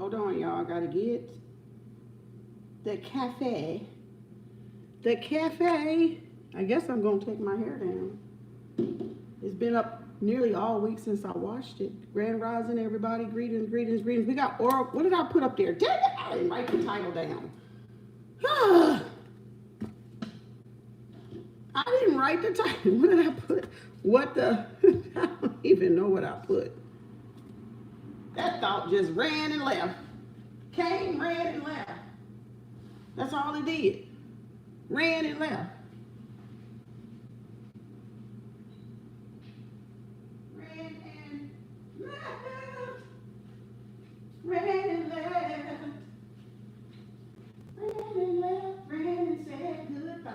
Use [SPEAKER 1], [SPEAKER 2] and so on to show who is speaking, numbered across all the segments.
[SPEAKER 1] Hold on, y'all. I gotta get the cafe. The cafe. I guess I'm gonna take my hair down. It's been up nearly all week since I washed it. Grand Rising, everybody. Greetings, greetings, greetings. We got Oracle. What did I put up there? Dang it, I didn't write the title down. I didn't write the title. What did I put? What the? I don't even know what I put. That thought just ran and left. Came, ran, and left. That's all it did. Ran and left. Ran and left. Ran and left. Ran and left. Ran and said goodbye.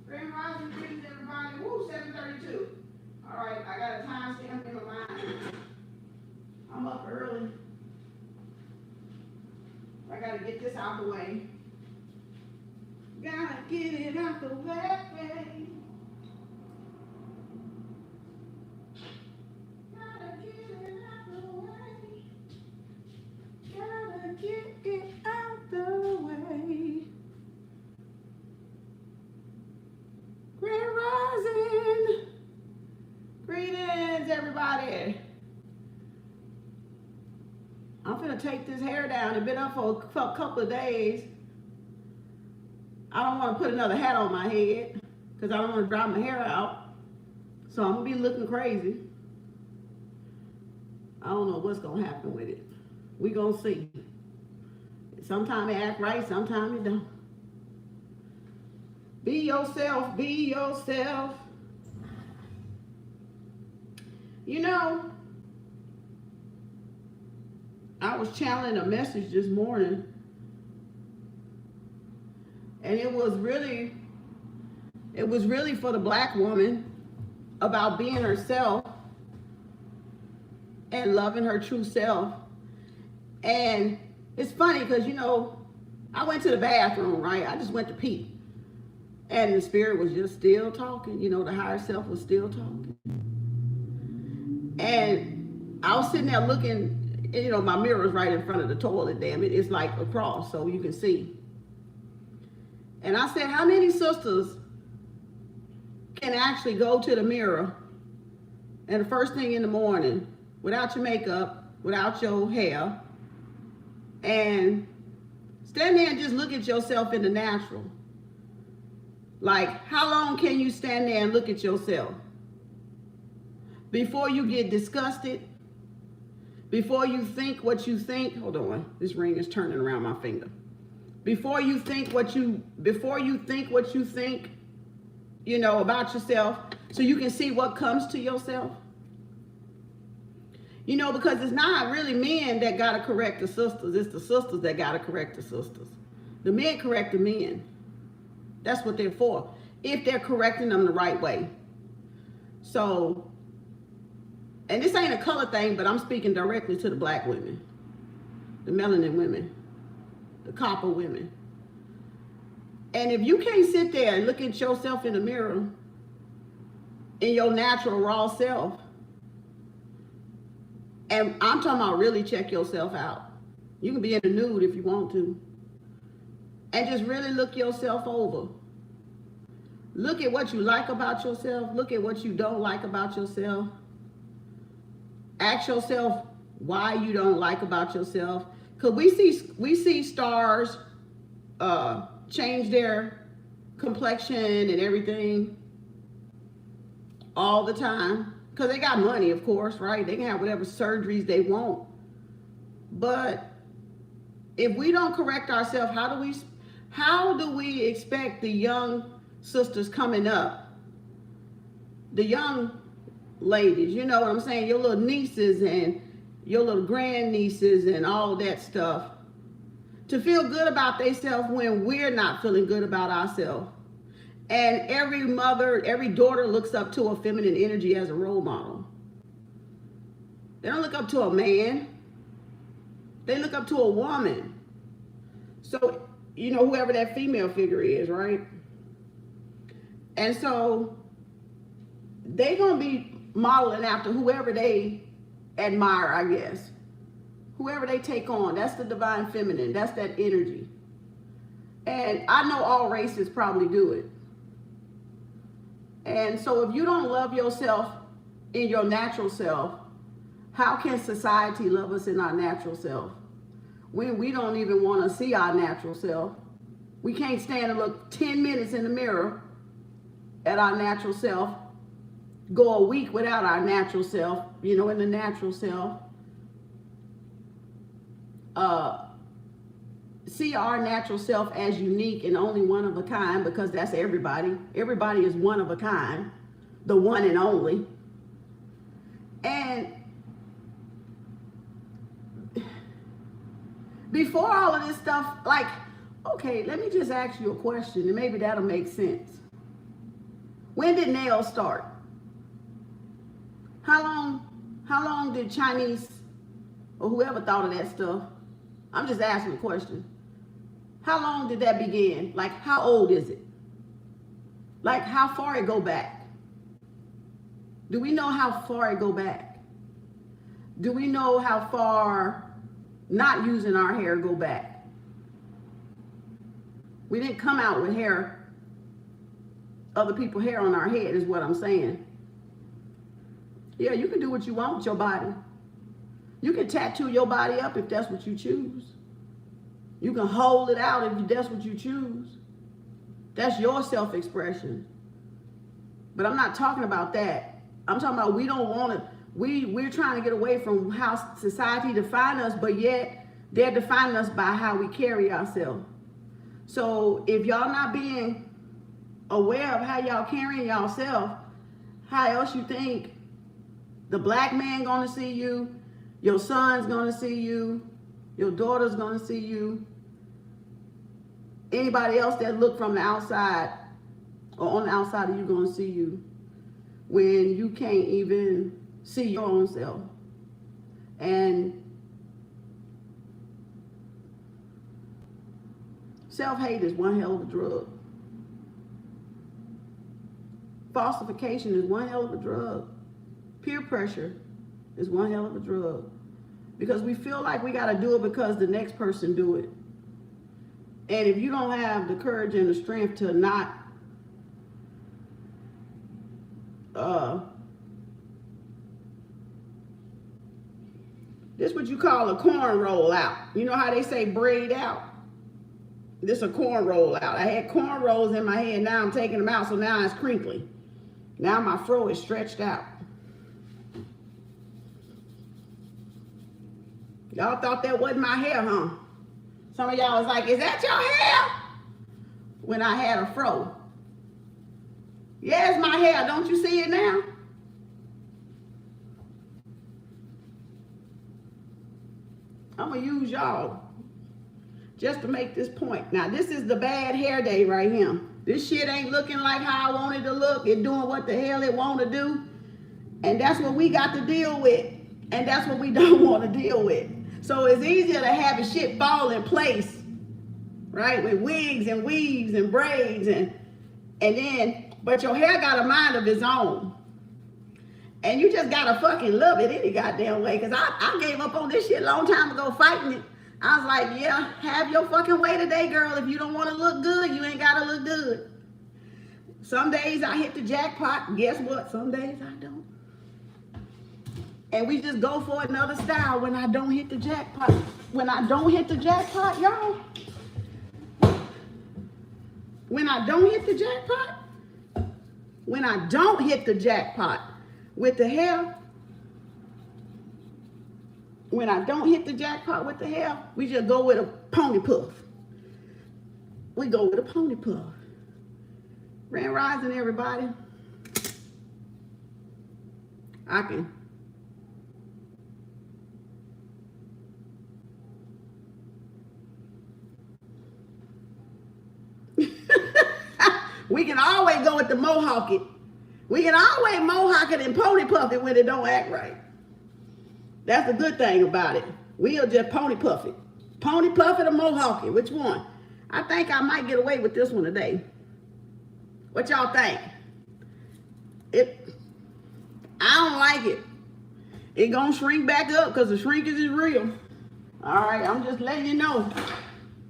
[SPEAKER 1] Grand Rising, greetings, everybody. Woo, 7:32. All right, I got a timestamp in my mind. I'm up early. I gotta get this out the way. Gotta get it out the way. Gotta get it out the way. Gotta get it out the way. Grand Rising. Greetings, everybody. I'm gonna take this hair down. It's been up for a couple of days. I don't want to put another hat on my head because I don't want to dry my hair out. So I'm gonna be looking crazy. I don't know what's gonna happen with it. We gonna see. Sometimes it act right, sometimes it don't. Be yourself, be yourself. You know, I was channeling a message this morning, and it was really for the Black woman about being herself and loving her true self. And it's funny because, you know, I went to the bathroom, right? I just went to pee. And the spirit was just still talking. You know, the higher self was still talking. And I was sitting there looking, you know, my mirror's right in front of the toilet, damn it. It's like across, so you can see. And I said, how many sisters can actually go to the mirror and the first thing in the morning, without your makeup, without your hair, and stand there and just look at yourself in the natural? Like, how long can you stand there and look at yourself before you get disgusted, before you think what you think? Hold on, this ring is turning around my finger. Before you think what you think, you know, about yourself, so you can see what comes to yourself. You know, because it's not really men that gotta correct the sisters, it's the sisters that gotta correct the sisters. The men correct the men. That's what they're for, if they're correcting them the right way. So, and this ain't a color thing, but I'm speaking directly to the Black women, the melanin women, the copper women. And if you can't sit there and look at yourself in the mirror in your natural raw self, and I'm talking about really check yourself out. You can be in the nude if you want to. And just really look yourself over. Look at what you like about yourself. Look at what you don't like about yourself. Ask yourself why you don't like about yourself. Because we see stars change their complexion and everything all the time. Because they got money, of course, right? They can have whatever surgeries they want. But if we don't correct ourselves, how do we expect the young sisters coming up, the young ladies, you know what I'm saying, your little nieces and your little grandnieces and all that stuff, to feel good about themselves when we're not feeling good about ourselves? And every mother, every daughter looks up to a feminine energy as a role model. They don't look up to a man. They look up to a woman. So, you know, whoever that female figure is, right? And so they gonna be modeling after whoever they admire, I guess. whoever they take on, that's the divine feminine. That's that energy. And I know all races probably do it. And so if you don't love yourself in your natural self, how can society love us in our natural self? When we don't even want to see our natural self. We can't stand and look 10 minutes in the mirror at our natural self. Go a week without our natural self, you know, in the natural self. See our natural self as unique and only one of a kind, because that's everybody. Everybody is one of a kind, the one and only. And before all of this stuff, like, okay, let me just ask you a question and maybe that'll make sense. When did nails start? How long did Chinese or whoever thought of that stuff? I'm just asking a question. How long did that begin? Like, how old is it? Like, how far it go back? Do we know how far it go back? Do we know how far not using our hair go back? We didn't come out with hair, other people's hair on our head is what I'm saying. Yeah, you can do what you want with your body. You can tattoo your body up if that's what you choose. You can hold it out if that's what you choose. That's your self-expression. But I'm not talking about that. I'm talking about we don't want to, we're trying to get away from how society defines us, but yet they're defining us by how we carry ourselves. So if y'all not being aware of how y'all carrying yourself, how else you think the black man gonna see you, your son's gonna see you, your daughter's gonna see you, anybody else that look from the outside or on the outside of you gonna see you when you can't even see your own self. And self-hate is one hell of a drug. Falsification is one hell of a drug. Peer pressure is one hell of a drug. Because we feel like we gotta do it because the next person do it. And if you don't have the courage and the strength to not this what you call a corn roll out. You know how they say braid out? This a corn roll out. I had corn rolls in my head, now I'm taking them out, so now it's crinkly. Now my fro is stretched out. Y'all thought that wasn't my hair, huh? Some of y'all was like, is that your hair? When I had a fro. Yeah, it's my hair. Don't you see it now? I'm going to use y'all just to make this point. Now, this is the bad hair day right here. This shit ain't looking like how I want it to look. It's doing what the hell it want to do. And that's what we got to deal with. And that's what we don't want to deal with. So it's easier to have the shit fall in place, right? With wigs and weaves and braids and then, but your hair got a mind of its own. And you just gotta fucking love it any goddamn way. Cause I gave up on this shit a long time ago fighting it. I was like, yeah, have your fucking way today, girl. If you don't wanna look good, you ain't gotta look good. Some days I hit the jackpot. Guess what? Some days I don't. And we just go for another style when I don't hit the jackpot. When I don't hit the jackpot, y'all. When I don't hit the jackpot. When I don't hit the jackpot with the hair. When I don't hit the jackpot with the hair, we just go with a pony puff. We go with a pony puff. Grand rising, everybody. I can. We can always go with the mohawk it. We can always mohawk it and pony puff it when it don't act right. That's the good thing about it. We'll just pony puff it. Pony puff it or mohawk it. Which one? I think I might get away with this one today. What y'all think? I don't like it. It gonna shrink back up because the shrinkage is real. All right, I'm just letting you know.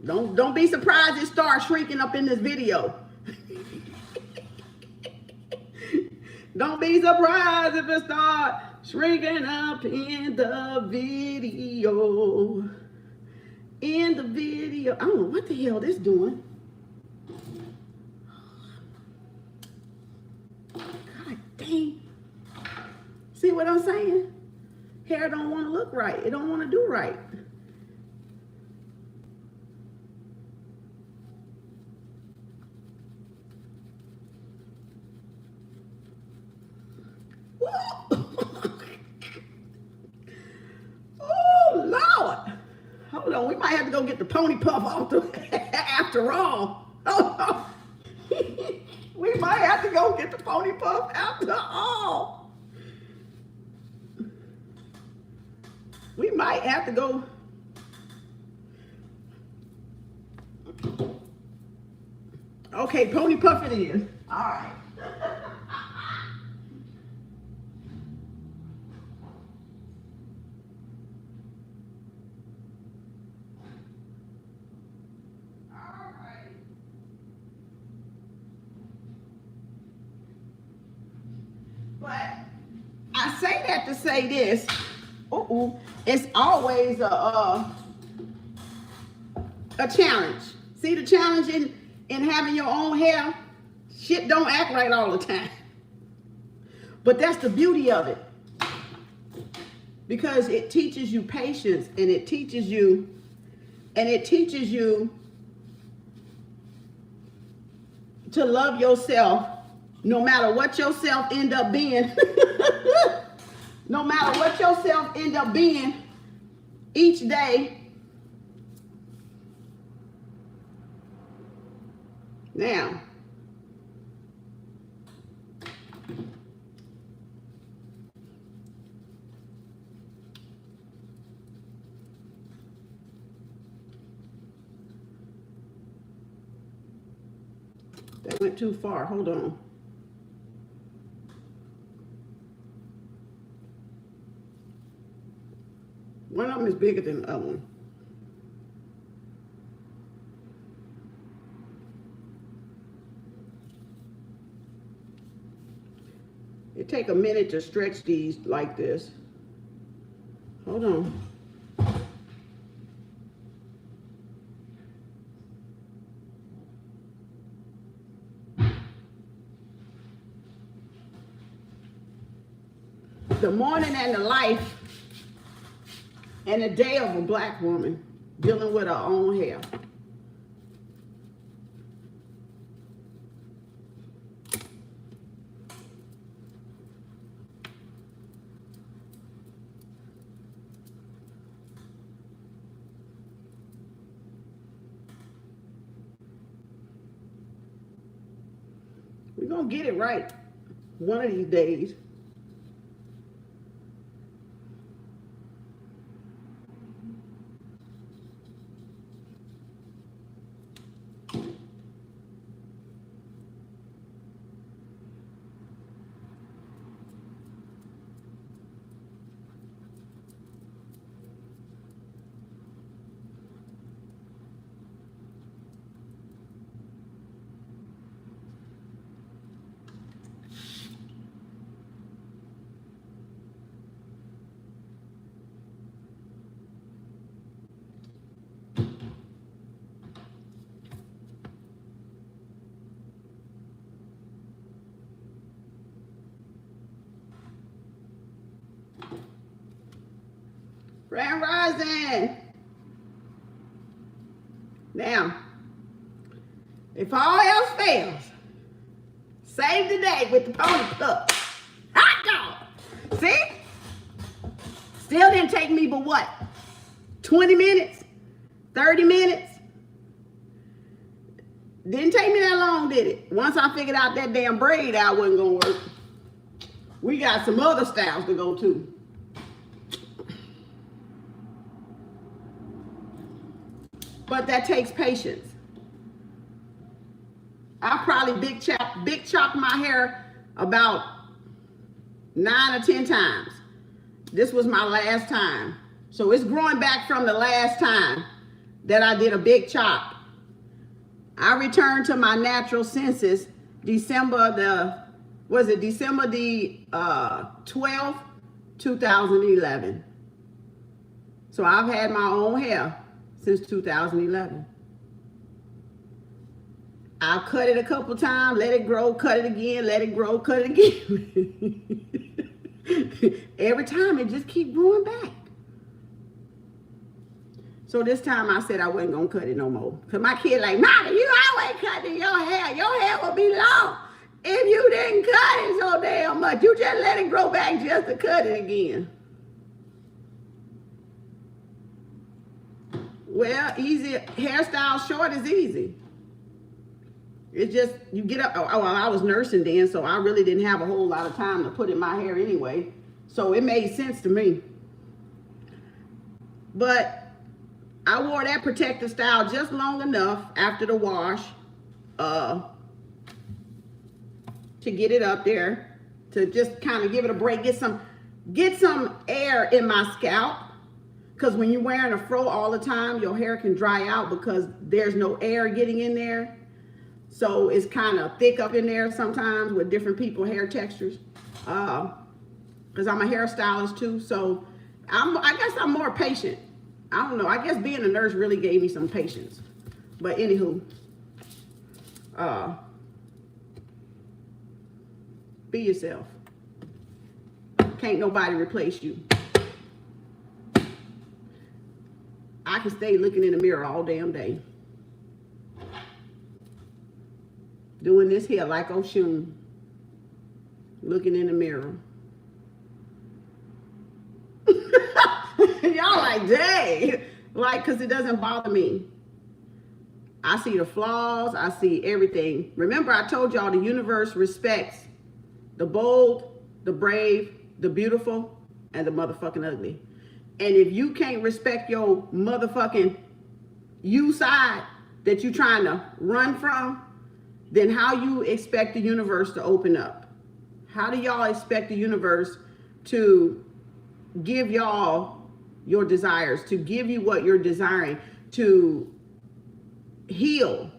[SPEAKER 1] Don't be surprised it starts shrinking up in this video. Don't be surprised if it starts shrinking up in the video. In the video. I don't know what the hell this doing. God dang. See what I'm saying? Hair don't want to look right. It don't want to do right. Oh, Lord. Hold on. We might have to go get the pony puff off after all. Oh, we might have to go get the pony puff after all. We might have to go. Okay, pony puff it is. All right. But I say that to say this. It's always a challenge. See the challenge in having your own hair? Shit don't act right all the time. But that's the beauty of it. Because it teaches you patience, and it teaches you to love yourself no matter what yourself end up being. No matter what yourself end up being each day. Now, that went too far. Hold on. One of them is bigger than the other one. It take a minute to stretch these like this. Hold on. The morning and the life and the day of a black woman dealing with her own hair. We're gonna get it right one of these days. Grand Rising. Now, if all else fails, save the day with the pony puff. Hot dog. See? Still didn't take me but what? 20 minutes? 30 minutes? Didn't take me that long, did it? Once I figured out that damn braid out wasn't gonna work. We got some other styles to go to. But that takes patience. I probably big chopped my hair about 9 or 10 times. This was my last time. So it's growing back from the last time that I did a big chop. I returned to my natural senses December the 12th, 2011. So I've had my own hair since 2011. I've cut it a couple times, let it grow, cut it again, let it grow, cut it again. Every time it just keeps growing back. So this time I said I wasn't gonna cut it no more. Cause my kid like, Mama, you always cutting your hair. Your hair will be long if you didn't cut it so damn much. You just let it grow back just to cut it again. Well, easy hairstyle short is easy. It's just, you get up, oh, I was nursing then, so I really didn't have a whole lot of time to put in my hair anyway. So it made sense to me. But I wore that protective style just long enough after the wash to get it up there, to just kind of give it a break, get some air in my scalp. Because when you're wearing a fro all the time, your hair can dry out because there's no air getting in there. So it's kind of thick up in there sometimes with different people's hair textures. Because I'm a hairstylist too, so I guess I'm more patient. I don't know, I guess being a nurse really gave me some patience. But anywho, be yourself. Can't nobody replace you. I can stay looking in the mirror all damn day. Doing this here like Oshun. Looking in the mirror. Y'all like, dang. Like, because it doesn't bother me. I see the flaws. I see everything. Remember, I told y'all the universe respects the bold, the brave, the beautiful, and the motherfucking ugly. And if you can't respect your motherfucking you side that you trying to run from, then how you expect the universe to open up? How do y'all expect the universe to give y'all your desires, to give you what you're desiring, to heal?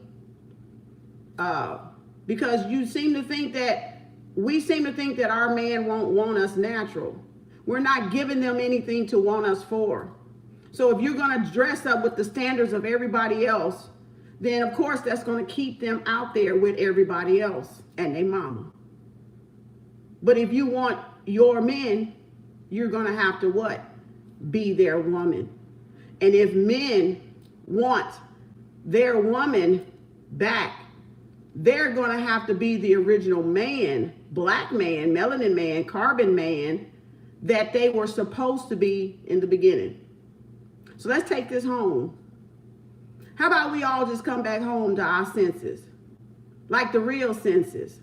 [SPEAKER 1] Because we seem to think that our man won't want us natural. We're not giving them anything to want us for. So if you're going to dress up with the standards of everybody else, then of course that's going to keep them out there with everybody else and their mama. But if you want your men, you're going to have to what? Be their woman. And if men want their woman back, they're going to have to be the original man, black man, melanin man, carbon man, that they were supposed to be in the beginning. So let's take this home. How about we all just come back home to our senses? Like the real senses.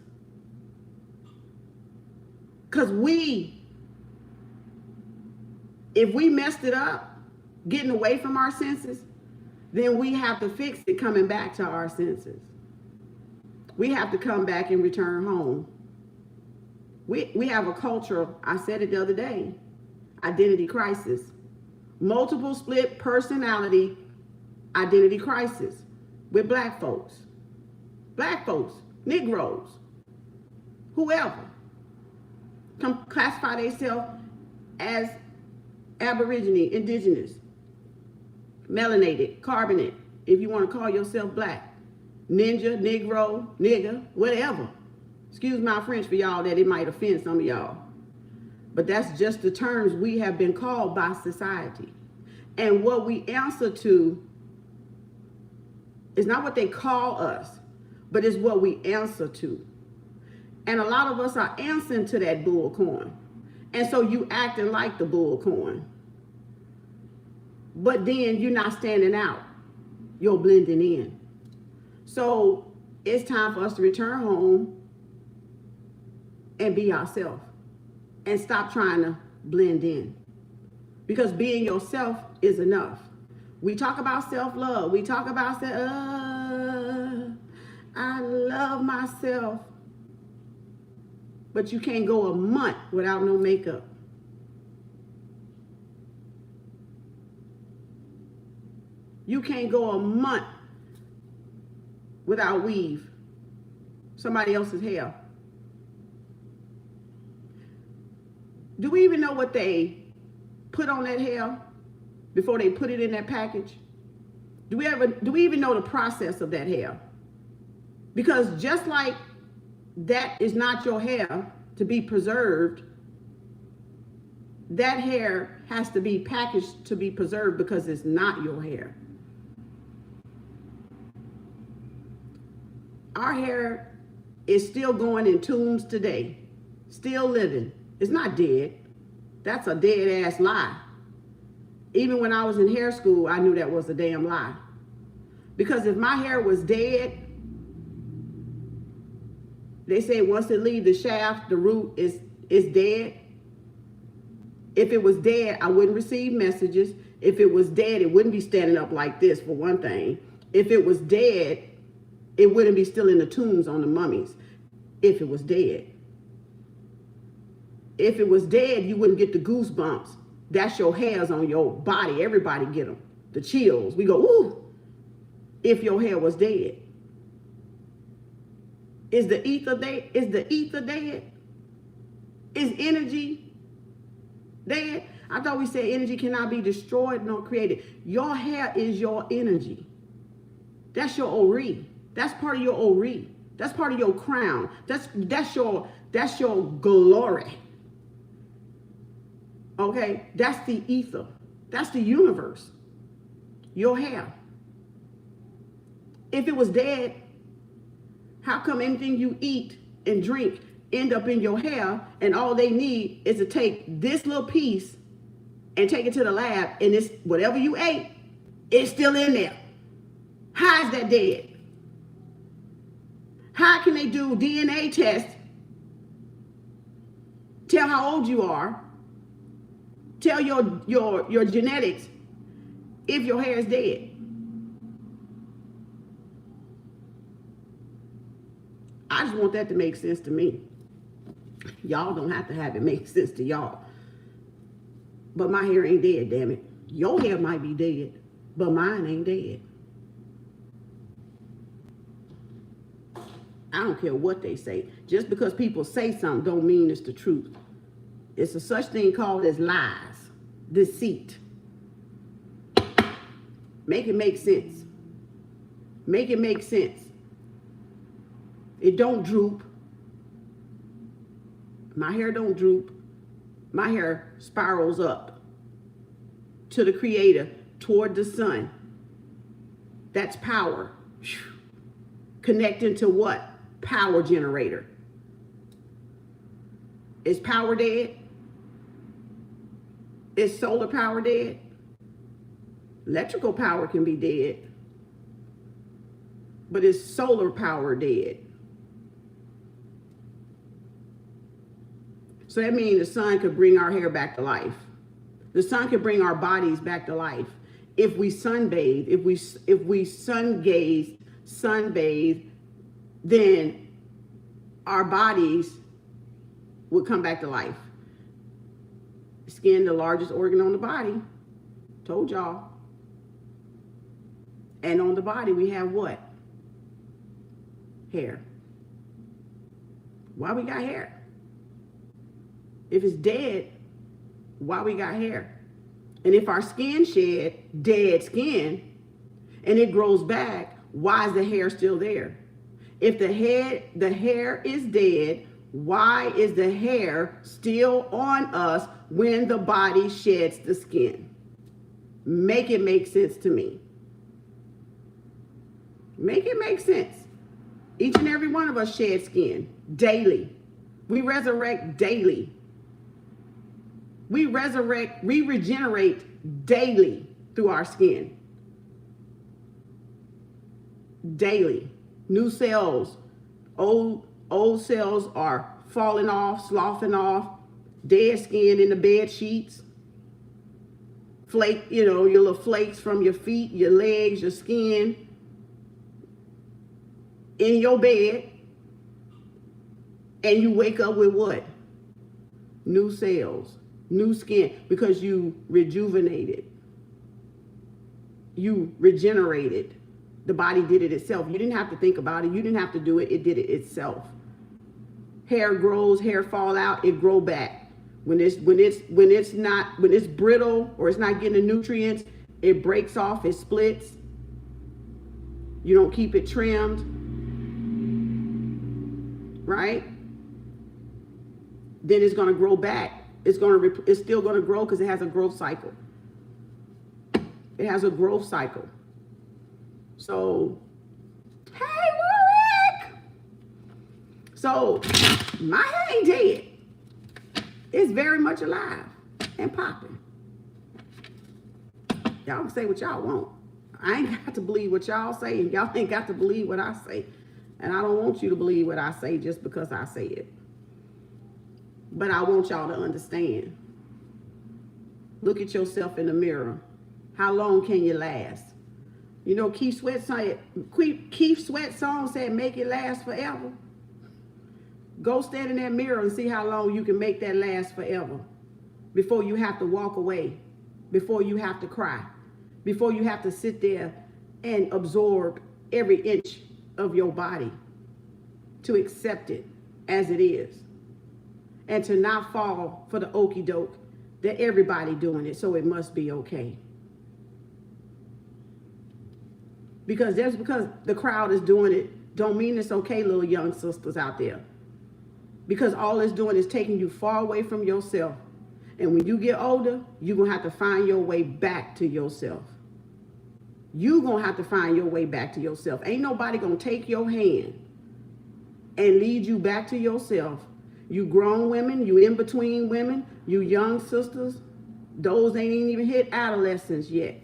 [SPEAKER 1] Because if we messed it up, getting away from our senses, then we have to fix it coming back to our senses. We have to come back and return home. We have a culture, I said it the other day, identity crisis. Multiple split personality identity crisis with black folks, Negroes, whoever, classify themselves as Aborigine, indigenous, melanated, carbonate, if you want to call yourself black, ninja, Negro, nigga, whatever. Excuse my French for y'all that it might offend some of y'all. But that's just the terms we have been called by society. And what we answer to is not what they call us, but it's what we answer to. And a lot of us are answering to that bullcorn. And so you acting like the bullcorn. But then you're not standing out. You're blending in. So it's time for us to return home and be ourselves. And stop trying to blend in. Because being yourself is enough. We talk about self-love. We talk about, I love myself. But you can't go a month without no makeup. You can't go a month without weave. Somebody else's hair. Do we even know what they put on that hair before they put it in that package? Do we even know the process of that hair? Because just like that is not your hair to be preserved, that hair has to be packaged to be preserved because it's not your hair. Our hair is still going in tombs today, still living. It's not dead. That's a dead ass lie. Even when I was in hair school, I knew that was a damn lie. Because if my hair was dead, they say once it leaves the shaft, the root is dead. If it was dead, I wouldn't receive messages. If it was dead, it wouldn't be standing up like this, for one thing. If it was dead, it wouldn't be still in the tombs on the mummies. If it was dead. If it was dead, you wouldn't get the goosebumps. That's your hairs on your body. Everybody get them. The chills. We go, ooh, if your hair was dead. Is the ether dead? Is the ether dead? Is energy dead? I thought we said energy cannot be destroyed nor created. Your hair is your energy. That's your ori. That's part of your ori. That's part of your crown. That's your glory. Okay? That's the ether. That's the universe. Your hair. If it was dead, how come anything you eat and drink end up in your hair, and all they need is to take this little piece and take it to the lab, and it's whatever you ate, it's still in there. How is that dead? How can they do DNA tests, tell how old you are, tell your genetics if your hair is dead? I just want that to make sense to me. Y'all don't have to have it make sense to y'all. But my hair ain't dead, damn it. Your hair might be dead, but mine ain't dead. I don't care what they say. Just because people say something don't mean it's the truth. It's a such thing called as lies, deceit. Make it make sense. Make it make sense. It don't droop. My hair don't droop. My hair spirals up to the Creator, toward the sun. That's power. Connecting to what? Power generator. Is power dead? Is solar power dead? Electrical power can be dead. But is solar power dead? So that means the sun could bring our hair back to life. The sun could bring our bodies back to life. If we sunbathe, if we sunbathe, then our bodies would come back to life. Skin, the largest organ on the body. Told y'all. And on the body we have what? Hair. Why we got hair? If it's dead, why we got hair? And if our skin shed dead skin and it grows back, why is the hair still there? If the hair is dead, why is the hair still on us when the body sheds the skin? Make it make sense to me. Make it make sense. Each and every one of us shed skin daily. We resurrect daily. We regenerate daily through our skin. Daily. New cells. Old cells are falling off, sloughing off. Dead skin in the bed sheets. Flake, your little flakes from your feet, your legs, your skin. In your bed. And you wake up with what? New cells. New skin, because you rejuvenated. you regenerated. The body did it itself. You didn't have to think about it. You didn't have to do it. It did it itself. Hair grows, hair fall out, it grow back. When it's brittle or it's not getting the nutrients, it breaks off, it splits. You don't keep it trimmed, right? Then it's going to grow back. It's still going to grow because it has a growth cycle. It has a growth cycle. So, hey, Warwick! So, my hair ain't dead. It's very much alive and popping. Y'all can say what y'all want. I ain't got to believe what y'all say, and y'all ain't got to believe what I say. And I don't want you to believe what I say just because I say it. But I want y'all to understand. Look at yourself in the mirror. How long can you last? You know, Keith Sweat's song said, make it last forever. Go stand in that mirror and see how long you can make that last forever. Before you have to walk away. Before you have to cry. Before you have to sit there and absorb every inch of your body. To accept it as it is. And to not fall for the okie doke that everybody doing it, so it must be okay. Because the crowd is doing it, don't mean it's okay, little young sisters out there. Because all it's doing is taking you far away from yourself. And when you get older, you're going to have to find your way back to yourself. You're going to have to find your way back to yourself. Ain't nobody going to take your hand and lead you back to yourself. You grown women, you in between women, you young sisters, those ain't even hit adolescence yet.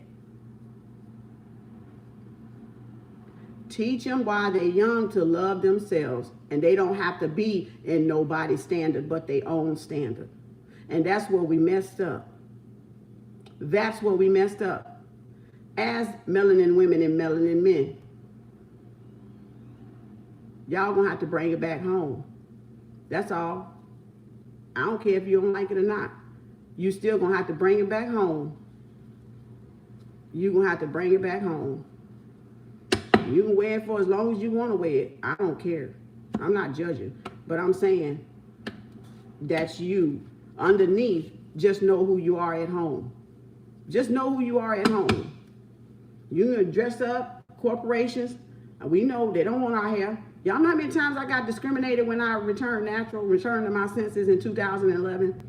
[SPEAKER 1] Teach them while they're young to love themselves, and they don't have to be in nobody's standard but their own standard. And that's where we messed up. That's where we messed up. As melanin women and melanin men. Y'all gonna have to bring it back home. That's all. I don't care if you don't like it or not. You still gonna have to bring it back home. You gonna have to bring it back home. You can wear it for as long as you want to wear it. I don't care. I'm not judging. But I'm saying that's you. Underneath, just know who you are at home. Just know who you are at home. You can dress up, corporations. We know they don't want our hair. Y'all know how many times I got discriminated when I returned to my senses in 2011?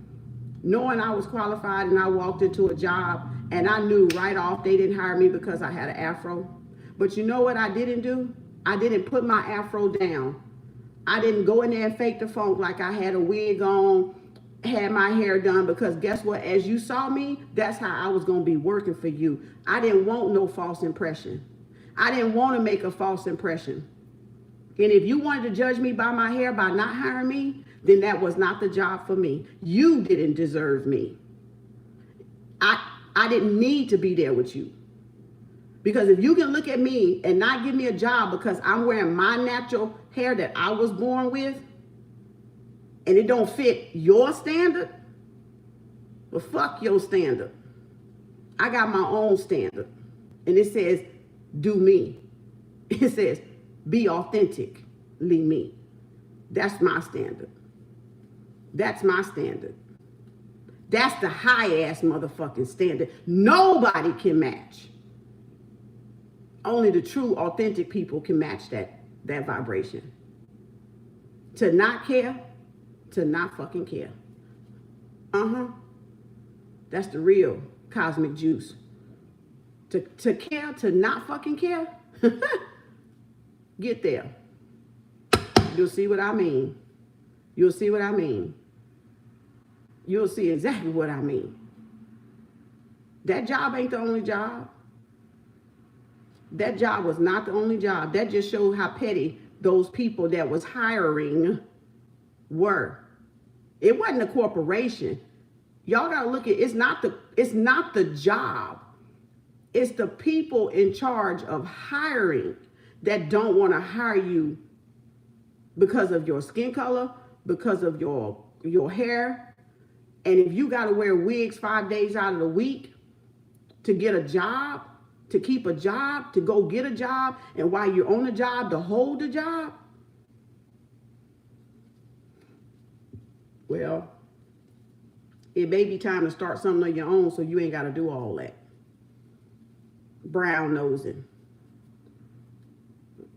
[SPEAKER 1] Knowing I was qualified and I walked into a job and I knew right off they didn't hire me because I had an afro. But you know what I didn't do? I didn't put my afro down. I didn't go in there and fake the funk like I had a wig on, had my hair done, because guess what? As you saw me, that's how I was going to be working for you. I didn't want no false impression. I didn't want to make a false impression. And if you wanted to judge me by my hair, by not hiring me, then that was not the job for me. You didn't deserve me. I didn't need to be there with you. Because if you can look at me and not give me a job because I'm wearing my natural hair that I was born with, and it don't fit your standard, well, fuck your standard. I got my own standard. And it says, do me. It says, be authentically me. That's my standard. That's my standard. That's the high-ass motherfucking standard. Nobody can match. Only the true, authentic people can match that vibration. To not care, to not fucking care. That's the real cosmic juice. To care, to not fucking care, get there. You'll see what I mean. You'll see what I mean. You'll see exactly what I mean. That job ain't the only job. That job was not the only job. That just showed how petty those people that was hiring were. It wasn't a corporation. Y'all gotta look at, it's not the job. It's the people in charge of hiring that don't want to hire you because of your skin color, because of your hair. And if you gotta wear wigs 5 days out of the week to get a job, to keep a job, to go get a job, and while you're on the job, to hold the job? Well, it may be time to start something of your own so you ain't got to do all that. Brown nosing.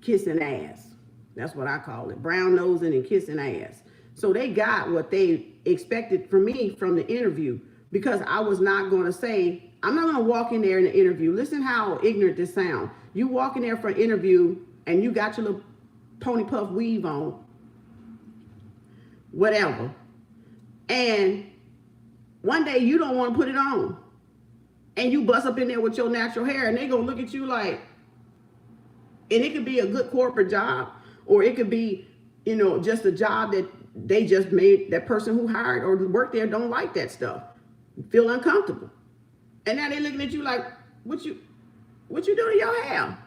[SPEAKER 1] Kissing ass. That's what I call it. Brown nosing and kissing ass. So they got what they expected from me from the interview, because I was not going to say, I'm not going to walk in there in the interview. Listen how ignorant this sounds. You walk in there for an interview and you got your little pony puff weave on, whatever. And one day you don't want to put it on. And you bust up in there with your natural hair and they going to look at you like, and it could be a good corporate job, or it could be, you know, just a job that they just made, that person who hired or worked there don't like that stuff, feel uncomfortable. And now they're looking at you like, what you do to your hair?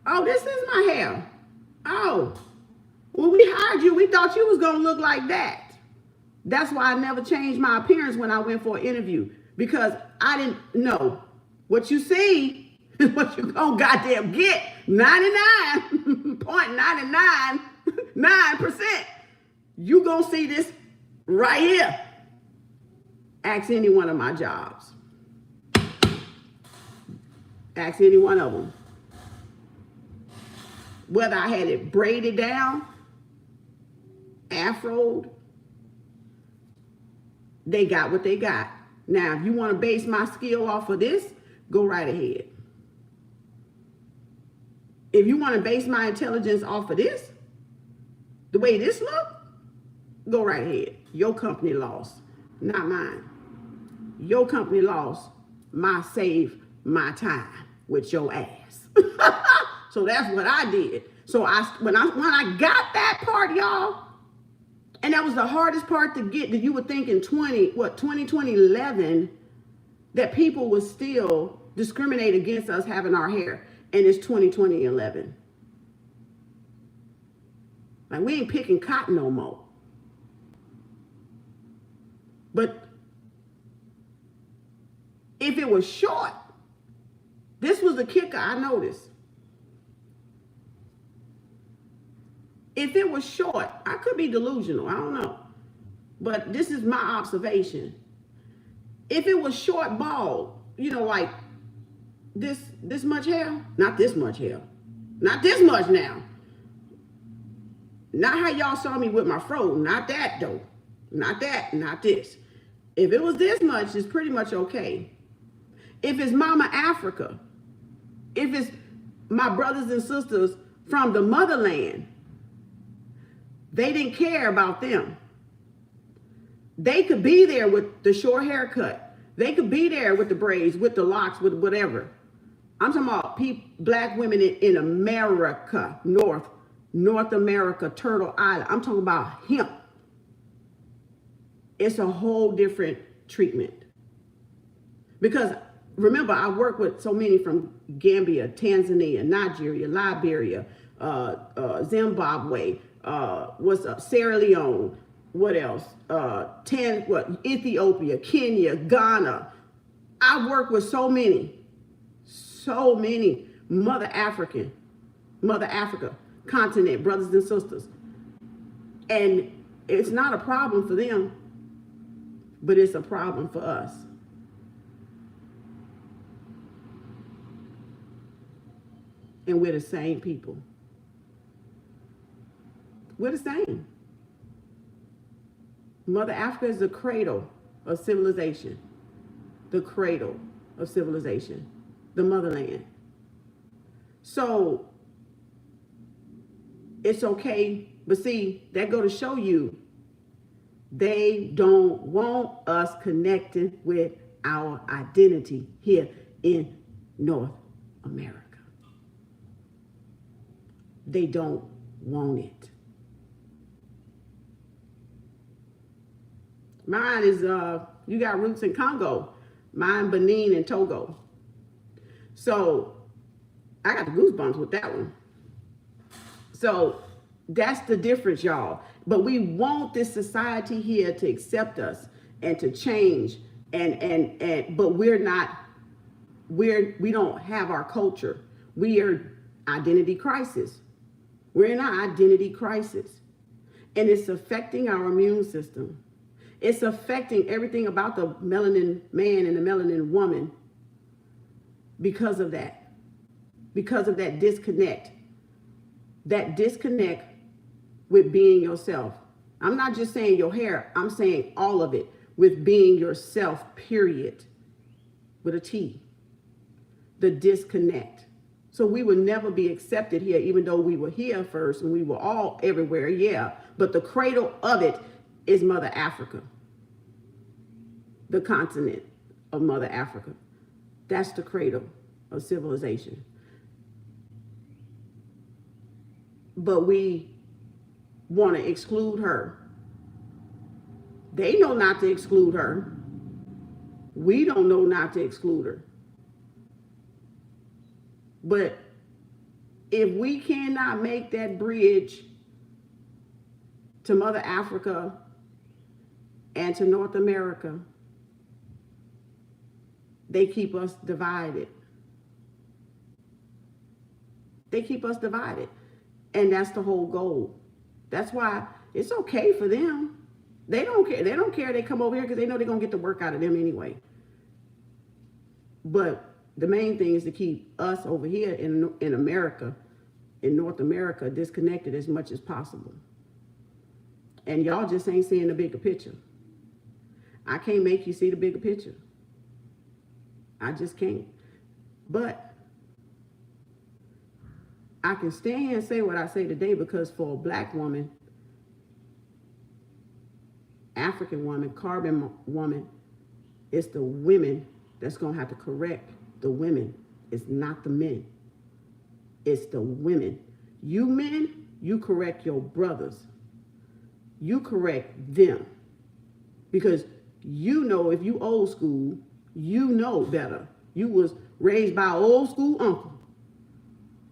[SPEAKER 1] Oh, this is my hair. Oh, when we hired you, we thought you was going to look like that. That's why I never changed my appearance when I went for an interview, because I didn't know. What you see is what you gonna goddamn get. 99.999%. You gonna see this right here. Ask any one of my jobs. Ask any one of them. Whether I had it braided down, afroed, they got what they got. Now, if you want to base my skill off of this, go right ahead. If you want to base my intelligence off of this, the way this look, go right ahead. Your company lost, not mine. Your company lost, save my time with your ass. So that's what I did. So when I got that part, y'all, and that was the hardest part to get, that you would think in 2011, that people would still discriminate against us having our hair. And it's 2011. Like, we ain't picking cotton no more. But if it was short, this was the kicker I noticed. If it was short, I could be delusional, I don't know. But this is my observation. If it was short, bald, you know, like this much hair, not this much hair, not this much now. Not how y'all saw me with my fro, not that though. Not that, not this. If it was this much, it's pretty much okay. If it's Mama Africa, if it's my brothers and sisters from the motherland, they didn't care about them. They could be there with the short haircut. They could be there with the braids, with the locks, with whatever. I'm talking about black women in America, North America, Turtle Island. I'm talking about him. It's a whole different treatment. Because remember, I work with so many from Gambia, Tanzania, Nigeria, Liberia, Zimbabwe, Sierra Leone, what else? Ethiopia, Kenya, Ghana. I work with so many Mother Africa continent, brothers and sisters. And it's not a problem for them, but it's a problem for us. And we're the same people. We're the same. Mother Africa is the cradle of civilization. The cradle of civilization. The motherland. So it's okay, but see, that go to show you they don't want us connecting with our identity here in North America. They don't want it. Mine is, you got roots in Congo. Mine, Benin and Togo. So I got the goosebumps with that one. So that's the difference, y'all. But we want this society here to accept us and to change. But we're not we don't have our culture. We are identity crisis. We're in an identity crisis. And it's affecting our immune system. It's affecting everything about the melanin man and the melanin woman because of that. Because of that disconnect. That disconnect with being yourself. I'm not just saying your hair. I'm saying all of it. With being yourself, period. With a T. The disconnect. So we would never be accepted here, even though we were here first and we were all everywhere, yeah. But the cradle of it is Mother Africa. The continent of Mother Africa. That's the cradle of civilization. But we want to exclude her. They know not to exclude her. We don't know not to exclude her. But if we cannot make that bridge to Mother Africa and to North America, they keep us divided. They keep us divided. And that's the whole goal. That's why it's okay for them. They don't care. They don't care. They come over here because they know they're going to get the work out of them anyway. But the main thing is to keep us over here in America, in North America, disconnected as much as possible. And y'all just ain't seeing the bigger picture. I can't make you see the bigger picture. I just can't. But I can stand here and say what I say today because for a black woman, African woman, carbon woman, it's the women that's going to have to correct the women. It's not the men. It's the women. You men, you correct your brothers. You correct them. Because you know if you old school, you know better. You was raised by an old school uncle.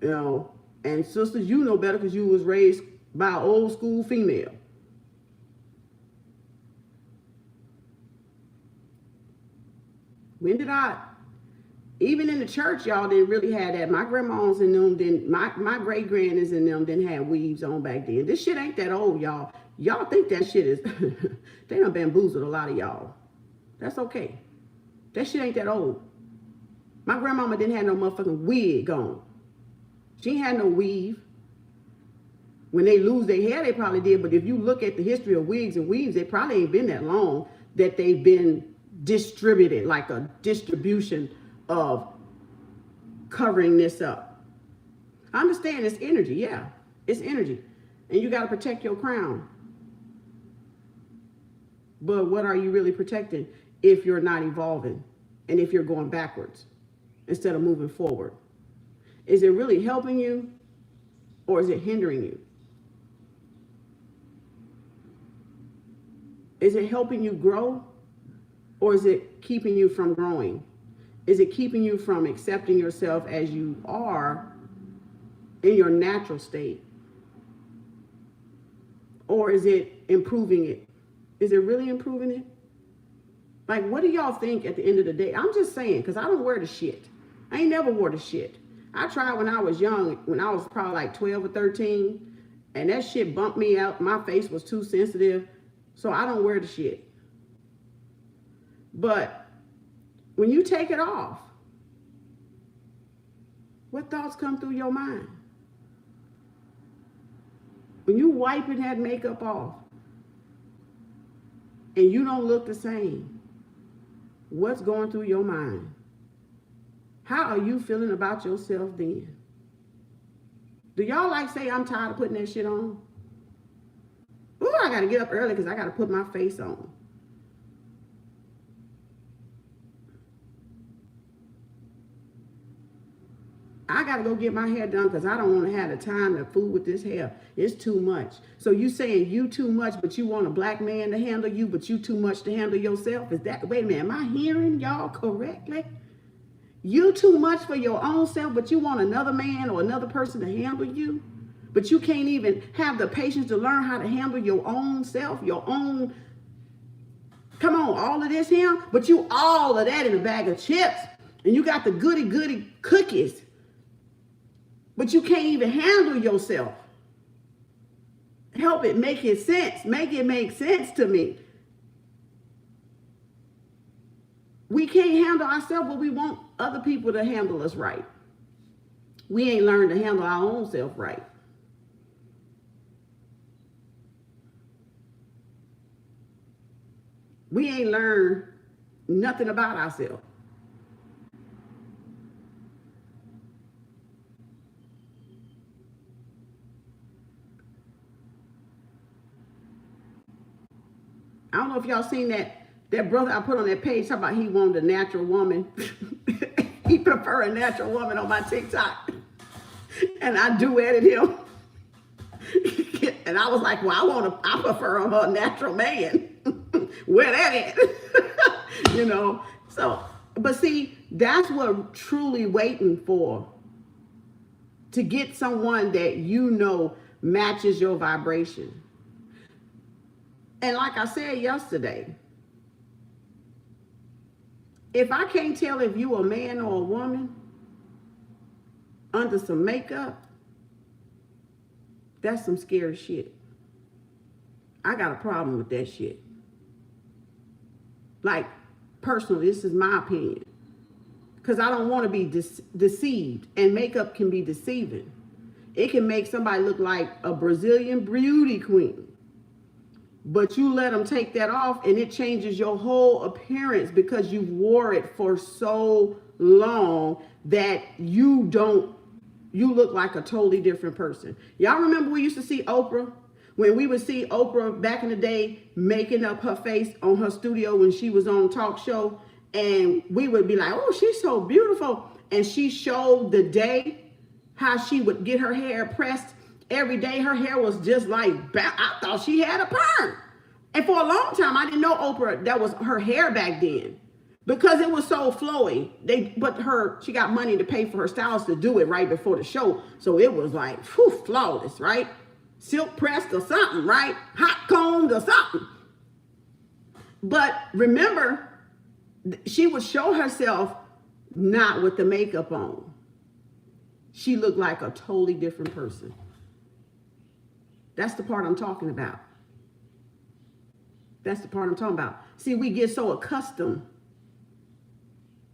[SPEAKER 1] You know, and sisters, you know better because you was raised by an old school female. When did even in the church, y'all didn't really have that. My grandmas and them didn't, my great grannies and them didn't have weaves on back then. This shit ain't that old, y'all. Y'all think that shit is, they done bamboozled a lot of y'all. That's okay. That shit ain't that old. My grandmama didn't have no motherfucking wig on. She ain't had no weave. When they lose their hair, they probably did. But if you look at the history of wigs and weaves, they probably ain't been that long that they've been distributed, like a distribution of covering this up. I understand it's energy, yeah. It's energy. And you got to protect your crown. But what are you really protecting if you're not evolving and if you're going backwards instead of moving forward? Is it really helping you or is it hindering you? Is it helping you grow or is it keeping you from growing? Is it keeping you from accepting yourself as you are in your natural state? Or is it improving it? Is it really improving it? Like, what do y'all think at the end of the day? I'm just saying, because I don't wear the shit. I ain't never wore the shit. I tried when I was young, when I was probably like 12 or 13, and that shit bumped me out. My face was too sensitive, so I don't wear the shit. But when you take it off, what thoughts come through your mind? When you wiping that makeup off and you don't look the same, what's going through your mind? How are you feeling about yourself then? Do y'all like say, I'm tired of putting that shit on? Ooh, I got to get up early because I got to put my face on. I got to go get my hair done because I don't want to have the time to fool with this hair. It's too much. So you saying you too much, but you want a black man to handle you, but you too much to handle yourself? Is that, wait a minute, am I hearing y'all correctly? You too much for your own self, but you want another man or another person to handle you? But you can't even have the patience to learn how to handle your own self, your own, come on, all of this here, but you all of that in a bag of chips. And you got the goody cookies, but you can't even handle yourself. Help it make it sense. Make it make sense to me. We can't handle ourselves, but we want other people to handle us right. We ain't learned to handle our own self right. We ain't learned nothing about ourselves. I don't know if y'all seen that brother I put on that page talking about he wanted a natural woman. He prefer a natural woman on my TikTok. And I duetted him. And I was like, well, I prefer a natural man. Where that at? You know, so, but see, that's what we're truly waiting for. To get someone that you know matches your vibration. And like I said yesterday, if I can't tell if you a man or a woman under some makeup, that's some scary shit. I got a problem with that shit. Like, personally, this is my opinion. Because I don't want to be deceived. And makeup can be deceiving. It can make somebody look like a Brazilian beauty queen. But you let them take that off and it changes your whole appearance because you wore it for so long that you look like a totally different person. Y'all remember we used to see Oprah? When we would see Oprah back in the day making up her face on her studio when she was on talk show, and we would be like, oh, she's so beautiful. And she showed the day how she would get her hair pressed. Every day her hair was just like, I thought she had a perm. And for a long time, I didn't know Oprah, that was her hair back then. Because it was so flowy. She got money to pay for her stylist to do it right before the show. So it was like, whew, flawless, right? Silk pressed or something, right? Hot combed or something. But remember, she would show herself not with the makeup on. She looked like a totally different person. That's the part I'm talking about. That's the part I'm talking about. See, we get so accustomed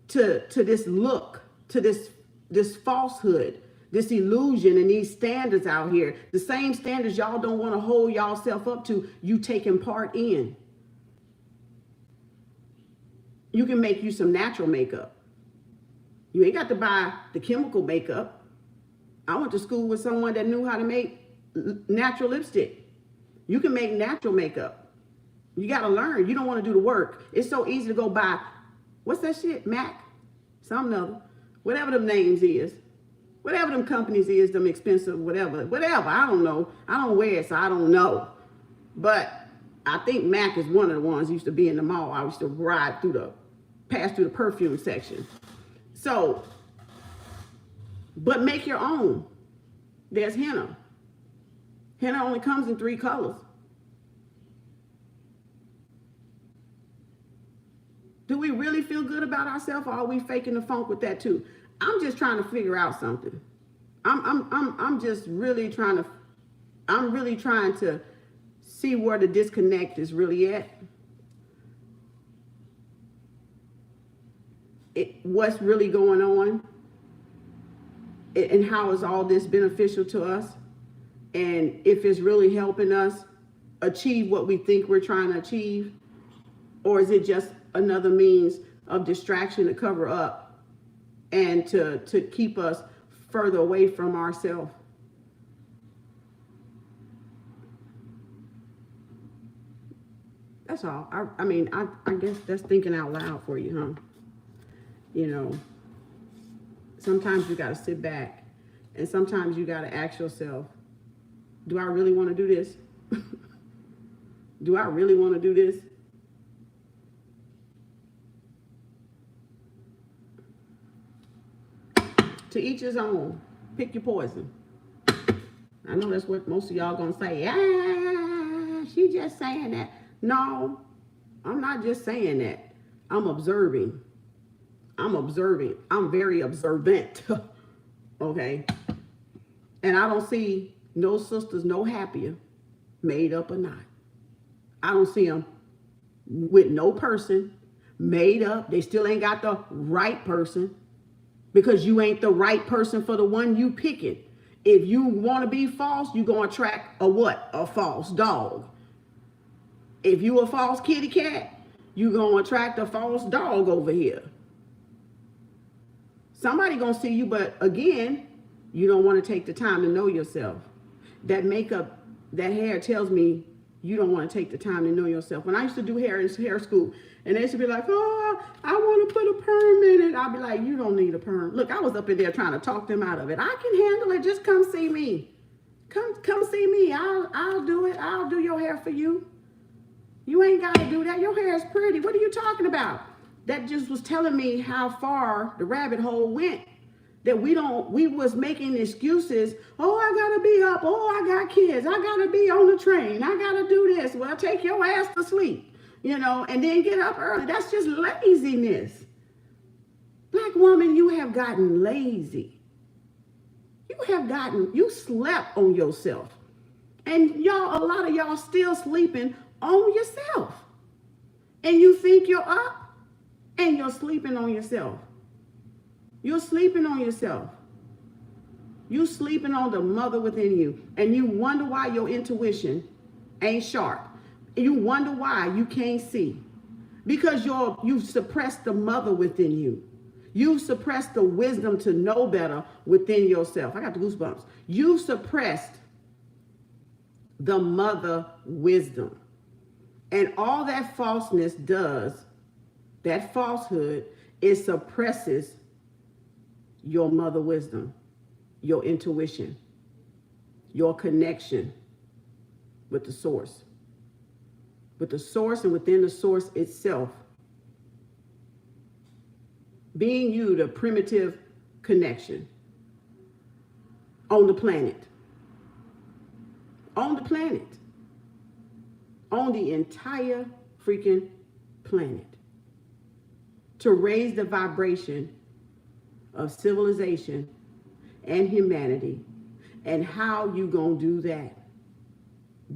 [SPEAKER 1] to this look, to this falsehood, this illusion and these standards out here. The same standards y'all don't want to hold y'all self up to, you taking part in. You can make you some natural makeup. You ain't got to buy the chemical makeup. I went to school with someone that knew how to make natural lipstick. You can make natural makeup. You got to learn. You don't want to do the work. It's so easy to go buy, what's that shit? MAC? Something other. Whatever them names is. Whatever them companies is, them expensive, whatever. I don't know. I don't wear it, so I don't know. But I think MAC is one of the ones used to be in the mall. I used to pass through the perfume section. So, but make your own. There's henna. Henna only comes in 3 colors. Do we really feel good about ourselves, or are we faking the funk with that too? I'm just trying to figure out something. I'm really trying to see where the disconnect is really at. What's really going on, and how is all this beneficial to us, and if it's really helping us achieve what we think we're trying to achieve, or is it just another means of distraction to cover up and to keep us further away from ourselves. That's all. I mean, I guess that's thinking out loud for you, huh? You know, sometimes you got to sit back, and sometimes you got to ask yourself, do I really want to do this? Do I really want to do this? To each his own. Pick your poison. I know that's what most of y'all gonna say. She just saying that. No, I'm not just saying that. I'm observing. I'm observant. I'm very observant. Okay. And I don't see no sisters no happier, made up or not. I don't see them with no person, made up. They still ain't got the right person, because you ain't the right person for the one you picking. If you want to be false, you're going to attract a what? A false dog. If you a false kitty cat, you're going to attract a false dog over here. Somebody going to see you, but again, you don't want to take the time to know yourself. That makeup, that hair tells me you don't want to take the time to know yourself. When I used to do hair in hair school, and they used to be like, oh, I want to put a perm in it. I'll be like, you don't need a perm. Look, I was up in there trying to talk them out of it. I can handle it. Just come see me. Come see me. I'll do it. I'll do your hair for you. You ain't got to do that. Your hair is pretty. What are you talking about? That just was telling me how far the rabbit hole went. That we was making excuses. Oh, I gotta be up. Oh, I got kids. I gotta be on the train. I gotta do this. Well, take your ass to sleep, you know, and then get up early. That's just laziness. Black woman, you have gotten lazy. You slept on yourself. And y'all, a lot of y'all still sleeping on yourself. And you think you're up and you're sleeping on yourself. You're sleeping on yourself. You're sleeping on the mother within you. And you wonder why your intuition ain't sharp. You wonder why you can't see. Because you've suppressed the mother within you. You've suppressed the wisdom to know better within yourself. I got the goosebumps. You've suppressed the mother wisdom. And all that falseness does, that falsehood, it suppresses your mother wisdom, your intuition, your connection with the source. With the source and within the source itself. Being you, the primitive connection on the planet. On the planet. On the entire freaking planet. To raise the vibration of civilization and humanity. And how you gonna do that?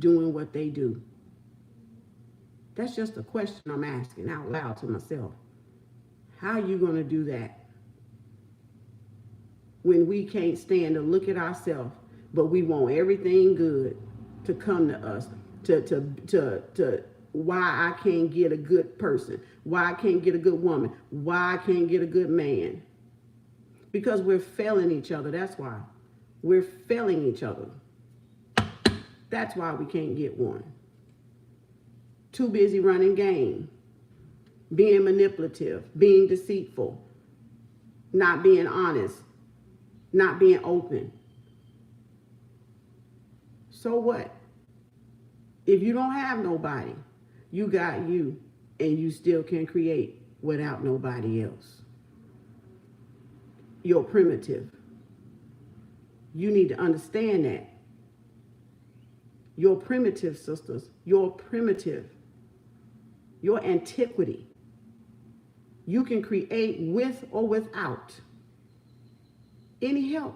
[SPEAKER 1] Doing what they do. That's just a question I'm asking out loud to myself. How you gonna do that? When we can't stand to look at ourselves, but we want everything good to come to us. To why I can't get a good person, why I can't get a good woman, why I can't get a good man. Because we're failing each other, that's why. We're failing each other. That's why we can't get one. Too busy running game, being manipulative, being deceitful, not being honest, not being open. So what? If you don't have nobody, you got you, and you still can create without nobody else. You're primitive. You need to understand that. You're primitive, sisters. You're primitive. Your antiquity. You can create with or without any help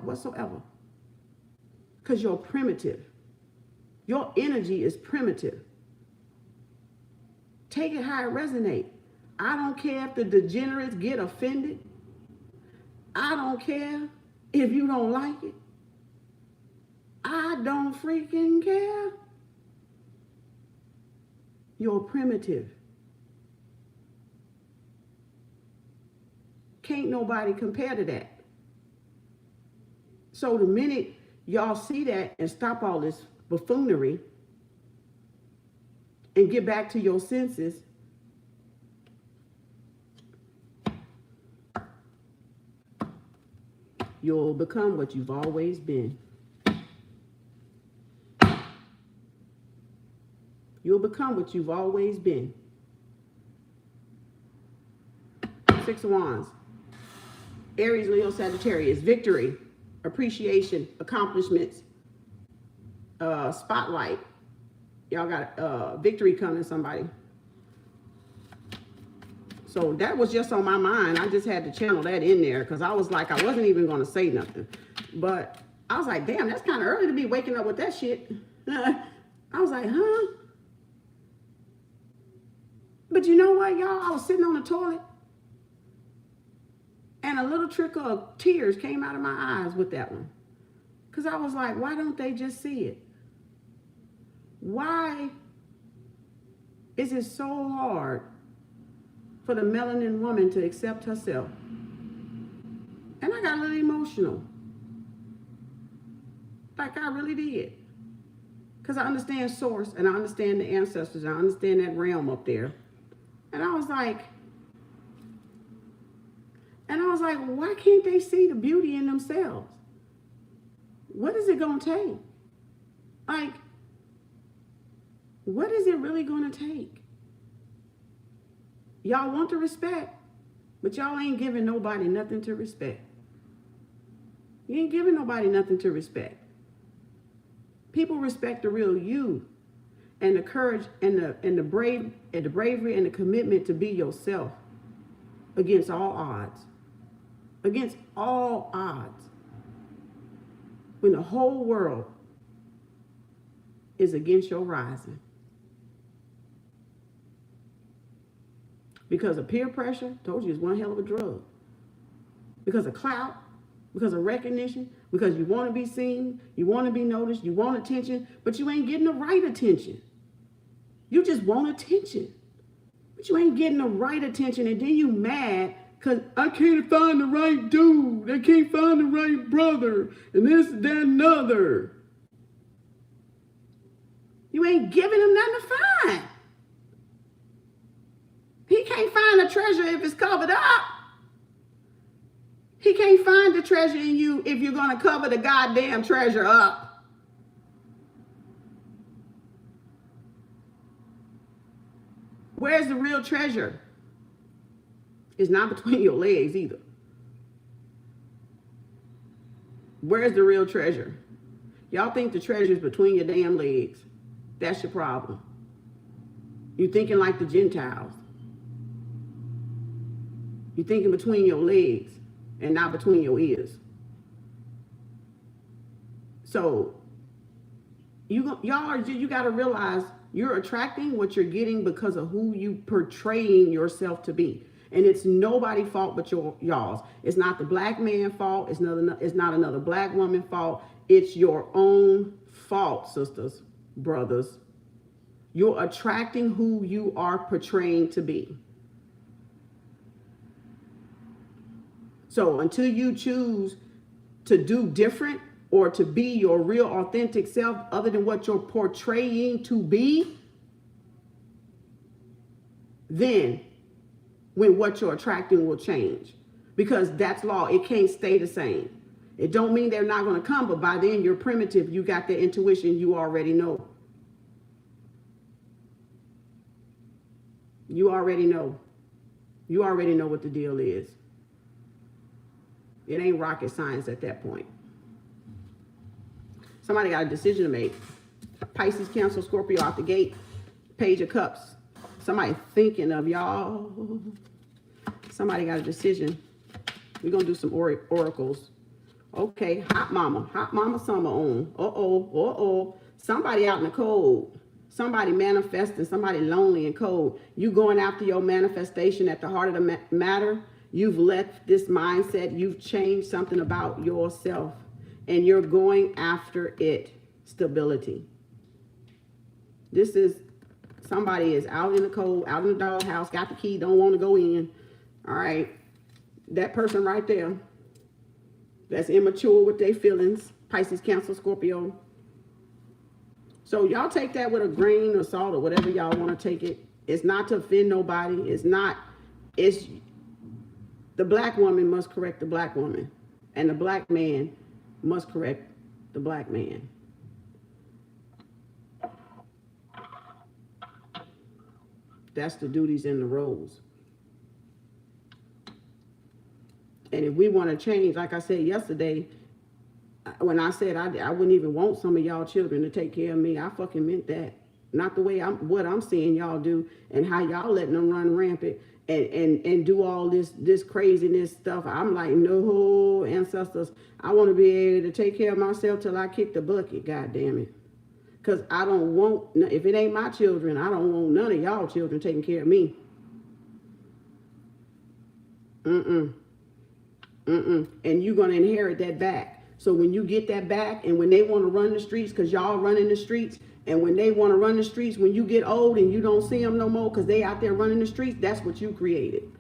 [SPEAKER 1] whatsoever. Because you're primitive. Your energy is primitive. Take it how it resonates. I don't care if the degenerates get offended. I don't care if you don't like it. I don't freaking care. You're primitive. Can't nobody compare to that. So the minute y'all see that and stop all this buffoonery and get back to your senses, you'll become what you've always been. You'll become what you've always been. 6 of Wands. Aries, Leo, Sagittarius. Victory, appreciation, accomplishments, spotlight. Y'all got victory coming, somebody. So that was just on my mind. I just had to channel that in there because I was like, I wasn't even going to say nothing. But I was like, damn, that's kind of early to be waking up with that shit. I was like, huh? But you know what, y'all? I was sitting on the toilet and a little trickle of tears came out of my eyes with that one. Because I was like, why don't they just see it? Why is it so hard for the melanin woman to accept herself? And I got a little emotional. Like I really did. Because I understand source and I understand the ancestors. I understand that realm up there. And I was like, why can't they see the beauty in themselves? What is it going to take? Like, what is it really going to take? Y'all want the respect, but y'all ain't giving nobody nothing to respect. You ain't giving nobody nothing to respect. People respect the real you and the courage and the bravery and the commitment to be yourself against all odds. Against all odds. When the whole world is against your rising. Because of peer pressure, told you it's one hell of a drug. Because of clout, because of recognition, because you want to be seen, you want to be noticed, you want attention, but you ain't getting the right attention. You just want attention. But you ain't getting the right attention, and then you mad because I can't find the right dude. I can't find the right brother. And this, that, and other. You ain't giving him nothing to find. He can't find the treasure if it's covered up. He can't find the treasure in you if you're going to cover the goddamn treasure up. Where's the real treasure? It's not between your legs either. Where's the real treasure? Y'all think the treasure is between your damn legs. That's your problem. You're thinking like the Gentiles. You're thinking between your legs and not between your ears. So you got to realize you're attracting what you're getting because of who you portraying yourself to be. And it's nobody's fault but y'all's. It's not the black man's fault. It's not another black woman's fault. It's your own fault, sisters, brothers. You're attracting who you are portraying to be. So until you choose to do different or to be your real authentic self other than what you're portraying to be, then when what you're attracting will change. Because that's law. It can't stay the same. It don't mean they're not going to come, but by then you're primitive. You got the intuition. You already know. You already know. You already know what the deal is. It ain't rocket science at that point. Somebody got a decision to make. Pisces, Cancer, Scorpio out the gate. Page of Cups. Somebody thinking of y'all. Somebody got a decision. We're going to do some oracles. Okay, hot mama summer on. Uh-oh. Somebody out in the cold. Somebody manifesting, somebody lonely and cold. You going after your manifestation at the heart of the matter. You've left this mindset. You've changed something about yourself. And you're going after it. Stability. This is, somebody is out in the cold, out in the doghouse, got the key, don't want to go in. All right. That person right there. That's immature with their feelings. Pisces, Cancer, Scorpio. So y'all take that with a grain of salt or whatever y'all want to take it. It's not to offend nobody. It's the black woman must correct the black woman. And the black man must correct the black man. That's the duties and the roles. And if we want to change, like I said yesterday, when I said I wouldn't even want some of y'all children to take care of me, I fucking meant that. Not the way what I'm seeing y'all do and how y'all letting them run rampant and do all this craziness stuff. I'm like, no, ancestors, I want to be able to take care of myself till I kick the bucket. God damn it. Because I don't want, if it ain't my children, I don't want none of y'all children taking care of me. And you're going to inherit that back. So when you get that back, and when they want to run the streets, because y'all running the streets, and when they want to run the streets, when you get old and you don't see them no more because they out there running the streets, that's what you created.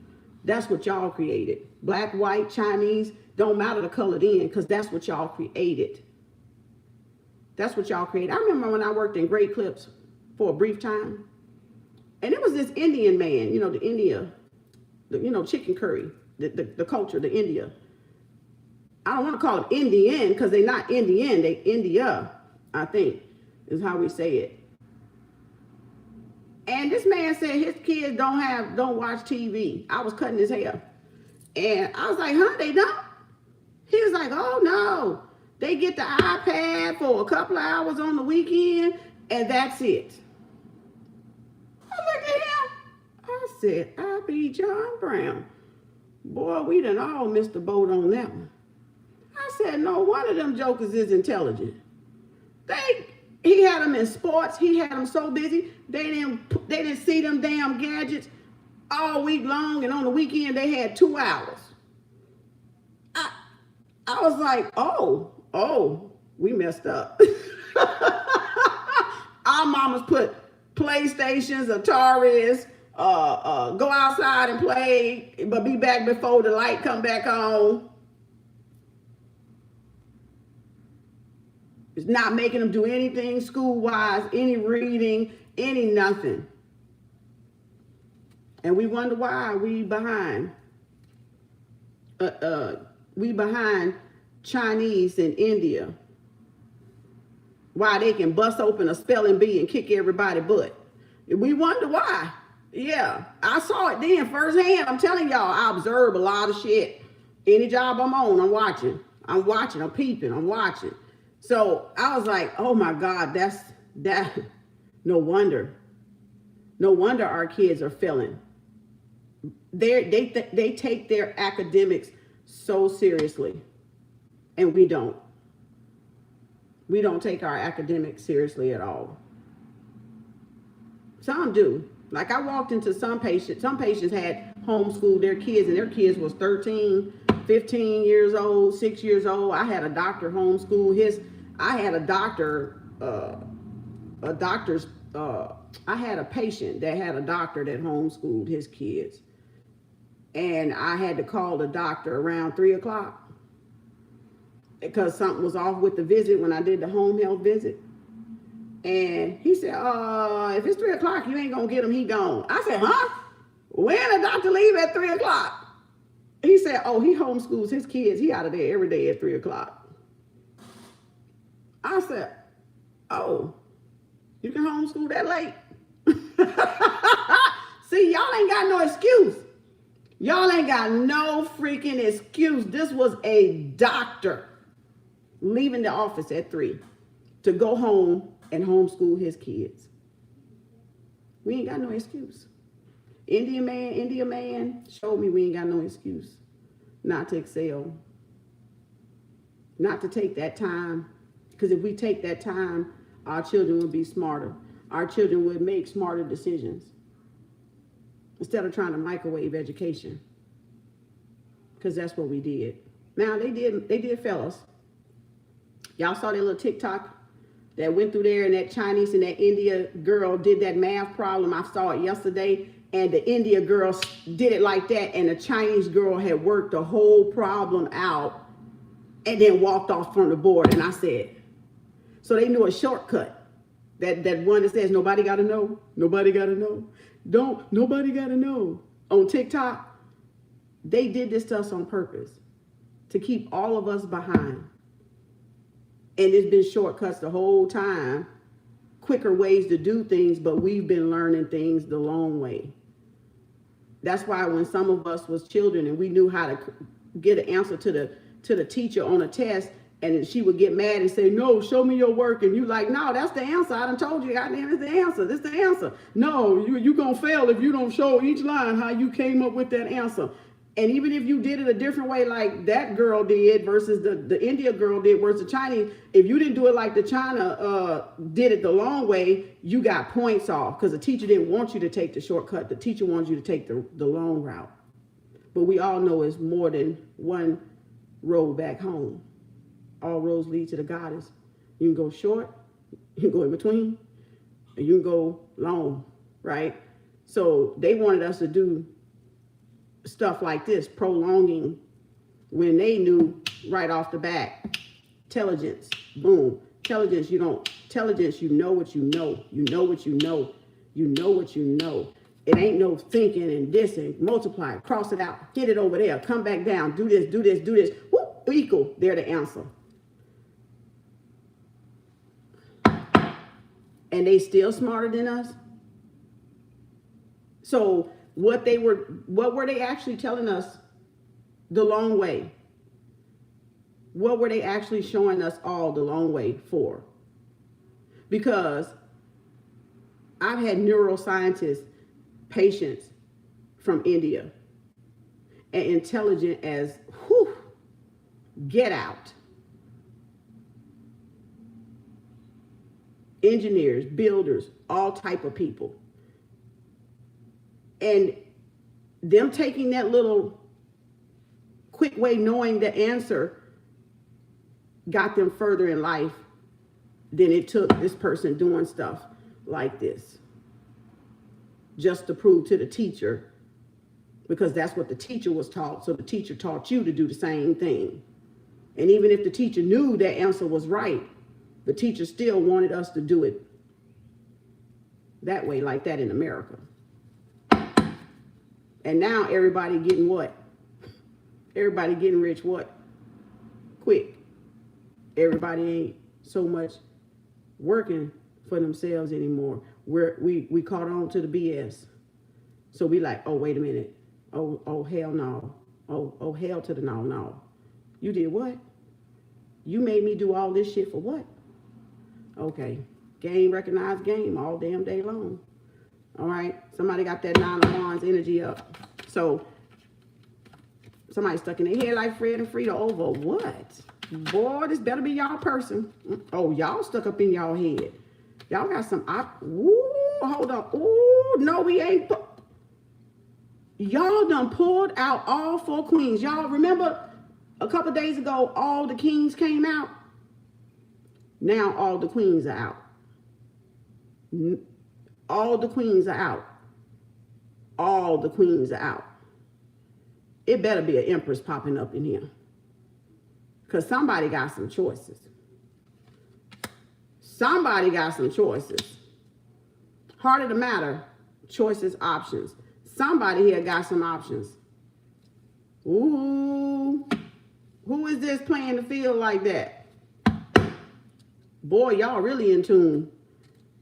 [SPEAKER 1] That's what y'all created. Black, white, Chinese, don't matter the color then, because that's what y'all created. That's what y'all created. I remember when I worked in Great Clips for a brief time, and it was this Indian man, the India, chicken curry, the culture, the India. I don't want to call them Indian because they're not Indian, they India, I think, is how we say it. And this man said his kids don't watch TV. I was cutting his hair. And I was like, huh, they don't? He was like, oh no. They get the iPad for a couple of hours on the weekend, and that's it. I looked at him. I said, I be John Brown. Boy, we done all missed the boat on that one. I said, no, one of them jokers is intelligent. He had them in sports. He had them so busy, they didn't see them damn gadgets all week long, and on the weekend they had 2 hours. I was like, oh, we messed up. Our mamas put PlayStations, Ataris, go outside and play, but be back before the light come back on. It's not making them do anything school-wise, any reading, any nothing. And we wonder why we behind. We behind Chinese and India. Why they can bust open a spelling bee and kick everybody's butt. We wonder why. Yeah, I saw it then firsthand. I'm telling y'all, I observe a lot of shit. Any job I'm on, I'm watching, I'm peeping, I'm watching. So I was like, oh my God, that. No wonder our kids are failing. They take their academics so seriously, and we don't. We don't take our academics seriously at all. Some do. Like I walked into some patients had homeschooled their kids, and their kids was 13, 15 years old, 6 years old. I had a doctor homeschool I had a patient that had a doctor that homeschooled his kids. And I had to call the doctor around 3 o'clock because something was off with the visit when I did the home health visit. And he said, if it's 3 o'clock, you ain't gonna get him, he gone. I said, huh? When the doctor leave at 3 o'clock? He said, oh, he homeschools his kids. He out of there every day at 3 o'clock. I said, oh, you can homeschool that late? See, y'all ain't got no excuse. Y'all ain't got no freaking excuse. This was a doctor leaving the office at 3 to go home and homeschool his kids. We ain't got no excuse. India man showed me we ain't got no excuse not to excel, not to take that time. Because if we take that time, our children would be smarter. Our children would make smarter decisions instead of trying to microwave education. Because that's what we did. Now they did fellas. Y'all saw that little TikTok that went through there, and that Chinese and that India girl did that math problem. I saw it yesterday, and the India girl did it like that, and the Chinese girl had worked the whole problem out and then walked off from the board. And I said, so they knew a shortcut. That one that says nobody gotta know, nobody gotta know. Nobody gotta know. On TikTok, they did this to us on purpose to keep all of us behind. And it's been shortcuts the whole time, quicker ways to do things, but we've been learning things the long way. That's why when some of us was children and we knew how to get an answer to the teacher on a test, And she would get mad and say, no, show me your work. And you like, no, that's the answer. I done told you, goddamn, it's the answer. This the answer. No, you gonna fail if you don't show each line how you came up with that answer. And even if you did it a different way, like that girl did versus the India girl did versus the Chinese, if you didn't do it like the China did it the long way, you got points off because the teacher didn't want you to take the shortcut. The teacher wants you to take the long route. But we all know it's more than one road back home. All roads lead to the goddess. You can go short, you can go in between, and you can go long, right? So they wanted us to do stuff like this, prolonging, when they knew right off the bat, intelligence, boom. Intelligence, you know what you know. You know what you know. You know what you know. It ain't no thinking and this and multiply, cross it out, get it over there, come back down, do this, do this, do this. Whoop, equal, they're the answer. And they still smarter than us. So what were they actually telling us the long way? What were they actually showing us all the long way for? Because I've had neuroscientists, patients from India, and intelligent as whew, get out. Engineers, builders, all type of people. And them taking that little quick way, knowing the answer, got them further in life than it took this person doing stuff like this. Just to prove to the teacher, because that's what the teacher was taught. So the teacher taught you to do the same thing. And even if the teacher knew that answer was right, the teacher still wanted us to do it that way, like that in America. And now everybody getting what? Everybody getting rich what? Quick. Everybody ain't so much working for themselves anymore. We caught on to the BS. So we like, oh, wait a minute. Oh, hell no. Oh, hell to the no. You did what? You made me do all this shit for what? Okay. Game, recognized game all damn day long. All right. Somebody got that 9 of Wands energy up. So somebody stuck in their head like Fred and Frida over what? Boy, this better be y'all person. Oh, y'all stuck up in y'all head. Y'all got some, ooh, hold on. Ooh, no, we ain't. Y'all done pulled out all 4 queens. Y'all remember a couple days ago, all the kings came out? Now all the queens are out. All the queens are out. All the queens are out. It better be an empress popping up in here. Because somebody got some choices. Somebody got some choices. Heart of the matter, choices, options. Somebody here got some options. Ooh. Who is this playing the field like that? Boy, y'all really in tune.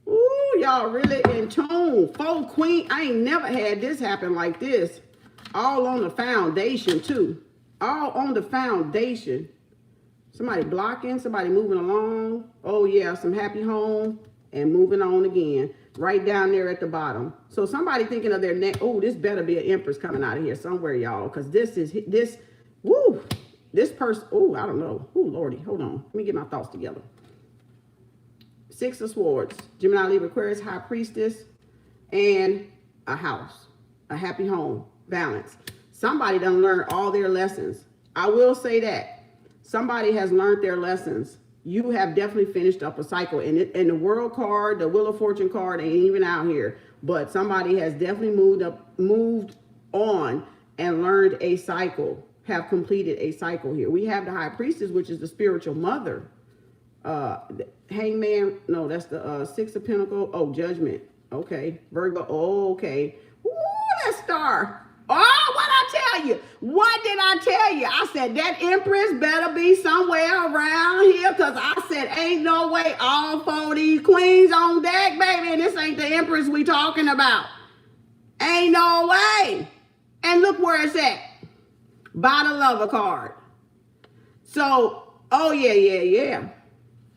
[SPEAKER 1] Ooh, y'all really in tune. 4 queen. I ain't never had this happen like this. All on the foundation, too. All on the foundation. Somebody blocking, somebody moving along. Oh, yeah, some happy home and moving on again. Right down there at the bottom. So somebody thinking of their neck. Oh, this better be an empress coming out of here somewhere, y'all. Because this, woo, this person, oh, I don't know. Oh, Lordy, hold on. Let me get my thoughts together. 6 of Swords, Gemini, Libra, Aquarius, High Priestess, and a house, a happy home, balance. Somebody done learned all their lessons. I will say that. Somebody has learned their lessons. You have definitely finished up a cycle. And the World card, the Wheel of Fortune card ain't even out here. But somebody has definitely moved on and learned a cycle, have completed a cycle here. We have the High Priestess, which is the spiritual mother. Hangman, no, that's the 6 of Pentacles. Oh, Judgment. Okay. Virgo. Oh, okay. Ooh, that star. Oh, what I tell you? What did I tell you? I said that Empress better be somewhere around here, because I said ain't no way all 4 of these queens on deck, baby, and this ain't the Empress we talking about. Ain't no way. And look where it's at. By the Lover card. So Oh, yeah, yeah, yeah.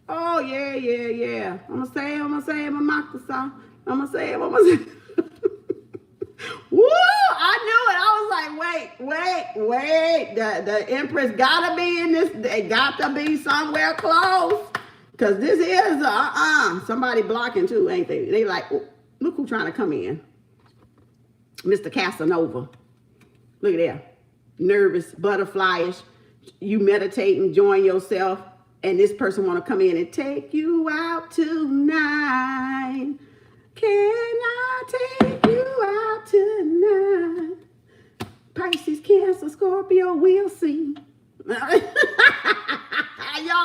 [SPEAKER 1] Oh, yeah, yeah, yeah. I'm gonna say, I'm gonna mock the song. I'm gonna say. Woo! I knew it. I was like, wait. The Empress gotta be in this. They got to be somewhere close. Cause this is somebody blocking too, ain't they? They like, look who trying to come in. Mr. Casanova. Look at that. Nervous, butterflyish. You meditate, enjoying yourself, and this person want to come in and take you out tonight. Can I take you out tonight? Pisces, Cancer, Scorpio, we'll see. Y'all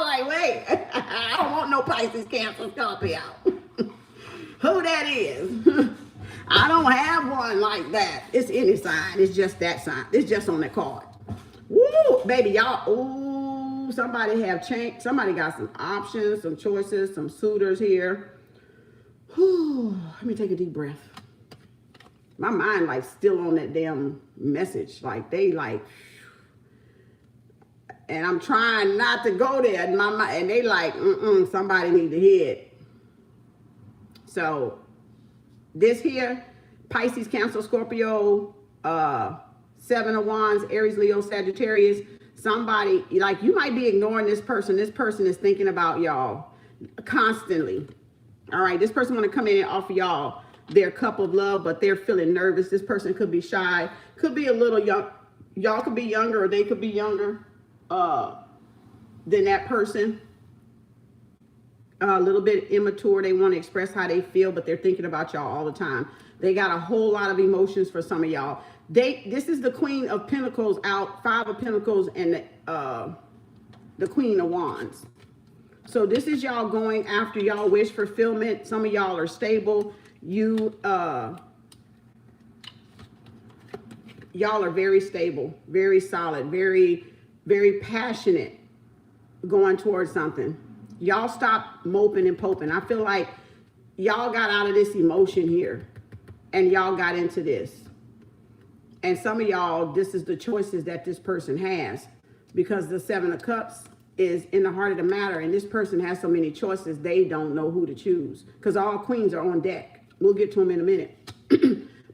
[SPEAKER 1] like, wait, I don't want no Pisces, Cancer, Scorpio. Who that is? I don't have one like that. It's any sign. It's just that sign. It's just on that card. Woo, baby, y'all. Ooh, somebody have changed. Somebody got some options, some choices, some suitors here. Whew, let me take a deep breath. My mind like still on that damn message. Like they like, and I'm trying not to go there. And my mind, and they like, somebody need to hear it. So this here, Pisces, Cancer, Scorpio, 7 of Wands, Aries, Leo, Sagittarius. Somebody, like, you might be ignoring this person. This person is thinking about y'all constantly. All right, this person want to come in and offer y'all their cup of love, but they're feeling nervous. This person could be shy, could be a little young. Y'all could be younger, or they could be younger than that person. A little bit immature. They want to express how they feel, but they're thinking about y'all all the time. They got a whole lot of emotions for some of y'all. This is the Queen of Pentacles out, 5 of Pentacles, and the Queen of Wands. So this is y'all going after y'all wish fulfillment. Some of y'all are stable. Y'all are very stable, very solid, very, very passionate going towards something. Y'all stop moping and poping. I feel like y'all got out of this emotion here and y'all got into this. And some of y'all, this is the choices that this person has, because the 7 of Cups is in the heart of the matter, and this person has so many choices, they don't know who to choose, because all queens are on deck. We'll get to them in a minute.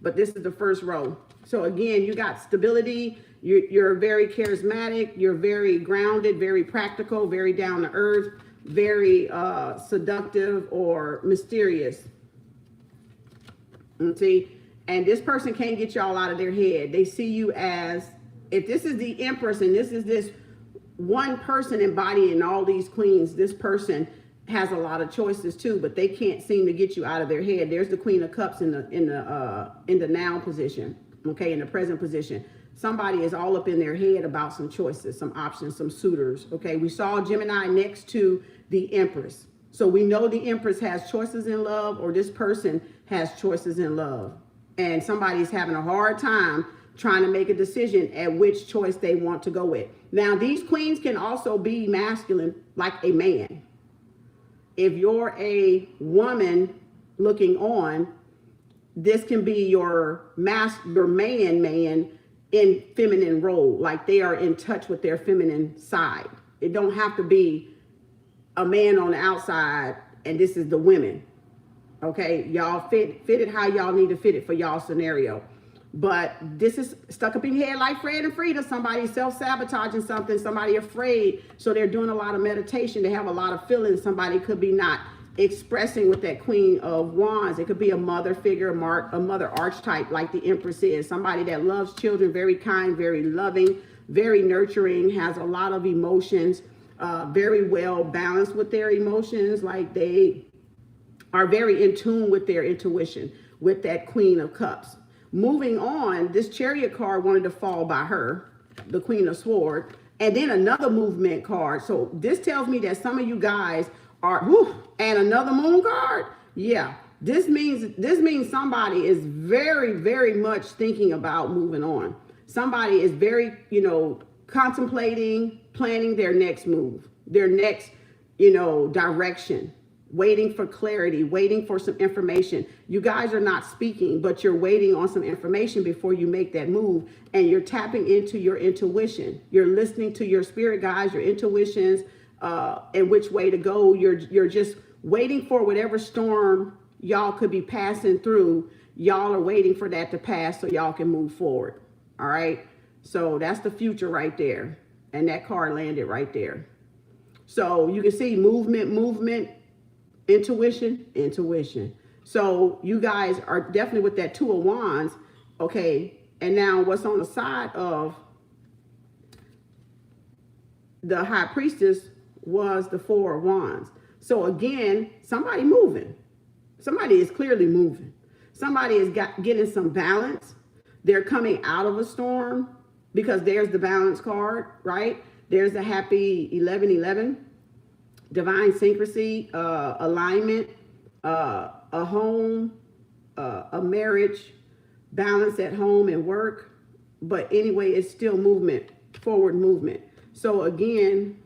[SPEAKER 1] But this is the first row. So again, you got stability. You're very charismatic. You're very grounded, very practical, very down to earth, very seductive or mysterious. See, and this person can't get y'all out of their head. They see you as, if this is the Empress and this is this one person embodying all these queens, this person has a lot of choices too, but they can't seem to get you out of their head. There's the Queen of Cups in the now position, okay, in the present position. Somebody is all up in their head about some choices, some options, some suitors, okay? We saw Gemini next to the Empress. So we know the Empress has choices in love, or this person has choices in love. And somebody's having a hard time trying to make a decision at which choice they want to go with. Now, these queens can also be masculine, like a man. If you're a woman looking on, this can be your man in feminine role, like they are in touch with their feminine side. It don't have to be a man on the outside and this is the women. Okay, y'all fit it how y'all need to fit it for y'all scenario. But this is stuck up in your head like Fred and Frida. Somebody self-sabotaging something, somebody afraid. So they're doing a lot of meditation. They have a lot of feelings. Somebody could be not expressing with that Queen of Wands. It could be a mother figure, a mother archetype like the Empress is. Somebody that loves children, very kind, very loving, very nurturing, has a lot of emotions, very well balanced with their emotions. Like they are very in tune with their intuition with that Queen of Cups. Moving on, this Chariot card wanted to fall by her, the Queen of Swords, and then another movement card. So this tells me that some of you guys are, and another Moon card. Yeah, this means somebody is very, very much thinking about moving on. Somebody is very, contemplating, planning their next move, their next, direction. Waiting for clarity, waiting for some information. You guys are not speaking, but you're waiting on some information before you make that move. And you're tapping into your intuition. You're listening to your spirit guides, your intuitions, and which way to go. You're just waiting for whatever storm y'all could be passing through. Y'all are waiting for that to pass so y'all can move forward. All right. So that's the future right there. And that card landed right there. So you can see movement, intuition. So you guys are definitely with that Two of Wands. Okay. And now what's on the side of the High Priestess was the Four of Wands. So again, somebody moving. Somebody is clearly moving. Somebody is getting some balance. They're coming out of a storm because there's the balance card, right? There's the happy 11-11, divine syncrecy, alignment, a home, a marriage, balance at home and work. But anyway, it's still movement, forward movement. So again,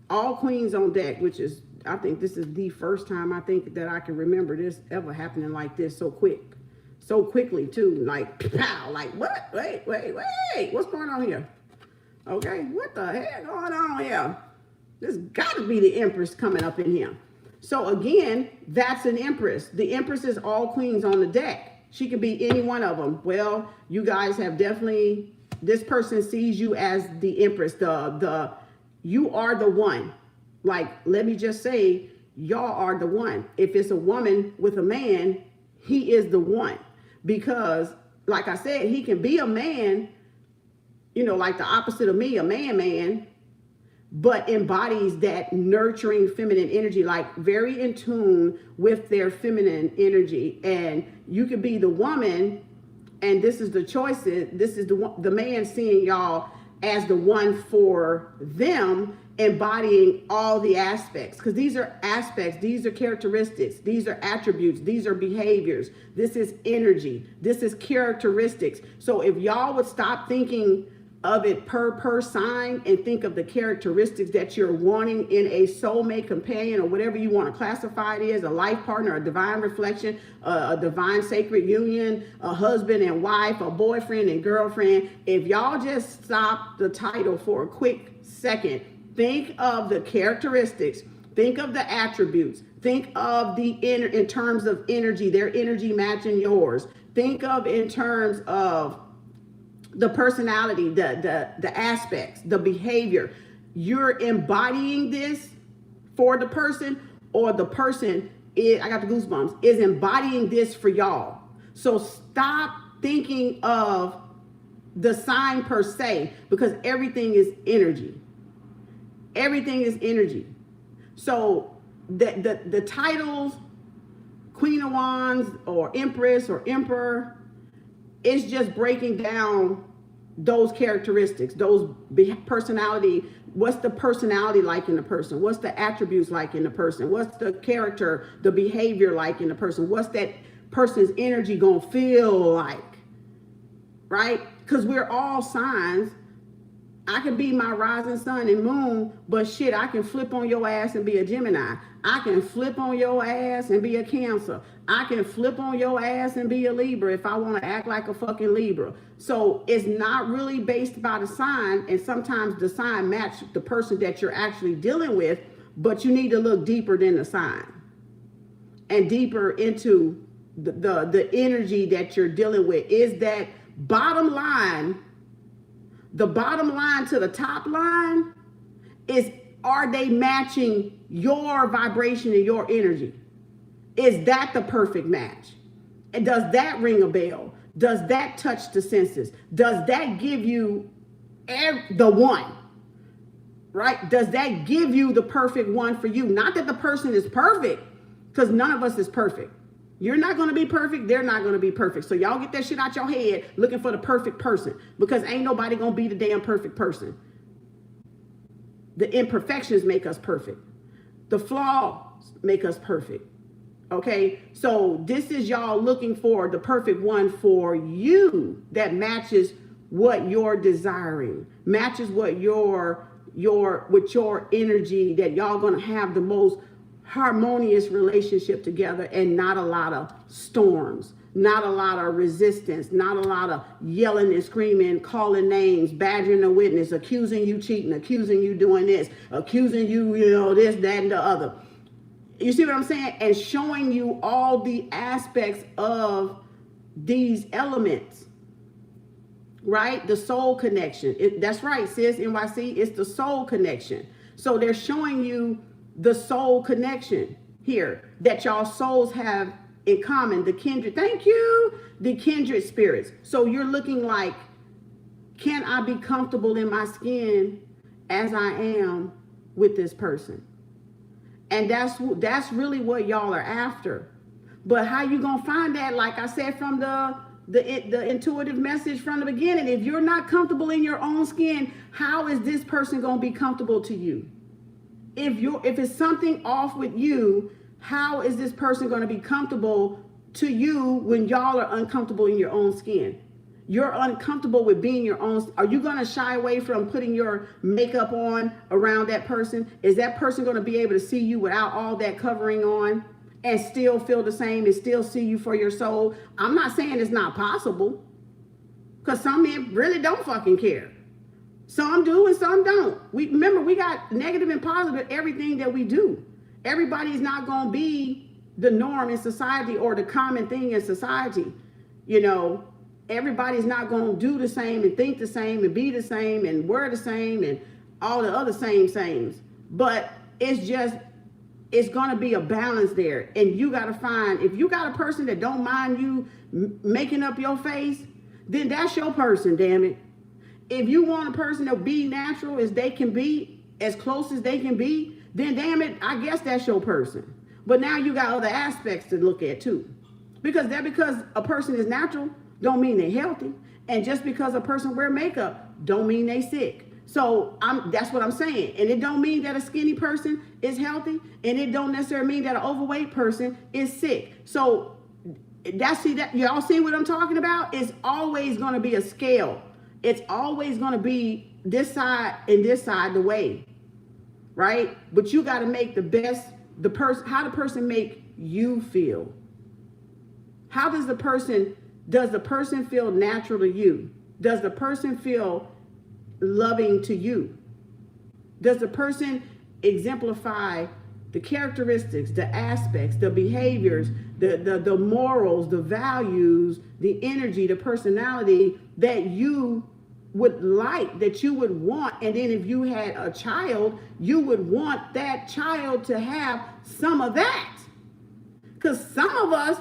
[SPEAKER 1] all queens on deck, which is, I think this is the first time I think that I can remember this ever happening like this so quickly too. Like, pow, like what? Wait, what's going on here? Okay, what the heck going on here? There's got to be the Empress coming up in here. So again, that's an Empress. The Empress is all queens on the deck. She could be any one of them. Well, you guys have definitely, this person sees you as the Empress. You are the one. Like, let me just say, y'all are the one. If it's a woman with a man, he is the one. Because, like I said, he can be a man, you know, like the opposite of me, a man, but embodies that nurturing feminine energy, like very in tune with their feminine energy. And you could be the woman, and this is the choices. This is the man seeing y'all as the one for them, embodying all the aspects, because these are aspects, these are characteristics, these are attributes, these are behaviors, this is energy, this is characteristics. So if y'all would stop thinking of it per sign and think of the characteristics that you're wanting in a soulmate companion, or whatever you want to classify it as, a life partner, a divine reflection, a divine sacred union, a husband and wife, a boyfriend and girlfriend. If y'all just stop the title for a quick second, think of the characteristics, think of the attributes, think of the in terms of energy, their energy matching yours. Think of in terms of the personality, the aspects, the behavior. You're embodying this for the person, or the person is, I got the goosebumps, is embodying this for y'all. So stop thinking of the sign per se, because everything is energy. Everything is energy. So the titles, Queen of Wands or Empress or Emperor, it's just breaking down those characteristics, those personality. What's the personality like in the person? What's the attributes like in the person? What's the character, the behavior like in the person? What's that person's energy gonna feel like, right? Because we're all signs. I can be my rising sun and moon, but shit, I can flip on your ass and be a Gemini. I can flip on your ass and be a Cancer. I can flip on your ass and be a Libra if I want to act like a fucking Libra. So it's not really based by the sign, and sometimes the sign matches the person that you're actually dealing with, but you need to look deeper than the sign and deeper into the energy that you're dealing with. Is that bottom line? The bottom line to the top line is, are they matching your vibration and your energy? Is that the perfect match? And does that ring a bell? Does that touch the senses? Does that give you the one? Right? Does that give you the perfect one for you? Not that the person is perfect, because none of us is perfect. You're not going to be perfect. They're not going to be perfect. So y'all get that shit out your head looking for the perfect person, because ain't nobody going to be the damn perfect person. The imperfections make us perfect. The flaws make us perfect. Okay. So this is y'all looking for the perfect one for you that matches what you're desiring, matches what with your energy, that y'all going to have the most harmonious relationship together, and not a lot of storms, Not a lot of resistance, not a lot of yelling and screaming, calling names, badgering a witness, accusing you cheating, accusing you doing this, accusing you, this, that, and the other. You see what I'm saying? And showing you all the aspects of these elements, right? The soul connection. That's right, sis, NYC, it's the soul connection. So they're showing you the soul connection here that y'all souls have in common, the kindred, thank you, the kindred spirits. So you're looking like, can I be comfortable in my skin as I am with this person? And that's really what y'all are after. But how you gonna find that? Like I said from the intuitive message from the beginning, if you're not comfortable in your own skin, how is this person gonna be comfortable to you? If it's something off with you, how is this person going to be comfortable to you when y'all are uncomfortable in your own skin? You're uncomfortable with being your own. Are you going to shy away from putting your makeup on around that person? Is that person going to be able to see you without all that covering on and still feel the same and still see you for your soul? I'm not saying it's not possible, because some men really don't fucking care. Some do and some don't. Remember, we got negative and positive everything that we do. Everybody's not going to be the norm in society or the common thing in society. Everybody's not going to do the same and think the same and be the same and wear the same and all the other sames. But it's going to be a balance there. And you got to find, if you got a person that don't mind you making up your face, then that's your person, damn it. If you want a person to be natural as they can be, as close as they can be, then damn it, I guess that's your person. But now you got other aspects to look at too. Because a person is natural don't mean they're healthy. And just because a person wear makeup don't mean they sick. So that's what I'm saying. And it don't mean that a skinny person is healthy. And it don't necessarily mean that an overweight person is sick. So y'all see what I'm talking about? It's always going to be a scale. It's always going to be this side and this side the way. Right? But you got to make how the person make you feel? How does the person feel natural to you? Does the person feel loving to you? Does the person exemplify the characteristics, the aspects, the behaviors, the morals, the values, the energy, the personality that you would like, that you would want? And then if you had a child, you would want that child to have some of that. Because some of us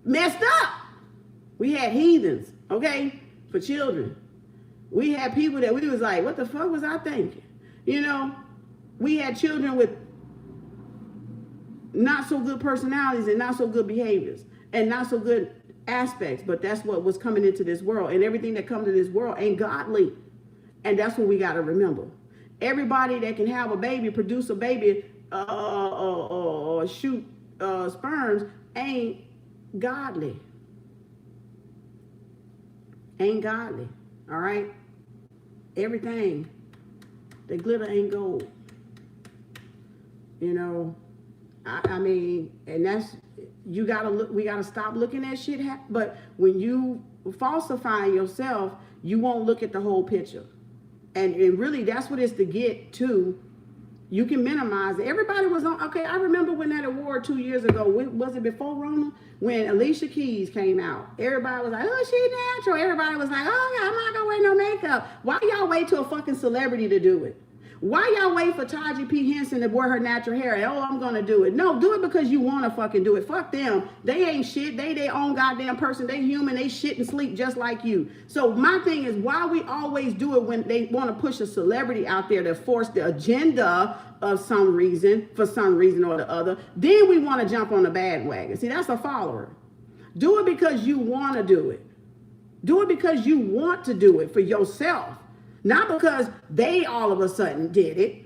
[SPEAKER 1] messed up. We had heathens, okay, for children. We had people that we was like, what the fuck was I thinking? We had children with not so good personalities and not so good behaviors and not so good aspects, but that's what was coming into this world, and everything that comes to this world ain't godly. And that's what we got to remember. Everybody that can have a baby, produce a baby, or shoot sperms ain't godly. Ain't godly. All right? Everything that glitter ain't gold. I mean, and that's, we gotta stop looking at shit. But when you falsify yourself, you won't look at the whole picture. And really, that's what it's to get to. You can minimize it. Everybody was on, okay, I remember when that award 2 years ago, was it before Rona? When Alicia Keys came out, everybody was like, oh, she natural. Everybody was like, oh, yeah, I'm not gonna wear no makeup. Why y'all wait till a fucking celebrity to do it? Why y'all wait for Taji P. Henson to wear her natural hair? And, I'm going to do it. No, do it because you want to fucking do it. Fuck them. They ain't shit. They their own goddamn person. They human. They shit and sleep just like you. So my thing is, why we always do it when they want to push a celebrity out there to force the agenda of some reason, for some reason or the other, then we want to jump on the bandwagon. See, that's a follower. Do it because you want to do it. Do it because you want to do it for yourself. Not because they all of a sudden did it.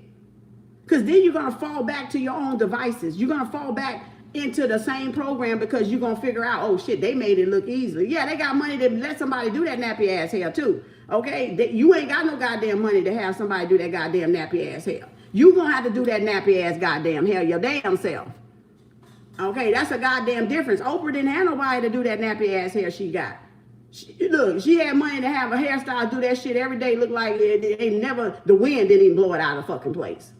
[SPEAKER 1] Because then you're going to fall back to your own devices. You're going to fall back into the same program because you're going to figure out, oh shit, they made it look easy. Yeah, they got money to let somebody do that nappy ass hair too. Okay? You ain't got no goddamn money to have somebody do that goddamn nappy ass hair. You going to have to do that nappy ass goddamn hair your damn self. Okay, that's a goddamn difference. Oprah didn't have nobody to do that nappy ass hair she got. Look, she had money to have a hairstyle do that shit every day. Look like it ain't never, the wind didn't even blow it out of the fucking place.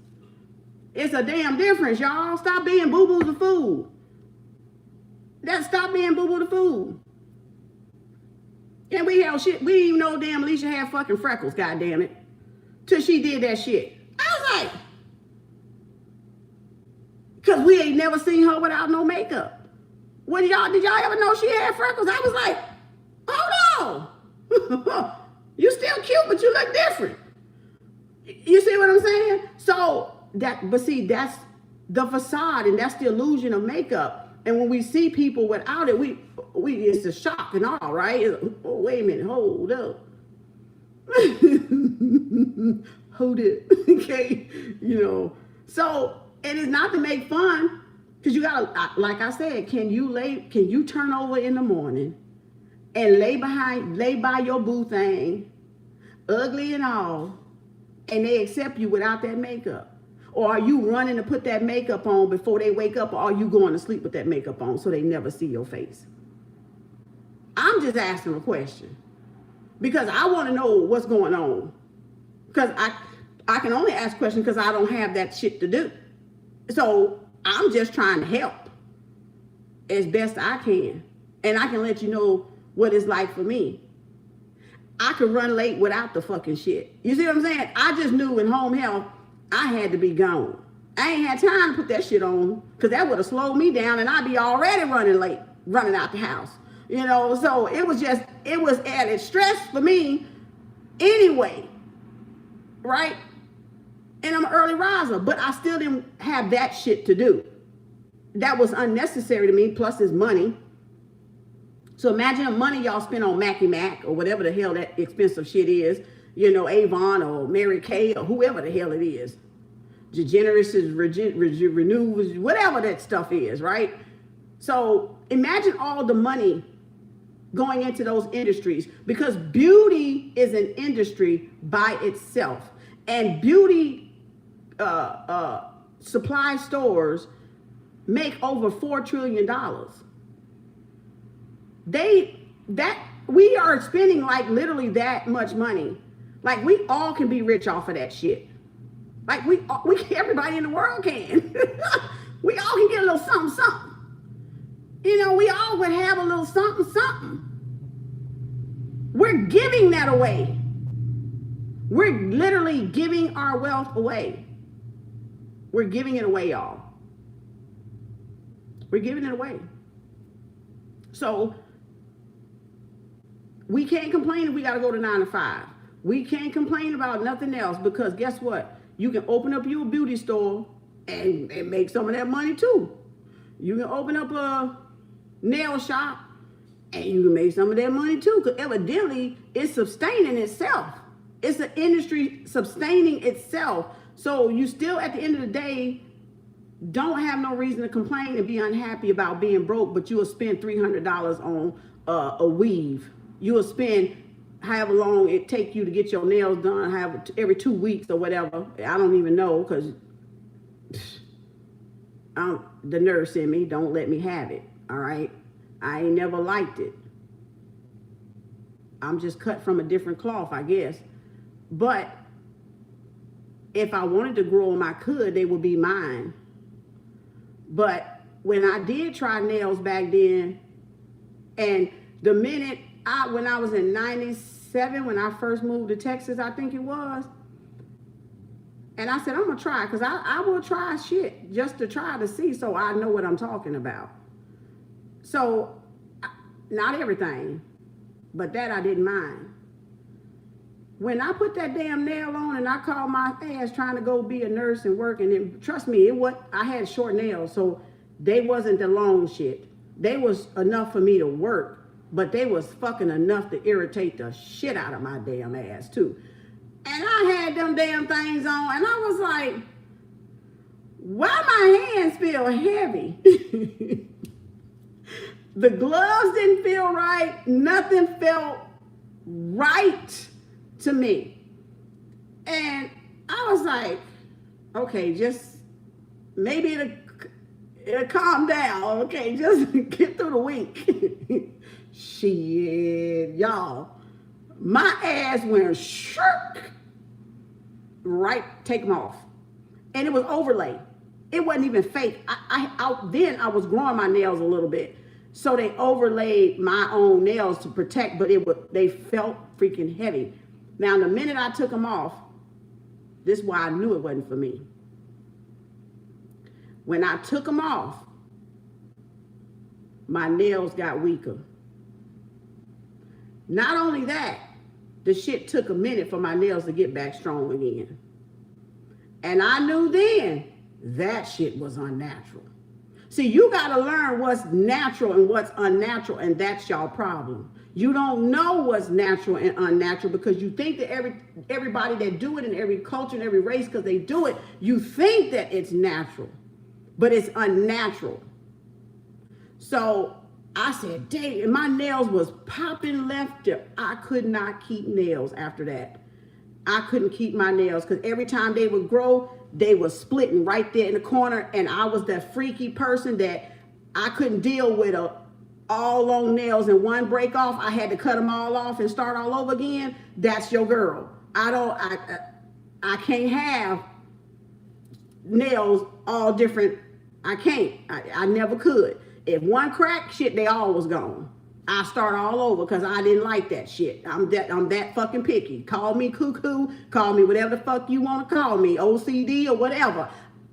[SPEAKER 1] It's a damn difference, y'all. Stop being boo-boo the fool. Stop being boo-boo the fool. And we didn't even know damn Alicia had fucking freckles, goddamn it. Till she did that shit. I was like, cause we ain't never seen her without no makeup. Did y'all ever know she had freckles? I was like, hold on. You still cute, but you look different. You see what I'm saying? So but see, that's the facade and that's the illusion of makeup. And when we see people without it, we it's a shock and all, right? Oh, wait a minute, hold up. Hold it. Okay. So it is not to make fun, because you gotta, like I said, can you turn over in the morning and lay by your boo thing, ugly and all, and they accept you without that makeup? Or are you running to put that makeup on before they wake up, or are you going to sleep with that makeup on so they never see your face? I'm just asking a question, because I want to know what's going on. Because I can only ask questions because I don't have that shit to do. So I'm just trying to help as best I can. And I can let you know what it's like for me. I could run late without the fucking shit. You see what I'm saying? I just knew in home health, I had to be gone. I ain't had time to put that shit on, because that would have slowed me down and I'd be already running late, running out the house. So it was added stress for me anyway, right? And I'm an early riser, but I still didn't have that shit to do. That was unnecessary to me, plus it's money. So imagine the money y'all spend on Mackie Mac or whatever the hell that expensive shit is, Avon or Mary Kay or whoever the hell it is. Degenerates, renews, whatever that stuff is, right? So imagine all the money going into those industries, because beauty is an industry by itself. And beauty supply stores make over $4 trillion. We are spending like literally that much money. Like we all can be rich off of that shit. Like everybody in the world can. We all can get a little something, something. We all would have a little something, something. We're giving that away. We're literally giving our wealth away. We're giving it away, y'all. We're giving it away. So we can't complain if we got to go to 9 to 5. We can't complain about nothing else, because guess what? You can open up your beauty store and make some of that money too. You can open up a nail shop and you can make some of that money too, because evidently it's sustaining itself. It's an industry sustaining itself. So you still, at the end of the day, don't have no reason to complain and be unhappy about being broke, but you will spend $300 on a weave. You will spend however long it take you to get your nails done, every 2 weeks or whatever. I don't even know, because the nurse in me don't let me have it, all right? I ain't never liked it. I'm just cut from a different cloth, I guess. But if I wanted to grow them, I could. They would be mine. But when I did try nails back then, and the minute when I was in 97, when I first moved to Texas, I think it was, and I said, I'm gonna try, because I will try shit just to try to see, so I know what I'm talking about. So, not everything, but that I didn't mind. When I put that damn nail on and I called my ass trying to go be a nurse and work, and then, trust me, I had short nails, so they wasn't the long shit. They was enough for me to work, but they was fucking enough to irritate the shit out of my damn ass too. And I had them damn things on, and I was like, why my hands feel heavy? The gloves didn't feel right. Nothing felt right to me. And I was like, okay, just maybe calm down, okay? Just get through the week. Shit, y'all. My ass went shirk. Right, take them off. And it was overlay. It wasn't even fake. Then I was growing my nails a little bit. So they overlaid my own nails to protect, but they felt freaking heavy. Now, the minute I took them off, this is why I knew it wasn't for me. When I took them off, my nails got weaker. Not only that, the shit took a minute for my nails to get back strong again. And I knew then that shit was unnatural. See, you got to learn what's natural and what's unnatural, and that's y'all problem. You don't know what's natural and unnatural because you think that everybody that do it in every culture and every race, because they do it, you think that it's natural, but it's unnatural. So I said, dang, and my nails was popping left. I could not keep nails after that. I couldn't keep my nails because every time they would grow, they were splitting right there in the corner. And I was that freaky person that I couldn't deal with all long nails and one break off. I had to cut them all off and start all over again. That's your girl. I can't have nails all different. I can't. I never could. If one crack, shit, they all was gone. I start all over because I didn't like that shit. I'm that fucking picky. Call me cuckoo, call me whatever the fuck you want to call me, OCD or whatever.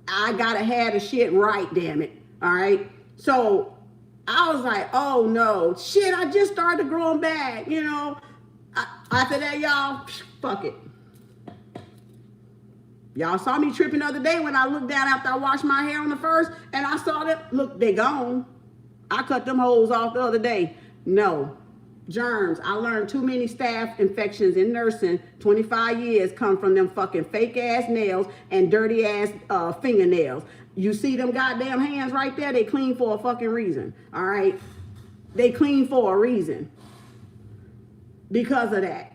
[SPEAKER 1] I gotta have the shit right, damn it. All right. So I was like, oh no, shit, I just started growing back, you know. After that, y'all, fuck it. Y'all saw me tripping the other day when I looked down after I washed my hair on the first, and I saw that, look, they gone. I cut them holes off the other day. No, germs. I learned too many staph infections in nursing. 25 years come from them fucking fake ass nails and dirty ass fingernails. You see them goddamn hands right there? They clean for a fucking reason. All right? They clean for a reason. Because of that.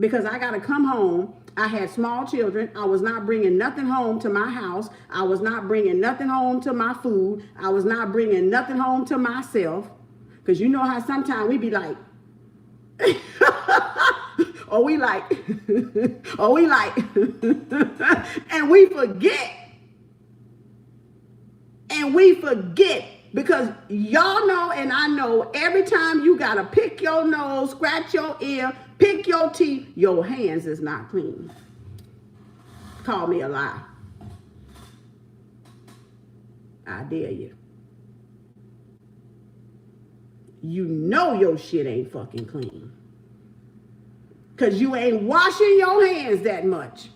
[SPEAKER 1] Because I got to come home. I had small children. I was not bringing nothing home to my house. I was not bringing nothing home to my food. I was not bringing nothing home to myself. Because you know how sometimes we be like, or we like, and we forget. And we forget because y'all know and I know every time you got to pick your nose, scratch your ear, pick your teeth, your hands is not clean. Call me a lie. I dare you. You know your shit ain't fucking clean. Because you ain't washing your hands that much.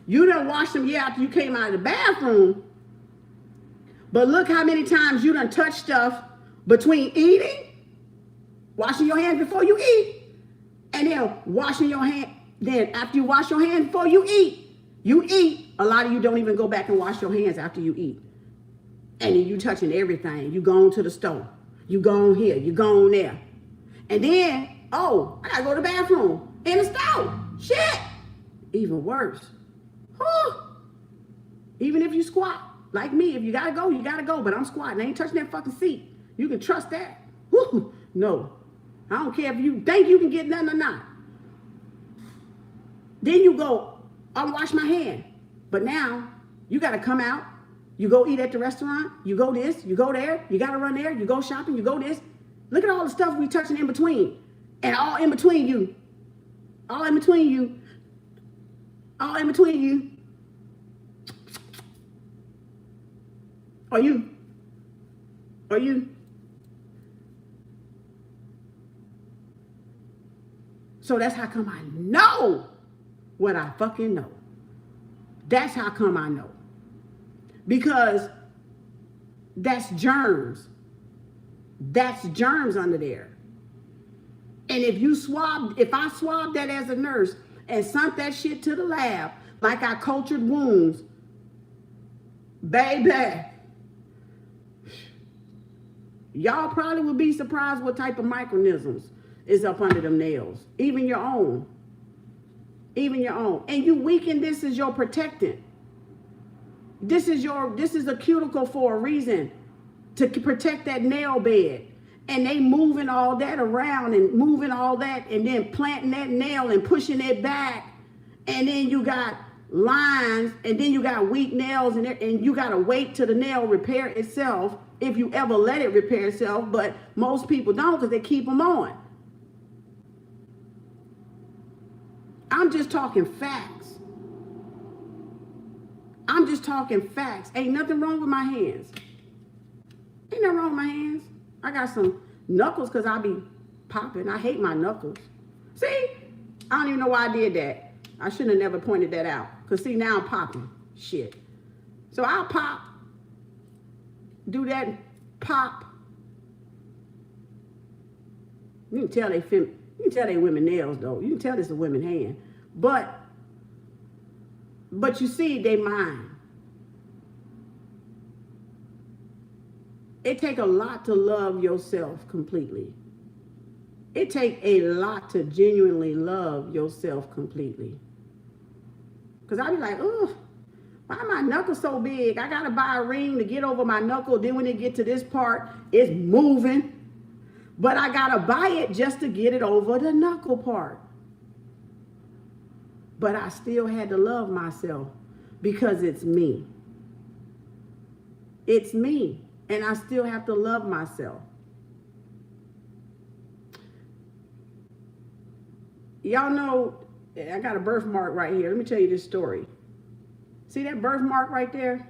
[SPEAKER 1] You done washed them, yeah, after you came out of the bathroom. But look how many times you done touched stuff between eating, washing your hands before you eat, and then washing your hand. Then after you wash your hands before you eat. A lot of you don't even go back and wash your hands after you eat. And then you touching everything. You going to the store. You going here. You going there. And then, oh, I gotta go to the bathroom. In the store. Shit. Even worse. Whew. Even if you squat. Like me, if you gotta go, you gotta go. But I'm squatting. I ain't touching that fucking seat. You can trust that. Whew. No. I don't care if you think you can get nothing or not. Then you go, I'll wash my hand. But now, you gotta come out. You go eat at the restaurant, you go this, you go there, you gotta run there, you go shopping, you go this. Look at all the stuff we touching in between. And all in between you. All in between you. All in between you. Or you. Or you. So that's how come I know what I fucking know. That's how come I know. Because that's germs. That's germs under there. And if I swabbed that as a nurse and sent that shit to the lab, like I cultured wounds, baby, y'all probably would be surprised what type of microorganisms is up under them nails. Even your own. Even your own. And you weaken this as your protectant. This is a cuticle for a reason, to protect that nail bed. And they moving all that around and moving all that and then planting that nail and pushing it back. And then you got lines, and then you got weak nails, and you got to wait till the nail repair itself, if you ever let it repair itself. But most people don't, because they keep them on. I'm just talking facts. I'm just talking facts. Ain't nothing wrong with my hands. Ain't nothing wrong with my hands. I got some knuckles because I be popping. I hate my knuckles. See? I don't even know why I did that. I shouldn't have never pointed that out. Because see, now I'm popping. Shit. So I'll pop. Do that pop. You can tell they women nails though. You can tell this is a women hand. But you see, they mind. It take a lot to love yourself completely. It take a lot to genuinely love yourself completely. Because I be like, oh, why are my knuckles so big? I got to buy a ring to get over my knuckle. Then when it get to this part, it's moving. But I got to buy it just to get it over the knuckle part. But I still had to love myself because it's me. It's me. And I still have to love myself. Y'all know, I got a birthmark right here. Let me tell you this story. See that birthmark right there?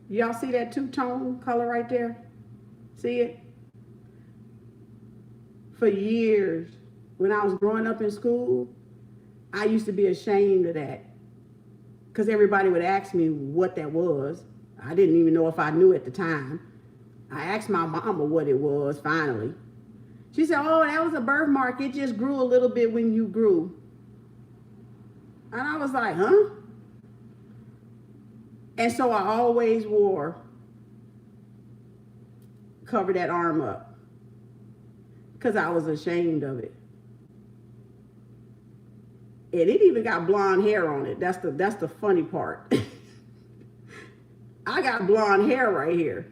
[SPEAKER 1] Y'all see that two-tone color right there? See it? For years, when I was growing up in school, I used to be ashamed of that. Because everybody would ask me what that was. I didn't even know if I knew at the time. I asked my mama what it was finally. She said, oh, that was a birthmark. It just grew a little bit when you grew. And I was like, huh? And so I always cover that arm up. Because I was ashamed of it. And it even got blonde hair on it. That's the funny part. I got blonde hair right here.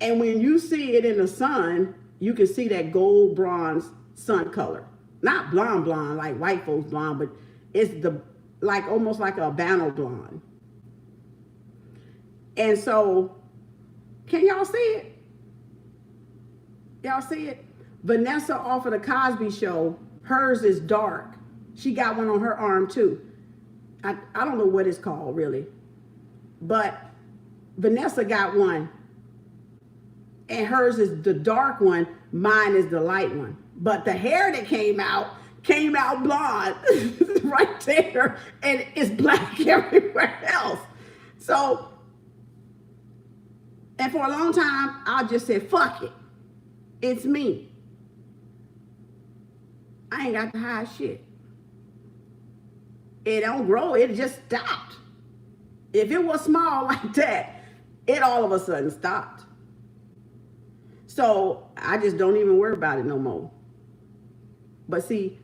[SPEAKER 1] And when you see it in the sun, you can see that gold bronze sun color. Not blonde like white folks blonde, but it's almost like a albino blonde. And so, can y'all see it? Y'all see it? Vanessa off of the Cosby Show, hers is dark. She got one on her arm too. I don't know what it's called really. But Vanessa got one. And hers is the dark one. Mine is the light one. But the hair that came out blonde right there. And it's black everywhere else. So, and for a long time, I just said, fuck it. It's me. I ain't got to hide shit. It don't grow. It just stopped. If it was small like that, it all of a sudden stopped. So I just don't even worry about it no more. But see,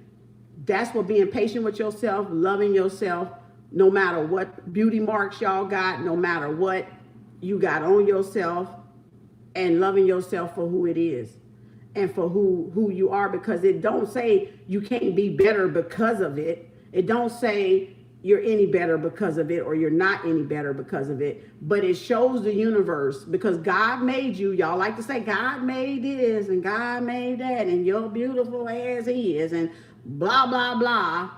[SPEAKER 1] that's what being patient with yourself, loving yourself, no matter what beauty marks y'all got, no matter what you got on yourself, and loving yourself for who it is and for who you are, because it don't say you can't be better because of it. It don't say you're any better because of it or you're not any better because of it, but it shows the universe, because God made you. Y'all like to say God made this and God made that and you're beautiful as He is and blah, blah, blah.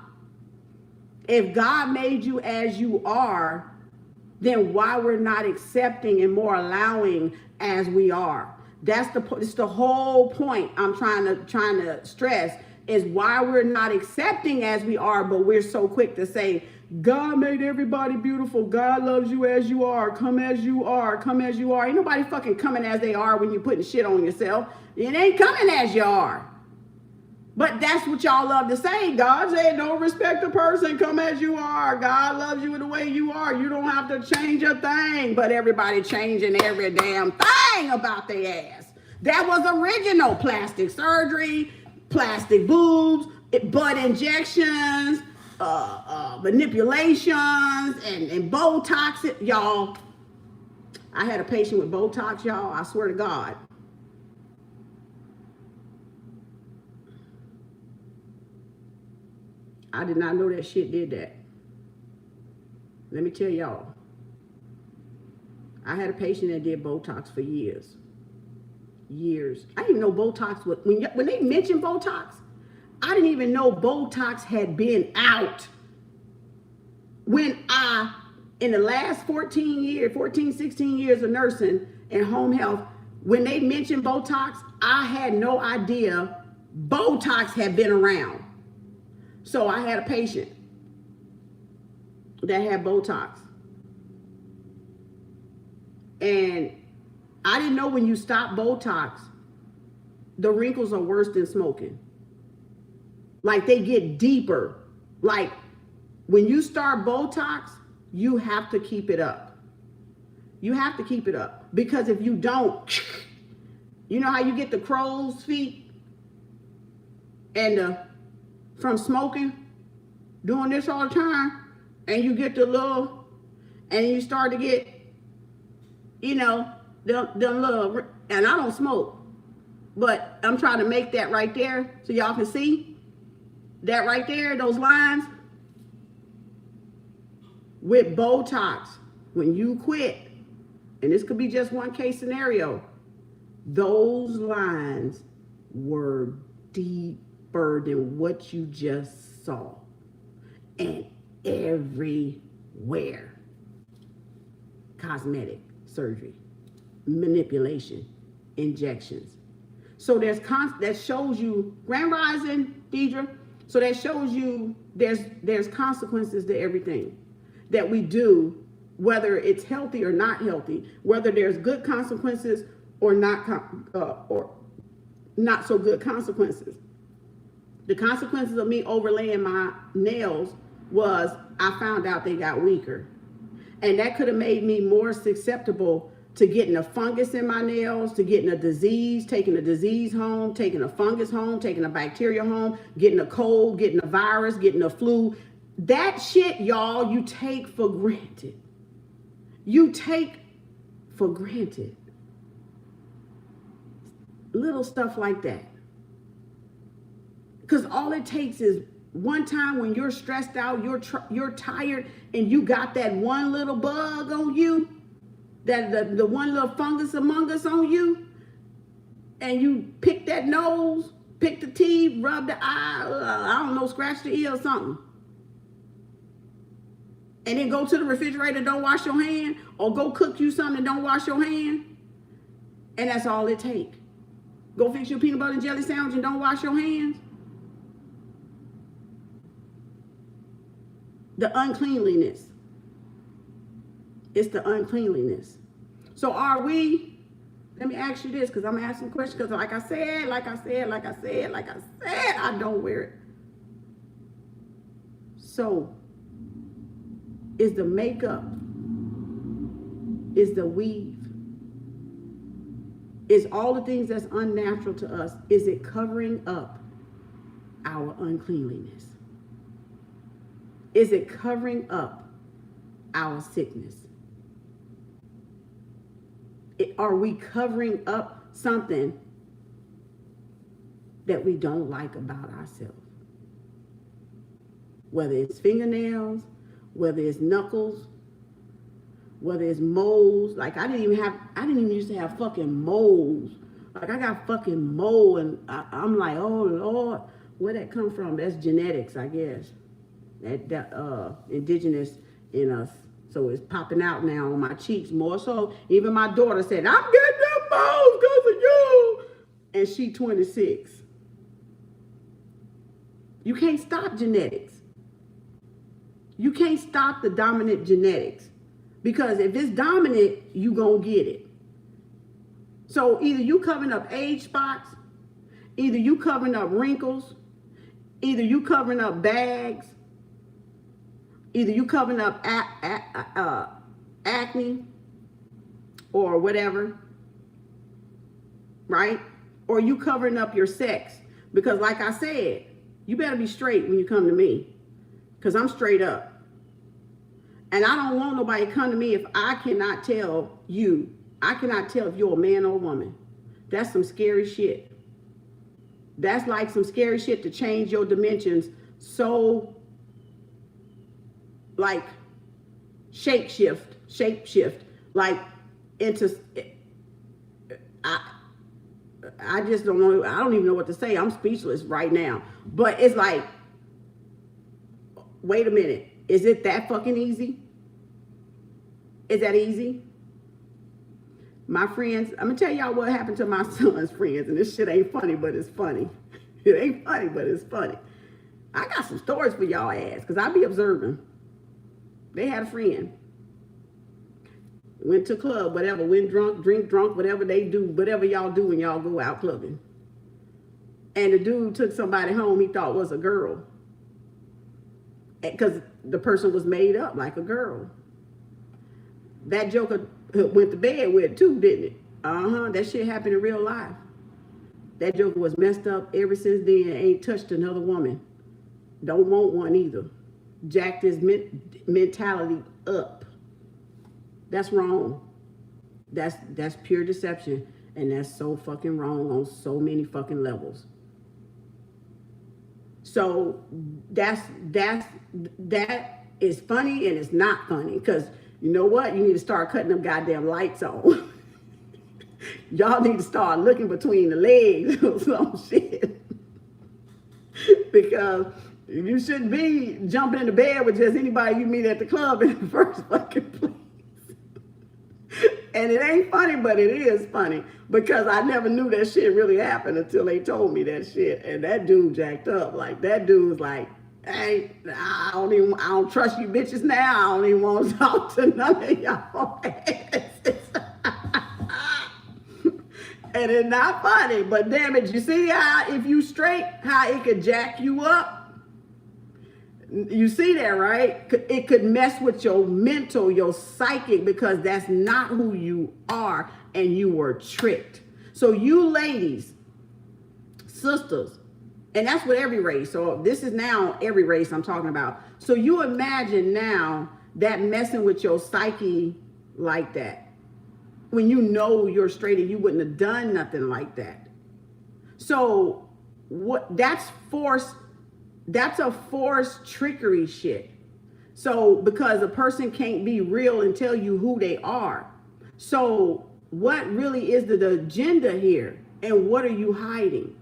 [SPEAKER 1] If God made you as you are, then why we're not accepting and more allowing as we are? It's the whole point I'm trying to stress, is why we're not accepting as we are, but we're so quick to say, God made everybody beautiful. God loves you as you are. Come as you are. Come as you are. Ain't nobody fucking coming as they are when you're putting shit on yourself. It ain't coming as you are. But that's what y'all love to say. God said, don't respect a person. Come as you are. God loves you the way you are. You don't have to change a thing. But everybody changing every damn thing about their ass. That was original plastic surgery, plastic boobs, butt injections, manipulations and Botox. Y'all, I had a patient with Botox, y'all. I swear to God. I did not know that shit did that. Let me tell y'all. I had a patient that did Botox for years. Years. I didn't know Botox was, when they mentioned Botox, I didn't even know Botox had been out. When in the last 16 years of nursing and home health, when they mentioned Botox, I had no idea Botox had been around. So I had a patient that had Botox. And I didn't know when you stop Botox, the wrinkles are worse than smoking. Like they get deeper. Like when you start Botox, you have to keep it up. You have to keep it up. Because if you don't, you know how you get the crow's feet and from smoking, doing this all the time, and you get the little, and you start to get, you know, the little, and I don't smoke, but I'm trying to make that right there so y'all can see that right there, those lines. With Botox, when you quit, and this could be just one case scenario, those lines were deeper than what you just saw, and everywhere. Cosmetic surgery, manipulation, injections. So that shows you, Grand Rising, Deidre, so that shows you there's consequences to everything that we do, whether it's healthy or not healthy, whether there's good consequences or not so good consequences. The consequences of me overlaying my nails was I found out they got weaker. And that could have made me more susceptible to getting a fungus in my nails, to getting a disease, taking a disease home, taking a fungus home, taking a bacteria home, getting a cold, getting a virus, getting a flu. That shit, y'all, you take for granted. You take for granted. Little stuff like that. Because all it takes is one time when you're stressed out, you're tired, and you got that one little bug on you, that the one little fungus among us on you, and you pick that nose, pick the teeth, rub the eye, I don't know, scratch the ear or something. And then go to the refrigerator, don't wash your hand, or go cook you something and don't wash your hand. And that's all it takes. Go fix your peanut butter and jelly sandwich and don't wash your hands. The uncleanliness. It's the uncleanliness. So are we, let me ask you this, because I'm asking questions, because like I said, I don't wear it. So, is the makeup, is the weave, is all the things that's unnatural to us, is it covering up our uncleanliness? Is it covering up our sickness? Are we covering up something that we don't like about ourselves? Whether it's fingernails, whether it's knuckles, whether it's moles. Like I didn't even used to have fucking moles. Like I got fucking mole, and I'm like, oh Lord, where that come from? That's genetics, I guess. That indigenous in us. So it's popping out now on my cheeks more so. Even my daughter said, I'm getting them moles because of you. And she 26. You can't stop genetics. You can't stop the dominant genetics. Because if it's dominant, you gonna get it. So either you covering up age spots, either you covering up wrinkles, either you covering up bags, either you covering up acne or whatever, right? Or you covering up your sex. Because like I said, you better be straight when you come to me. Because I'm straight up. And I don't want nobody to come to me if I cannot tell you. I cannot tell if you're a man or a woman. That's some scary shit. That's like some scary shit to change your dimensions so, like, shape shift, like into, I just don't know, I don't even know what to say. I'm speechless right now. But it's like, wait a minute. Is it that fucking easy? Is that easy? My friends, I'm gonna tell y'all what happened to my son's friends, and this shit ain't funny, but it's funny. It ain't funny, but it's funny. I got some stories for y'all ass, because I be observing. They had a friend. Went to club, whatever, went drunk, drunk, whatever they do, whatever y'all do when y'all go out clubbing. And the dude took somebody home he thought was a girl. Because the person was made up like a girl. That joker went to bed with too, didn't it? That shit happened in real life. That joker was messed up ever since then, ain't touched another woman. Don't want one either. Jacked his mentality up. That's wrong. That's pure deception, and that's so fucking wrong on so many fucking levels. So that is funny and it's not funny, because you know what? You need to start cutting them goddamn lights on. Y'all need to start looking between the legs or some shit. Because you shouldn't be jumping into bed with just anybody you meet at the club in the first fucking place. And it ain't funny, but it is funny, because I never knew that shit really happened until they told me that shit. And that dude jacked up. Like, that dude was like, hey, I don't trust you bitches now. I don't even want to talk to none of y'all asses. And it's not funny, but damn it, you see how if you straight, how it could jack you up? You see that, right? It could mess with your mental, your psychic, because that's not who you are, and you were tricked. So you ladies, sisters, and that's with every race. So this is now every race I'm talking about. So you imagine now that messing with your psyche like that, when you know you're straight and you wouldn't have done nothing like that. So what? That's a forced trickery shit. So because a person can't be real and tell you who they are. So what really is the agenda here? And what are you hiding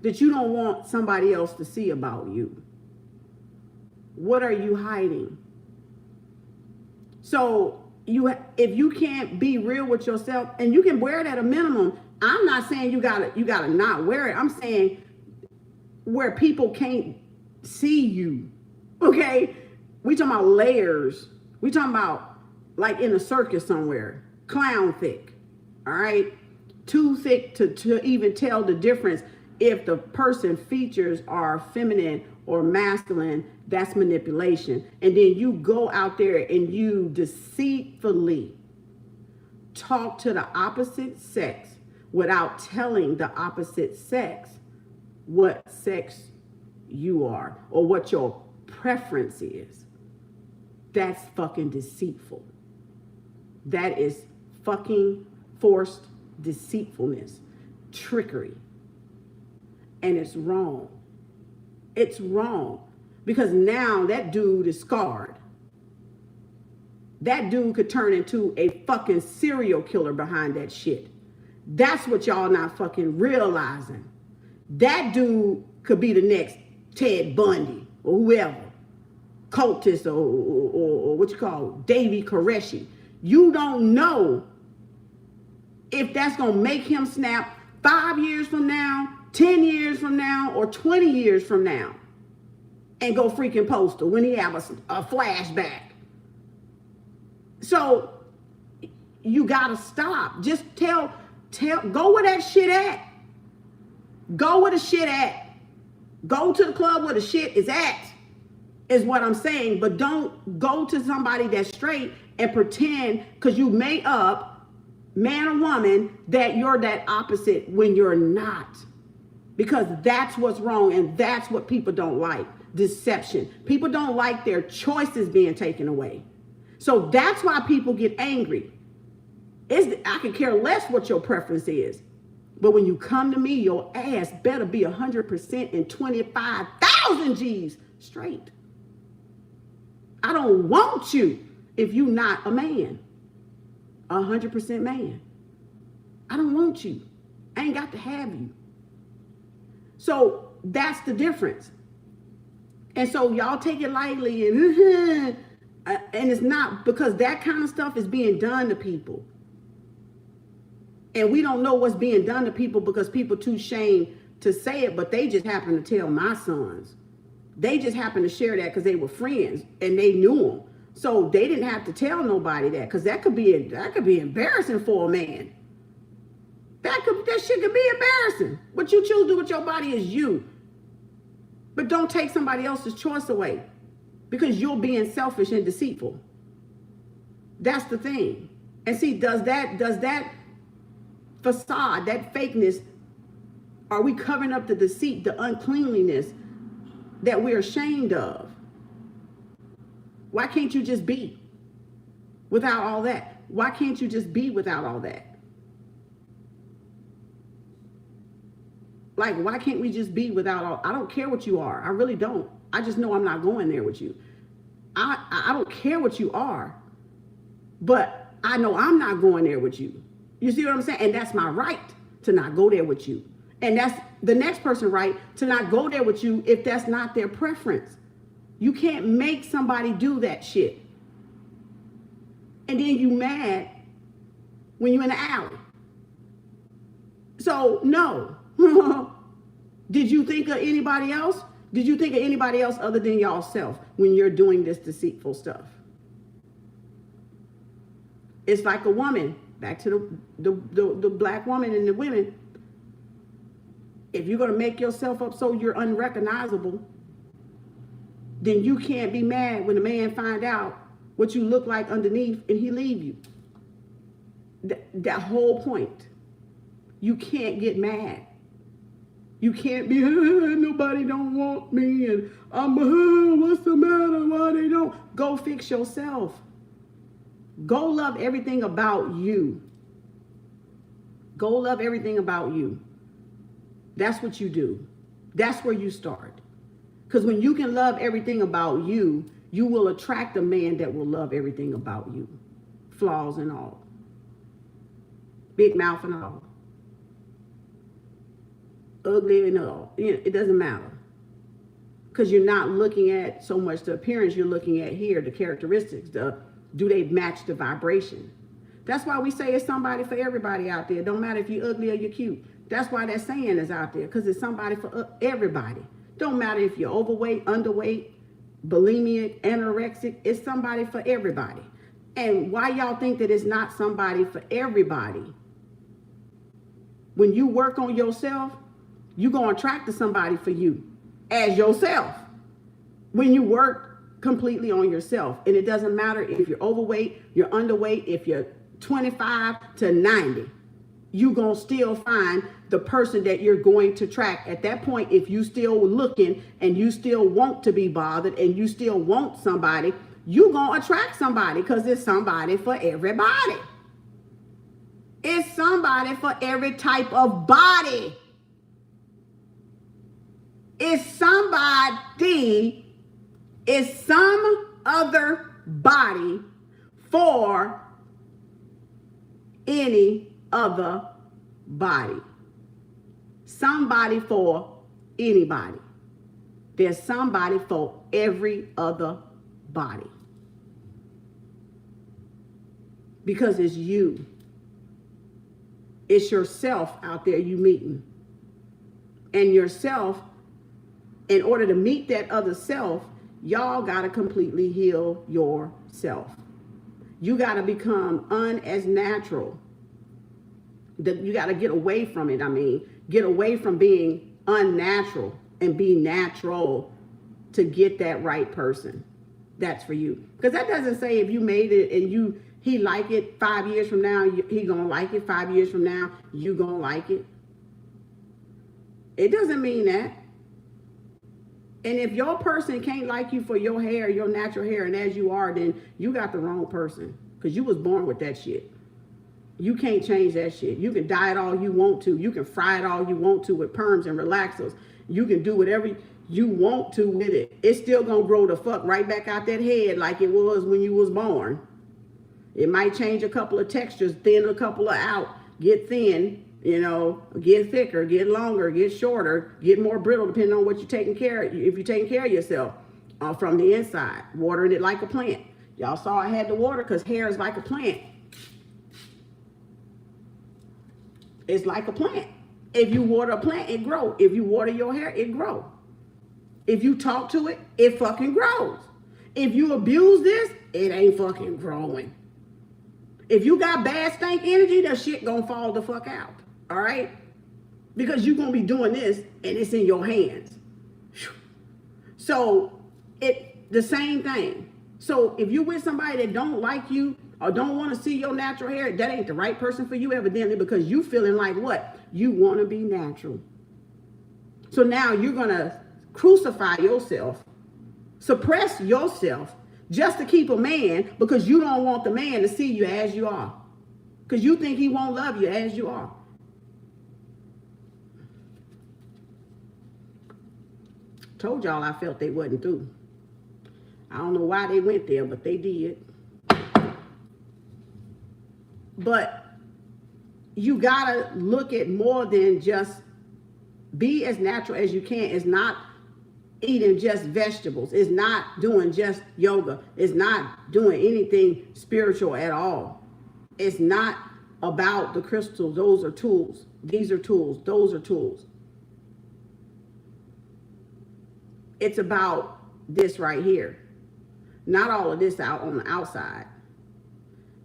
[SPEAKER 1] that you don't want somebody else to see about you? What are you hiding? So if you can't be real with yourself, and you can wear it at a minimum, I'm not saying you gotta not wear it. I'm saying where people can't see you. Okay, we talking about layers. We talking about like in a circus somewhere, clown thick. All right, too thick to even tell the difference if the person features are feminine or masculine. That's manipulation. And then you go out there and you deceitfully talk to the opposite sex without telling the opposite sex what sex you are or what your preference is. That's fucking deceitful. That is fucking forced deceitfulness, trickery. And it's wrong. It's wrong, because now that dude is scarred. That dude could turn into a fucking serial killer behind that shit. That's what y'all not fucking realizing. That dude could be the next Ted Bundy or whoever, cultist or what you call Davy Koreshi. You don't know if that's gonna make him snap 5 years from now, 10 years from now, or 20 years from now, and go freaking postal when he have a flashback. So you gotta stop. Just go where that shit at. Go where the shit at. Go to the club where the shit is at, is what I'm saying. But don't go to somebody that's straight and pretend, because you made up, man or woman, that you're that opposite when you're not. Because that's what's wrong, and that's what people don't like. deception. People don't like their choices being taken away. So that's why people get angry. I could care less what your preference is. But when you come to me, your ass better be 100% and 25,000 G's straight. I don't want you if you're not a man. 100% man. I don't want you. I ain't got to have you. So that's the difference. And so y'all take it lightly and it's not, because that kind of stuff is being done to people. And we don't know what's being done to people because people too ashamed to say it, but they just happen to tell my sons. They just happened to share that because they were friends and they knew them. So they didn't have to tell nobody that, because that could be embarrassing for a man. That shit could be embarrassing. What you choose to do with your body is you. But don't take somebody else's choice away, because you're being selfish and deceitful. That's the thing. And see, does that facade, that fakeness, are we covering up the deceit, the uncleanliness that we're ashamed of? Why can't you just be without all that? Why can't you just be without all that? Like, why can't we just be without all? I don't care what you are. I really don't. I just know I'm not going there with you. I don't care what you are, but I know I'm not going there with you. You see what I'm saying? And that's my right to not go there with you. And that's the next person's right to not go there with you if that's not their preference. You can't make somebody do that shit. And then you mad when you're in the alley. So, no. Did you think of anybody else? Did you think of anybody else other than yourself when you're doing this deceitful stuff? It's like a woman. Back to the black woman and the women. If you're going to make yourself up so you're unrecognizable, then you can't be mad when a man find out what you look like underneath and he leave you. That whole point. You can't get mad. You can't be, nobody don't want me, and what's the matter, why they don't? Go fix yourself. Go love everything about you. Go love everything about you. That's what you do. That's where you start. Because when you can love everything about you, you will attract a man that will love everything about you. Flaws and all. Big mouth and all. Ugly and all. It doesn't matter. Because you're not looking at so much the appearance, you're looking at here, the characteristics, do they match the vibration? That's why we say it's somebody for everybody out there. Don't matter if you're ugly or you're cute. That's why that saying is out there, because it's somebody for everybody. Don't matter if you're overweight, underweight, bulimic, anorexic. It's somebody for everybody. And why y'all think that it's not somebody for everybody? When you work on yourself, you're going to attract to somebody for you as yourself. When you work completely on yourself. And it doesn't matter if you're overweight, you're underweight, if you're 25 to 90, you're going to still find the person that you're going to attract. At that point, if you still looking and you still want to be bothered and you still want somebody, you're going to attract somebody, because it's somebody for everybody. It's somebody for every type of body. It's somebody. It's some other body for any other body. Somebody for anybody. There's somebody for every other body. Because it's you. It's yourself out there you meeting. And yourself, in order to meet that other self, y'all got to completely heal yourself. You got to become as natural. You got to get away from it. Get away from being unnatural and be natural to get that right person. That's for you. Because that doesn't say if you made it and he like it 5 years from now, he gonna like it 5 years from now, you gonna like it. It doesn't mean that. And if your person can't like you for your hair, your natural hair, and as you are, then you got the wrong person. Because you was born with that shit. You can't change that shit. You can dye it all you want to. You can fry it all you want to with perms and relaxers. You can do whatever you want to with it. It's still gonna grow the fuck right back out that head like it was when you was born. It might change a couple of textures, thin a couple of out, get thin, you know, get thicker, get longer, get shorter, get more brittle, depending on what you're taking care of. If you're taking care of yourself from the inside, watering it like a plant. Y'all saw I had to water because hair is like a plant. It's like a plant. If you water a plant, it grows. If you water your hair, it grows. If you talk to it, it fucking grows. If you abuse this, it ain't fucking growing. If you got bad stank energy, that shit gonna fall the fuck out. All right? Because you're gonna be doing this and it's in your hands. So the same thing. So if you with somebody that don't like you or don't want to see your natural hair, that ain't the right person for you evidently, because you feeling like what? You want to be natural. So now you're going to crucify yourself, suppress yourself just to keep a man, because you don't want the man to see you as you are. Because you think he won't love you as you are. Told y'all I felt they wasn't through. I don't know why they went there, but they did. But you gotta look at more than just be as natural as you can. It's not eating just vegetables. It's not doing just yoga. It's not doing anything spiritual at all. It's not about the crystals. Those are tools. These are tools. Those are tools. It's about this right here. Not all of this out on the outside.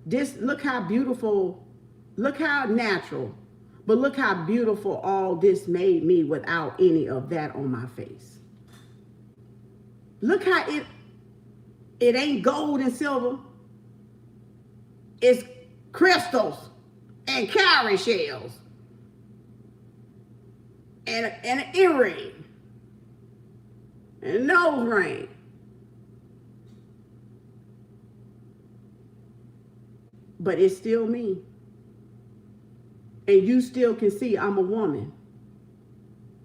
[SPEAKER 1] This, look how beautiful, look how natural, but look how beautiful all this made me without any of that on my face. Look how it ain't gold and silver. It's crystals and cowrie shells and an earring and a nose ring. But it's still me. And you still can see I'm a woman.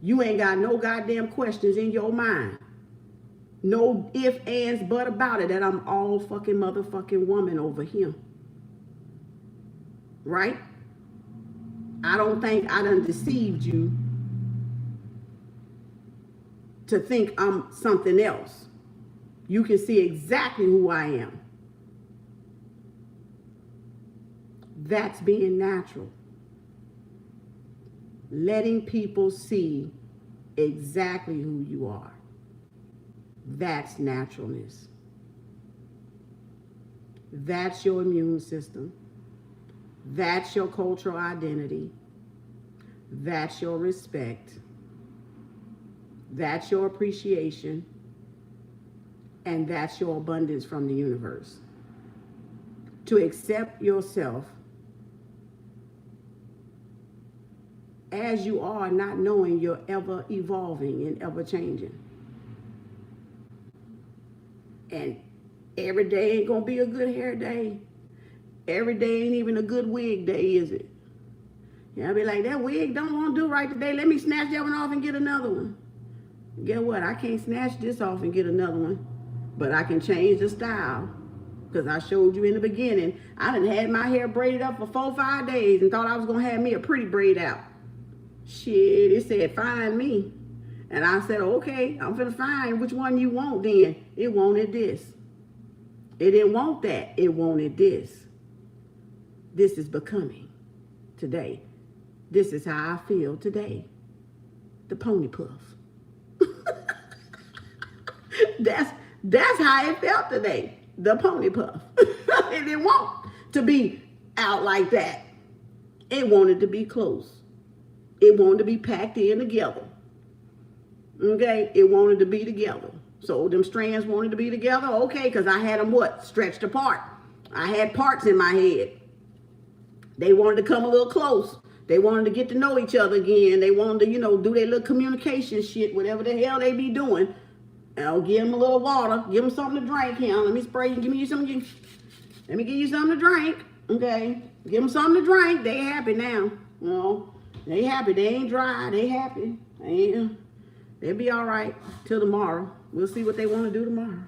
[SPEAKER 1] You ain't got no goddamn questions in your mind. No ifs, ands, but about it that I'm all fucking motherfucking woman over here. Right? I don't think I done deceived you to think I'm something else. You can see exactly who I am. That's being natural. Letting people see exactly who you are. That's naturalness. That's your immune system. That's your cultural identity. That's your respect. That's your appreciation. And that's your abundance from the universe. To accept yourself as you are, not knowing you're ever evolving and ever changing. And every day ain't gonna be a good hair day. Every day ain't even a good wig day, is it? Yeah, I'll be like, that wig don't want to do right today. Let me snatch that one off and get another one. Guess what? I can't snatch this off and get another one. But I can change the style. Because I showed you in the beginning, I done had my hair braided up for 4-5 days and thought I was gonna have me a pretty braid out. Shit, it said, find me. And I said, okay, I'm finna find which one you want then. It wanted this. It didn't want that. It wanted this. This is becoming today. This is how I feel today. The pony puff. That's how it felt today. The pony puff. It didn't want to be out like that. It wanted to be close. It wanted to be packed in together. Okay? It wanted to be together. So them strands wanted to be together. Okay, because I had them what? Stretched apart. I had parts in my head. They wanted to come a little close. They wanted to get to know each other again. They wanted to, do their little communication shit, whatever the hell they be doing. I'll give them a little water. Give them something to drink here. Let me spray you. Give me something. Let me give you something to drink. Okay. Give them something to drink. They happy now. You know, they happy. They ain't dry. They happy. They'll be all right till tomorrow. We'll see what they want to do tomorrow.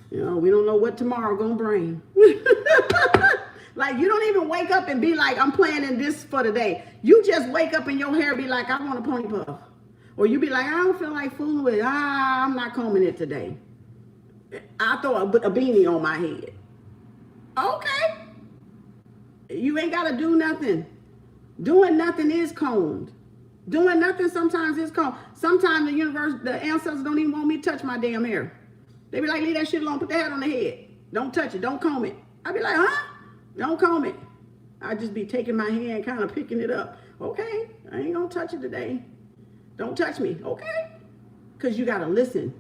[SPEAKER 1] You know, we don't know what tomorrow gonna bring. Like, you don't even wake up and be like, I'm planning this for today. You just wake up and your hair be like, I want a pony puff. Or you be like, I don't feel like fooling with it. I'm not combing it today. I throw a beanie on my head. Okay. You ain't got to do nothing. Doing nothing is combed. Doing nothing sometimes is combed. Sometimes the universe, the ancestors don't even want me to touch my damn hair. They be like, leave that shit alone. Put the hat on the head. Don't touch it. Don't comb it. I be like, huh? Don't comb it. I just be taking my hand, kind of picking it up. Okay, I ain't gonna touch it today. Don't touch me, okay? Because you gotta listen.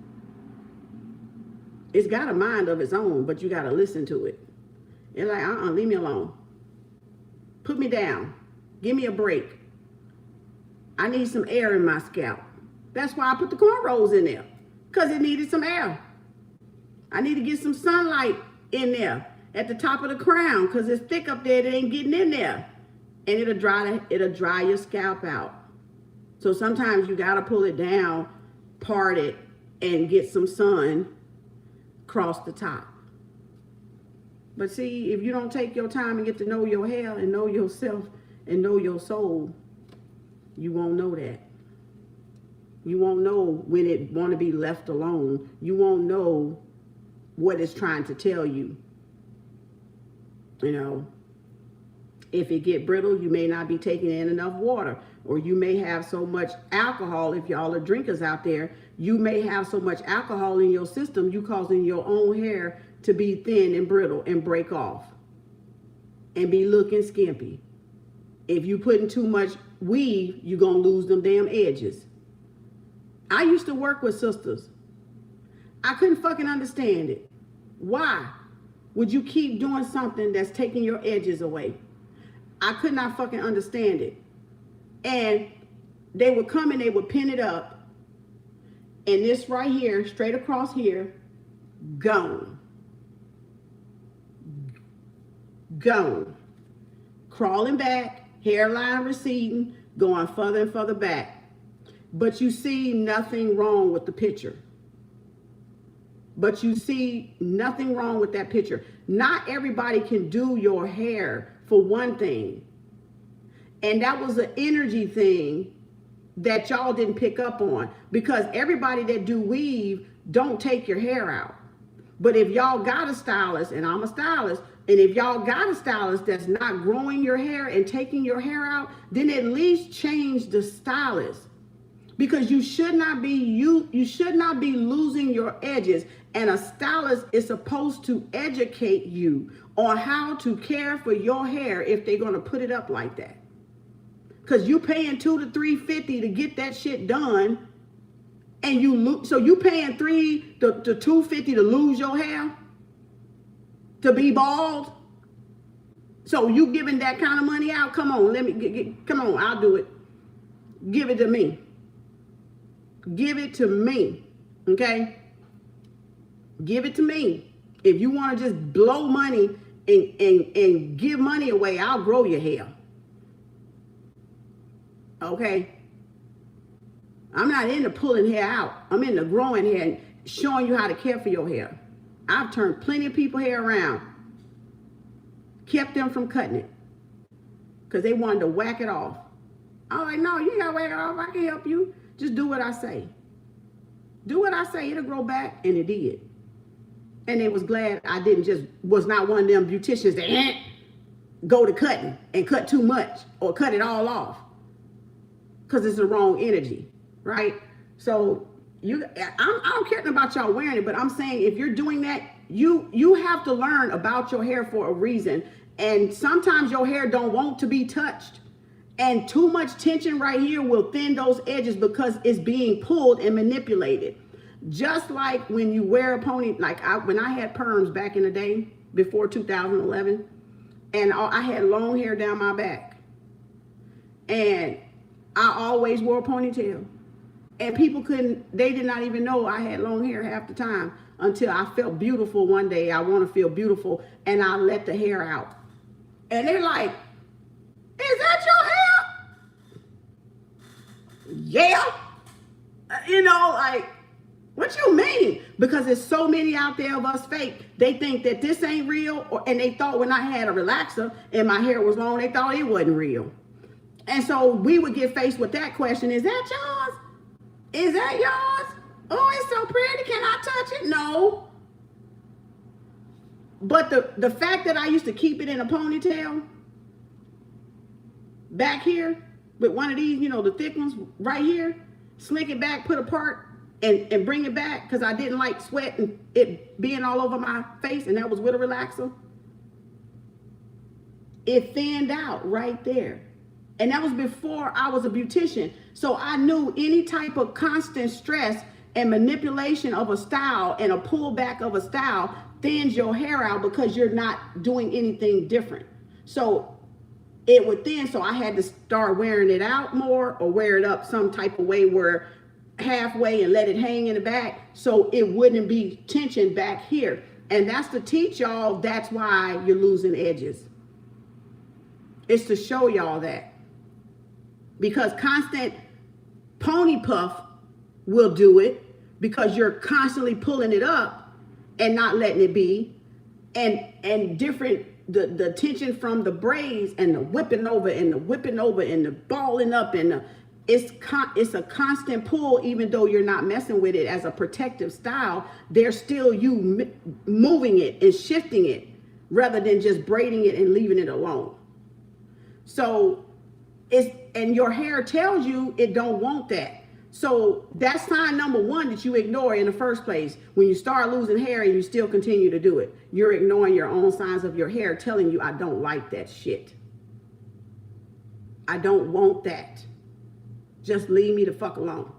[SPEAKER 1] It's got a mind of its own, but you gotta listen to it. It's like, leave me alone. Put me down. Give me a break. I need some air in my scalp. That's why I put the cornrows in there, because it needed some air. I need to get some sunlight in there at the top of the crown, because it's thick up there, it ain't getting in there. And it'll dry your scalp out. So sometimes you gotta pull it down, part it, and get some sun across the top. But see, if you don't take your time and get to know your hair and know yourself and know your soul, you won't know that. You won't know when it want to be left alone. You won't know what it's trying to tell you. You know, if it get brittle, you may not be taking in enough water, or you may have so much alcohol. If y'all are drinkers out there, you may have so much alcohol in your system, you causing your own hair to be thin and brittle and break off and be looking skimpy. If you putting too much weave, you're gonna lose them damn edges. I used to work with sisters. I couldn't fucking understand it. Why would you keep doing something that's taking your edges away? I could not fucking understand it. And they would come and they would pin it up. And this right here, straight across here, gone. Gone. Crawling back, hairline receding, going further and further back. But you see nothing wrong with the picture. But you see nothing wrong with that picture. Not everybody can do your hair, for one thing. And that was an energy thing that y'all didn't pick up on, because everybody that do weave don't take your hair out. But if y'all got a stylist, and I'm a stylist, and if y'all got a stylist that's not growing your hair and taking your hair out, then at least change the stylist. Because you should not be losing your edges, and a stylist is supposed to educate you on how to care for your hair if they're going to put it up like that. Because you paying $200 to $350 to get that shit done, and you paying $300 to $250 to lose your hair, to be bald. So you giving that kind of money out? Come on, come on, I'll do it. Give it to me. Give it to me, okay? Give it to me. If you want to just blow money and give money away, I'll grow your hair. Okay? I'm not into pulling hair out. I'm into growing hair and showing you how to care for your hair. I've turned plenty of people's hair around. Kept them from cutting it. Because they wanted to whack it off. I was like, no, you ain't got to whack it off. I can help you. Just do what I say. Do what I say. It'll grow back. And it did. And they was glad I was not one of them beauticians that go to cutting and cut too much or cut it all off. Because it's the wrong energy. Right? So I don't care about y'all wearing it, but I'm saying if you're doing that, you have to learn about your hair for a reason. And sometimes your hair don't want to be touched. And too much tension right here will thin those edges because it's being pulled and manipulated. Just like when you wear a pony, like when I had perms back in the day, before 2011, and I had long hair down my back. And I always wore a ponytail. And people they did not even know I had long hair half the time until I felt beautiful one day. I want to feel beautiful, and I let the hair out. And they're like, is that your hair? Yeah. You know, like, what you mean? Because there's so many out there of us fake. They think that this ain't real, and they thought when I had a relaxer and my hair was long, they thought it wasn't real. And so we would get faced with that question, is that yours? Is that yours? Oh, it's so pretty. Can I touch it? No. But the fact that I used to keep it in a ponytail back here with one of these, you know, the thick ones right here, slick it back, put apart, and bring it back because I didn't like sweat and it being all over my face, and that was with a relaxer. It thinned out right there. And that was before I was a beautician. So I knew any type of constant stress and manipulation of a style and a pullback of a style thins your hair out because you're not doing anything different. So it would thin, so I had to start wearing it out more or wear it up some type of way where halfway and let it hang in the back so it wouldn't be tension back here. And that's to teach y'all that's why you're losing edges. It's to show y'all that. Because constant pony puff will do it because you're constantly pulling it up and not letting it be. And different, the tension from the braids and the whipping over and the whipping over and the balling up and it's a constant pull. Even though you're not messing with it as a protective style, there's still you moving it and shifting it rather than just braiding it and leaving it alone. So and your hair tells you it don't want that. So that's sign number one that you ignore in the first place. When you start losing hair and you still continue to do it, you're ignoring your own signs of your hair telling you, I don't like that shit. I don't want that. Just leave me the fuck alone.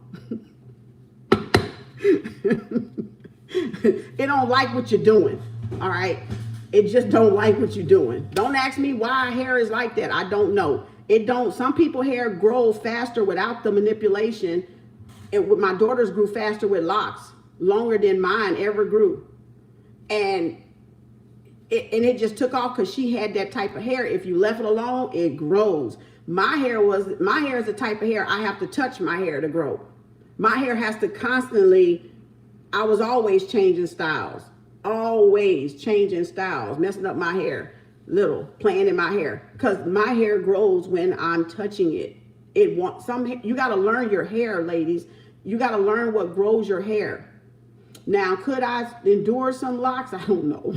[SPEAKER 1] It don't like what you're doing. All right. It just don't like what you're doing. Don't ask me why hair is like that. I don't know. It don't. Some people hair grow faster without the manipulation. My daughter's grew faster with locks, longer than mine ever grew. And it just took off because she had that type of hair. If you left it alone, it grows. My hair is the type of hair I have to touch my hair to grow. My hair has to constantly, I was always changing styles. Always changing styles, messing up my hair, playing in my hair, because my hair grows when I'm touching it. You got to learn your hair, ladies. You got to learn what grows your hair. Now, could I endure some locks? I don't know.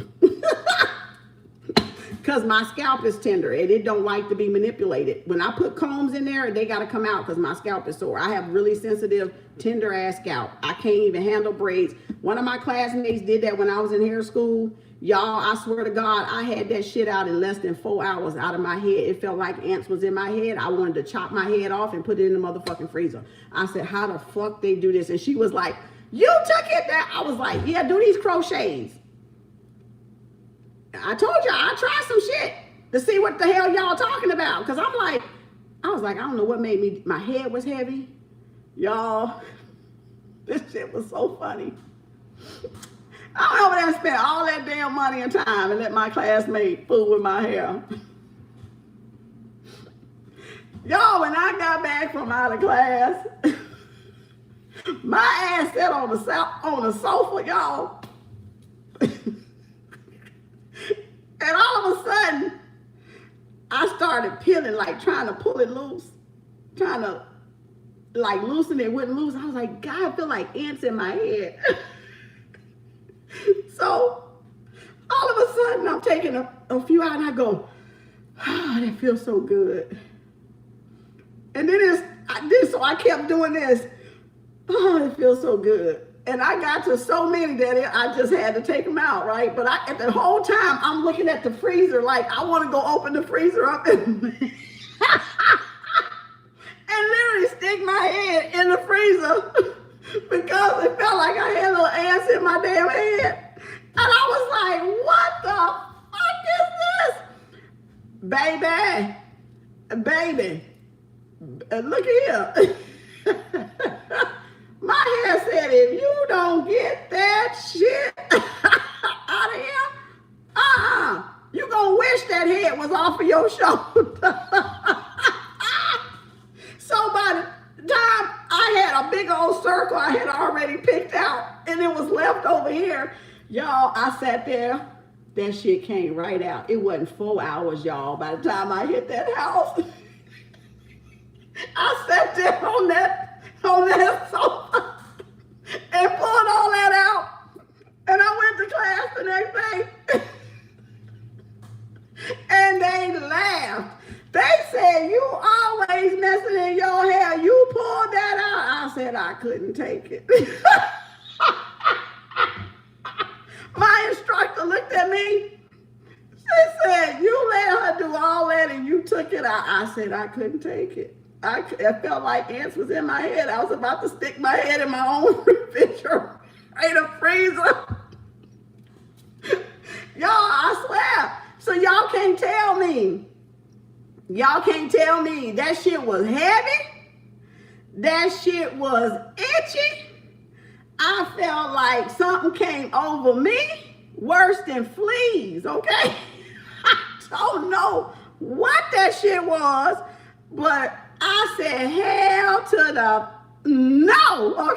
[SPEAKER 1] Because my scalp is tender and it don't like to be manipulated. When I put combs in there, they got to come out because my scalp is sore. I have really sensitive, tender ass scalp. I can't even handle braids. One of my classmates did that when I was in hair school. Y'all, I swear to God, I had that shit out in less than 4 hours out of my head. It felt like ants was in my head. I wanted to chop my head off and put it in the motherfucking freezer. I said, how the fuck they do this? And she was like, you took it there. I was like, yeah, do these crochets. I told you I tried some shit to see what the hell y'all talking about. Because I was like, I don't know what made me, my head was heavy. Y'all, this shit was so funny. I went over there and spent all that damn money and time and let my classmate fool with my hair. Y'all, when I got back from out of class, my ass sat on the sofa, y'all. And all of a sudden, I started peeling, like trying to pull it loose, trying to like loosen it, wouldn't loose. I was like, God, I feel like ants in my head. So all of a sudden, I'm taking a few out and I go, oh, that feels so good. And then so I kept doing this. Oh, it feels so good. And I got to so many that I just had to take them out, right? But at the whole time, I'm looking at the freezer like I want to go open the freezer up and literally stick my head in the freezer because it felt like I had little ants in my damn head. And I was like, what the fuck is this? Baby, look here. My hair said, if you don't get that shit out of here, you gonna wish that head was off of your shoulder. So by the time I had a big old circle I had already picked out, and it was left over here, y'all, I sat there. That shit came right out. It wasn't 4 hours, y'all. By the time I hit that house, I sat there on that sofa and pulled all that out. And I went to class the next day. And they laughed. They said, you always messing in your hair. You pulled that out. I said, I couldn't take it. My instructor looked at me. She said, you let her do all that and you took it out. I said, I couldn't take it. I felt like ants was in my head. I was about to stick my head in my own refrigerator, freezer. Y'all, I swear. So y'all can't tell me. Y'all can't tell me that shit was heavy. That shit was itchy. I felt like something came over me worse than fleas, okay? I don't know what that shit was, but I said, hell to the no,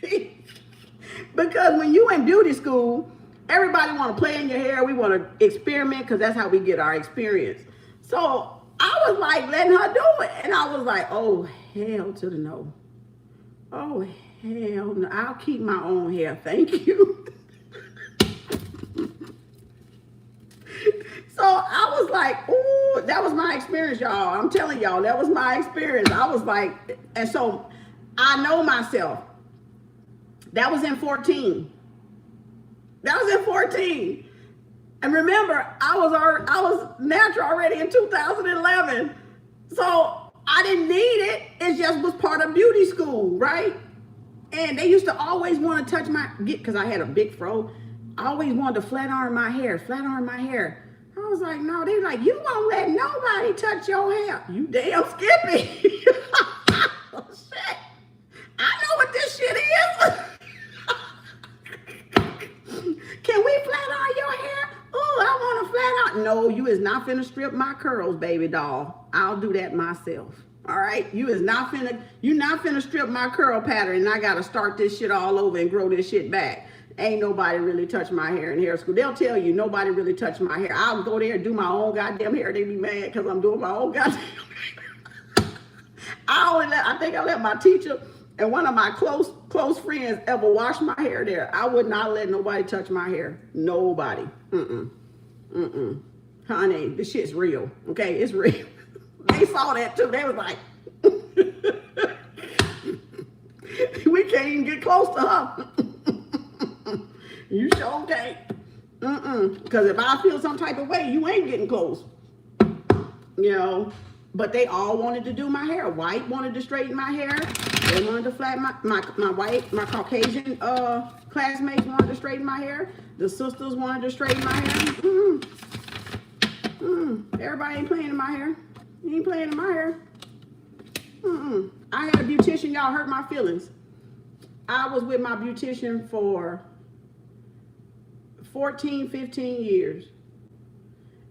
[SPEAKER 1] okay? Because when you in beauty school, everybody want to play in your hair. We want to experiment because that's how we get our experience. So I was like letting her do it. And I was like, oh, hell to the no. Oh, hell no. I'll keep my own hair. Thank you. So I was like, ooh, that was my experience, y'all. I'm telling y'all, that was my experience. I was like, and so I know myself. That was in 14. That was in 14. And remember, I was natural already in 2011. So I didn't need it. It just was part of beauty school, right? And they used to always want to touch because I had a big fro. I always wanted to flat iron my hair. I was like, no, they like, you won't let nobody touch your hair. You damn Skippy. Oh, shit. I know what this shit is. Can we flat iron your hair? Oh, I want to flat iron. No, you is not finna strip my curls, baby doll. I'll do that myself. All right? You not finna strip my curl pattern and I got to start this shit all over and grow this shit back. Ain't nobody really touch my hair in hair school. They'll tell you nobody really touched my hair. I'll go there and do my own goddamn hair. They be mad because I'm doing my own goddamn hair. I think I let my teacher and one of my close friends ever wash my hair there. I would not let nobody touch my hair. Nobody. Honey, this shit's real. Okay, it's real. They saw that too. They was like, we can't even get close to her. You sure can't. Because if I feel some type of way, you ain't getting close. You know, but they all wanted to do my hair. White wanted to straighten my hair. They wanted to flat my Caucasian classmates wanted to straighten my hair. The sisters wanted to straighten my hair. Everybody ain't playing in my hair. You ain't playing in my hair. I had a beautician, y'all hurt my feelings. I was with my beautician for 14, 15 years.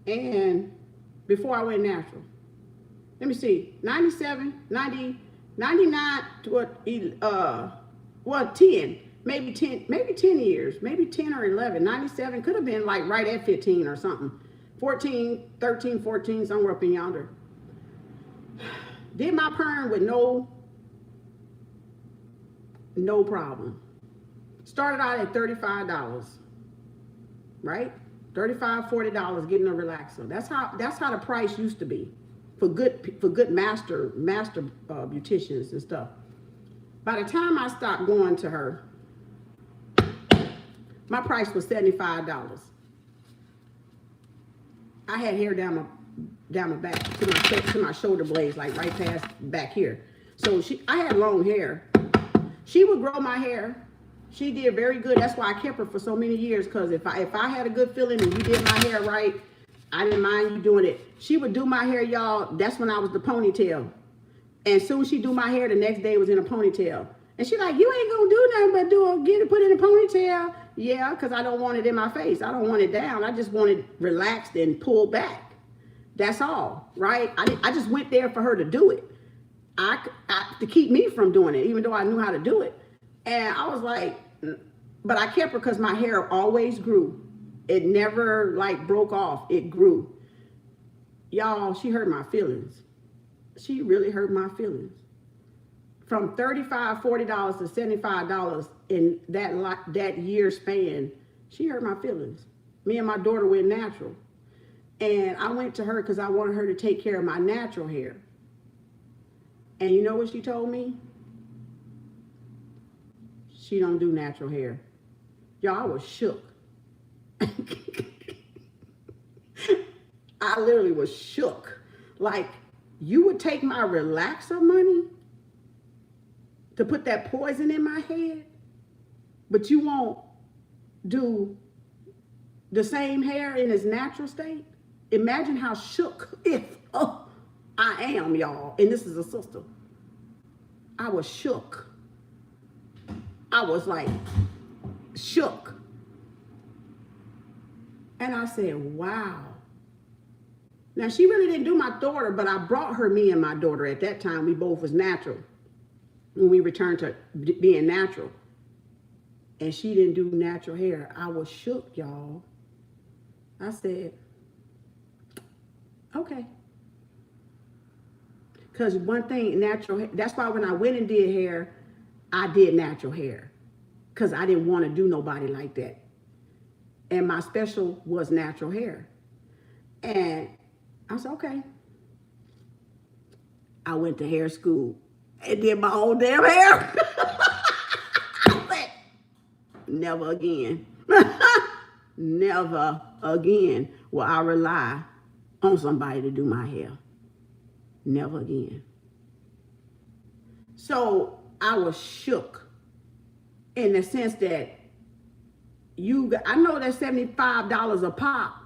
[SPEAKER 1] And before I went natural. Let me see, 97, 90, 99 to 10, maybe 10 years, maybe 10 or 11, 97, could have been like right at 15 or something. 14, 13, 14, somewhere up in yonder. Did my perm with no problem. Started out at $35, right? $35, $40 getting a relaxer. That's how the price used to be for good master beauticians and stuff. By the time I stopped going to her, my price was $75. I had hair down my back to my shoulder blades, like right past back here. So I had long hair. She would grow my hair. She did very good. That's why I kept her for so many years, because if I had a good feeling and you did my hair right, I didn't mind you doing it. She would do my hair, y'all. That's when I was the ponytail. And soon as she do my hair, the next day it was in a ponytail. And she's like, you ain't gonna do nothing but get it put in a ponytail. Yeah, because I don't want it in my face. I don't want it down. I just want it relaxed and pulled back. That's all, right? I just went there for her to do it. To keep me from doing it, even though I knew how to do it. And I was like, but I kept her because my hair always grew. It never like broke off. It grew. Y'all, she hurt my feelings. She really hurt my feelings. From $35, $40 to $75 in that year span, she hurt my feelings. Me and my daughter went natural. And I went to her because I wanted her to take care of my natural hair. And you know what she told me? She don't do natural hair. Y'all, I was shook. I literally was shook. Like, you would take my relaxer money to put that poison in my head, but you won't do the same hair in its natural state? Imagine how shook I am, y'all. And this is a sister. I was shook. I was like shook. And I said, wow. Now, she really didn't do my daughter, but I brought her, me and my daughter. At that time, we both was natural. When we returned to being natural. And she didn't do natural hair. I was shook, y'all. I said, okay. Because one thing, natural hair, that's why when I went and did hair, I did natural hair. Because I didn't want to do nobody like that. And my special was natural hair. And I said, okay. I went to hair school and did my own damn hair. Never again. Never again will I rely on somebody to do my hair. Never again. So I was shook in the sense that I know that $75 a pop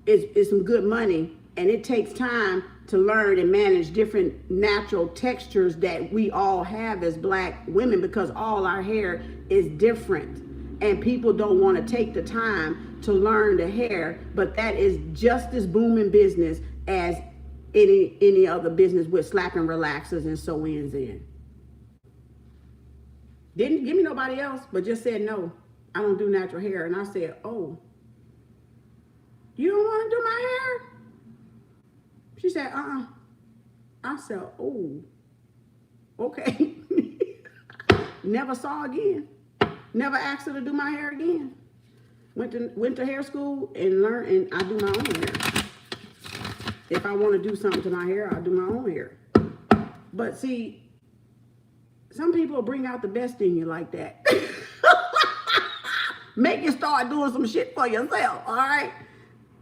[SPEAKER 1] is some good money, and it takes time to learn and manage different natural textures that we all have as Black women, because all our hair is different. And people don't want to take the time to learn the hair, but that is just as booming business as any other business with slapping relaxers and sew-ins in. Didn't give me nobody else, but just said, no, I don't do natural hair. And I said, oh, you don't want to do my hair? She said, I said, oh, okay. Never saw again. Never asked her to do my hair again. Went to hair school and learned, and I do my own hair. If I want to do something to my hair, I'll do my own hair. But see, some people bring out the best in you like that. Make you start doing some shit for yourself, all right?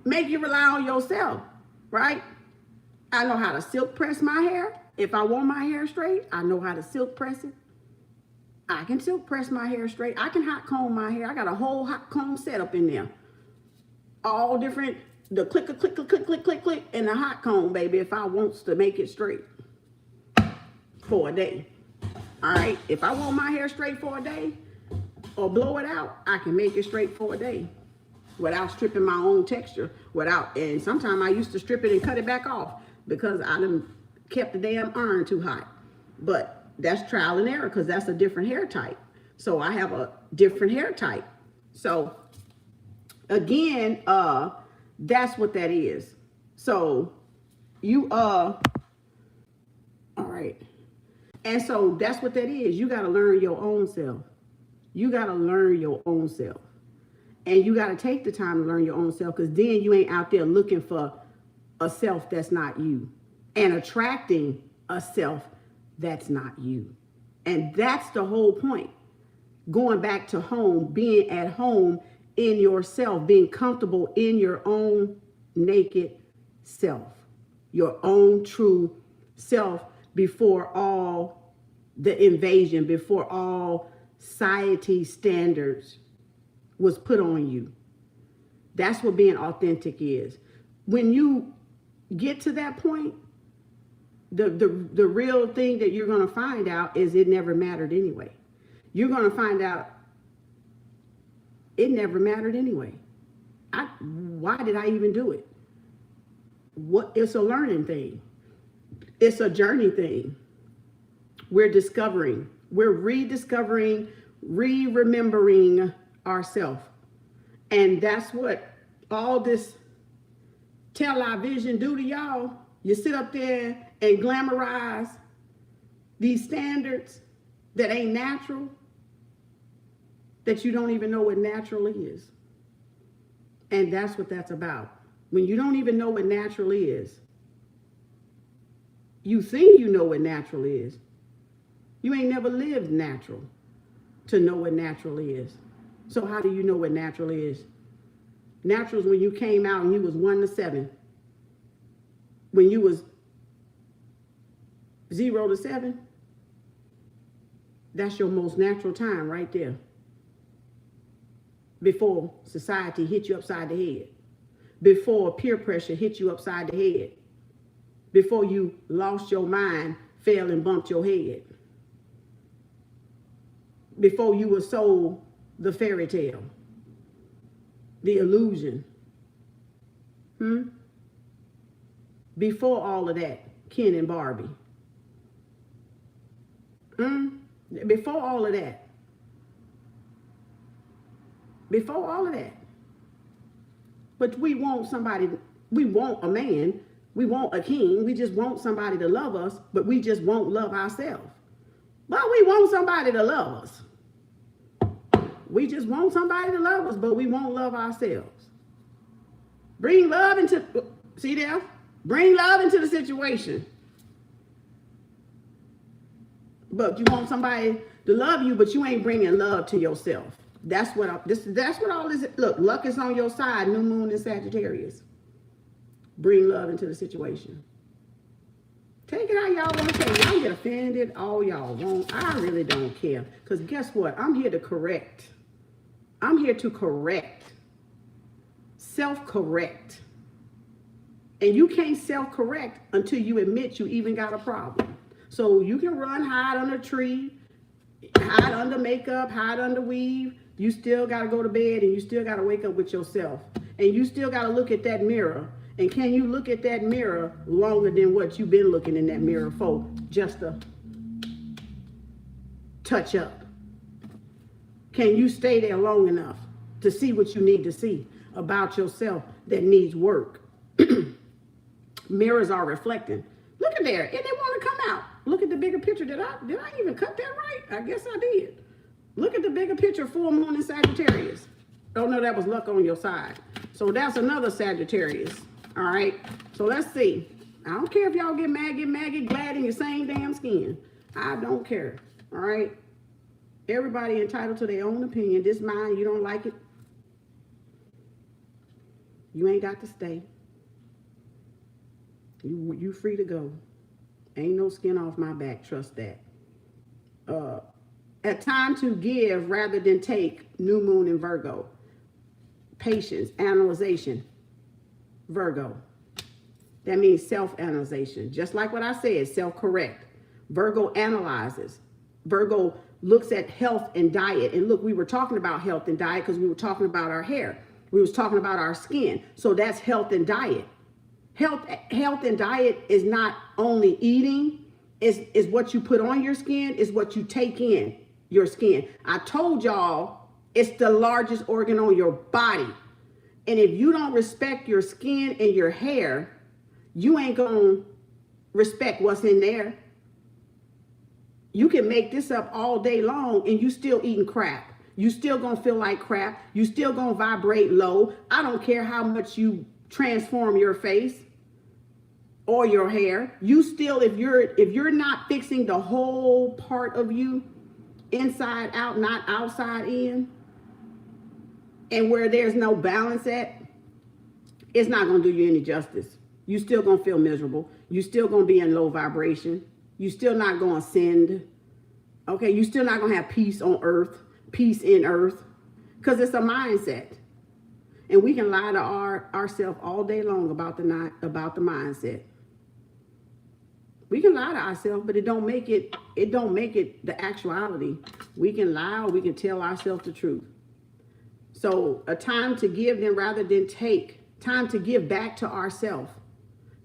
[SPEAKER 1] Make you rely on yourself, right? I know how to silk press my hair. If I want my hair straight, I know how to silk press it. I can silk press my hair straight. I can hot comb my hair. I got a whole hot comb setup in there. All different, the click, and the hot comb, baby, if I wants to make it straight for a day. All right, if I want my hair straight for a day or blow it out, I can make it straight for a day without stripping my own texture, and sometimes I used to strip it and cut it back off because I done kept the damn iron too hot. But that's trial and error, because that's a different hair type. So I have a different hair type. So again, that's what that is. So you all right. And so that's what that is. You got to learn your own self. You got to learn your own self. And you got to take the time to learn your own self, because then you ain't out there looking for a self that's not you and attracting a self that's not you. And that's the whole point. Going back to home, being at home in yourself, being comfortable in your own naked self, your own true self, before all the invasion, before all society standards was put on you. That's what being authentic is. When you get to that point, the real thing that you're going to find out is it never mattered anyway. you're going to find out it never mattered anyway. Why did I even do it? It's a learning thing. It's a journey thing. We're discovering, we're rediscovering, remembering ourselves. And that's what all this television do to y'all. You sit up there and glamorize these standards that ain't natural, that you don't even know what natural is. And that's what that's about. When you don't even know what natural is, you think you know what natural is. You ain't never lived natural to know what natural is. So how do you know what natural is? Natural is when you came out and you was 1 to 7. When you was 0 to 7, that's your most natural time right there. Before society hit you upside the head. Before peer pressure hit you upside the head. Before you lost your mind, fell and bumped your head. Before you were sold the fairy tale, the illusion. Before all of that, Ken and Barbie. Before all of that. Before all of that. But we want somebody, we want a man, we want a king, we just want somebody to love us, but we just won't love ourselves. But we want somebody to love us. We just want somebody to love us, but we won't love ourselves. Bring love into, see there? Bring love into the situation. But you want somebody to love you, but you ain't bringing love to yourself. That's what all this. Look, luck is on your side. New moon in Sagittarius. Bring love into the situation. Take it how y'all want to take it. Y'all get offended all y'all want. I really don't care. Because guess what? I'm here to correct. I'm here to correct. Self-correct. And you can't self-correct until you admit you even got a problem. So you can run, hide under a tree, hide under makeup, hide under weave. You still got to go to bed and you still got to wake up with yourself. And you still got to look at that mirror. And can you look at that mirror longer than what you've been looking in that mirror for? Just to touch up. Can you stay there long enough to see what you need to see about yourself that needs work? Mirrors are reflecting. Look at there, and they want to come out. Look at the bigger picture. Did I even cut that right? I guess I did. Look at the bigger picture, full moon in Sagittarius. Oh no, that was luck on your side. So that's another Sagittarius. All right. So let's see. I don't care if y'all get mad, get glad in your same damn skin. I don't care. All right. Everybody entitled to their own opinion. This mine, you don't like it, you ain't got to stay. You free to go. Ain't no skin off my back. Trust that. A time to give rather than take. New moon in Virgo. Patience, analyzation. Virgo. That means self-analyzation. Just like what I said, self-correct. Virgo analyzes. Virgo looks at health and diet. And look, we were talking about health and diet because we were talking about our hair. We was talking about our skin. So that's health and diet. Health and diet is not only eating, is what you put on your skin, is what you take in your skin. I told y'all it's the largest organ on your body. And if you don't respect your skin and your hair, you ain't gonna respect what's in there. You can make this up all day long and you still eating crap. You still gonna feel like crap. You still gonna vibrate low. I don't care how much you transform your face or your hair. You still, if you're not fixing the whole part of you, inside out, not outside in, and where there's no balance at, it's not gonna do you any justice. You still gonna feel miserable. You still gonna be in low vibration. You still not gonna ascend. Okay, you still not gonna have peace on earth, peace in earth, because it's a mindset. And we can lie to ourselves all day long about the mindset. We can lie to ourselves, but it don't make it the actuality. We can lie or we can tell ourselves the truth. So a time to give then rather than take. Time to give back to ourselves.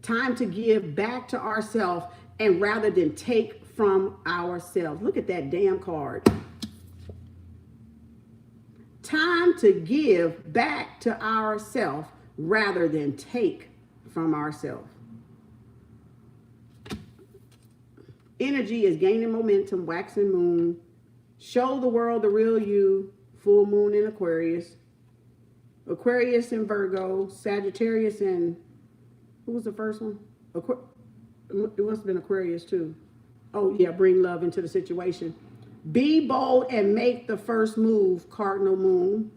[SPEAKER 1] Time to give back to ourselves and rather than take from ourselves. Look at that damn card. Time to give back to ourselves rather than take from ourselves. Energy is gaining momentum, waxing moon. Show the world the real you. Full moon in Aquarius. Aquarius in Virgo. Sagittarius and who was the first one? It must have been Aquarius too. Oh yeah, bring love into the situation. Be bold and make the first move, cardinal moon.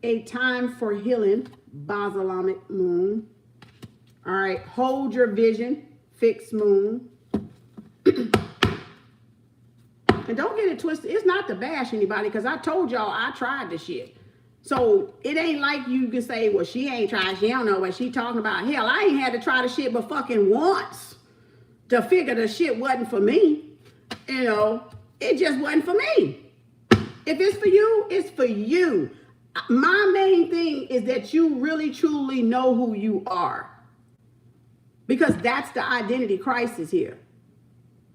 [SPEAKER 1] A time for healing, basilic moon. All right, hold your vision, fixed moon. And don't get it twisted. It's not to bash anybody because I told y'all I tried the shit. So it ain't like you can say, well, she ain't tried. She don't know what she talking about. Hell, I ain't had to try the shit but fucking once to figure the shit wasn't for me. You know, it just wasn't for me. If it's for you, it's for you. My main thing is that you really truly know who you are. Because that's the identity crisis here.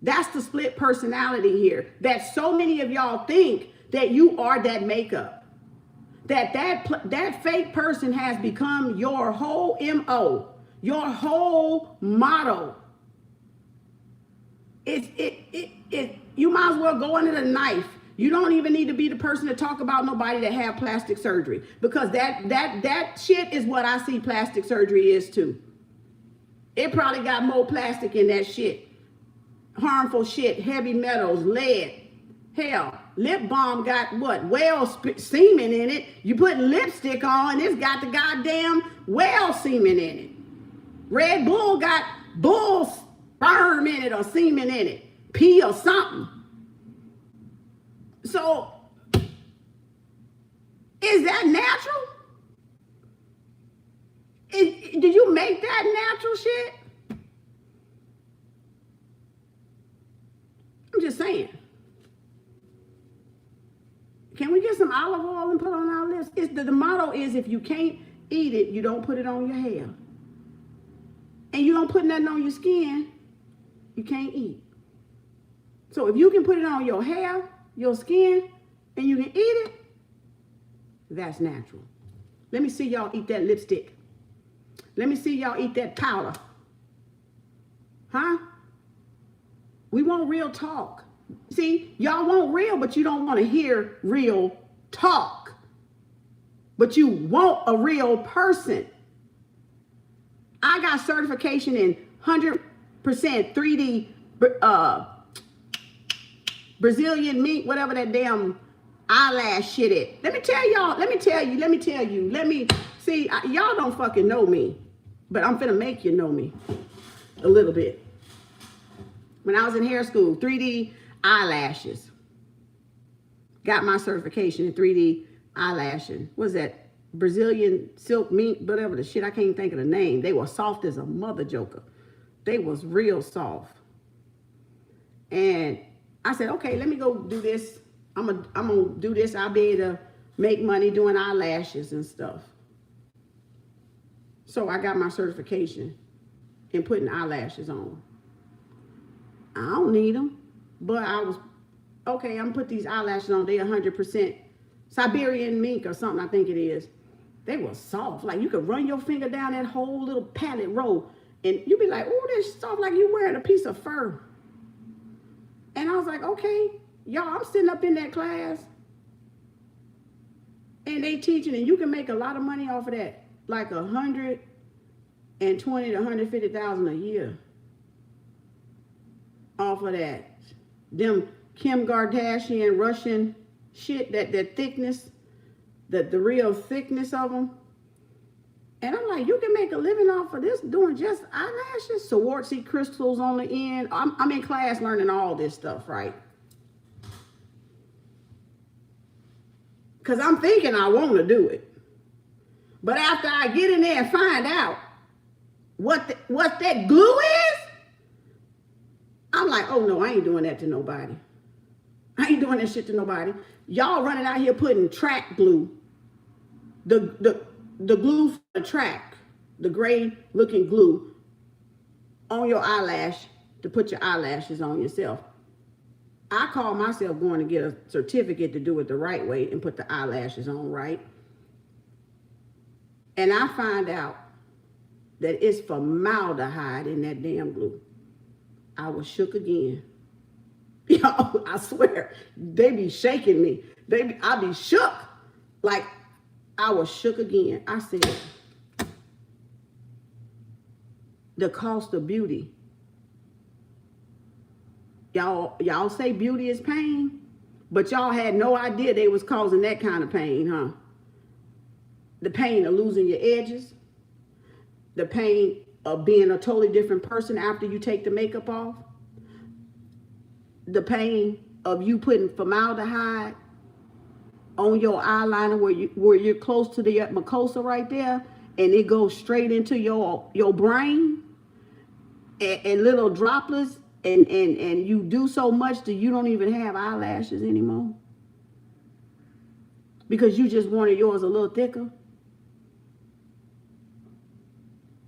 [SPEAKER 1] That's the split personality here. That so many of y'all think that you are that makeup. That fake person has become your whole MO, your whole motto. You might as well go under the knife. You don't even need to be the person to talk about nobody that have plastic surgery, because that shit is what I see plastic surgery is too. It probably got more plastic in that shit. Harmful shit, heavy metals, lead. Hell, lip balm got what? Whale semen in it. You put lipstick on, it's got the goddamn whale semen in it. Red Bull got bull sperm in it or semen in it. Pee or something. So, is that natural? Did you make that natural shit? I'm just saying. Can we get some olive oil and put on our list? The motto is if you can't eat it, you don't put it on your hair. And you don't put nothing on your skin, you can't eat. So if you can put it on your hair, your skin, and you can eat it, that's natural. Let me see y'all eat that lipstick. Let me see y'all eat that powder. Huh? We want real talk. See, y'all want real, but you don't want to hear real talk. But you want a real person. I got certification in 100% 3D Brazilian mink, whatever that damn eyelash shit is. Let me tell you. See, y'all don't fucking know me, but I'm finna make you know me a little bit. When I was in hair school, 3D eyelashes. Got my certification in 3D eyelashing. What's that? Brazilian silk mink, whatever the shit. I can't even think of the name. They were soft as a mother joker. They was real soft. And I said, okay, let me go do this. I'm gonna do this. I'll be able to make money doing eyelashes and stuff. So I got my certification in putting eyelashes on. I don't need them, but I was, okay, I'm gonna put these eyelashes on. They 100% Siberian mink or something, I think it is. They were soft. Like you could run your finger down that whole little palette row and you'd be like, oh, that's soft, like you wearing a piece of fur. And I was like, okay, y'all, I'm sitting up in that class and they teaching, and you can make a lot of money off of that, like 120 to 150,000 a year off of that. Them Kim Kardashian Russian shit, that thickness, the real thickness of them. And I'm like, you can make a living off of this doing just eyelashes, Swarovski crystals on the end. I'm in class learning all this stuff, right? Because I'm thinking I want to do it. But after I get in there and find out what that glue is, I'm like, oh no, I ain't doing that to nobody. I ain't doing that shit to nobody. Y'all running out here putting track glue, the glue for the track, the gray looking glue on your eyelash to put your eyelashes on yourself. I call myself going to get a certificate to do it the right way and put the eyelashes on right. And I find out that it's formaldehyde in that damn glue. I was shook again. Yo, I swear, they be shaking me. I be shook. Like, I was shook again. I said, the cost of beauty. Y'all say beauty is pain, but y'all had no idea they was causing that kind of pain, huh? The pain of losing your edges, the pain of being a totally different person after you take the makeup off, the pain of you putting formaldehyde on your eyeliner where you're close to the mucosa right there, and it goes straight into your brain, and little droplets. And you do so much that you don't even have eyelashes anymore because you just wanted yours a little thicker.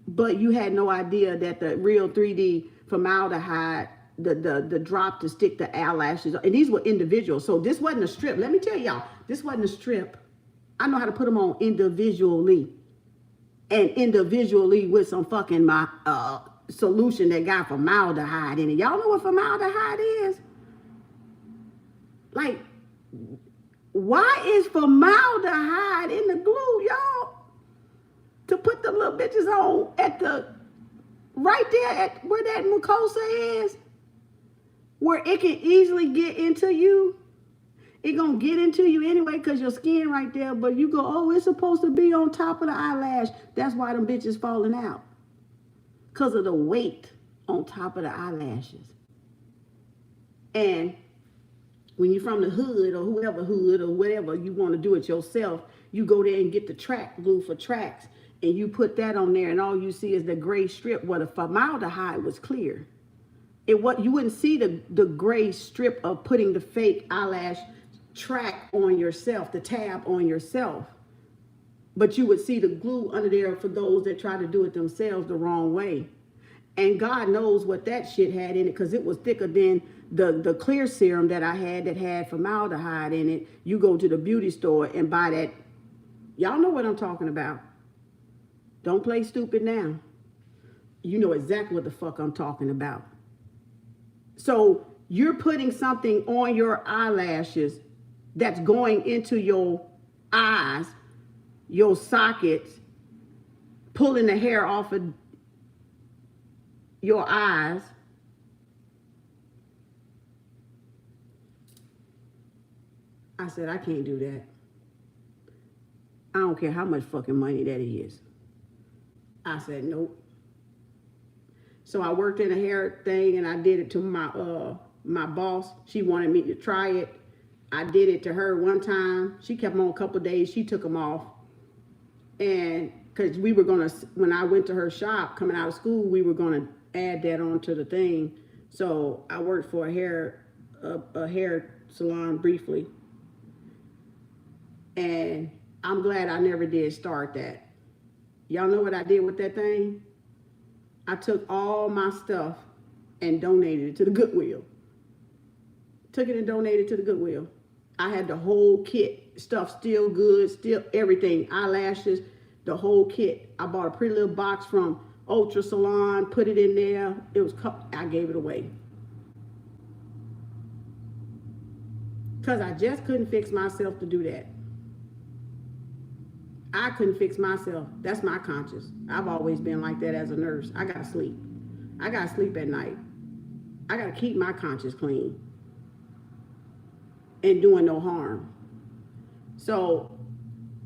[SPEAKER 1] But you had no idea that the real 3D formaldehyde, the drop to stick the eyelashes, and these were individual. So this wasn't a strip. Let me tell y'all, this wasn't a strip. I know how to put them on individually, and individually with some fucking solution that got formaldehyde in it. Y'all know what formaldehyde is? Like, why is formaldehyde in the glue, y'all? To put them little bitches on at the, right there at where that mucosa is, where it can easily get into you. It gonna get into you anyway because your skin right there, but you go, oh, it's supposed to be on top of the eyelash. That's why them bitches falling out. Because of the weight on top of the eyelashes. And when you're from the hood or whoever hood or whatever, you want to do it yourself, you go there and get the track glue for tracks, and you put that on there, and all you see is the gray strip where the formaldehyde was clear. You wouldn't see the gray strip of putting the fake eyelash track on yourself, the tab on yourself. But you would see the glue under there for those that try to do it themselves the wrong way. And God knows what that shit had in it, because it was thicker than the clear serum that I had that had formaldehyde in it. You go to the beauty store and buy that. Y'all know what I'm talking about. Don't play stupid now. You know exactly what the fuck I'm talking about. So you're putting something on your eyelashes that's going into your eyes, your sockets, pulling the hair off of your eyes. I said, I can't do that. I don't care how much fucking money that is. I said, nope. So I worked in a hair thing, and I did it to my boss. She wanted me to try it. I did it to her one time. She kept them on a couple of days. She took them off. And because we were going to, when I went to her shop coming out of school, we were going to add that onto the thing. So I worked for a hair salon briefly. And I'm glad I never did start that. Y'all know what I did with that thing? I took all my stuff and donated it to the Goodwill. Took it and donated to the Goodwill. I had the whole kit, stuff still good, still everything, eyelashes, the whole kit. I bought a pretty little box from Ultra Salon, put it in there. I gave it away. Because I just couldn't fix myself to do that. I couldn't fix myself. That's my conscience. I've always been like that as a nurse. I gotta sleep. I gotta sleep at night. I gotta keep my conscience clean and doing no harm. So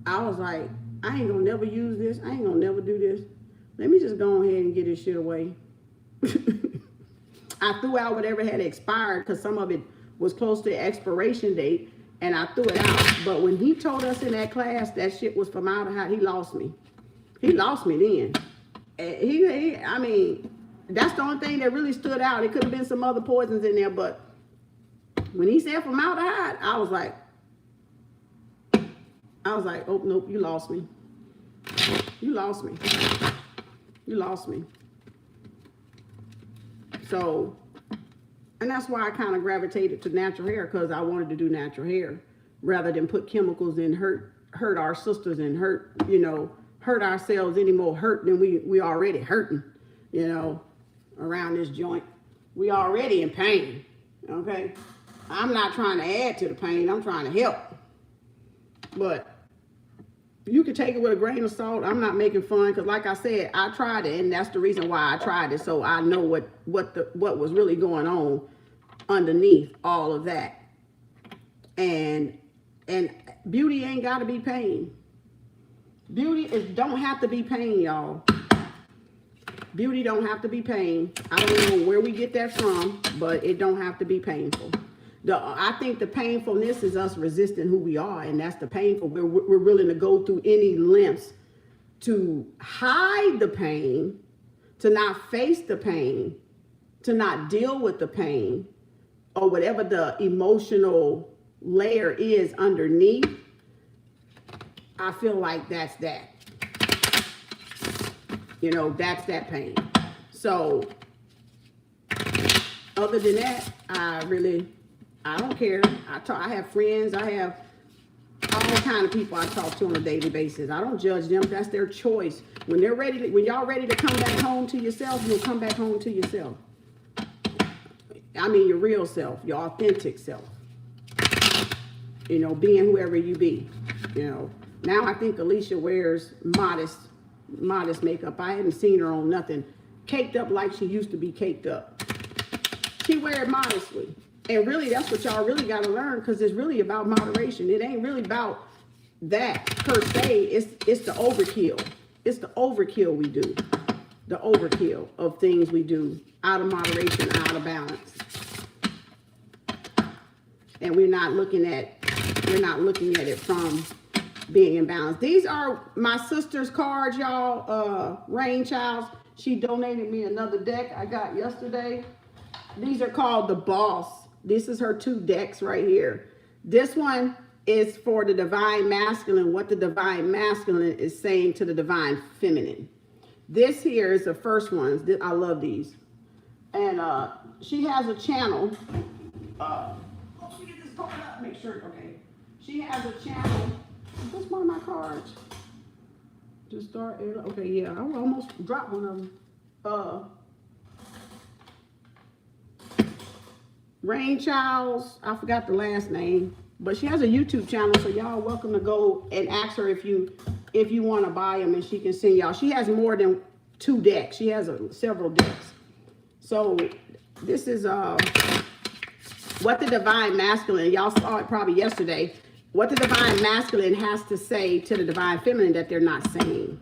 [SPEAKER 1] I was like, I ain't gonna never use this. I ain't gonna never do this. Let me just go ahead and get this shit away. I threw out whatever had expired because some of it was close to the expiration date, and I threw it out. But when he told us in that class that shit was formaldehyde, he lost me. He lost me then. And I mean, That's the only thing that really stood out. It could have been some other poisons in there, but when he said formaldehyde, I was like, oh, nope, you lost me. You lost me. You lost me. So, and that's why I kind of gravitated to natural hair, because I wanted to do natural hair rather than put chemicals in, hurt our sisters and hurt ourselves any more hurt than we already hurting, around this joint. We already in pain, okay? I'm not trying to add to the pain. I'm trying to help. But you can take it with a grain of salt. I'm not making fun, because like I said, I tried it, and that's the reason why I tried it, so I know what was really going on underneath all of that. And beauty ain't got to be pain. Beauty don't have to be pain, y'all. Beauty don't have to be pain. I don't know where we get that from, but it don't have to be painful. I think the painfulness is us resisting who we are, and that's the painful. We're willing to go through any lengths to hide the pain, to not face the pain, to not deal with the pain, or whatever the emotional layer is underneath. I feel like that's that. That's that pain. So, other than that, I don't care. I have friends. I have all kind of people I talk to on a daily basis. I don't judge them. That's their choice. When y'all ready to come back home to yourself, you'll come back home to yourself. I mean, your real self, your authentic self. Being whoever you be. Now I think Alicia wears modest makeup. I hadn't seen her on nothing caked up like she used to be caked up. She wear it modestly. And really, that's what y'all really got to learn, because it's really about moderation. It ain't really about that per se. It's the overkill. It's the overkill we do. The overkill of things we do out of moderation, out of balance. And we're not looking at it from being in balance. These are my sister's cards, y'all. Rain Childs. She donated me another deck I got yesterday. These are called the Boss. This is her 2 decks right here. This one is for the divine masculine, what the divine masculine is saying to the divine feminine. This here is the first one. I love these. And she has a channel. Let me get this card up, make sure, okay. She has a channel. Is this one of my cards? To start, okay, yeah, I almost dropped one of them. Rain Childs, I forgot the last name, but she has a YouTube channel, so y'all welcome to go and ask her if you want to buy them, and she can send y'all. She has more than 2 decks. She has several decks. So this is what the divine masculine, y'all saw it probably yesterday, what the divine masculine has to say to the divine feminine that they're not saying.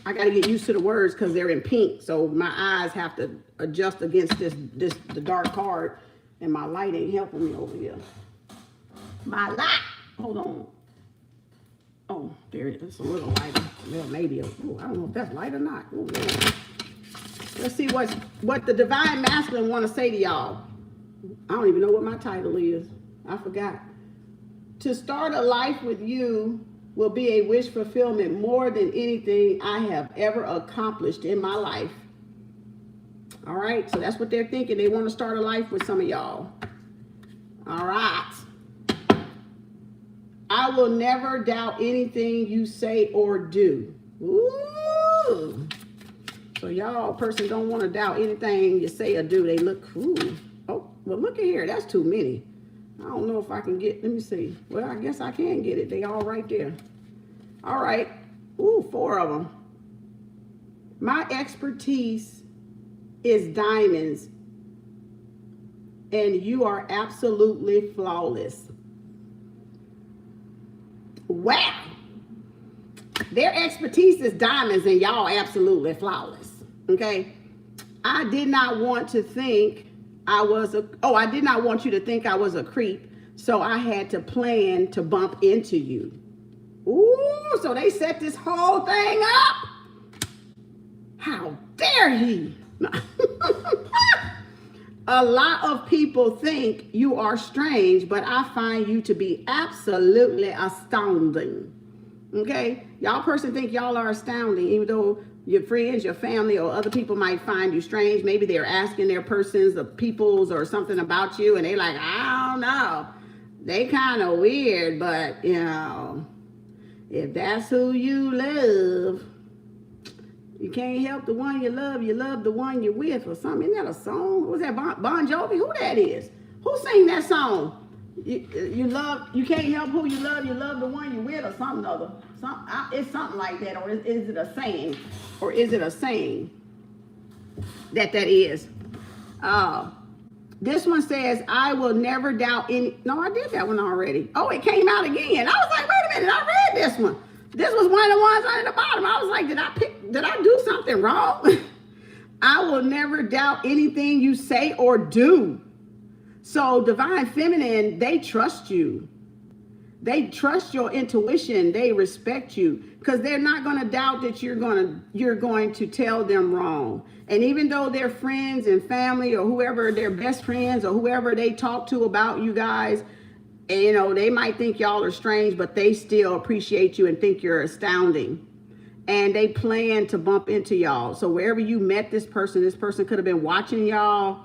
[SPEAKER 1] I got to get used to the words because they're in pink, so my eyes have to adjust against the dark card, and my light ain't helping me over here. My light, hold on. Oh, there it is. It's a little lighter. Well, maybe. I don't know if that's light or not. Ooh, let's see what the divine masculine want to say to y'all. I don't even know what my title is. I forgot. To start a life with you will be a wish fulfillment more than anything I have ever accomplished in my life. All right, so that's what they're thinking. They want to start a life with some of y'all. All right. I will never doubt anything you say or do. Ooh. So y'all person don't want to doubt anything you say or do. They look, ooh. Oh, well, look at here. That's too many. I don't know if I can get, let me see. Well, I guess I can get it. They all right there. All right. Ooh, 4 of them. My expertise is diamonds, and you are absolutely flawless. Wow. Their expertise is diamonds, and y'all absolutely flawless. Okay. I did not want to think I did not want you to think I was a creep, so I had to plan to bump into you. Ooh, so they set this whole thing up. How dare he? A lot of people think you are strange, but I find you to be absolutely astounding. Okay? Y'all person think y'all are astounding, even though your friends, your family, or other people might find you strange. Maybe they're asking their persons, the peoples, or something about you, and they're like, I don't know. They kind of weird, but, you know, if that's who you love, you can't help the one you love the one you're with, or something. Isn't that a song? Was that Bon Jovi? Who that is? Who sang that song? You can't help who you love the one you're with, or something other. It's something like that, or is it a saying? Or is it a saying that is? This one says, I will never doubt any. No, I did that one already. Oh, it came out again. I was like, wait a minute, I read this one. This was one of the ones under the bottom. I was like, did I do something wrong? I will never doubt anything you say or do. So divine feminine, they trust you. They trust your intuition. They respect you because they're not going to doubt that you're going to tell them wrong. And even though they're friends and family, or whoever, their best friends, or whoever they talk to about you guys, and, you know, they might think y'all are strange, but they still appreciate you and think you're astounding. And they plan to bump into y'all. So wherever you met this person could have been watching y'all,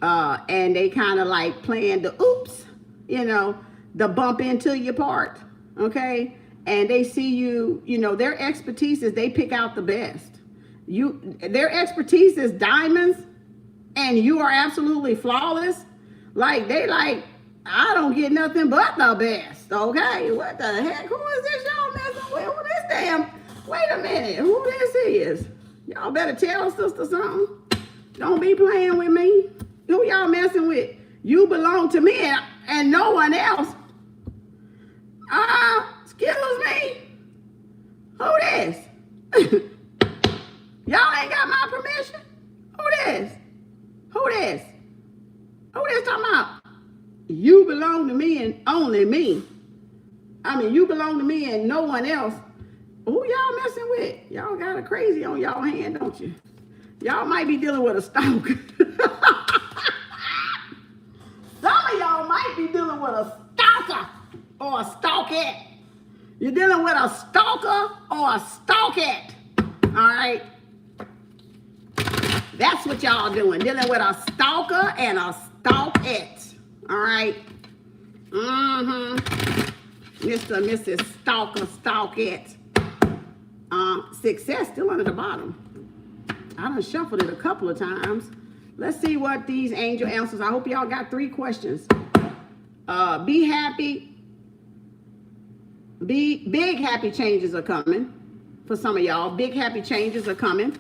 [SPEAKER 1] and they kind of like planned the oops, you know, the bump into your part, okay? And they see you, you know, their expertise is they pick out the best. Their expertise is diamonds, and you are absolutely flawless. Like, they like, I don't get nothing but the best, okay? What the heck? Who is this y'all messing with? Who this damn? Wait a minute, who this is? Y'all better tell sister something. Don't be playing with me. Who y'all messing with? You belong to me and no one else. Excuse me. Who this? Y'all ain't got my permission? Who this? Who this? Who this talking about? You belong to me and only me. I mean, you belong to me and no one else. Who y'all messing with? Y'all got a crazy on y'all hand, don't you? Y'all might be dealing with a stalker. Some of y'all might be dealing with a stalker or a stalkette. You're dealing with a stalker or a stalkette. All right? That's what y'all doing. Dealing with a stalker and a stalkette. All right? Mr. and Mrs. Stalker, stalkette. Success still under the bottom. I done shuffled it a couple of times. Let's see what these angel answers. I hope y'all got 3 questions. Be happy. Big happy changes are coming for some of y'all. Big happy changes are coming.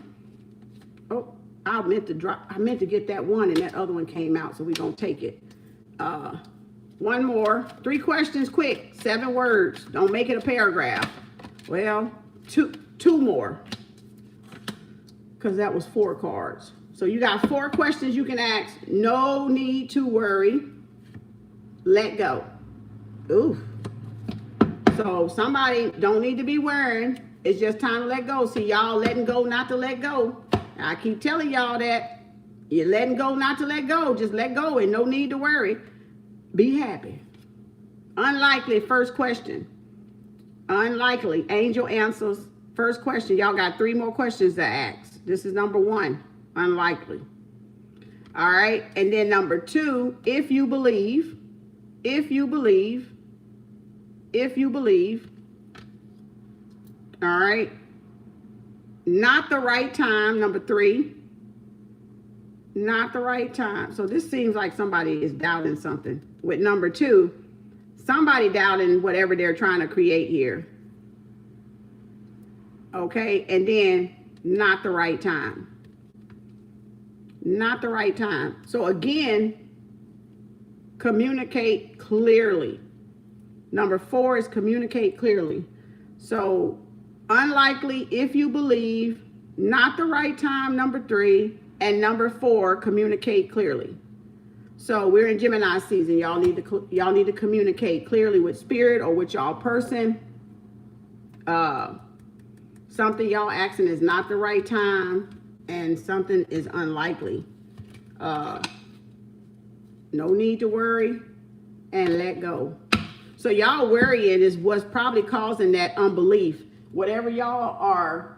[SPEAKER 1] Oh, I meant to get that one, and that other one came out, so we're gonna take it. One more. 3 questions, quick. 7 words. Don't make it a paragraph. Well, two more, because that was 4 cards. So you got 4 questions you can ask. No need to worry. Let go. Ooh. So somebody don't need to be worrying. It's just time to let go. See, y'all letting go not to let go. I keep telling y'all that. You're letting go not to let go. Just let go and no need to worry. Be happy. Unlikely, first question. Unlikely, angel answers. First question, y'all got 3 more questions to ask. This is number 1, unlikely. All right, and then number 2, if you believe. All right, not the right time, number 3. Not the right time. So this seems like somebody is doubting something. With number 2, somebody doubting whatever they're trying to create here. Okay, and then not the right time. Not the right time. So again, communicate clearly. Number 4 is communicate clearly. So unlikely, if you believe, not the right time, number 3, and number 4, communicate clearly. So we're in Gemini season. Y'all need to communicate clearly with spirit or with y'all person. Something y'all asking is not the right time. and something is unlikely. No need to worry and let go. So y'all worrying is what's probably causing that unbelief. Whatever y'all are,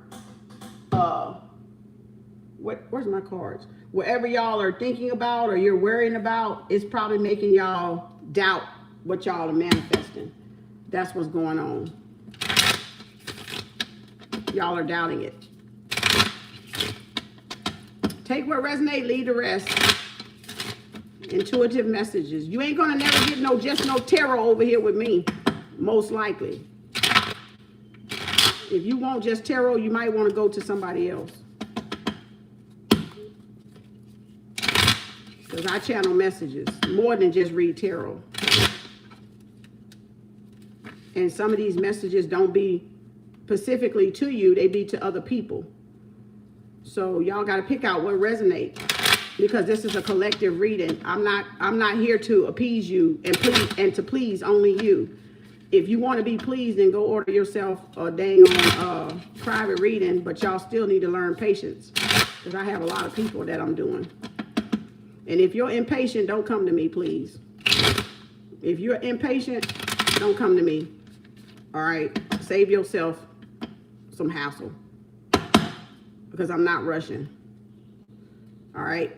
[SPEAKER 1] where's my cards? Whatever y'all are thinking about or you're worrying about, it's probably making y'all doubt what y'all are manifesting. That's what's going on. Y'all are doubting it. Take what resonates, leave the rest. Intuitive messages. You ain't gonna never get just no tarot over here with me, most likely. If you want just tarot, you might want to go to somebody else. Because I channel messages more than just read tarot. And some of these messages don't be specifically to you, they be to other people. So y'all got to pick out what resonates, because this is a collective reading. I'm not here to appease you and to please only you. If you want to be pleased, then go order yourself a dang on private reading, but y'all still need to learn patience, because I have a lot of people that I'm doing. And if you're impatient, don't come to me, please. If you're impatient, don't come to me. All right? Save yourself some hassle, because I'm not rushing. All right?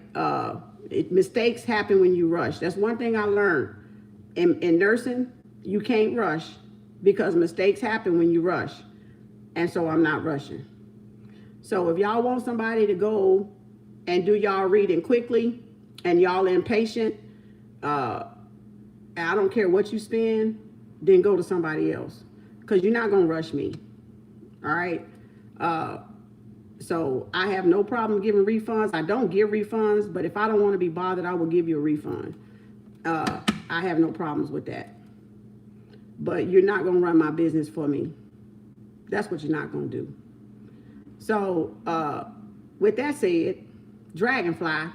[SPEAKER 1] Mistakes happen when you rush. That's one thing I learned. In nursing, you can't rush, because mistakes happen when you rush. And so I'm not rushing. So if y'all want somebody to go and do y'all reading quickly and y'all impatient, I don't care what you spend, then go to somebody else, because you're not going to rush me. All right? So I have no problem giving refunds. I don't give refunds, but if I don't want to be bothered, I will give you a refund. I have no problems with that. But you're not going to run my business for me. That's what you're not going to do. So with that said, Dragonfly,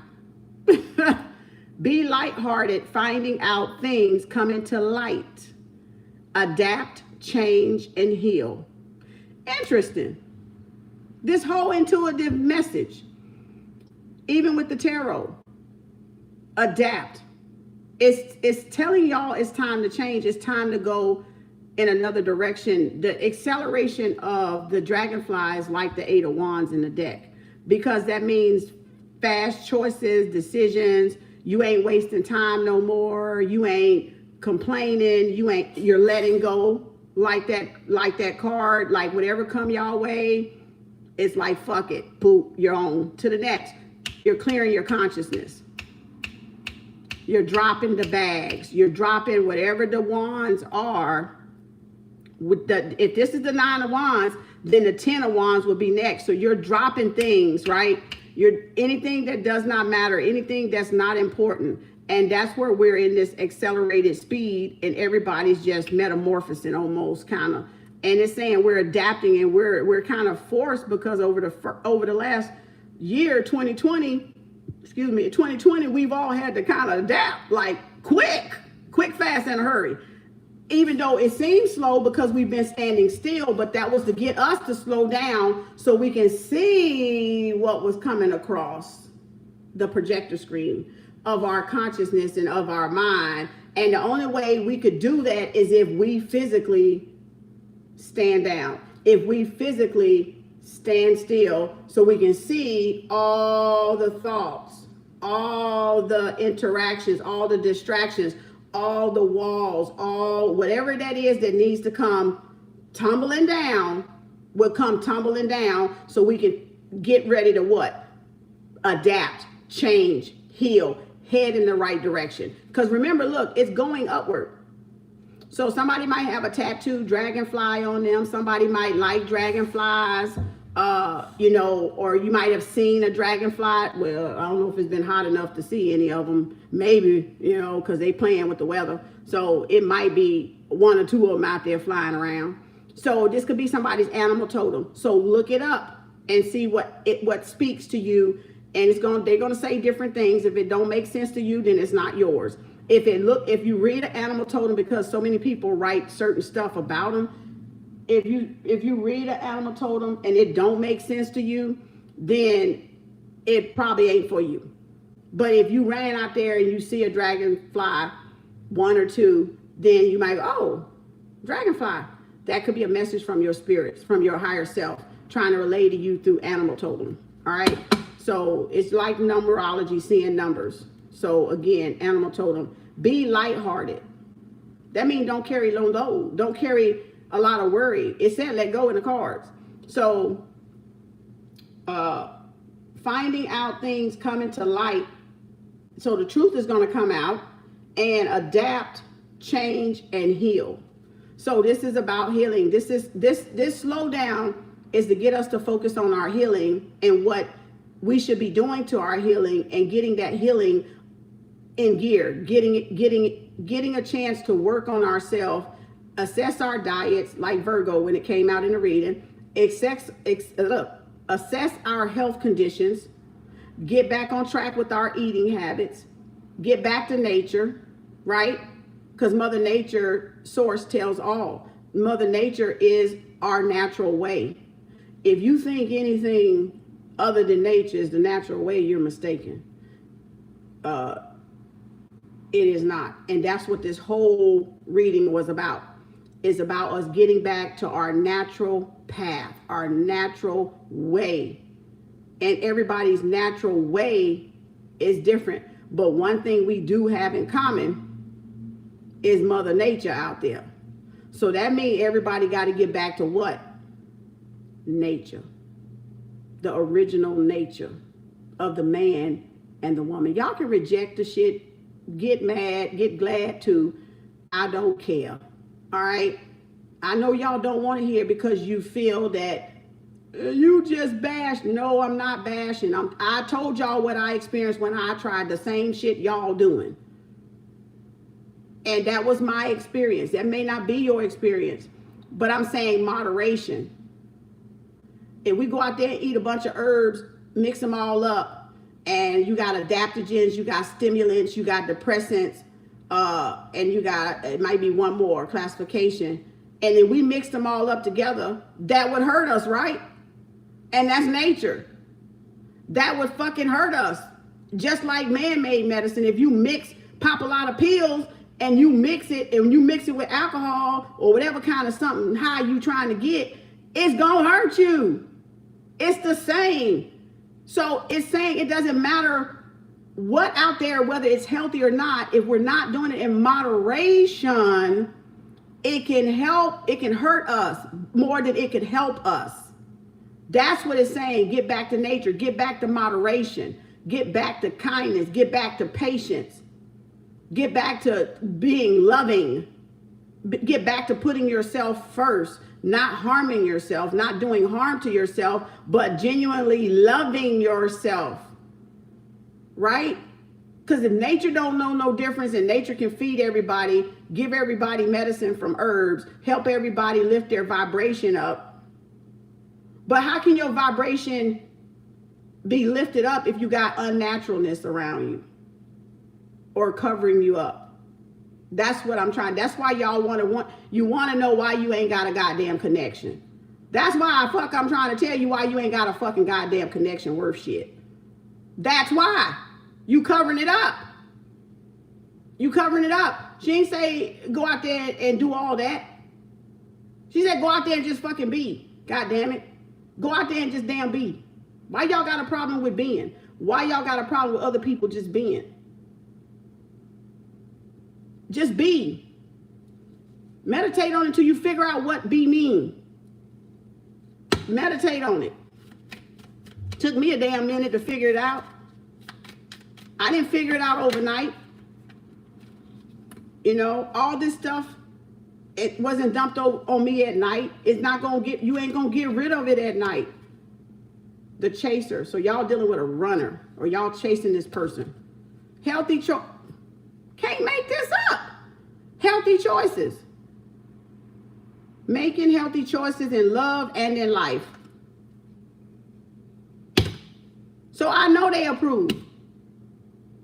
[SPEAKER 1] be lighthearted, finding out things coming to light. Adapt, change, and heal. Interesting. This whole intuitive message, even with the tarot, adapt. It's telling y'all it's time to change. It's time to go in another direction. The acceleration of the dragonfly is like the 8 of Wands in the deck, because that means fast choices, decisions. You ain't wasting time no more. You ain't complaining. You're letting go like that card, like whatever come y'all way. It's like, fuck it, boop, you're on to the next. You're clearing your consciousness. You're dropping the bags. You're dropping whatever the wands are. If this is the 9 of Wands, then the 10 of Wands will be next. So you're dropping things, right? Anything that does not matter, anything that's not important. And that's where we're in this accelerated speed, and everybody's just metamorphosing almost, kind of. And it's saying we're adapting, and we're kind of forced, because over the last year, 2020, we've all had to kind of adapt, like quick, fast, in a hurry. Even though it seems slow because we've been standing still, but that was to get us to slow down so we can see what was coming across the projector screen of our consciousness and of our mind. And the only way we could do that is if we physically stand down, if we physically stand still, so we can see all the thoughts, all the interactions, all the distractions, all the walls, all whatever that is that needs to come tumbling down will come tumbling down, so we can get ready to what? Adapt, change, heal, head in the right direction. Because remember, look, it's going upward. So somebody might have a tattooed dragonfly on them. Somebody might like dragonflies, or you might have seen a dragonfly. Well, I don't know if it's been hot enough to see any of them. Maybe, because they playing with the weather. So it might be 1 or 2 of them out there flying around. So this could be somebody's animal totem. So look it up and see what speaks to you. And they're gonna say different things. If it don't make sense to you, then it's not yours. If you read an animal totem, because so many people write certain stuff about them, if you read an animal totem and it don't make sense to you, then it probably ain't for you. But if you ran out there and you see a dragonfly, one or two, then you might go, oh, dragonfly. That could be a message from your spirits, from your higher self, trying to relay to you through animal totem. All right. So it's like numerology, seeing numbers. So again, animal totem, be lighthearted. That means don't carry low load. Don't carry a lot of worry. It said let go in the cards. So finding out things coming to light. So the truth is going to come out, and adapt, change, and heal. So this is about healing. This slowdown is to get us to focus on our healing and what we should be doing to our healing, and getting that healing in gear, getting a chance to work on ourselves, assess our diets, like Virgo when it came out in the reading, assess our health conditions, get back on track with our eating habits, get back to nature, right? Because Mother Nature, source tells all. Mother Nature is our natural way. If you think anything other than nature is the natural way, you're mistaken. It is not. And that's what this whole reading was about. It's about us getting back to our natural path, our natural way. And everybody's natural way is different. But one thing we do have in common is Mother Nature out there. So that means everybody got to get back to what? Nature. The original nature of the man and the woman. Y'all can reject the shit, get mad, get glad too. I don't care. All right? I know y'all don't want to hear because you feel that you just bashed. No, I'm not bashing. I told y'all what I experienced when I tried the same shit y'all doing. And that was my experience. That may not be your experience, but I'm saying moderation. If we go out there and eat a bunch of herbs, mix them all up, and you got adaptogens, you got stimulants, you got depressants, and you got, it might be one more classification, and then we mix them all up together, that would hurt us, right? And that's nature. That would fucking hurt us. Just like man-made medicine, if you pop a lot of pills, and you mix it with alcohol or whatever kind of something high you trying to get, it's gonna hurt you. It's the same. So it's saying it doesn't matter what out there, whether it's healthy or not, if we're not doing it in moderation, it can hurt us more than it could help us. That's what it's saying. Get back to nature, get back to moderation, get back to kindness, get back to patience. Get back to being loving. Get back to putting yourself first, not harming yourself, not doing harm to yourself, but genuinely loving yourself. Right? Because if nature don't know no difference, and nature can feed everybody, give everybody medicine from herbs, help everybody lift their vibration up. But how can your vibration be lifted up if you got unnaturalness around you? Or covering you up? That's what I'm trying. That's why y'all want to know why you ain't got a goddamn connection. That's why I'm trying to tell you why you ain't got a fucking goddamn connection worth shit. That's why. You covering it up. You covering it up. She ain't say go out there and do all that. She said go out there and just fucking be. God damn it. Go out there and just damn be. Why y'all got a problem with being? Why y'all got a problem with other people just being? Just be. Meditate on it until you figure out what be mean. Meditate on it. Took me a damn minute to figure it out. I didn't figure it out overnight. You know, all this stuff, it wasn't dumped on me at night. It's not gonna you ain't gonna get rid of it at night. The chaser. So y'all dealing with a runner, or y'all chasing this person. Healthy choice. Can't make this up. Healthy choices. Making healthy choices in love and in life. So I know they approve.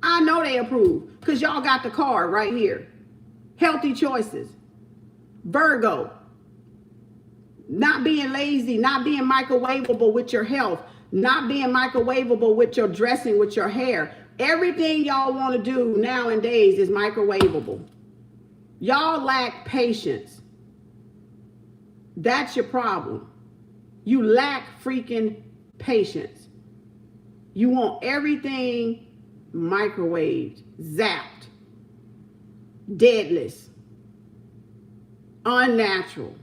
[SPEAKER 1] I know they approve. Because y'all got the card right here. Healthy choices. Virgo. Not being lazy, not being microwavable with your health. not being microwavable with your dressing, with your hair. Everything y'all want to do nowadays is microwavable. Y'all lack patience. That's your problem. You lack freaking patience. You want everything microwaved, zapped, deadless, unnatural.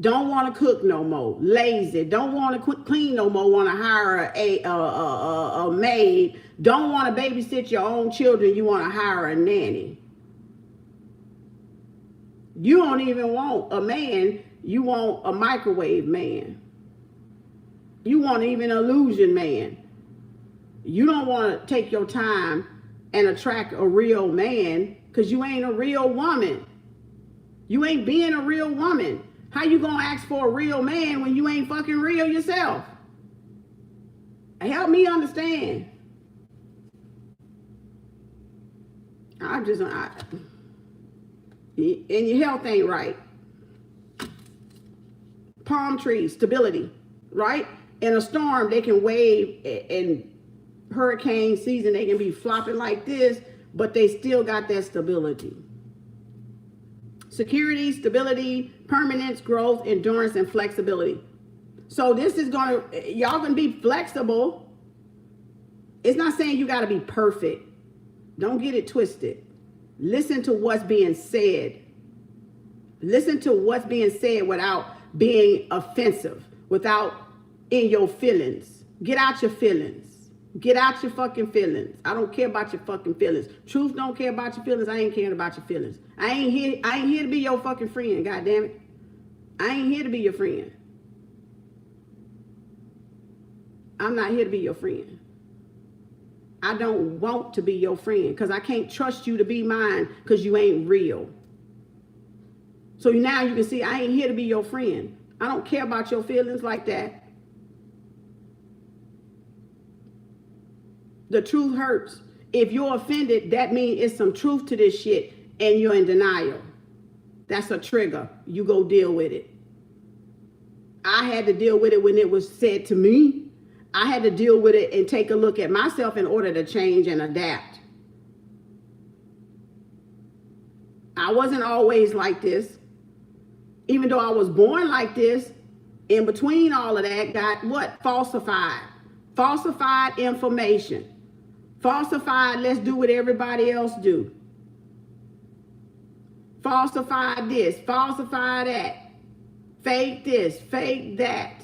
[SPEAKER 1] Don't want to cook no more. Lazy. Don't want to clean no more. Want to hire a maid. Don't want to babysit your own children. You want to hire a nanny. You don't even want a man. You want a microwave man. You want even an illusion man. You don't want to take your time and attract a real man because you ain't a real woman. You ain't being a real woman. How you gonna ask for a real man when you ain't fucking real yourself? Help me understand. And your health ain't right. Palm trees, stability, right? In a storm, they can wave. In hurricane season, they can be flopping like this, but they still got that stability. Security, stability, permanence, growth, endurance, and flexibility. So this is y'all gonna be flexible. It's not saying you gotta be perfect. Don't get it twisted. Listen to what's being said. Listen to what's being said without being offensive, without in your feelings. Get out your feelings. Get out your fucking feelings. I don't care about your fucking feelings. Truth don't care about your feelings. I ain't caring about your feelings. I ain't here to be your fucking friend, God damn it. I ain't here to be your friend. I'm not here to be your friend. I don't want to be your friend because I can't trust you to be mine because you ain't real. So now you can see I ain't here to be your friend. I don't care about your feelings like that. The truth hurts. If you're offended, that means it's some truth to this shit and you're in denial. That's a trigger. You go deal with it. I had to deal with it when it was said to me. I had to deal with it and take a look at myself in order to change and adapt. I wasn't always like this. Even though I was born like this, in between all of that got what? Falsified. Falsified information. Falsified, let's do what everybody else do. Falsify this, falsify that. Fake this, fake that.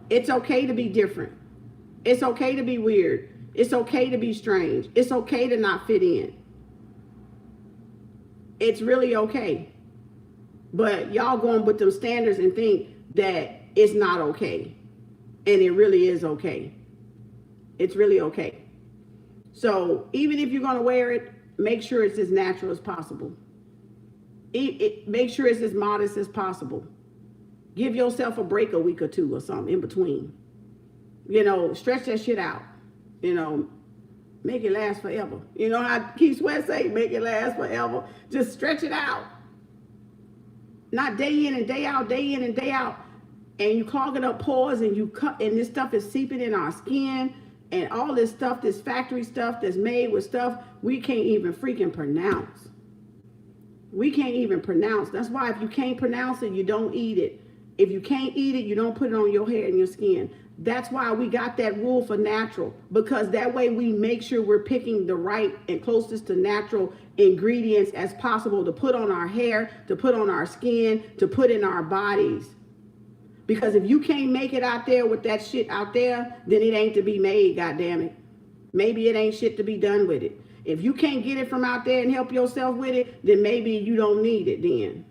[SPEAKER 1] It's okay to be different. It's okay to be weird. It's okay to be strange. It's okay to not fit in. It's really okay. But y'all going with them standards and think that it's not okay. And it really is okay. It's really okay. So even if you're going to wear it, make sure it's as natural as possible. Make sure it's as modest as possible. Give yourself a break a week or two or something in between. You know, stretch that shit out. You know, make it last forever. You know how Keith Sweat say, make it last forever. Just stretch it out. Not day in and day out, day in and day out. And you clogging up pores and you cut, and this stuff is seeping in our skin. And all this stuff, this factory stuff that's made with stuff we can't even freaking pronounce. We can't even pronounce. That's why if you can't pronounce it, you don't eat it. If you can't eat it, you don't put it on your hair and your skin. That's why we got that rule for natural, because that way we make sure we're picking the right and closest to natural ingredients as possible to put on our hair, to put on our skin, to put in our bodies. Because if you can't make it out there with that shit out there, then it ain't to be made, goddammit. Maybe it ain't shit to be done with it. If you can't get it from out there and help yourself with it, then maybe you don't need it then.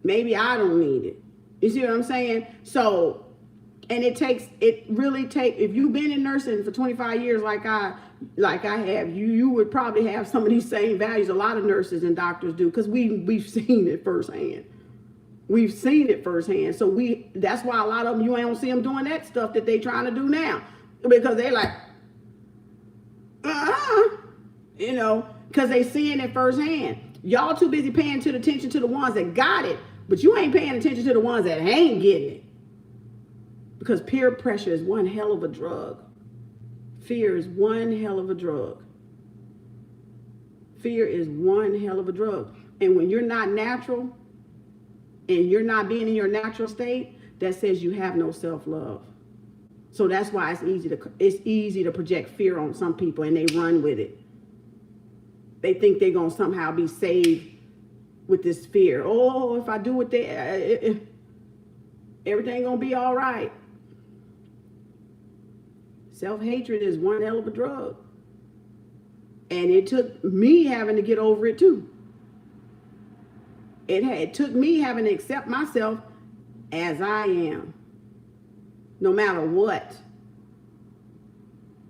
[SPEAKER 1] Maybe I don't need it. You see what I'm saying? So, and it really takes, if you've been in nursing for 25 years like I have, you would probably have some of these same values a lot of nurses and doctors do, because we've seen it firsthand. We've seen it firsthand. So that's why a lot of them, you ain't don't see them doing that stuff that they trying to do now. Because they like, you know, because they seeing it firsthand. Y'all too busy paying attention to the ones that got it, But you ain't paying attention to the ones that ain't getting it. Because peer pressure is one hell of a drug. Fear is one hell of a drug. Fear is one hell of a drug. And when you're not natural and you're not being in your natural state, that says you have no self-love. So that's why it's easy to project fear on some people, and they run with it. They think they're going to somehow be saved with this fear. Oh, if I do it, everything going to be all right. Self-hatred is one hell of a drug. And it took me having to get over it too. It took me having to accept myself as I am. No matter what.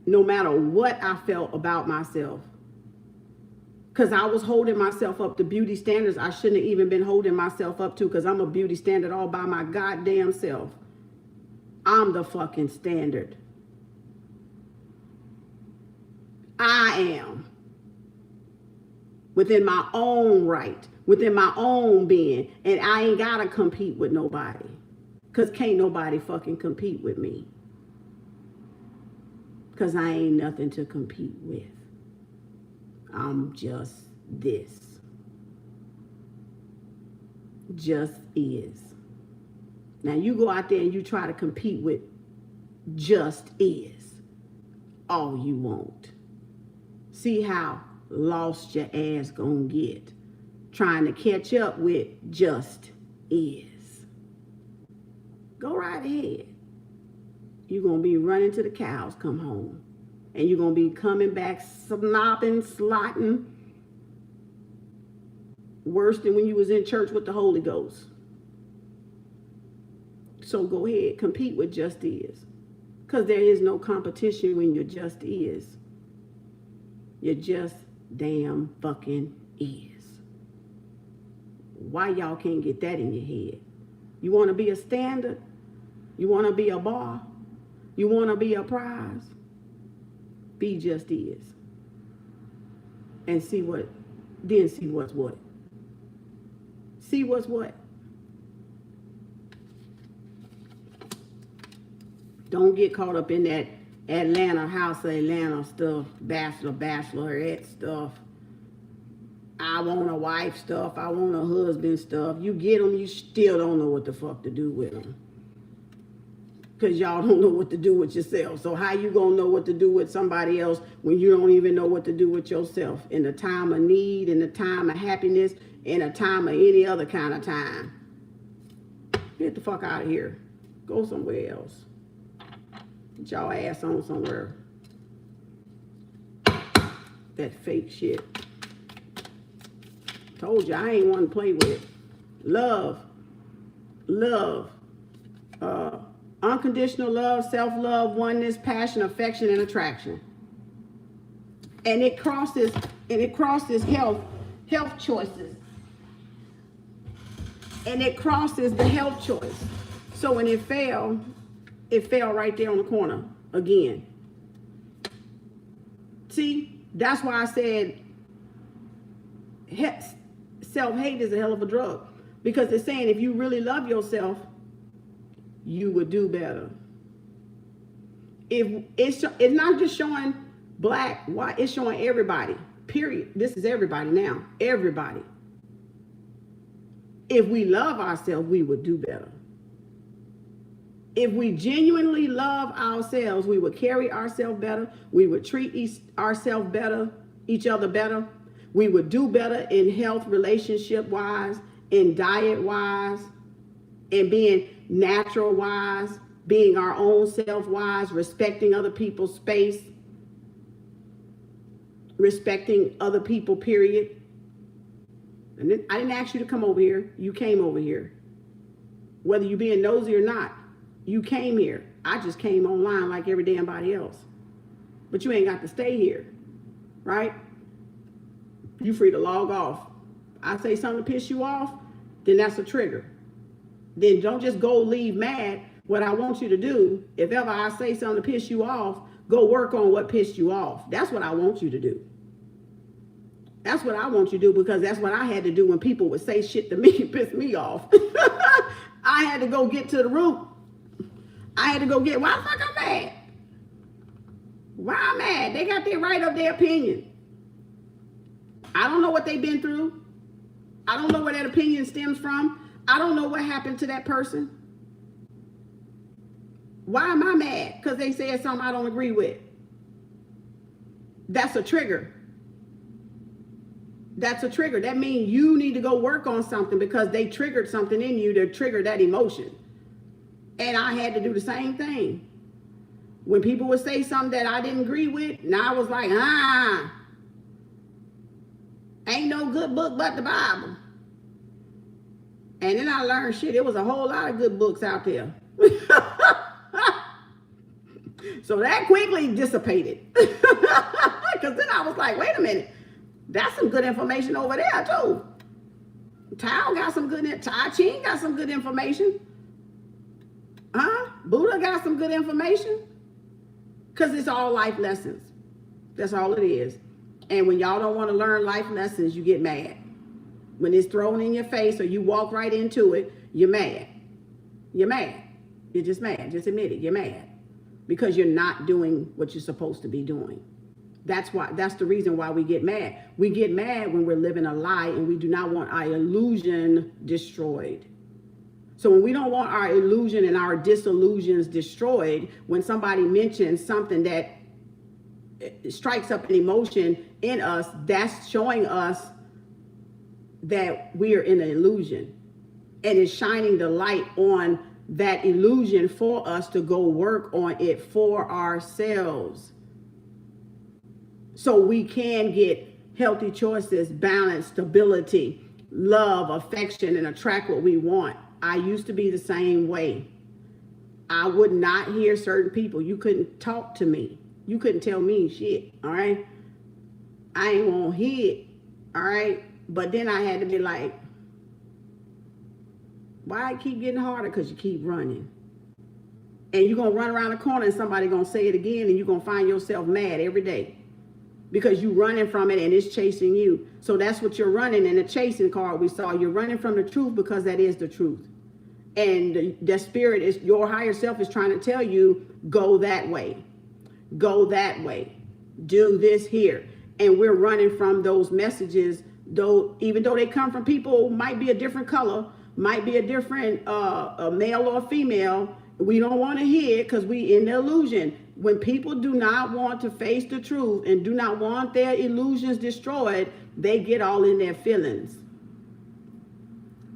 [SPEAKER 1] No matter what I felt about myself. Because I was holding myself up to beauty standards I shouldn't have even been holding myself up to, because I'm a beauty standard all by my goddamn self. I'm the fucking standard. I am. Within my own right. Within my own being. And I ain't got to compete with nobody. Because can't nobody fucking compete with me. Because I ain't nothing to compete with. I'm just this. Just is. Now you go out there and you try to compete with just is. All you want. See how lost your ass gonna get. Trying to catch up with just is. Go right ahead. You're going to be running till the cows come home. And you're going to be coming back slopping, slotting. Worse than when you was in church with the Holy Ghost. So go ahead, compete with just is. Because there is no competition when you're just is. You're just damn fucking is. Why y'all can't get that in your head? You want to be a standard? You want to be a bar? You want to be a prize? Be just is. And see what's what. See what's what. Don't get caught up in that Atlanta, House of Atlanta stuff, bachelorette stuff. I want a wife stuff. I want a husband stuff. You get them, you still don't know what the fuck to do with them. Because y'all don't know what to do with yourself. So how you going to know what to do with somebody else when you don't even know what to do with yourself? In the time of need, in the time of happiness, in a time of any other kind of time. Get the fuck out of here. Go somewhere else. Get y'all ass on somewhere. That fake shit. Told you, I ain't one to play with. Love. Unconditional love, self-love, oneness, passion, affection, and attraction. And it crosses health choices. And it crosses the health choice. So when it fell right there on the corner again. See, that's why I said self-hate is a hell of a drug, because it's saying if you really love yourself, you would do better. If it's not just showing black, white, it's showing everybody. Period. This is everybody now. Everybody. If we love ourselves, we would do better. If we genuinely love ourselves, we would carry ourselves better. We would treat ourselves better, each other better. We would do better in health, relationship-wise, in diet-wise, in being natural-wise, being our own self-wise, respecting other people's space, respecting other people, period. And then, I didn't ask you to come over here. You came over here. Whether you being nosy or not, you came here. I just came online like every damn body else. But you ain't got to stay here, right? You free to log off. I say something to piss you off, then that's a trigger. Then don't just go leave mad. What I want you to do, if ever I say something to piss you off, go work on what pissed you off. That's what I want you to do. That's what I want you to do, because that's what I had to do when people would say shit to me and piss me off. I had to go get to the root. I had to go get, why the fuck I'm mad? Why I'm mad? They got their right of their opinion. I don't know what they've been through. I don't know where that opinion stems from. I don't know what happened to that person. Why am I mad? Because they said something I don't agree with. That's a trigger. That's a trigger. That means you need to go work on something, because they triggered something in you to trigger that emotion. And I had to do the same thing. When people would say something that I didn't agree with, now I was like, ain't no good book but the Bible. And then I learned, shit, there was a whole lot of good books out there. So that quickly dissipated. Because then I was like, wait a minute, that's some good information over there too. Tao got some good, Tai Chi got some good information. Buddha got some good information. Because it's all life lessons. That's all it is. And when y'all don't want to learn life lessons, you get mad. When it's thrown in your face or you walk right into it, you're mad. You're mad. You're just mad. Just admit it. You're mad. Because you're not doing what you're supposed to be doing. That's the reason why we get mad. We get mad when we're living a lie and we do not want our illusion destroyed. So when we don't want our illusion and our disillusions destroyed, when somebody mentions something that strikes up an emotion in us, that's showing us that we are in an illusion. And it's shining the light on that illusion for us to go work on it for ourselves. So we can get healthy choices, balance, stability, love, affection, and attract what we want. I used to be the same way. I would not hear certain people. You couldn't talk to me. You couldn't tell me shit, all right? I ain't gonna hear it, all right? But then I had to be like, why it keep getting harder? Because you keep running. And you're gonna run around the corner and somebody gonna say it again, and you're gonna find yourself mad every day. Because you're running from it and it's chasing you. So that's what you're running in the chasing card we saw. You're running from the truth because that is the truth. And the spirit is, your higher self is trying to tell you, go that way. Go that way. Do this here. And we're running from those messages, though, even though they come from people, might be a different color, might be a different a male or female. We don't want to hear it because we in the illusion. When people do not want to face the truth and do not want their illusions destroyed, they get all in their feelings.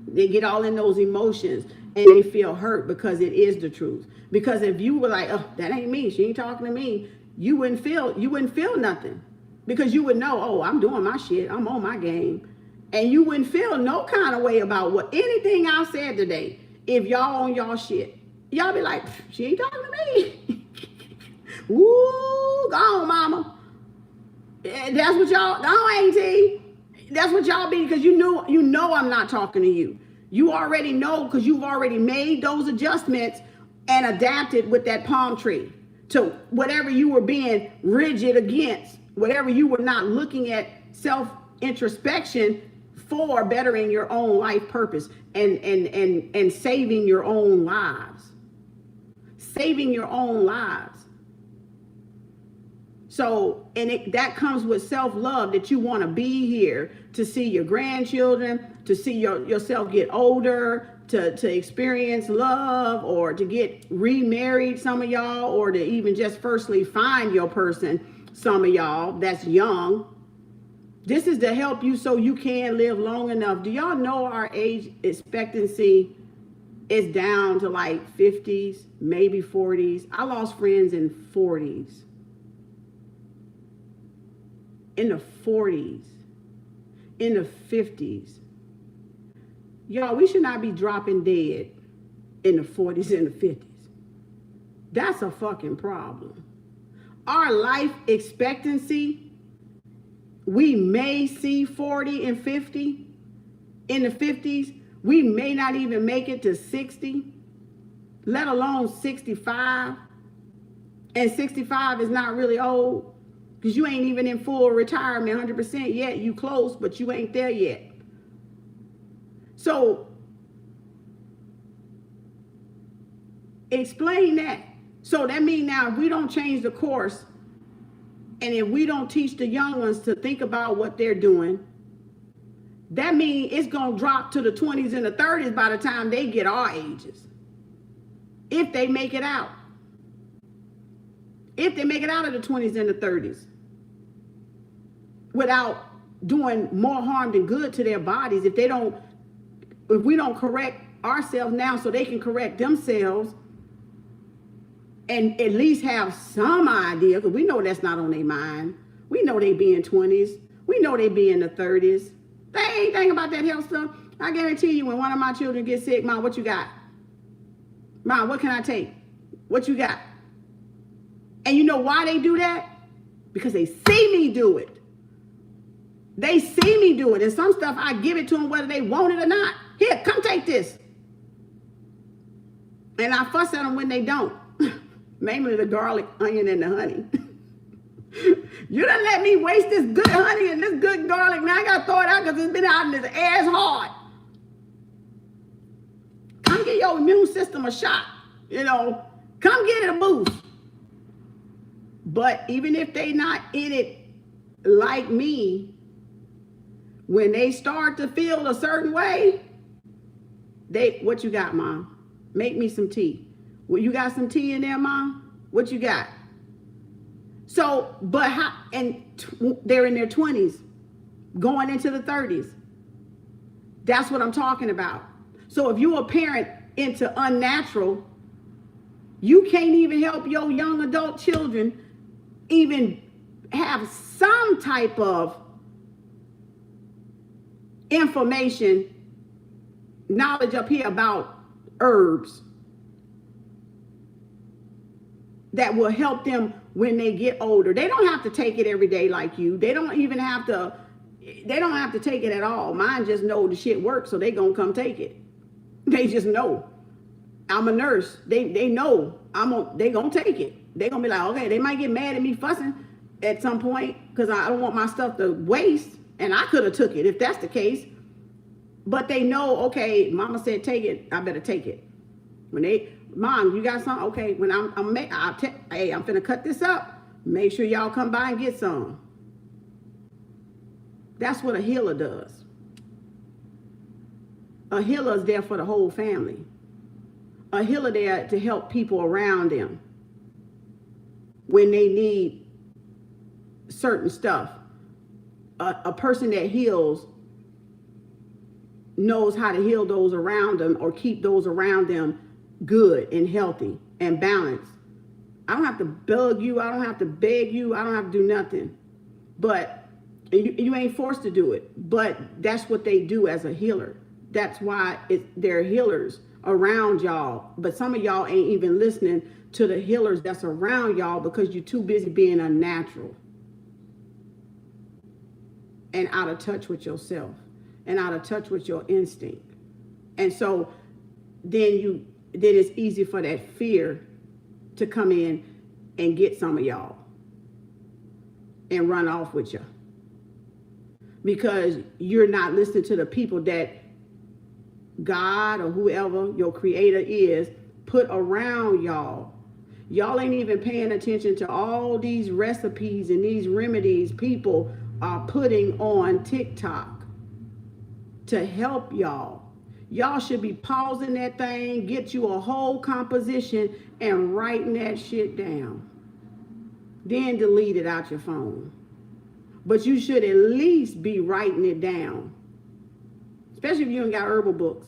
[SPEAKER 1] They get all in those emotions and they feel hurt because it is the truth. Because if you were like, oh, that ain't me, she ain't talking to me, you wouldn't feel nothing. Because you would know, oh, I'm doing my shit, I'm on my game. And you wouldn't feel no kind of way about what anything I said today. If y'all on y'all shit, y'all be like, she ain't talking to me. Woo, go on, mama. That's what y'all, go on, auntie. That's what y'all be, because you know I'm not talking to you. You already know, because you've already made those adjustments and adapted with that palm tree to whatever you were being rigid against, whatever you were not looking at self-introspection for bettering your own life purpose and saving your own lives. Saving your own lives. So, and that comes with self-love, that you want to be here to see your grandchildren, to see yourself get older, to experience love, or to get remarried, some of y'all, or to even just firstly find your person, some of y'all that's young. This is to help you so you can live long enough. Do y'all know our age expectancy is down to like 50s, maybe 40s? I lost friends in 40s. In the 40s, in the 50s. Y'all, we should not be dropping dead in the 40s and the 50s. That's a fucking problem. Our life expectancy, we may see 40 and 50 in the 50s. We may not even make it to 60, let alone 65. And 65 is not really old. Because you ain't even in full retirement 100% yet. You close, but you ain't there yet. So explain that. So that means now if we don't change the course, and if we don't teach the young ones to think about what they're doing, that means it's going to drop to the 20s and the 30s by the time they get our ages. If they make it out. If they make it out of the 20s and the 30s. Without doing more harm than good to their bodies. If we don't correct ourselves now so they can correct themselves, and at least have some idea, because we know that's not on their mind. We know they be in 20s. We know they be in the 30s. They ain't thinking about that health stuff. I guarantee you, when one of my children gets sick, Mom, what you got? Mom, what can I take? What you got? And you know why they do that? Because they see me do it. They see me do it. And some stuff, I give it to them whether they want it or not. Here, come take this. And I fuss at them when they don't. Mainly the garlic, onion, and the honey. You done let me waste this good honey and this good garlic. Now I got to throw it out because it's been out and this air's hard. Come get your immune system a shot. You know, come get it a boost. But even if they not in it like me, when they start to feel a certain way, what you got, Mom? Make me some tea. Well, you got some tea in there, Mom? What you got? So, but how, and they're in their 20s, going into the 30s. That's what I'm talking about. So if you're a parent into unnatural, you can't even help your young adult children even have some type of information, knowledge up here about herbs that will help them when they get older. They don't have to take it every day like you. They don't have to take it at all. Mine just know the shit works, so they gonna come take it. They just know. I'm a nurse. They know they gonna take it. They gonna be like, okay, they might get mad at me fussing at some point because I don't want my stuff to waste, and I could have took it if that's the case. But they know, okay, Mama said take it, I better take it. When Mom, you got some? Okay, when I'm finna cut this up. Make sure y'all come by and get some. That's what a healer does. A healer is there for the whole family. A healer there to help people around them when they need certain stuff. A person that heals knows how to heal those around them or keep those around them good and healthy and balanced. I don't have to bug you. I don't have to beg you. I don't have to do nothing. But you ain't forced to do it. But that's what they do as a healer. That's why they're healers around y'all. But some of y'all ain't even listening to the healers that's around y'all because you're too busy being unnatural and out of touch with yourself and out of touch with your instinct. And so then it's easy for that fear to come in and get some of y'all and run off with you because you're not listening to the people that God or whoever your creator is put around y'all. Y'all ain't even paying attention to all these recipes and these remedies people are putting on TikTok to help y'all. Y'all should be pausing that thing, get you a whole composition and writing that shit down. Then delete it out your phone. But you should at least be writing it down. Especially if you ain't got herbal books.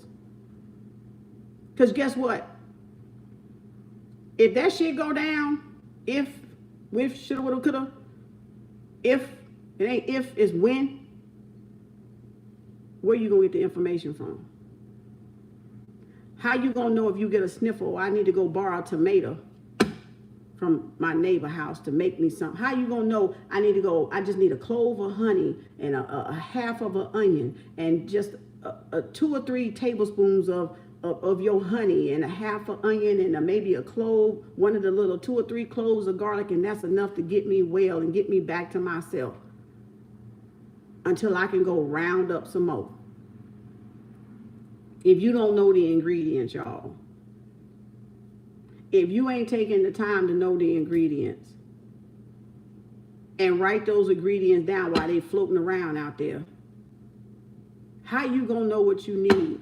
[SPEAKER 1] Because guess what? If that shit go down, if, shoulda, woulda, coulda, if, it ain't if, it's when, where you gonna get the information from? How you gonna know if you get a sniffle, I need to go borrow a tomato from my neighbor house to make me something? How you gonna know I just need a clove of honey and a half of an onion and just 2 or 3 tablespoons of of your honey and a half an onion and maybe a clove, one of the little 2 or 3 cloves of garlic, and that's enough to get me well and get me back to myself until I can go round up some more. If you don't know the ingredients, y'all, if you ain't taking the time to know the ingredients and write those ingredients down while they floating around out there, how you gonna know what you need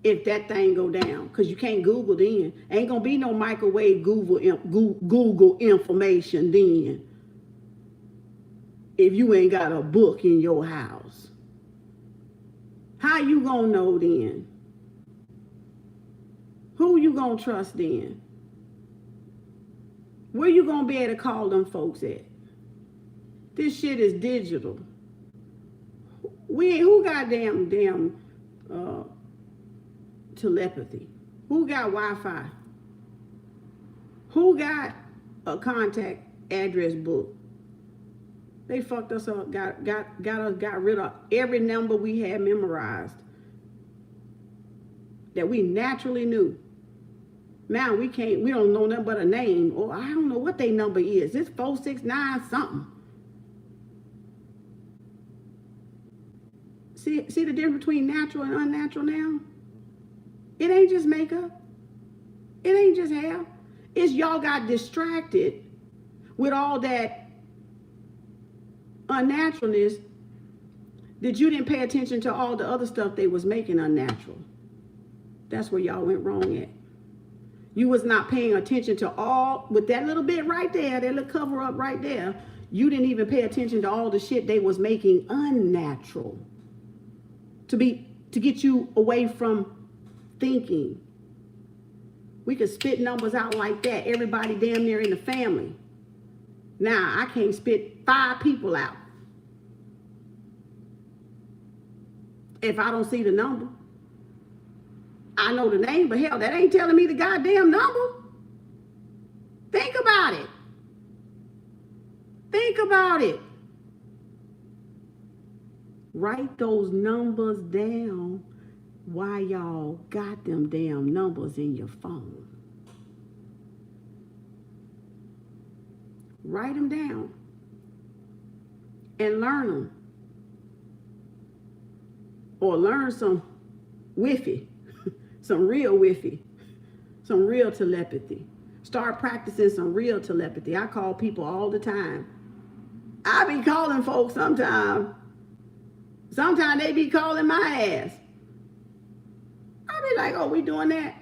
[SPEAKER 1] if that thing go down? Because you can't Google then. Ain't gonna be no microwave Google information then if you ain't got a book in your house. How you gonna know then? Who you gonna trust then? Where you gonna be able to call them folks at? This shit is digital. Who got damn telepathy? Who got Wi-Fi? Who got a contact address book? They fucked us up, got rid of every number we had memorized that we naturally knew. Now we don't know nothing but a name, or I don't know what their number is. It's 469 something. See the difference between natural and unnatural now? It ain't just makeup. It ain't just hair. It's y'all got distracted with all that unnaturalness that you didn't pay attention to all the other stuff they was making unnatural. That's where y'all went wrong at. You was not paying attention to all, with that little bit right there, that little cover up right there, you didn't even pay attention to all the shit they was making unnatural to get you away from thinking. We could spit numbers out like that, everybody damn near in the family. Now I can't spit 5 people out if I don't see the number. I know the name, but hell, that ain't telling me the goddamn number. Think about it. Think about it. Write those numbers down while y'all got them damn numbers in your phone. Write them down and learn them. Or learn some Wi-Fi. Some real Wi-Fi, some real telepathy. Start practicing some real telepathy. I call people all the time. I be calling folks sometimes. Sometimes they be calling my ass. I be like, oh, we doing that?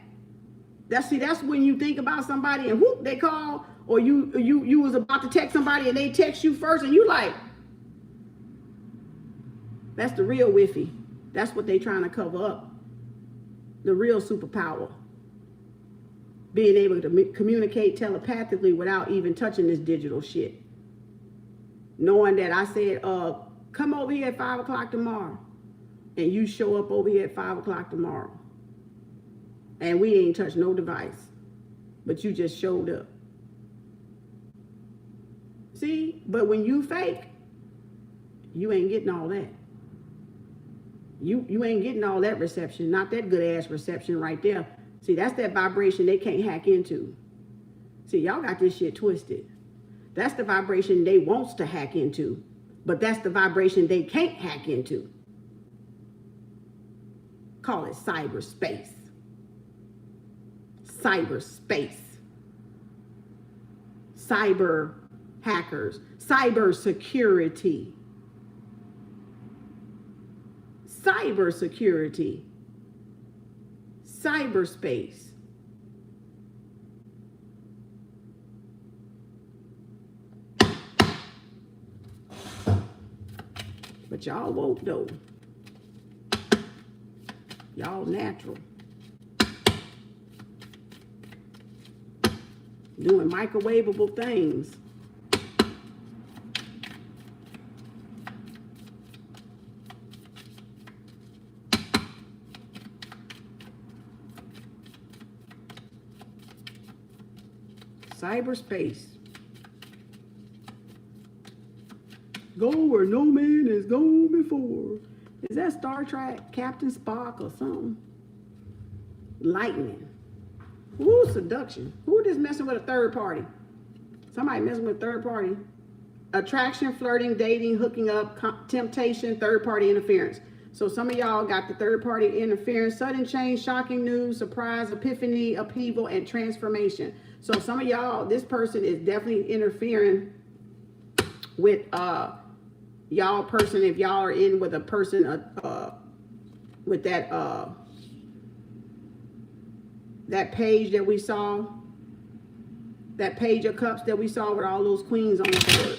[SPEAKER 1] That's when you think about somebody and whoop, they call, or you was about to text somebody and they text you first and you like, that's the real Wi-Fi. That's what they trying to cover up. The real superpower. Being able to communicate telepathically without even touching this digital shit. Knowing that I said, come over here at 5 o'clock tomorrow. And you show up over here at 5 o'clock tomorrow. And we ain't touched no device. But you just showed up. See? But when you fake, you ain't getting all that. You ain't getting all that reception, not that good ass reception right there. See, that's that vibration they can't hack into. See, y'all got this shit twisted. That's the vibration they wants to hack into, but that's the vibration they can't hack into. Call it cyberspace. Cyberspace. Cyber hackers. Cyber security. Cybersecurity, cyberspace. But y'all woke though. Y'all natural. Doing microwavable things. Cyberspace. Go where no man has gone before. Is that Star Trek, Captain Spock or something? Lightning. Ooh, seduction. Who just messing with a third party? Somebody messing with a third party. Attraction, flirting, dating, hooking up, temptation, third party interference. So some of y'all got the third party interference, sudden change, shocking news, surprise, epiphany, upheaval, and transformation. So some of y'all, this person is definitely interfering with y'all person. If y'all are in with a person with that that page that we saw, that page of cups that we saw with all those queens on the board.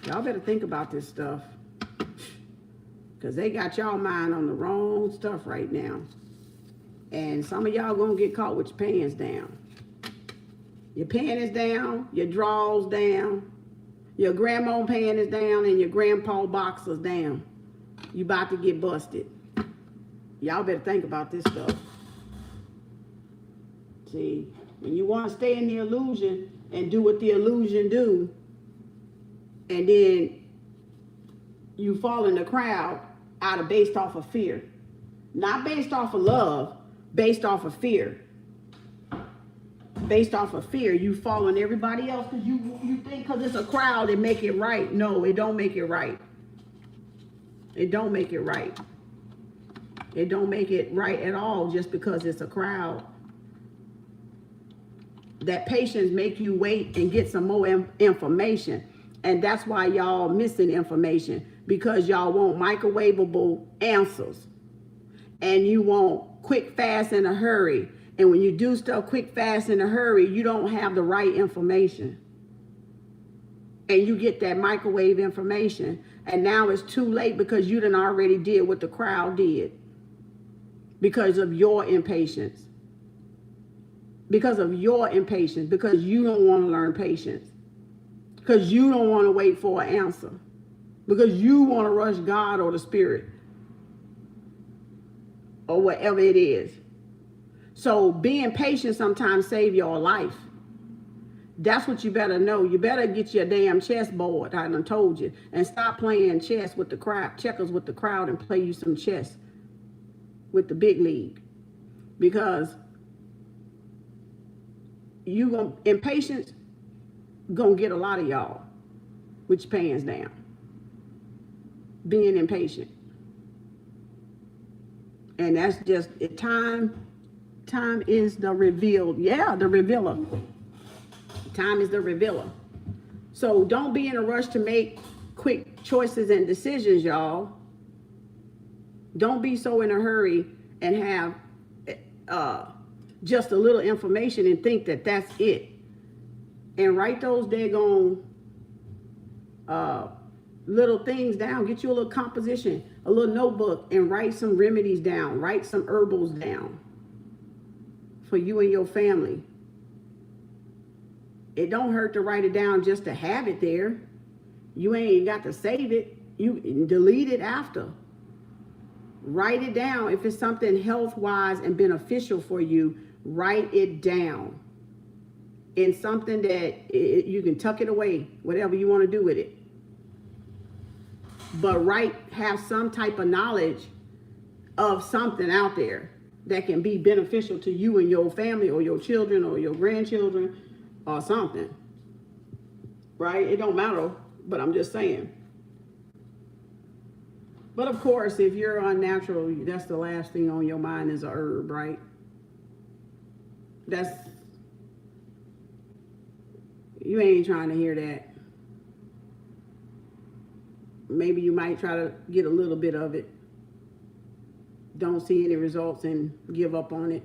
[SPEAKER 1] Y'all better think about this stuff, because they got y'all mind on the wrong stuff right now. And some of y'all gonna get caught with your pants down. Your panties down, your drawers down, your grandma panties down, and your grandpa boxers down. You about to get busted. Y'all better think about this stuff. See, when you want to stay in the illusion and do what the illusion do, and then you fall in the crowd based off of fear. Not based off of love, based off of fear. Based off of fear, you following everybody else because you think because it's a crowd it make it right. No, it don't make it right. It don't make it right. It don't make it right at all just because it's a crowd. That patience make you wait and get some more information. And that's why y'all missing information, because y'all want microwavable answers. And you want quick, fast, in a hurry. And when you do stuff quick, fast, in a hurry, you don't have the right information. And you get that microwave information. And now it's too late because you done already did what the crowd did. Because of your impatience. Because of your impatience. Because you don't want to learn patience. Because you don't want to wait for an answer. Because you want to rush God or the Spirit. Or whatever it is. So being patient sometimes save your life. That's what you better know. You better get your damn chessboard, I done told you. And stop playing chess with the crowd, checkers with the crowd, and play you some chess with the big league. Because impatience gonna get a lot of y'all with your pants down. Being impatient. And that's just time is the revealed. Yeah, the revealer. Time is the revealer. So don't be in a rush to make quick choices and decisions, y'all. Don't be so in a hurry and have just a little information and think that that's it. And write those daggone little things down. Get you a little composition, a little notebook, and write some remedies down. Write some herbals down for you and your family. It don't hurt to write it down just to have it there. You ain't got to save it. You delete it after. Write it down. If it's something health-wise and beneficial for you, write it down. In something that you can tuck it away, whatever you want to do with it. But have some type of knowledge of something out there that can be beneficial to you and your family or your children or your grandchildren or something. Right? It don't matter, but I'm just saying. But of course, if you're unnatural, that's the last thing on your mind is a herb, right? You ain't trying to hear that. Maybe you might try to get a little bit of it. Don't see any results and give up on it.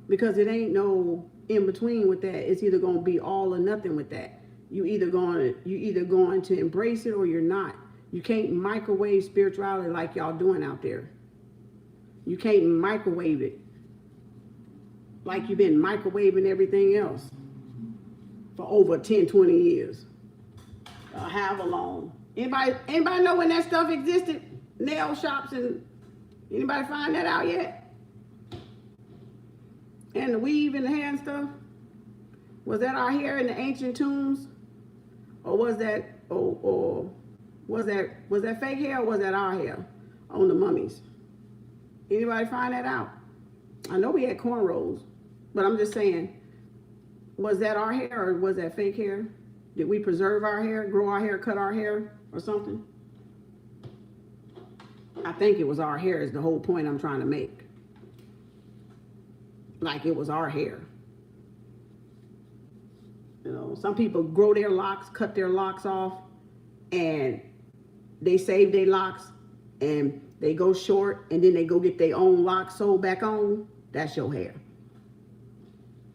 [SPEAKER 1] Because it ain't no in between with that. It's either going to be all or nothing with that. You either going to embrace it or you're not. You can't microwave spirituality like y'all doing out there. You can't microwave it like you've been microwaving everything else for over 10, 20 years. However long. Anybody know when that stuff existed? Nail shops, and anybody find that out yet? And the weave and the hair and stuff? Was that our hair in the ancient tombs? Or was that fake hair, or was that our hair? on the mummies? Anybody find that out? I know we had cornrows, but I'm just saying, was that our hair or was that fake hair? Did we preserve our hair, grow our hair, cut our hair or something? I think it was our hair is the whole point I'm trying to make. Like it was our hair. You know, some people grow their locks, cut their locks off, and they save their locks and they go short and then they go get their own locks sewed back on. That's your hair.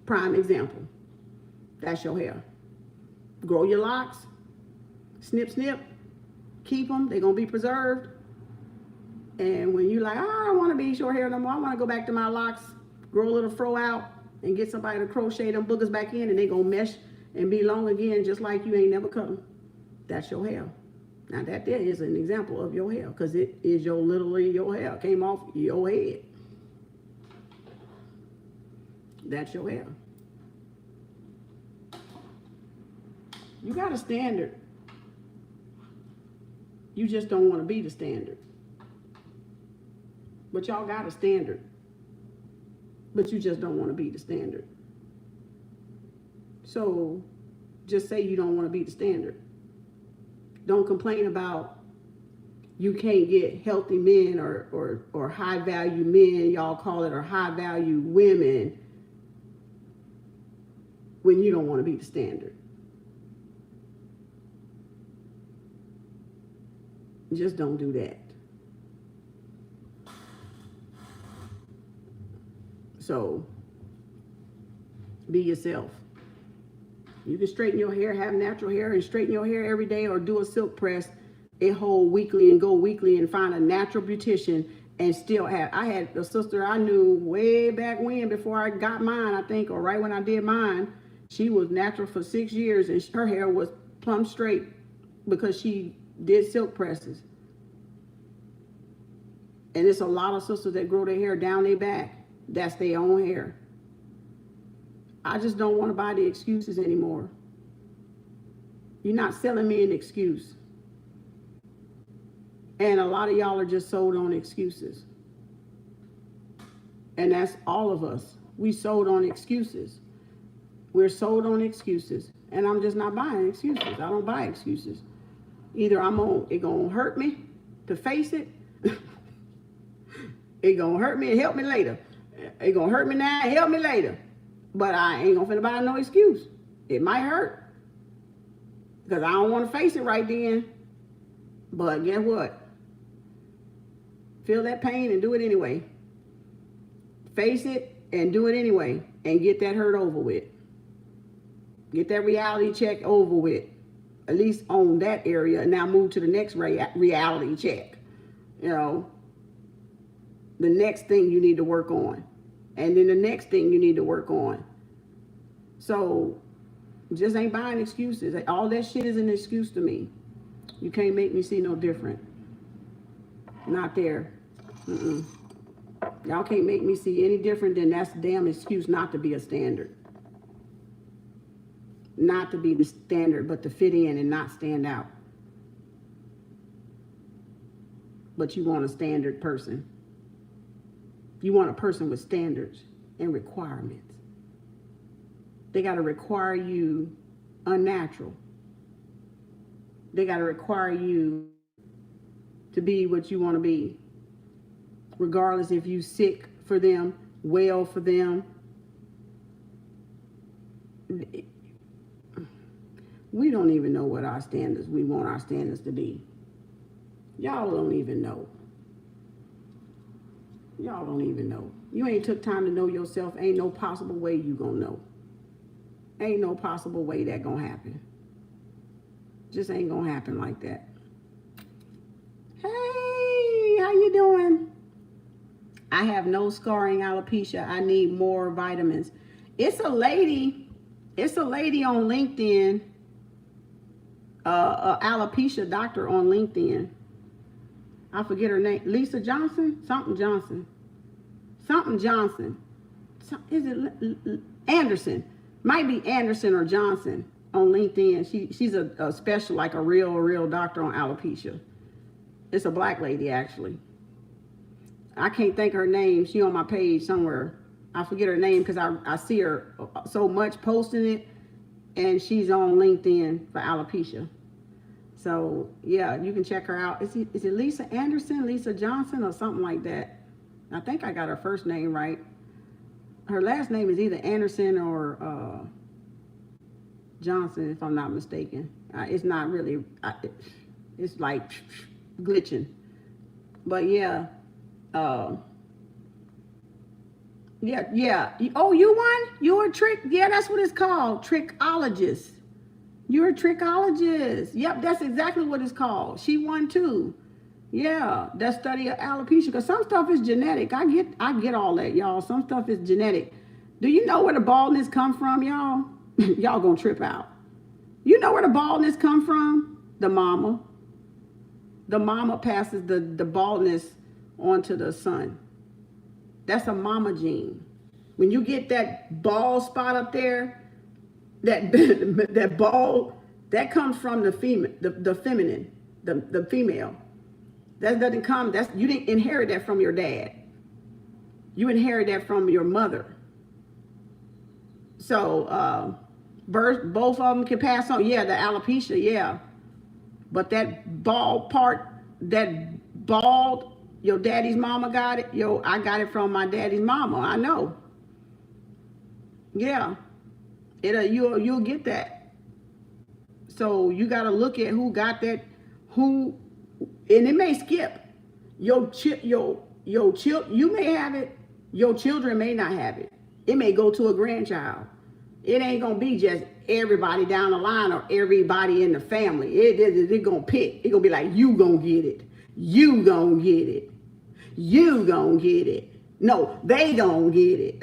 [SPEAKER 1] Prime example. That's your hair. Grow your locks, snip, snip, keep them. They're going to be preserved. And when you like, oh, I don't want to be short hair no more. I want to go back to my locks, grow a little fro out and get somebody to crochet them boogers back in and they going to mesh and be long again just like you ain't never cut them. That's your hair. Now that there is an example of your hair because it is literally your hair. Came off your head. That's your hair. You got a standard. You just don't want to be the standard. But y'all got a standard. But you just don't want to be the standard. So just say you don't want to be the standard. Don't complain about you can't get healthy men or high value men, y'all call it, or high value women when you don't want to be the standard. Just don't do that. So be yourself. You can straighten your hair, have natural hair, and straighten your hair every day, or do a silk press a whole weekly and go weekly and find a natural beautician and still have. I had a sister I knew way back when, before I got mine, I think, or right when I did mine. She was natural for 6 years and her hair was plumb straight because she did silk presses. And it's a lot of sisters that grow their hair down their back. That's their own hair. I just don't want to buy the excuses anymore. You're not selling me an excuse. And a lot of y'all are just sold on excuses. And that's all of us. We sold on excuses. We're sold on excuses. And I'm just not buying excuses. I don't buy excuses. Either it gonna hurt me to face it. It gonna hurt me and help me later. It gonna hurt me now and help me later. But I ain't gonna finna buy no excuse. It might hurt. Because I don't want to face it right then. But guess what? Feel that pain and do it anyway. Face it and do it anyway. And get that hurt over with. Get that reality check over with. At least on that area. And now move to the next reality check. You know. The next thing you need to work on. And then the next thing you need to work on. So, just ain't buying excuses. All that shit is an excuse to me. You can't make me see no different. Not there. Y'all can't make me see any different than that's a damn excuse not to be a standard. Not to be the standard, but to fit in and not stand out. But you want a standard person. You want a person with standards and requirements. They got to require you unnatural. They got to require you to be what you want to be. Regardless if you sick for them, well for them. We don't even know what our standards, we want our standards to be. Y'all don't even know. Y'all don't even know. You ain't took time to know yourself. Ain't no possible way you gonna know. Ain't no possible way that gonna happen. Just ain't gonna happen like that. Hey, how you doing? I have no scarring alopecia. I need more vitamins. It's a lady on LinkedIn, alopecia doctor on LinkedIn. I forget her name. Lisa Johnson? Something Johnson. Is it Anderson? Might be Anderson or Johnson on LinkedIn. She's a special, like a real doctor on alopecia. It's a black lady, actually. I can't think of her name. She on my page somewhere. I forget her name because I see her so much posting it, and she's on LinkedIn for alopecia. So yeah, you can check her out. Is it Lisa Anderson, Lisa Johnson, or something like that? I think I got her first name right. Her last name is either Anderson or Johnson, if I'm not mistaken. It's not really. It's like glitching. But yeah. Yeah. Oh, you won? You're a trick. Yeah, that's what it's called. Trichologist. You're a trichologist. Yep, that's exactly what it's called. She won too. Yeah, that study of alopecia. Because some stuff is genetic. I get all that, y'all. Some stuff is genetic. Do you know where the baldness come from, y'all? Y'all gonna trip out. You know where the baldness come from? The mama. The mama passes the baldness onto the son. That's a mama gene. When you get that bald spot up there, that bald, that comes from the feminine, the female. That doesn't come. You didn't inherit that from your dad. You inherit that from your mother. So both of them can pass on. Yeah, the alopecia. Yeah, but that bald part, your daddy's mama got it. I got it from my daddy's mama. I know. Yeah. You'll get that. So you got to look at who got that, and it may skip. You may have it. Your children may not have it. It may go to a grandchild. It ain't going to be just everybody down the line or everybody in the family. They're going to pick. It's going to be like, you going to get it. You going to get it. You gonna get it. No, they gonna get it.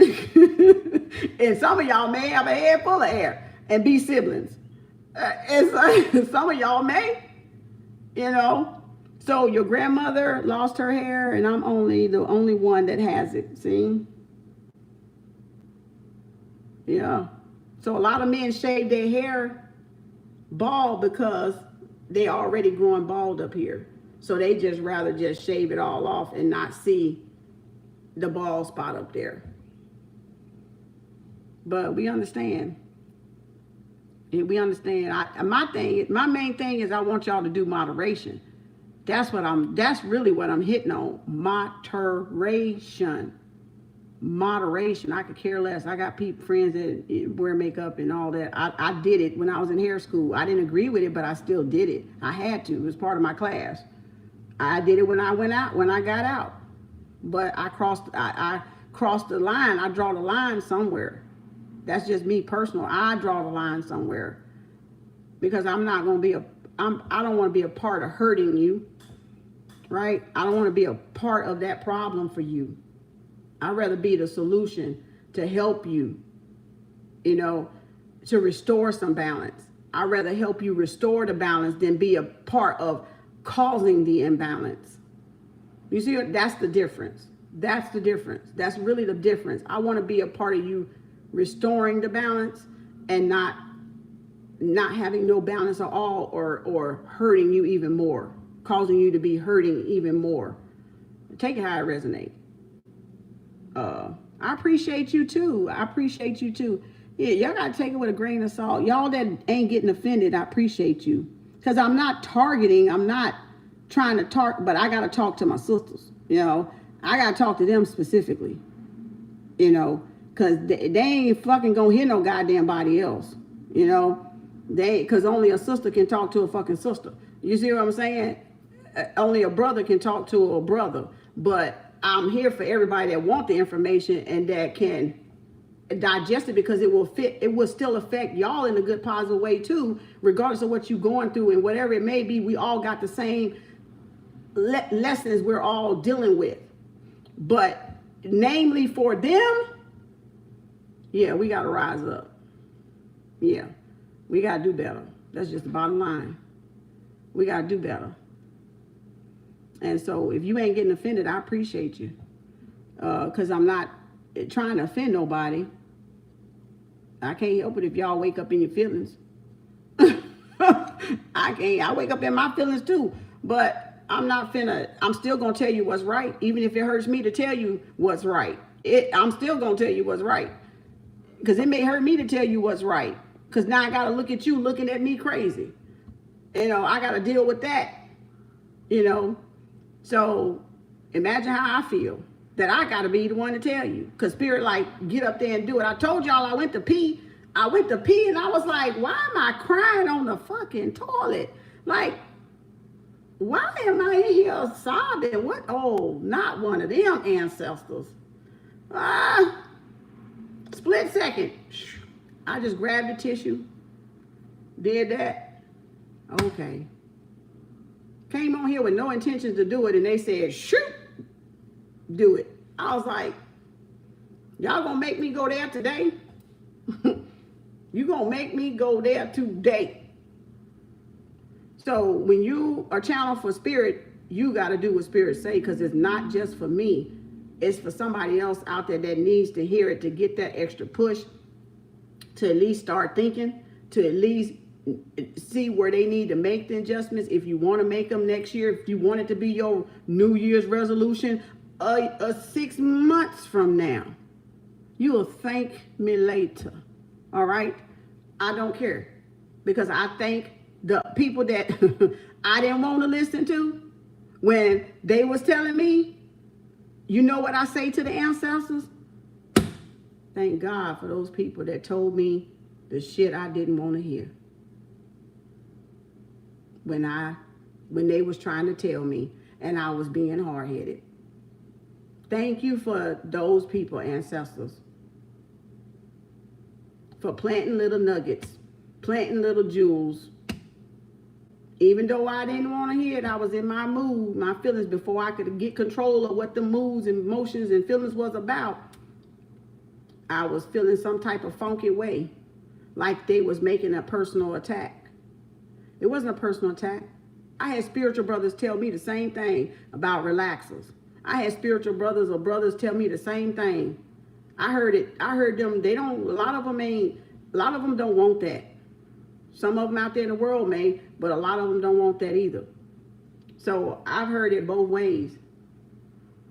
[SPEAKER 1] And some of y'all may have a head full of hair and be siblings. And some of y'all may, So your grandmother lost her hair, and I'm the only one that has it. See? Yeah. So a lot of men shave their hair bald because they already growing bald up here. So they just rather just shave it all off and not see the bald spot up there. But we understand. We understand. My main thing is I want y'all to do moderation. That's really what I'm hitting on. Moderation. I could care less. I got friends that wear makeup and all that. I did it when I was in hair school. I didn't agree with it, but I still did it. I had to. It was part of my class. I did it when I got out. But I crossed the line. I draw the line somewhere. That's just me personal. I draw the line somewhere. Because I don't want to be a part of hurting you. Right? I don't want to be a part of that problem for you. I'd rather be the solution to help you, to restore some balance. I'd rather help you restore the balance than be a part of causing the imbalance. You see, that's the difference. That's the difference. That's really the difference. I want to be a part of you restoring the balance and not having no balance at all, or hurting you even more, causing you to be hurting even more. Take it how it resonates. I appreciate you too. Yeah, y'all gotta take it with a grain of salt. Y'all that ain't getting offended, I appreciate you. Because I'm not trying to talk, but I gotta talk to my sisters. I gotta talk to them specifically. Because they ain't fucking gonna hear no goddamn body else. Because only a sister can talk to a fucking sister. You see what I'm saying? Only a brother can talk to a brother. But I'm here for everybody that want the information and that can digest it, because it will still affect y'all in a good positive way too, regardless of what you're going through and whatever it may be. We all got the same lessons we're all dealing with. But namely for them, yeah, we got to rise up. Yeah, we got to do better. That's just the bottom line. We got to do better. And so if you ain't getting offended, I appreciate you. Because I'm not trying to offend nobody. I can't help it if y'all wake up in your feelings. I wake up in my feelings too. But I'm still gonna tell you what's right, even if it hurts me to tell you what's right. I'm still gonna tell you what's right, because it may hurt me to tell you what's right, because now I gotta look at you looking at me crazy. I gotta deal with that. So imagine how I feel that I gotta be the one to tell you, because Spirit like, get up there and do it. I told y'all I went to pee and I was like, why am I crying on the fucking toilet? Like, why am I in here sobbing? What? Oh, not one of them ancestors. Split second. I just grabbed the tissue. Did that. Okay. Came on here with no intentions to do it, and they said, shoot, do it. I was like, y'all gonna make me go there today? You gonna make me go there today? So when you are channeled for Spirit, you got to do what Spirit say, because it's not just for me. It's for somebody else out there that needs to hear it, to get that extra push, to at least start thinking, to at least see where they need to make the adjustments. If you want to make them next year, if you want it to be your New Year's resolution, 6 months from now, you will thank me later. All right? I don't care, because I thank the people that I didn't want to listen to when they was telling me, you know what I say to the ancestors? Thank God for those people that told me the shit I didn't want to hear. When they was trying to tell me and I was being hard-headed. Thank you for those people, ancestors, for planting little nuggets, planting little jewels. Even though I didn't want to hear it, I was in my mood, my feelings, before I could get control of what the moods and emotions and feelings was about. I was feeling some type of funky way, like they was making a personal attack. It wasn't a personal attack. I had spiritual brothers tell me the same thing about relaxers. I had spiritual brothers or brothers tell me the same thing. I heard it. I heard them. A lot of them don't want that. Some of them out there in the world may, but a lot of them don't want that either. So I've heard it both ways.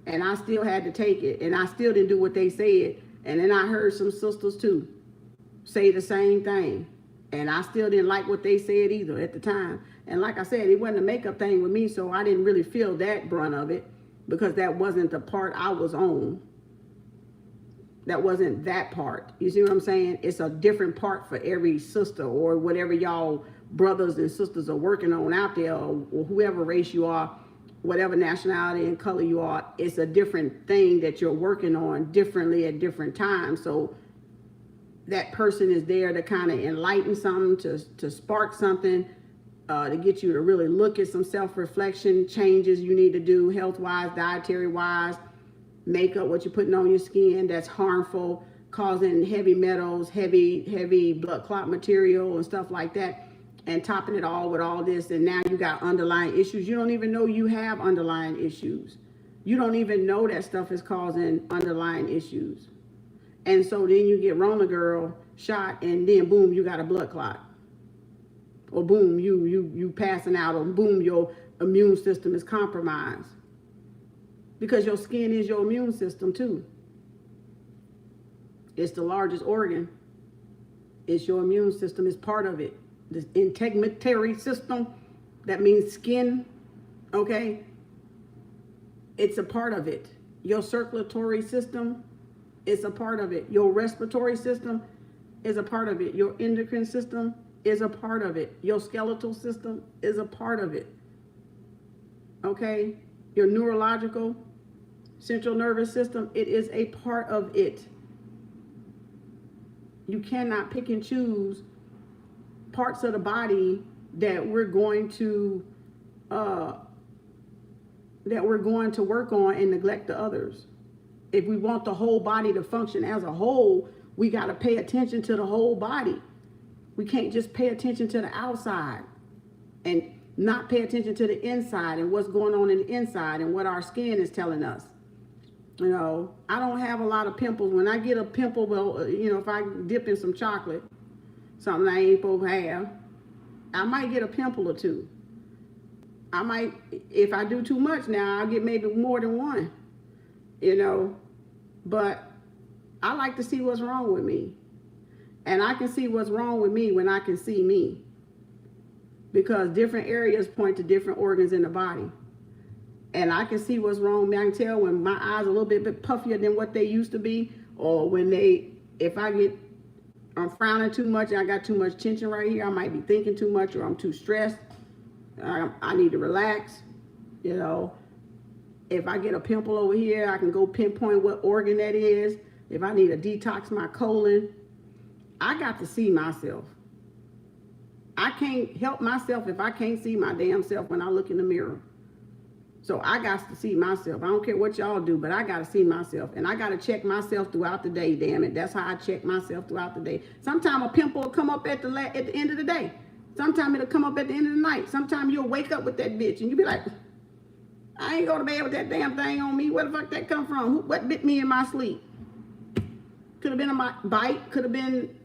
[SPEAKER 1] And I still had to take it. And I still didn't do what they said. And then I heard some sisters too say the same thing. And I still didn't like what they said either at the time. And like I said, it wasn't a makeup thing with me, so I didn't really feel that brunt of it, because that wasn't the part I was on. That wasn't that part. You see what I'm saying? It's a different part for every sister, or whatever y'all brothers and sisters are working on out there, or whoever race you are, whatever nationality and color you are. It's a different thing that you're working on differently at different times. So that person is there to kind of enlighten something, to spark something, to get you to really look at some self-reflection changes you need to do, health-wise, dietary-wise, makeup, what you're putting on your skin that's harmful, causing heavy metals, heavy blood clot material and stuff like that, and topping it all with all this. And now you got underlying issues. You don't even know you have underlying issues. You don't even know that stuff is causing underlying issues. And so then you get Rona girl shot, and then boom, you got a blood clot. Or boom, you passing out, or boom, your immune system is compromised. Because your skin is your immune system too. It's the largest organ. It's your immune system, is part of it. The integumentary system, that means skin, okay? It's a part of it. Your circulatory system is a part of it. Your respiratory system is a part of it. Your endocrine system is a part of it. Your skeletal system is a part of it. Okay? Your neurological, central nervous system, it is a part of it. You cannot pick and choose parts of the body that we're going to work on and neglect the others. If we want the whole body to function as a whole, we got to pay attention to the whole body. We can't just pay attention to the outside and not pay attention to the inside and what's going on in the inside and what our skin is telling us. You know, I don't have a lot of pimples. When I get a pimple, well, you know, if I dip in some chocolate, something I ain't supposed to have, I might get a pimple or two. I might, if I do too much now, I'll get maybe more than one, you know. But I like to see what's wrong with me. And I can see what's wrong with me when I can see me. Because different areas point to different organs in the body. And I can see what's wrong with me. I can tell when my eyes are a little bit puffier than what they used to be. Or when if I'm frowning too much and I got too much tension right here, I might be thinking too much, or I'm too stressed. I need to relax, you know. If I get a pimple over here, I can go pinpoint what organ that is. If I need to detox my colon, I got to see myself. I can't help myself if I can't see my damn self when I look in the mirror. So I got to see myself. I don't care what y'all do, but I got to see myself. And I got to check myself throughout the day, damn it. That's how I check myself throughout the day. Sometimes a pimple will come up at the end of the day. Sometimes it'll come up at the end of the night. Sometimes you'll wake up with that bitch and you'll be like, I ain't go to bed with that damn thing on me. Where the fuck that come from? What bit me in my sleep? Could have been a bite. Could have been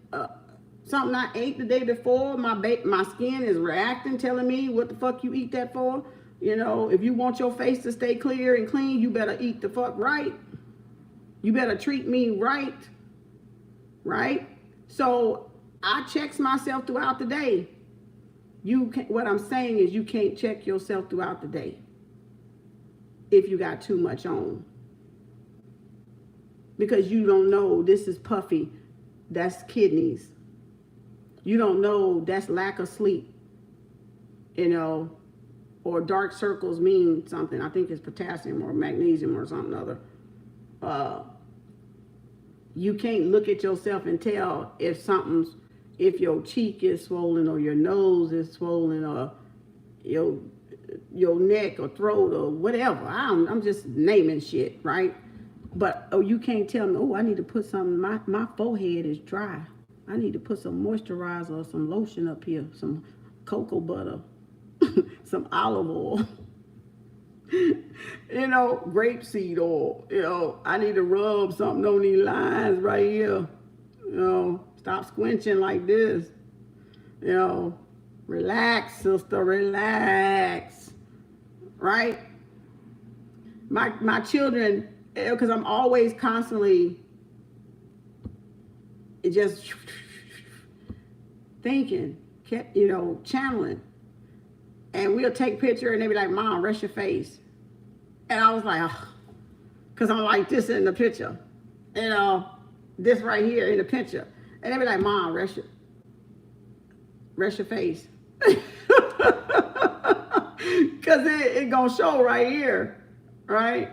[SPEAKER 1] something I ate the day before. My skin is reacting, telling me what the fuck you eat that for. You know, if you want your face to stay clear and clean, you better eat the fuck right. You better treat me right. Right? So I checks myself throughout the day. What I'm saying is you can't check yourself throughout the day if you got too much on. Because you don't know this is puffy, that's kidneys. You don't know that's lack of sleep, you know, or dark circles mean something. I think it's potassium or magnesium or something other. You can't look at yourself and tell if your cheek is swollen or your nose is swollen or your neck or throat or whatever. I'm just naming shit, right? But you can't tell me, I need to put something, my forehead is dry. I need to put some moisturizer or some lotion up here, some cocoa butter, some olive oil, you know, grapeseed oil, you know, I need to rub something on these lines right here, you know, stop squinching like this, you know, relax, sister, relax, right? My children, because I'm always constantly just thinking, you know, channeling. And we'll take a picture and they be like, Mom, rest your face. And I was like, because I'm like this in the picture. You know, this right here in the picture. And they be like, Mom, rest your face. Because it gonna show right here, right?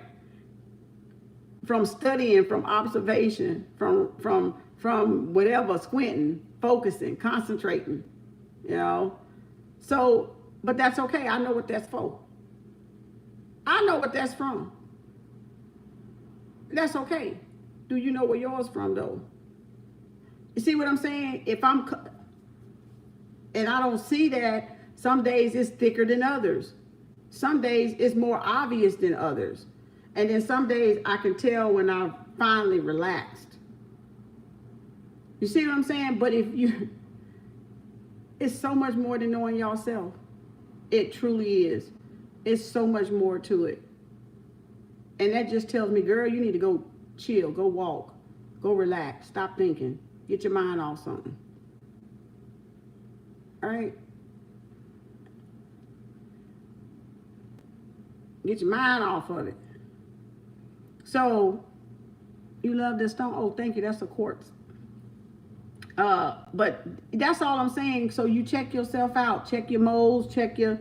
[SPEAKER 1] From studying, from observation, from whatever, squinting, focusing, concentrating, you know. So, but that's okay. I know what that's for. I know what that's from. That's okay. Do you know where yours from, though? You see what I'm saying? And I don't see that, some days it's thicker than others. Some days it's more obvious than others. And then some days I can tell when I've finally relaxed. You see what I'm saying? But it's so much more than knowing yourself. It truly is. It's so much more to it. And that just tells me, girl, you need to go chill, go walk, go relax, stop thinking, get your mind off something. All right? Get your mind off of it. So, you love this stone? Oh, thank you. That's a quartz. But that's all I'm saying. So you check yourself out. Check your moles. Check your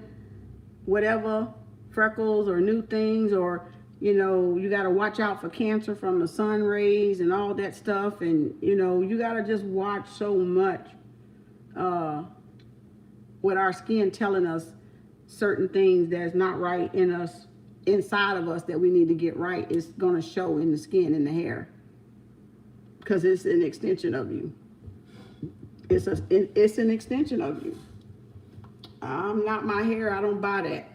[SPEAKER 1] whatever, freckles or new things. Or, you know, you got to watch out for cancer from the sun rays and all that stuff. And, you know, you got to just watch so much with our skin telling us certain things that's not right in us, inside of us, that we need to get right. It's going to show in the skin and the hair because it's an extension of you. It's an extension of you. I'm not my hair. I don't buy that.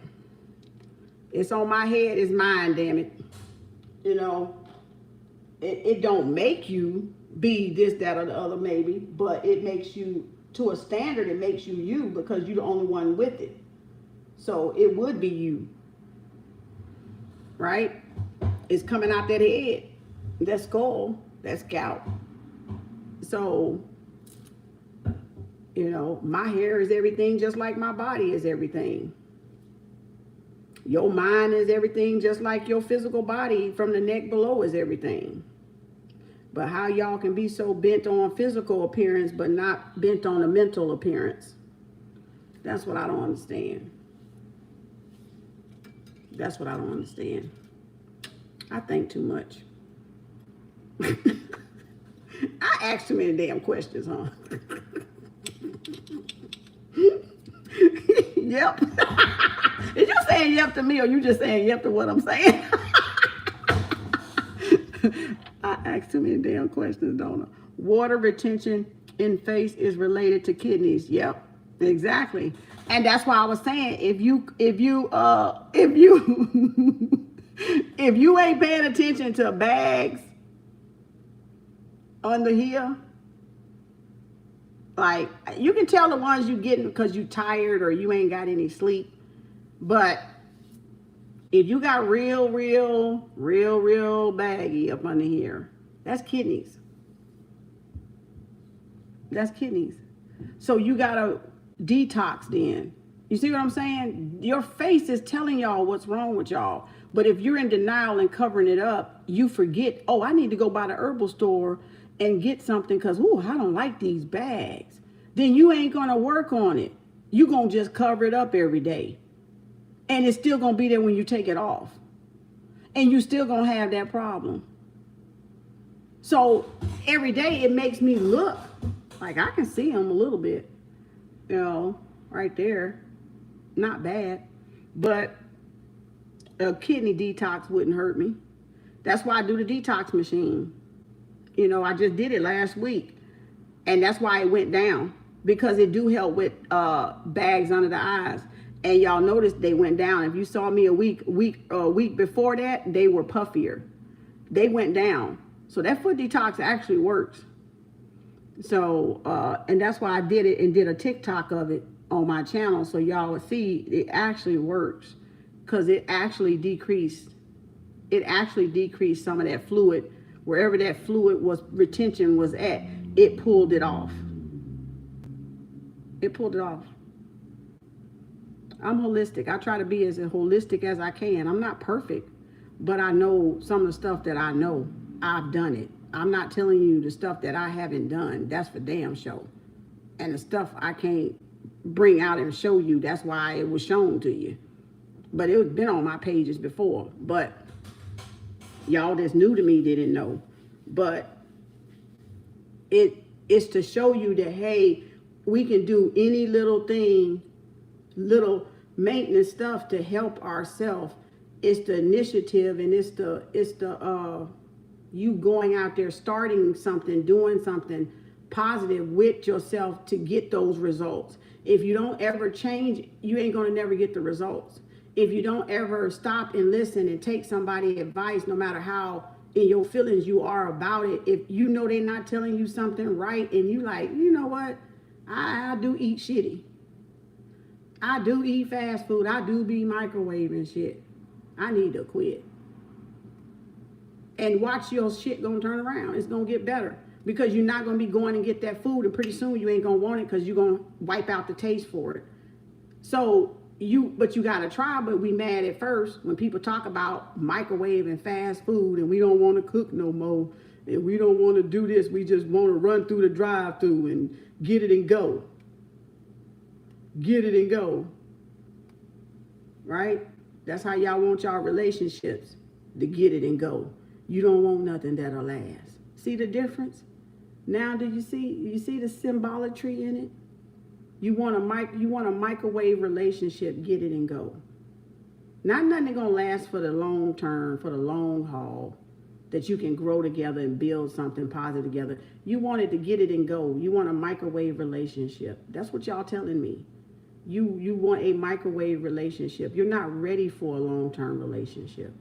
[SPEAKER 1] It's on my head. It's mine, damn it. You know, it don't make you be this, that, or the other maybe, but it makes you, to a standard, it makes you you because you're the only one with it. So it would be you, right? It's coming out that head, that skull, that scalp. So, you know, my hair is everything just like my body is everything. Your mind is everything just like your physical body from the neck below is everything. But how y'all can be so bent on physical appearance but not bent on a mental appearance? That's what I don't understand. That's what I don't understand. I think too much. I ask too many damn questions, huh? Yep. Is you saying yep to me or you just saying yep to what I'm saying? I ask too many damn questions, don't I? Water retention in face is related to kidneys. Yep, exactly. And that's why I was saying if you if you ain't paying attention to bags under here, like you can tell the ones you getting because you tired or you ain't got any sleep. But if you got real baggy up under here, that's kidneys. That's kidneys. So you gotta detox then. You see what I'm saying? Your face is telling y'all what's wrong with y'all. But if you're in denial and covering it up, you forget, oh, I need to go by the herbal store and get something because, ooh, I don't like these bags. Then you ain't gonna work on it. You gonna just cover it up every day. And it's still going to be there when you take it off. And you still going to have that problem. So every day it makes me look like I can see them a little bit. You know, right there. Not bad. But a kidney detox wouldn't hurt me. That's why I do the detox machine. You know, I just did it last week. And that's why it went down. Because it do help with bags under the eyes. And y'all noticed they went down. If you saw me a week before that, they were puffier. They went down. So that foot detox actually works. So, and that's why I did it and did a TikTok of it on my channel. So y'all would see it actually works. Because it actually decreased some of that fluid. Wherever that fluid was, retention was at, it pulled it off. It pulled it off. I'm holistic. I try to be as holistic as I can. I'm not perfect, but I know some of the stuff that I know. I've done it. I'm not telling you the stuff that I haven't done. That's for damn sure. And the stuff I can't bring out and show you, that's why it was shown to you. But it was been on my pages before. But y'all that's new to me didn't know. But it's to show you that, hey, we can do any little thing, little maintenance stuff to help ourselves. It's the initiative and it's the you going out there starting something, doing something positive with yourself to get those results. If you don't ever change, you ain't gonna never get the results. If you don't ever stop and listen and take somebody's advice, no matter how in your feelings you are about it, if you know they're not telling you something right and you like, you know what, I do eat shitty. I do eat fast food. I do be microwaving shit. I need to quit. And watch your shit gonna turn around. It's gonna get better. Because you're not gonna be going and get that food and pretty soon you ain't gonna want it because you're gonna wipe out the taste for it. So but you gotta try, but we mad at first when people talk about microwave and fast food and we don't wanna cook no more and we don't wanna do this. We just wanna run through the drive-thru and get it and go. Get it and go. Right? That's how y'all want y'all relationships, to get it and go. You don't want nothing that'll last. See the difference? Now do you see the symbolatry in it? You want a microwave relationship, get it and go. Not nothing gonna last for the long term, for the long haul, that you can grow together and build something positive together. You want it to get it and go. You want a microwave relationship. That's what y'all telling me. You want a microwave relationship. You're not ready for a long-term relationship.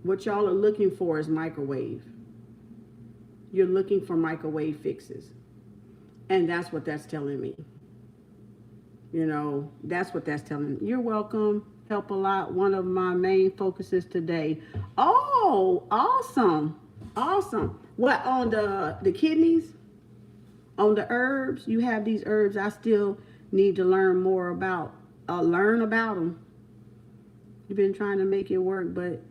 [SPEAKER 1] What y'all are looking for is microwave. You're looking for microwave fixes. And that's what that's telling me. You know, that's what that's telling. You're welcome. Help a lot. One of my main focuses today. Oh, awesome. Awesome. What, on the kidneys? On the herbs? You have these herbs I still need to learn more about. Learn about them. You've been trying to make it work, but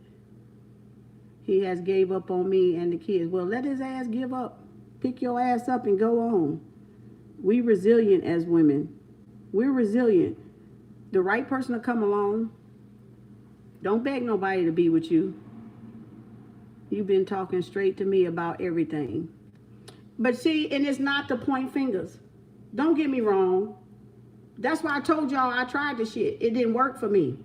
[SPEAKER 1] he has gave up on me and the kids. Well, let his ass give up. Pick your ass up and go on. We resilient as women. We're resilient. The right person to come along. Don't beg nobody to be with you. You've been talking straight to me about everything. But see, and it's not to point fingers. Don't get me wrong. That's why I told y'all I tried this shit. It didn't work for me.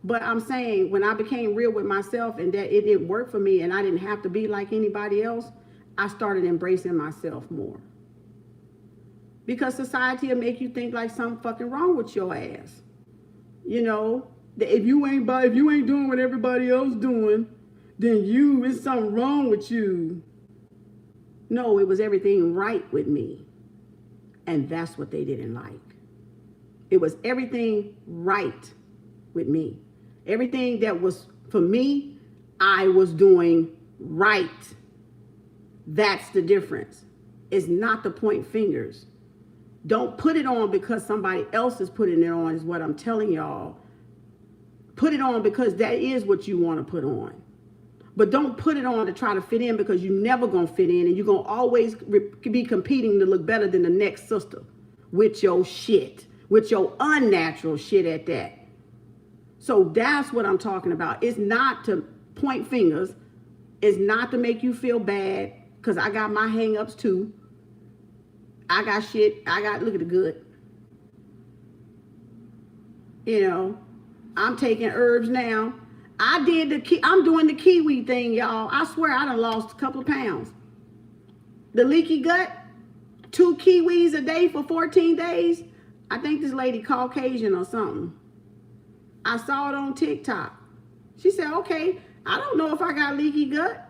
[SPEAKER 1] But I'm saying when I became real with myself and that it didn't work for me and I didn't have to be like anybody else, I started embracing myself more. Because society will make you think like something fucking wrong with your ass. You know, if you ain't doing what everybody else doing, then it's something wrong with you. No, it was everything right with me. And that's what they didn't like. It was everything right with me. Everything that was for me, I was doing right. That's the difference. It's not to point fingers. Don't put it on because somebody else is putting it on, is what I'm telling y'all. Put it on because that is what you want to put on. But don't put it on to try to fit in, because you're never going to fit in and you're going to always be competing to look better than the next sister with your shit, with your unnatural shit at that. So that's what I'm talking about. It's not to point fingers. It's not to make you feel bad, because I got my hang-ups too. I got shit. Look at the good. You know, I'm taking herbs now. I'm doing the kiwi thing, y'all. I swear I done lost a couple of pounds. The leaky gut, 2 kiwis a day for 14 days. I think this lady Caucasian or something. I saw it on TikTok. She said, okay, I don't know if I got leaky gut,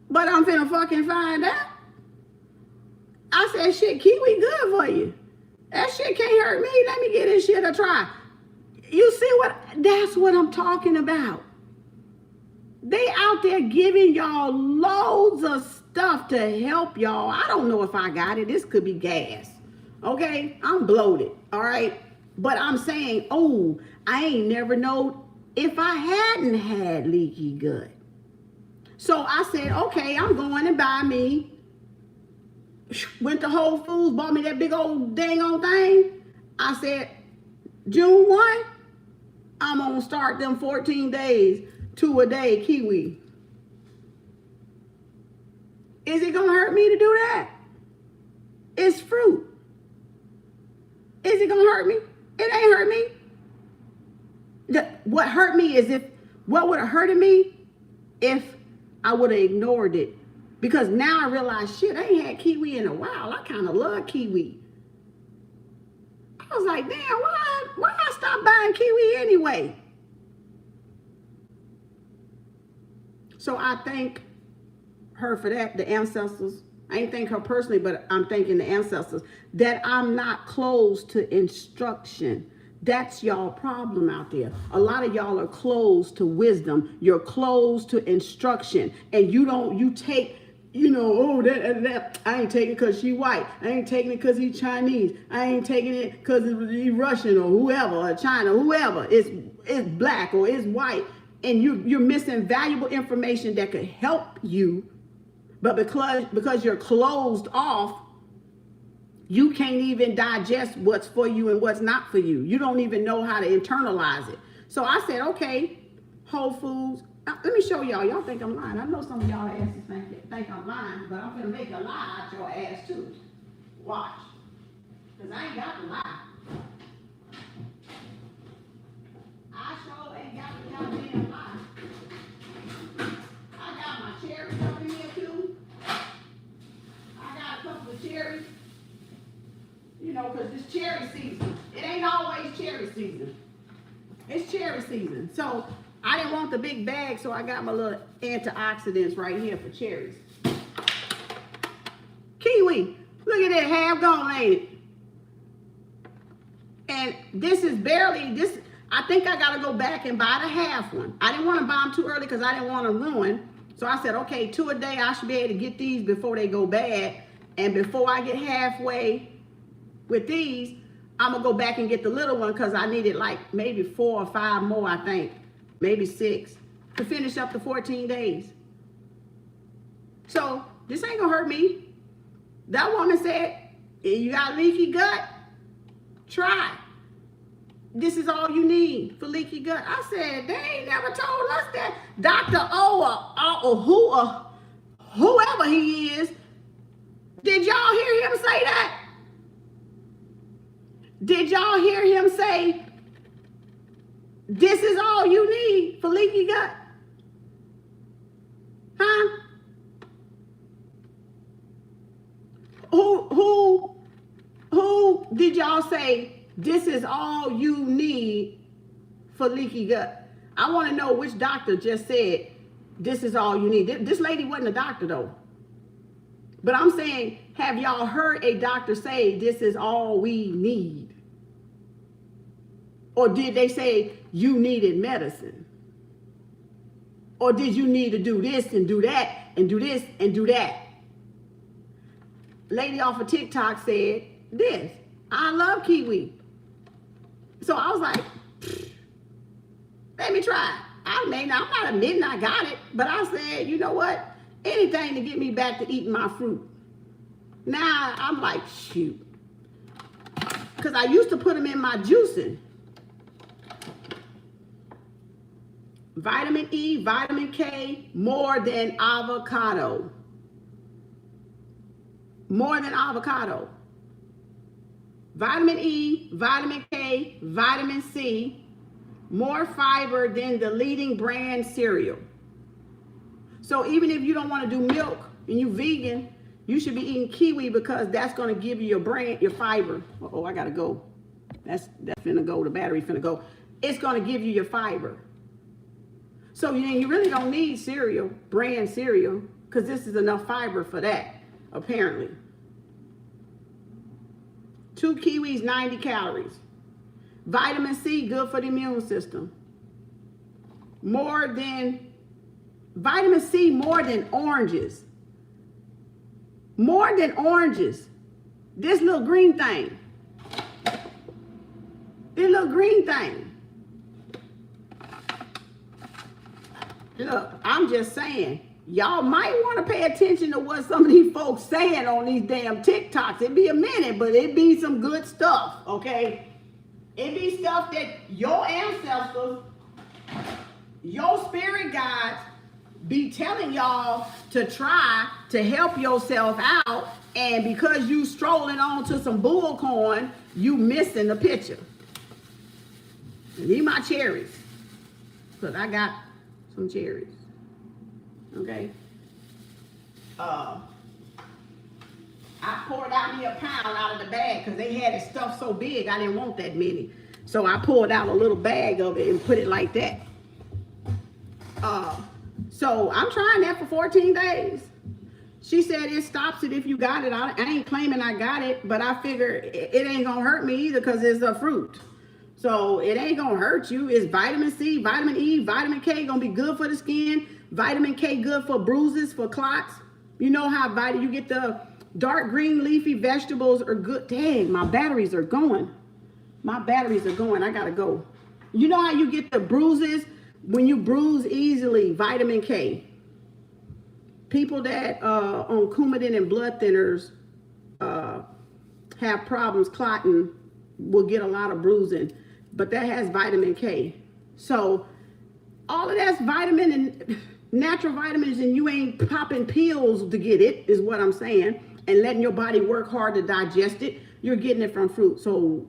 [SPEAKER 1] but I'm finna fucking find out. I said, shit, kiwi good for you. That shit can't hurt me. Let me get this shit a try. You see that's what I'm talking about. They out there giving y'all loads of stuff to help y'all. I don't know if I got it. This could be gas. Okay, I'm bloated, all right? But I'm saying, oh, I ain't never known if I hadn't had leaky gut. So I said, okay, I'm going to buy me. Went to Whole Foods, bought me that big old dang on thing. I said, June 1, I'm going to start them 14 days, 2 a day kiwi. Is it going to hurt me to do that? It's fruit. Is it going to hurt me? It ain't hurt me. What hurt me is what would have hurted me if I would have ignored it. Because now I realize, shit, I ain't had kiwi in a while. I kind of love kiwi. I was like, damn, why I stop buying kiwi anyway? So I thank her for that, the ancestors. I ain't thank her personally, but I'm thanking the ancestors that I'm not closed to instruction. That's y'all problem out there. A lot of y'all are closed to wisdom. You're closed to instruction. And you take, oh, that I ain't taking it because she white. I ain't taking it because he Chinese. I ain't taking it because he Russian or whoever, or China, whoever. It's black or it's white. And you're missing valuable information that could help you. But because you're closed off, you can't even digest what's for you and what's not for you. You don't even know how to internalize it. So I said, okay, Whole Foods. Let me show y'all. Y'all think I'm lying. I know some of y'all asses think I'm lying, but I'm going to make a lie out your ass too. Watch. Because I ain't got to lie. I sure ain't got to goddamn lie. I got my cherries up in here too. I got a couple of cherries. Because it's cherry season. It ain't always cherry season. It's cherry season. So I didn't want the big bag, so I got my little antioxidants right here for cherries. Kiwi. Look at that, half gone, ain't it? And this is barely, this, I think I got to go back and buy the half one. I didn't want to buy them too early because I didn't want to ruin. So I said, okay, 2 a day, I should be able to get these before they go bad. And before I get halfway with these, I'm going to go back and get the little one because I needed like maybe 4 or 5 more, I think. Maybe 6 to finish up the 14 days. So this ain't going to hurt me. That woman said, if you got leaky gut, try. This is all you need for leaky gut. I said, they ain't never told us that. Dr. O or whoever he is, did y'all hear him say that? Did y'all hear him say, this is all you need for leaky gut? Huh? Who did y'all say, this is all you need for leaky gut? I want to know which doctor just said, this is all you need. This lady wasn't a doctor though. But I'm saying, have y'all heard a doctor say, this is all we need? Or did they say you needed medicine? Or did you need to do this and do that and do this and do that? Lady off of TikTok said this, I love kiwi. So I was like, let me try. I'm not admitting I got it, but I said, you know what? Anything to get me back to eating my fruit. Now I'm like, shoot. Because I used to put them in my juicing. Vitamin E, vitamin K, more than avocado. More than avocado. Vitamin E, vitamin K, vitamin C, more fiber than the leading brand cereal. So even if you don't want to do milk and you vegan, you should be eating kiwi because that's going to give you your fiber. Oh, I got to go. That's finna go. The battery finna go. It's going to give you your fiber. So you really don't need cereal, brand cereal, because this is enough fiber for that, apparently. 2 kiwis, 90 calories. Vitamin C, good for the immune system. Vitamin C, more than oranges. More than oranges. This little green thing. This little green thing. Look, I'm just saying, y'all might want to pay attention to what some of these folks saying on these damn TikToks. It be a minute, but it be some good stuff, okay? It be stuff that your ancestors, your spirit guides be telling y'all to try to help yourself out, and because you strolling on to some bullcorn, you missing the picture. These my cherries, because I got some cherries. Okay. I poured out me a pound out of the bag because they had it stuffed so big I didn't want that many. So I poured out a little bag of it and put it like that. So I'm trying that for 14 days. She said it stops it if you got it. I ain't claiming I got it, but I figure it ain't gonna hurt me either because it's a fruit. So it ain't gonna hurt you. It's vitamin C, vitamin E, vitamin K gonna be good for the skin. Vitamin K good for bruises, for clots. You know how you get the dark green leafy vegetables are good. Dang, my batteries are going. My batteries are going. I gotta go. You know how you get the bruises when you bruise easily? Vitamin K. People that on Coumadin and blood thinners have problems clotting will get a lot of bruising, but that has vitamin K. So all of that's vitamin and natural vitamins, and you ain't popping pills to get it, is what I'm saying, and letting your body work hard to digest it. You're getting it from fruit, so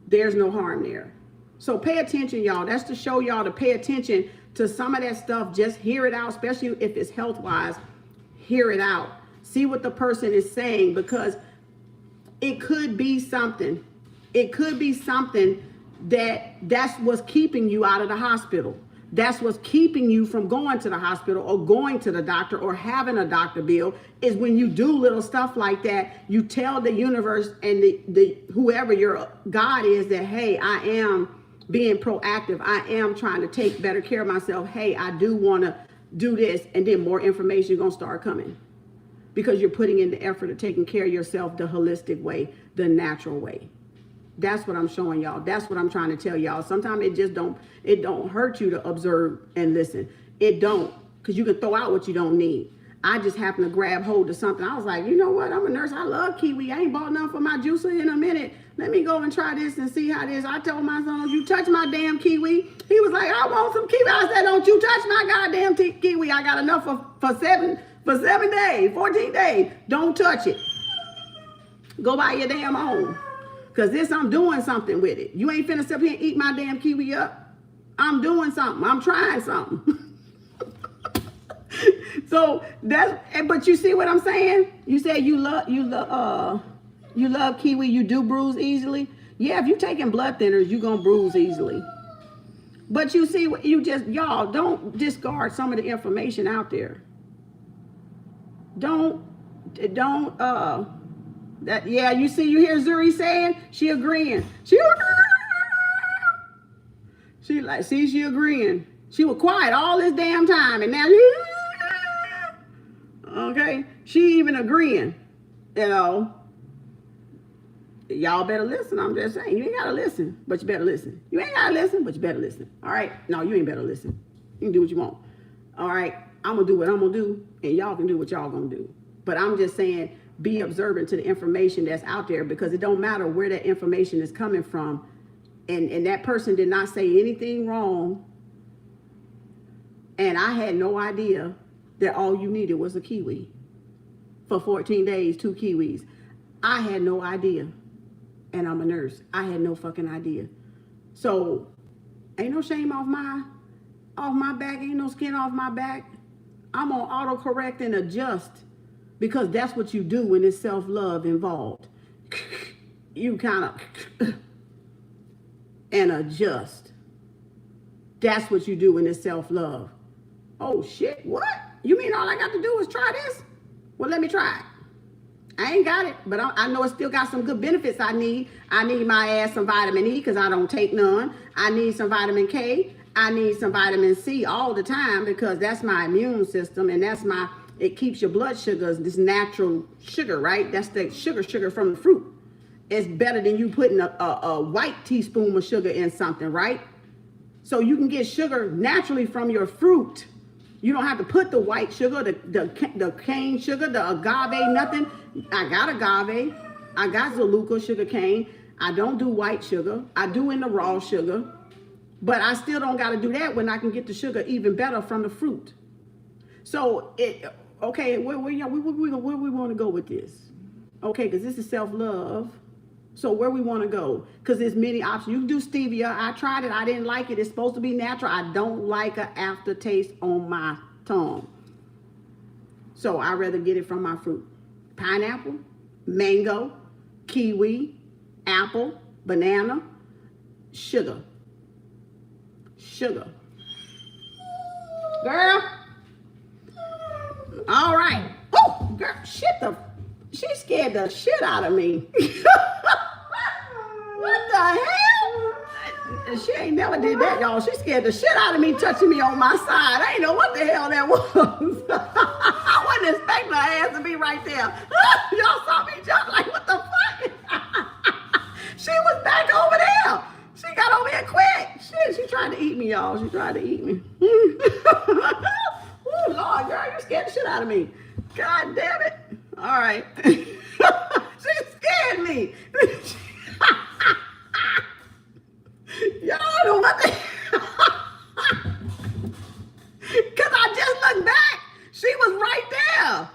[SPEAKER 1] there's no harm there. So pay attention, y'all. That's to show y'all to pay attention to some of that stuff. Just hear it out, especially if it's health-wise. Hear it out. See what the person is saying, because it could be something. It could be something that's what's keeping you out of the hospital. That's what's keeping you from going to the hospital or going to the doctor or having a doctor bill, is when you do little stuff like that, you tell the universe and the whoever your God is that, hey, I am being proactive. I am trying to take better care of myself. Hey, I do want to do this. And then more information is going to start coming because you're putting in the effort of taking care of yourself the holistic way, the natural way. That's what I'm showing y'all. That's what I'm trying to tell y'all. Sometimes it don't hurt you to observe and listen. It don't, because you can throw out what you don't need. I just happened to grab hold of something. I was like, you know what? I'm a nurse. I love kiwi. I ain't bought none for my juicer in a minute. Let me go and try this and see how this. I told my son, you touch my damn kiwi. He was like, I want some kiwi. I said, don't you touch my goddamn kiwi. I got enough for 7 days, 14 days. Don't touch it. Go buy your damn own. Because this, I'm doing something with it. You ain't finna sit here and eat my damn kiwi up. I'm doing something. I'm trying something. So that's, but you see what I'm saying? You say you love kiwi, you do bruise easily. Yeah, if you're taking blood thinners, you're gonna bruise easily. But you see, y'all don't discard some of the information out there. You see, you hear Zuri saying, she agreeing. She agreeing. She was quiet all this damn time, and now okay, she even agreeing. You know, y'all better listen. I'm just saying, you ain't gotta listen, but you better listen. You ain't gotta listen, but you better listen. All right? No, you ain't better listen. You can do what you want. All right? I'm gonna do what I'm gonna do, and y'all can do what y'all gonna do. But I'm just saying, be observant to the information that's out there, because it don't matter where that information is coming from. And that person did not say anything wrong. And I had no idea that all you needed was a kiwi for 14 days, 2 kiwis. I had no idea. And I'm a nurse. I had no fucking idea. So ain't no shame off my back. Ain't no skin off my back. I'm on autocorrect and adjust, because that's what you do when it's self-love involved. You kind of and adjust. That's what you do when it's self-love. Oh shit, what? You mean all I got to do is try this? Well, let me try it. I ain't got it, but I know it still got some good benefits I need. I need my ass some vitamin E, because I don't take none. I need some vitamin K. I need some vitamin C all the time, because that's my immune system, and it keeps your blood sugars, this natural sugar, right? That's the sugar from the fruit. It's better than you putting a white teaspoon of sugar in something, right? So you can get sugar naturally from your fruit. You don't have to put the white sugar, the cane sugar, the agave, nothing. I got agave. I got Zaluka sugar cane. I don't do white sugar. I do in the raw sugar. But I still don't got to do that when I can get the sugar even better from the fruit. So, okay, where we want to go with this? Okay, because this is self-love. So where we want to go? Because there's many options. You can do stevia. I tried it. I didn't like it. It's supposed to be natural. I don't like an aftertaste on my tongue. So I'd rather get it from my fruit. Pineapple, mango, kiwi, apple, banana, sugar. Sugar. Girl. All right. Oh, girl, she scared the shit out of me. What the hell? She ain't never did that, y'all. She scared the shit out of me, touching me on my side. I ain't know what the hell that was. I wasn't expecting her ass to be right there. Y'all saw me jump like, what the fuck? She was back over there. She got over here quick. Shit, she tried to eat me, y'all. She tried to eat me. Oh, Lord, girl, you scared the shit out of me. God damn it. All right. She scared me. Y'all know what the because I just looked back. She was right there.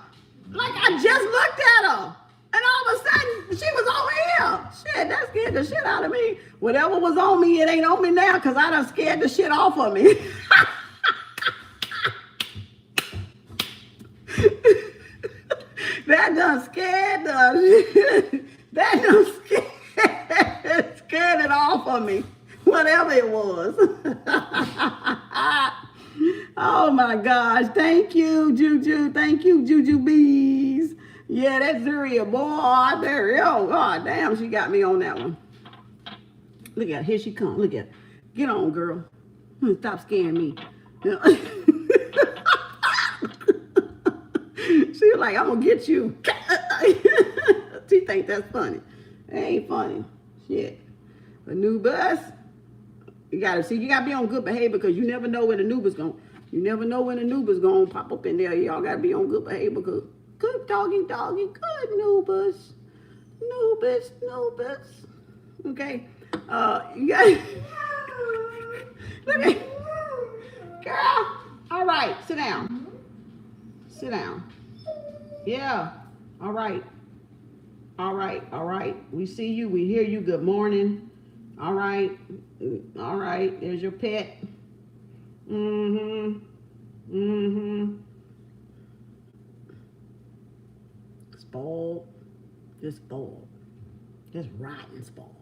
[SPEAKER 1] Like, I just looked at her. And all of a sudden, she was over here. Shit, that scared the shit out of me. Whatever was on me, it ain't on me now, because I done scared the shit off of me. That done scared that done scared it off of me. Whatever it was. Oh my gosh. Thank you, Juju. Thank you, Juju Bees. Yeah, that's Zuria, boy. There. Oh, God damn, she got me on that one. Look at her. Here she comes. Look at her. Get on, girl. Stop scaring me. She like, I'm gonna get you. She think that's funny. It ain't funny. Shit. A new bus. You gotta be on good behavior because you never know when the Nuba's gonna pop up in there. Y'all gotta be on good behavior because good doggy, good Nubas. Okay. You got look at girl. All right, sit down. Yeah. All right. We see you. We hear you. Good morning. All right. There's your pet. Spoiled. Just spoiled. Just rotten spoiled.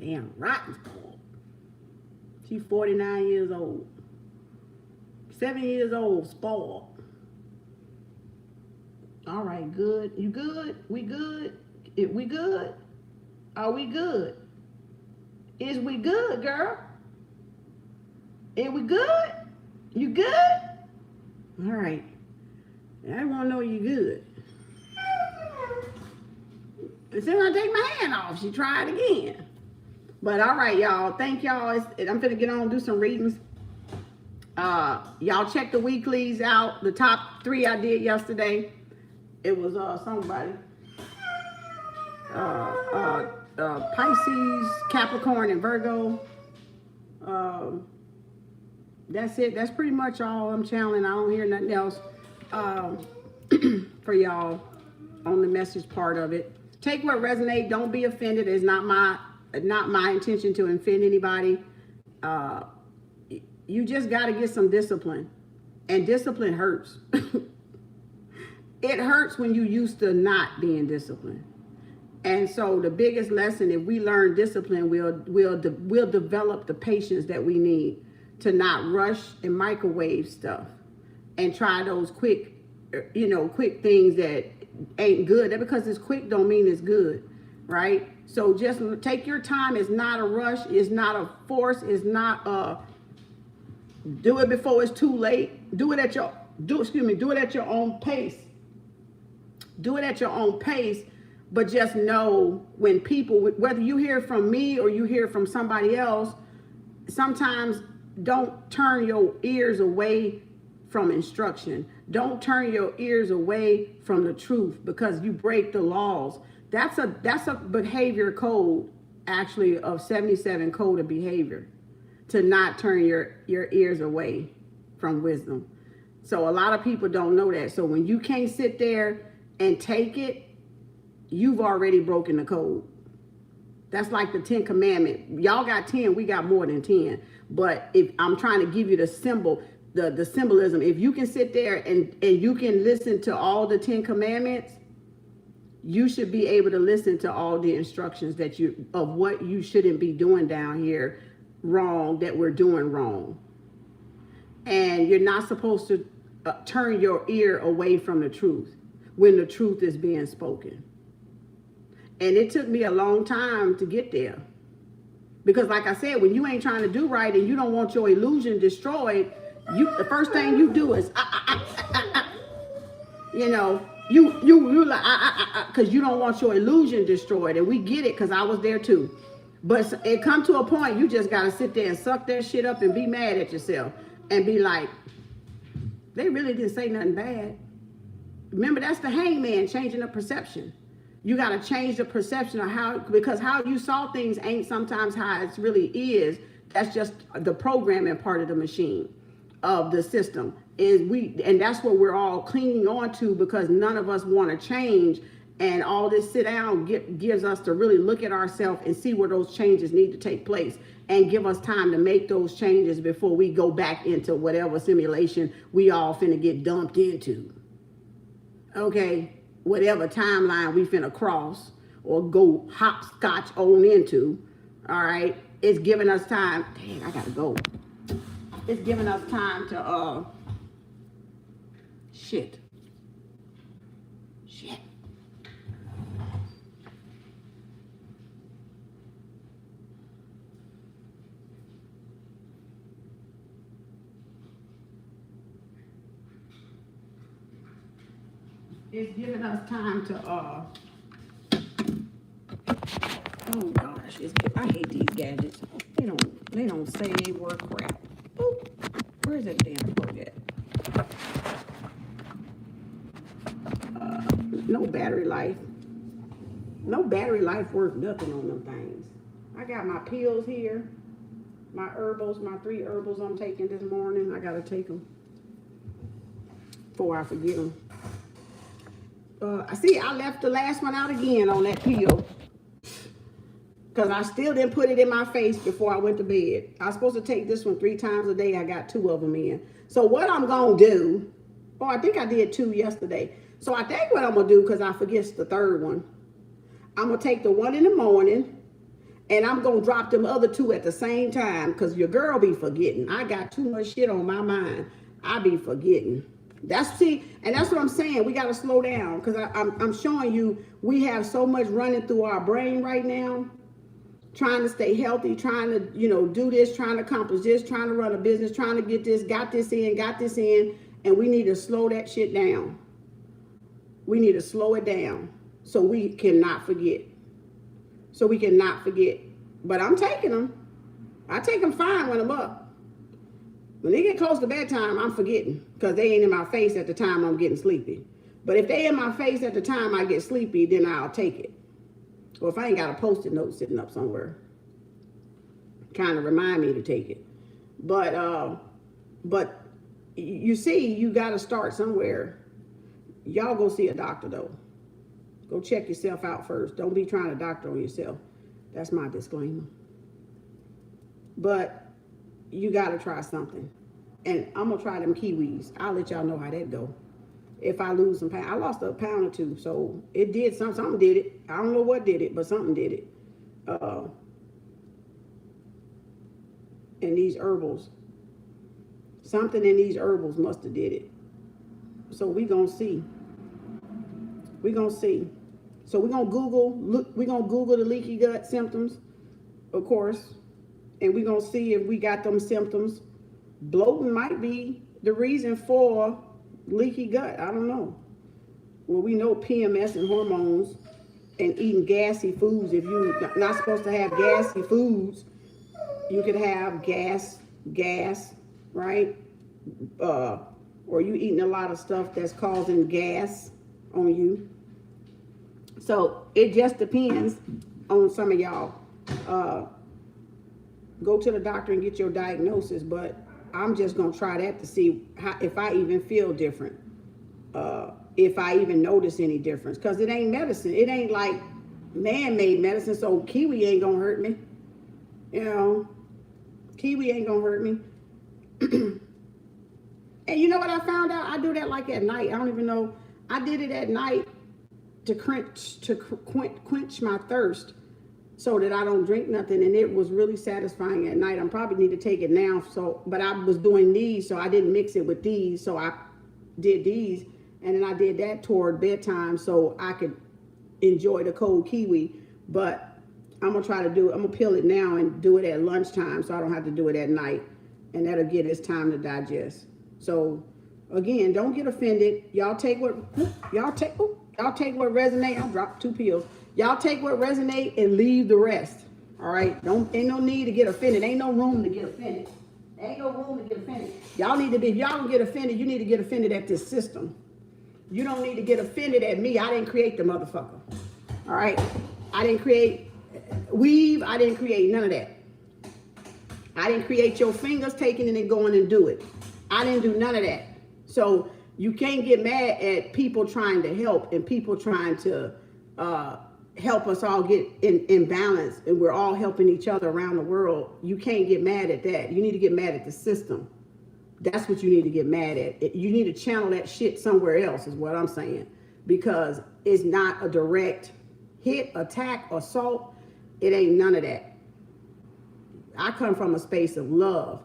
[SPEAKER 1] Damn, rotten spoiled. She's 49 years old. 7 years old, spoiled. All right, good. You good? We good? We good? Are we good? Is we good, girl? Is we good? You good? All right. I want to know you good. As soon as I take my hand off, she tried again. But all right, y'all. Thank y'all. I'm finna get on and do some readings. Y'all check the weeklies out. The top 3 I did yesterday. It was somebody. Pisces, Capricorn, and Virgo. That's it. That's pretty much all I'm channeling. I don't hear nothing else for y'all on the message part of it. Take what resonates. Don't be offended. It's not my intention to offend anybody. You just got to get some discipline, and discipline hurts. It hurts when you used to not being disciplined. And so the biggest lesson, if we learn discipline, we'll develop the patience that we need to not rush and microwave stuff and try those quick things that ain't good. That because it's quick don't mean it's good, right? So just take your time. It's not a rush. It's not a force. It's not do it before it's too late. Do it at your own pace. Do it at your own pace, but just know when people, whether you hear from me or you hear from somebody else, sometimes don't turn your ears away from instruction. Don't turn your ears away from the truth because you break the laws. That's a behavior code, actually, of 77 code of behavior, to not turn your ears away from wisdom. So a lot of people don't know that. So when you can't sit there and take it, you've already broken the code. That's like the 10 commandments. Y'all got 10, we got more than 10. But if I'm trying to give you the symbol, the symbolism, if you can sit there and you can listen to all the 10 commandments, you should be able to listen to all the instructions of what you shouldn't be doing down here wrong, that we're doing wrong. And you're not supposed to turn your ear away from the truth when the truth is being spoken. And it took me a long time to get there. Because like I said, when you ain't trying to do right and you don't want your illusion destroyed, the first thing you do is, you like, because you don't want your illusion destroyed. And we get it because I was there too. But it come to a point, you just got to sit there and suck that shit up and be mad at yourself and be like, they really didn't say nothing bad. Remember, that's the hangman, changing the perception. You got to change the perception of because how you saw things ain't sometimes how it really is. That's just the programming part of the machine, of the system. And that's what we're all clinging on to because none of us want to change. And all this sit down gives us to really look at ourselves and see where those changes need to take place and give us time to make those changes before we go back into whatever simulation we all finna get dumped into. Okay, whatever timeline we finna cross or go hopscotch on into, all right, it's giving us time. Dang, I gotta go. It's giving us time to shit. It's giving us time to oh gosh, I hate these gadgets. They don't say they work crap. Ooh, where's that damn plug at? No battery life. No battery life worth nothing on them things. I got my pills here, my herbals, my 3 herbals I'm taking this morning. I gotta take them before I forget them. I see I left the last one out again on that pill. Because I still didn't put it in my face before I went to bed. I was supposed to take this one 3 times a day. I got 2 of them in. So what I'm going to do, I think I did 2 yesterday. So I think what I'm going to do, because I forget the 3rd one, I'm going to take the one in the morning, and I'm going to drop them other 2 at the same time, because your girl be forgetting. I got too much shit on my mind. I be forgetting. And that's what I'm saying. We got to slow down, because I'm showing you we have so much running through our brain right now, trying to stay healthy, trying to, do this, trying to accomplish this, trying to run a business, trying to get this, got this in, and we need to slow that shit down. We need to slow it down so we cannot forget. But I'm taking them. I take them fine when I'm up. When they get close to bedtime, I'm forgetting, because they ain't in my face at the time I'm getting sleepy. But if they in my face at the time I get sleepy, then I'll take it. Or if I ain't got a Post-it note sitting up somewhere, kind of remind me to take it. But you see, you got to start somewhere. Y'all go see a doctor, though. Go check yourself out first. Don't be trying to doctor on yourself. That's my disclaimer. But you got to try something. And I'm going to try them kiwis. I'll let y'all know how that go. If I lose some pounds. I lost a pound or 2, so it did something did it. I don't know what did it, but something did it. And these herbals. Something in these herbals must have did it. So we gonna see. So we're gonna Google the leaky gut symptoms, of course. And we're gonna see if we got them symptoms. Bloating might be the reason for leaky gut. I don't know. Well, we know PMS and hormones and eating gassy foods. If you're not supposed to have gassy foods, you could have gas, right? Or you eating a lot of stuff that's causing gas on you. So it just depends on some of y'all. Go to the doctor and get your diagnosis, but I'm just going to try that to see if I even feel different. If I even notice any difference. Because it ain't medicine. It ain't like man-made medicine, so kiwi ain't going to hurt me. Kiwi ain't going to hurt me. And you know what I found out? I do that like at night. I don't even know. I did it at night to quench my thirst, so that I don't drink nothing, and it was really satisfying at night. I probably need to take it now. But I was doing these, so I didn't mix it with these. So I did these, and then I did that toward bedtime, so I could enjoy the cold kiwi. But I'm gonna peel it now and do it at lunchtime, so I don't have to do it at night, and that'll get its time to digest. So again, don't get offended. Y'all take what resonate. I dropped 2 pills. Y'all take what resonate and leave the rest. All right? Ain't no need to get offended. Ain't no room to get offended. Ain't no room to get offended. If y'all gonna get offended, you need to get offended at this system. You don't need to get offended at me. I didn't create the motherfucker. All right? I didn't create weave. I didn't create none of that. I didn't create your fingers taking it and going and do it. I didn't do none of that. So you can't get mad at people trying to help and people trying to help us all get in balance, and we're all helping each other around the world. You can't get mad at that. You need to get mad at the system. That's what you need to get mad at. You need to channel that shit somewhere else, is what I'm saying, because it's not a direct hit, attack, assault. It ain't none of that. I come from a space of love.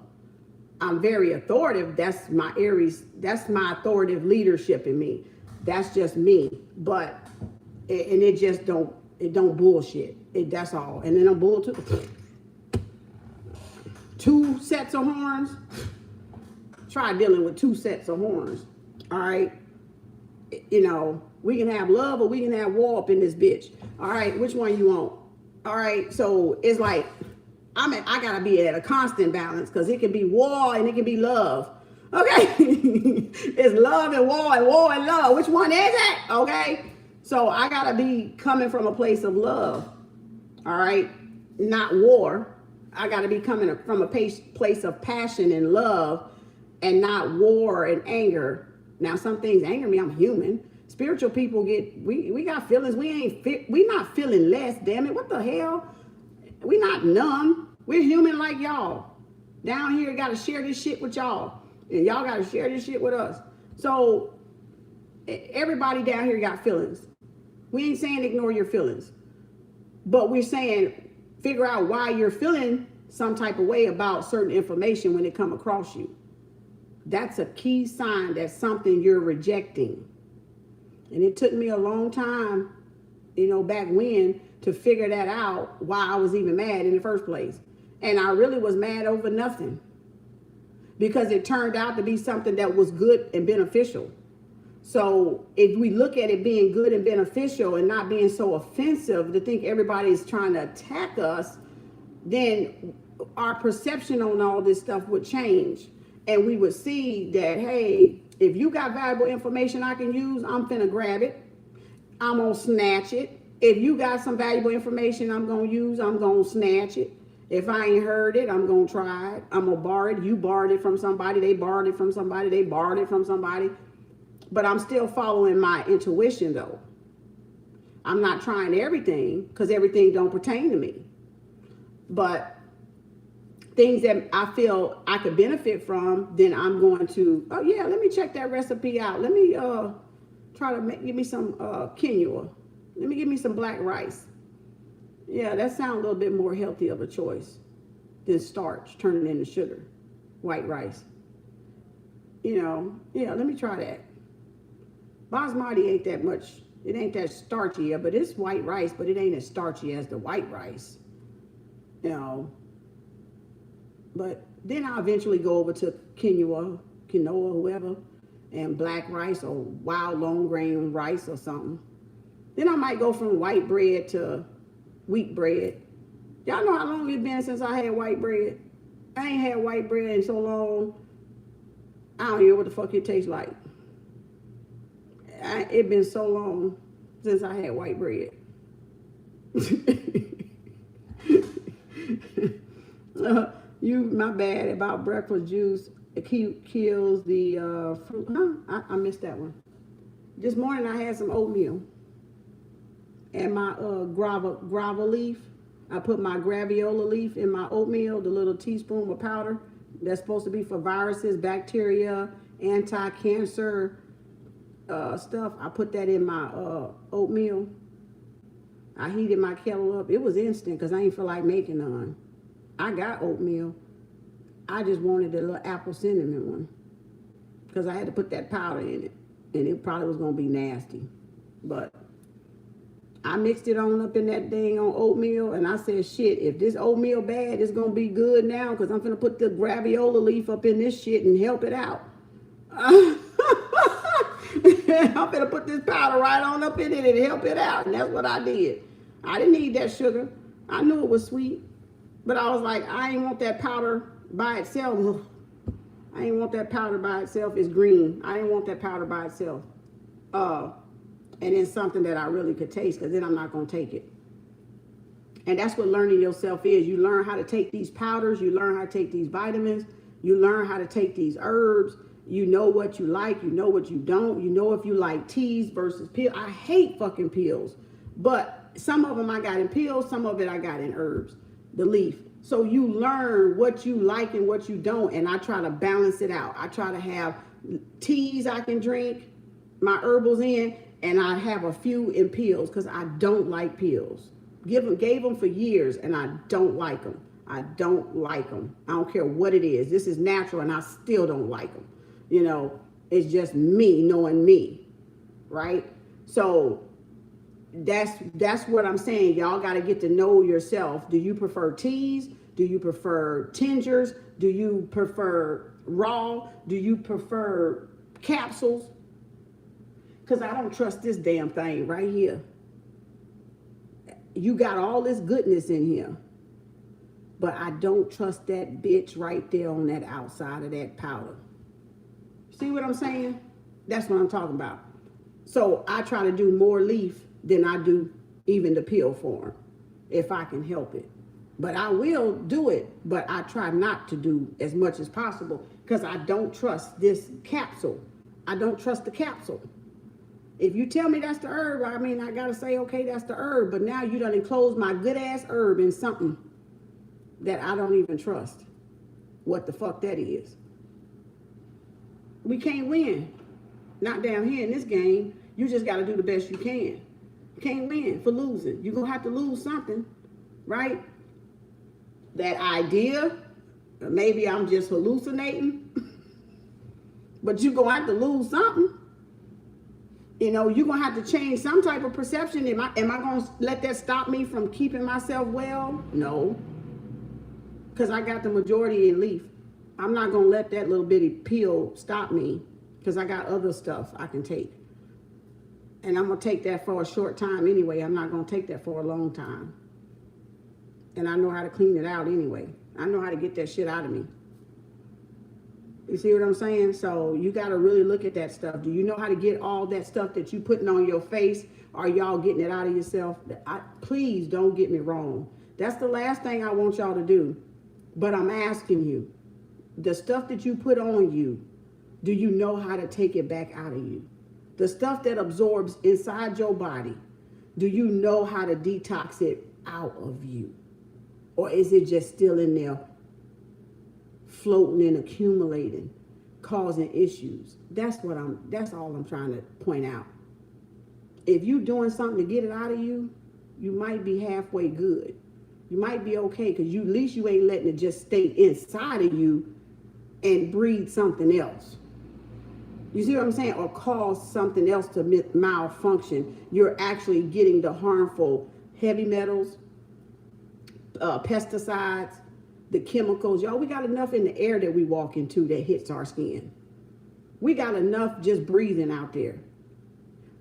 [SPEAKER 1] I'm very authoritative. That's my Aries. That's my authoritative leadership in me. That's just me. But, and it just don't bullshit. That's all. And then I'm bull too. 2 sets of horns. Try dealing with 2 sets of horns. All right. You know, we can have love or we can have war up in this bitch. All right. Which one you want? All right. So it's like, I gotta be at a constant balance because it can be war and it can be love. Okay. It's love and war and love. Which one is it? Okay. So I gotta be coming from a place of love. All right. Not war. I gotta be coming from a place of passion and love and not war and anger. Now, some things anger me. I'm human. Spiritual people we got feelings. We not feeling less, damn it. What the hell? We not numb. We're human like y'all. Down here, got to share this shit with y'all. And y'all got to share this shit with us. So, everybody down here got feelings. We ain't saying ignore your feelings. But we're saying figure out why you're feeling some type of way about certain information when it come across you. That's a key sign that something you're rejecting. And it took me a long time, you know, back when to figure that out, why I was even mad in the first place. And I really was mad over nothing because it turned out to be something that was good and beneficial. So if we look at it being good and beneficial and not being so offensive to think everybody's trying to attack us, then our perception on all this stuff would change. And we would see that, hey, if you got valuable information I can use, I'm finna grab it. I'm gonna snatch it. If you got some valuable information I'm gonna use, I'm gonna snatch it. If I ain't heard it, I'm gonna try it. I'm gonna borrow it. You borrowed it from somebody. They borrowed it from somebody. They borrowed it from somebody. But I'm still following my intuition though. I'm not trying everything because everything don't pertain to me. But things that I feel I could benefit from, then I'm going to, oh yeah, let me check that recipe out. Let me try to give me some quinoa. Let me give me some black rice. Yeah, that sounds a little bit more healthy of a choice than starch, turning into sugar, white rice. You know, yeah, let me try that. Basmati ain't that much, it ain't that starchy, but it's white rice, but it ain't as starchy as the white rice. You know, but then I'll eventually go over to quinoa, whoever, and black rice or wild long grain rice or something. Then I might go from white bread to wheat bread. Y'all know how long it's been since I had white bread? I ain't had white bread in so long. I don't even know what the fuck it tastes like. It's been so long since I had white bread. My bad about breakfast juice. It kills the fruit. I missed that one. This morning I had some oatmeal. And my guava leaf, I put my graviola leaf in my oatmeal, the little teaspoon of powder. That's supposed to be for viruses, bacteria, anti-cancer stuff. I put that in my oatmeal. I heated my kettle up. It was instant because I ain't feel like making none. I got oatmeal. I just wanted the little apple cinnamon one because I had to put that powder in it. And it probably was going to be nasty. But I mixed it on up in that dang on oatmeal, and I said, shit, if this oatmeal bad, it's going to be good now because I'm going to put the graviola leaf up in this shit and help it out. I'm going to put this powder right on up in it and help it out, and that's what I did. I didn't need that sugar. I knew it was sweet, but I was like, I ain't want that powder by itself. I ain't want that powder by itself. It's green. I didn't want that powder by itself. And it's something that I really could taste because then I'm not going to take it. And that's what learning yourself is. You learn how to take these powders. You learn how to take these vitamins. You learn how to take these herbs. You know what you like. You know what you don't. You know if you like teas versus pills. I hate fucking pills. But some of them I got in pills. Some of it I got in herbs. The leaf. So you learn what you like and what you don't. And I try to balance it out. I try to have teas I can drink, my herbals in. And I have a few in pills because I don't like pills. Gave them for years and I don't like them. I don't like them. I don't care what it is. This is natural and I still don't like them. You know, it's just me knowing me, right? So that's what I'm saying. Y'all got to get to know yourself. Do you prefer teas? Do you prefer tingers? Do you prefer raw? Do you prefer capsules? Because I don't trust this damn thing right here. You got all this goodness in here, but I don't trust that bitch right there on that outside of that powder. See what I'm saying? That's what I'm talking about. So I try to do more leaf than I do even the pill form, if I can help it. But I will do it, but I try not to do as much as possible because I don't trust this capsule. I don't trust the capsule. If you tell me that's the herb, I mean, I gotta say, okay, that's the herb. But now you done enclosed my good ass herb in something that I don't even trust. What the fuck that is? We can't win. Not down here in this game. You just gotta do the best you can. You can't win for losing. You're gonna have to lose something, right? That idea, or maybe I'm just hallucinating, but you're gonna have to lose something. You know, you're going to have to change some type of perception. Am I going to let that stop me from keeping myself well? No. Because I got the majority in leaf. I'm not going to let that little bitty pill stop me because I got other stuff I can take. And I'm going to take that for a short time anyway. I'm not going to take that for a long time. And I know how to clean it out anyway. I know how to get that shit out of me. You see what I'm saying? So you got to really look at that stuff. Do you know how to get all that stuff that you putting on your face? Are y'all getting it out of yourself? Please don't get me wrong. That's the last thing I want y'all to do. But I'm asking you, the stuff that you put on you, do you know how to take it back out of you? The stuff that absorbs inside your body, do you know how to detox it out of you? Or is it just still in there? Floating and accumulating, causing issues. That's all I'm trying to point out. If you doing something to get it out of you, you might be halfway good. You might be okay because at least you ain't letting it just stay inside of you and breed something else. You see what I'm saying? Or cause something else to malfunction. You're actually getting the harmful heavy metals, pesticides, the chemicals. Y'all, we got enough in the air that we walk into that hits our skin. We got enough just breathing out there.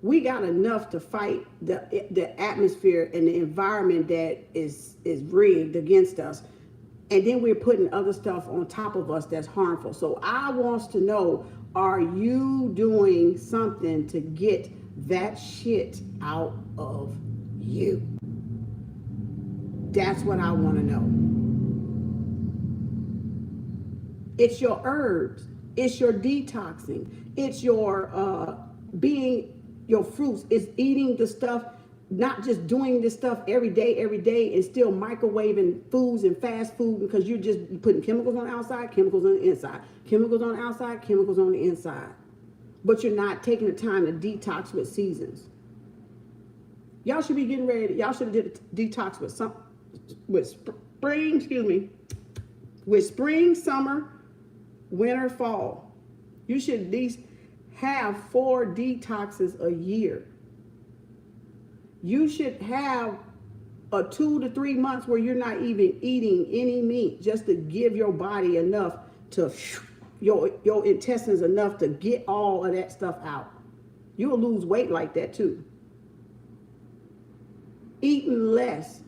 [SPEAKER 1] We got enough to fight the atmosphere and the environment that is rigged against us. And then we're putting other stuff on top of us that's harmful. So I want to know, are you doing something to get that shit out of you? That's what I want to know. It's your herbs. It's your detoxing. It's your your fruits. It's eating the stuff, not just doing this stuff every day, and still microwaving foods and fast food because you're just putting chemicals on the outside, chemicals on the inside, chemicals on the outside, chemicals on the inside. But you're not taking the time to detox with seasons. Y'all should be getting ready. Y'all should have did a detox with spring, summer, winter, fall. You should at least have 4 detoxes a year. You should have a 2 to 3 months where you're not even eating any meat, just to give your body enough to, your intestines enough to get all of that stuff out. You'll lose weight like that too. Eating less,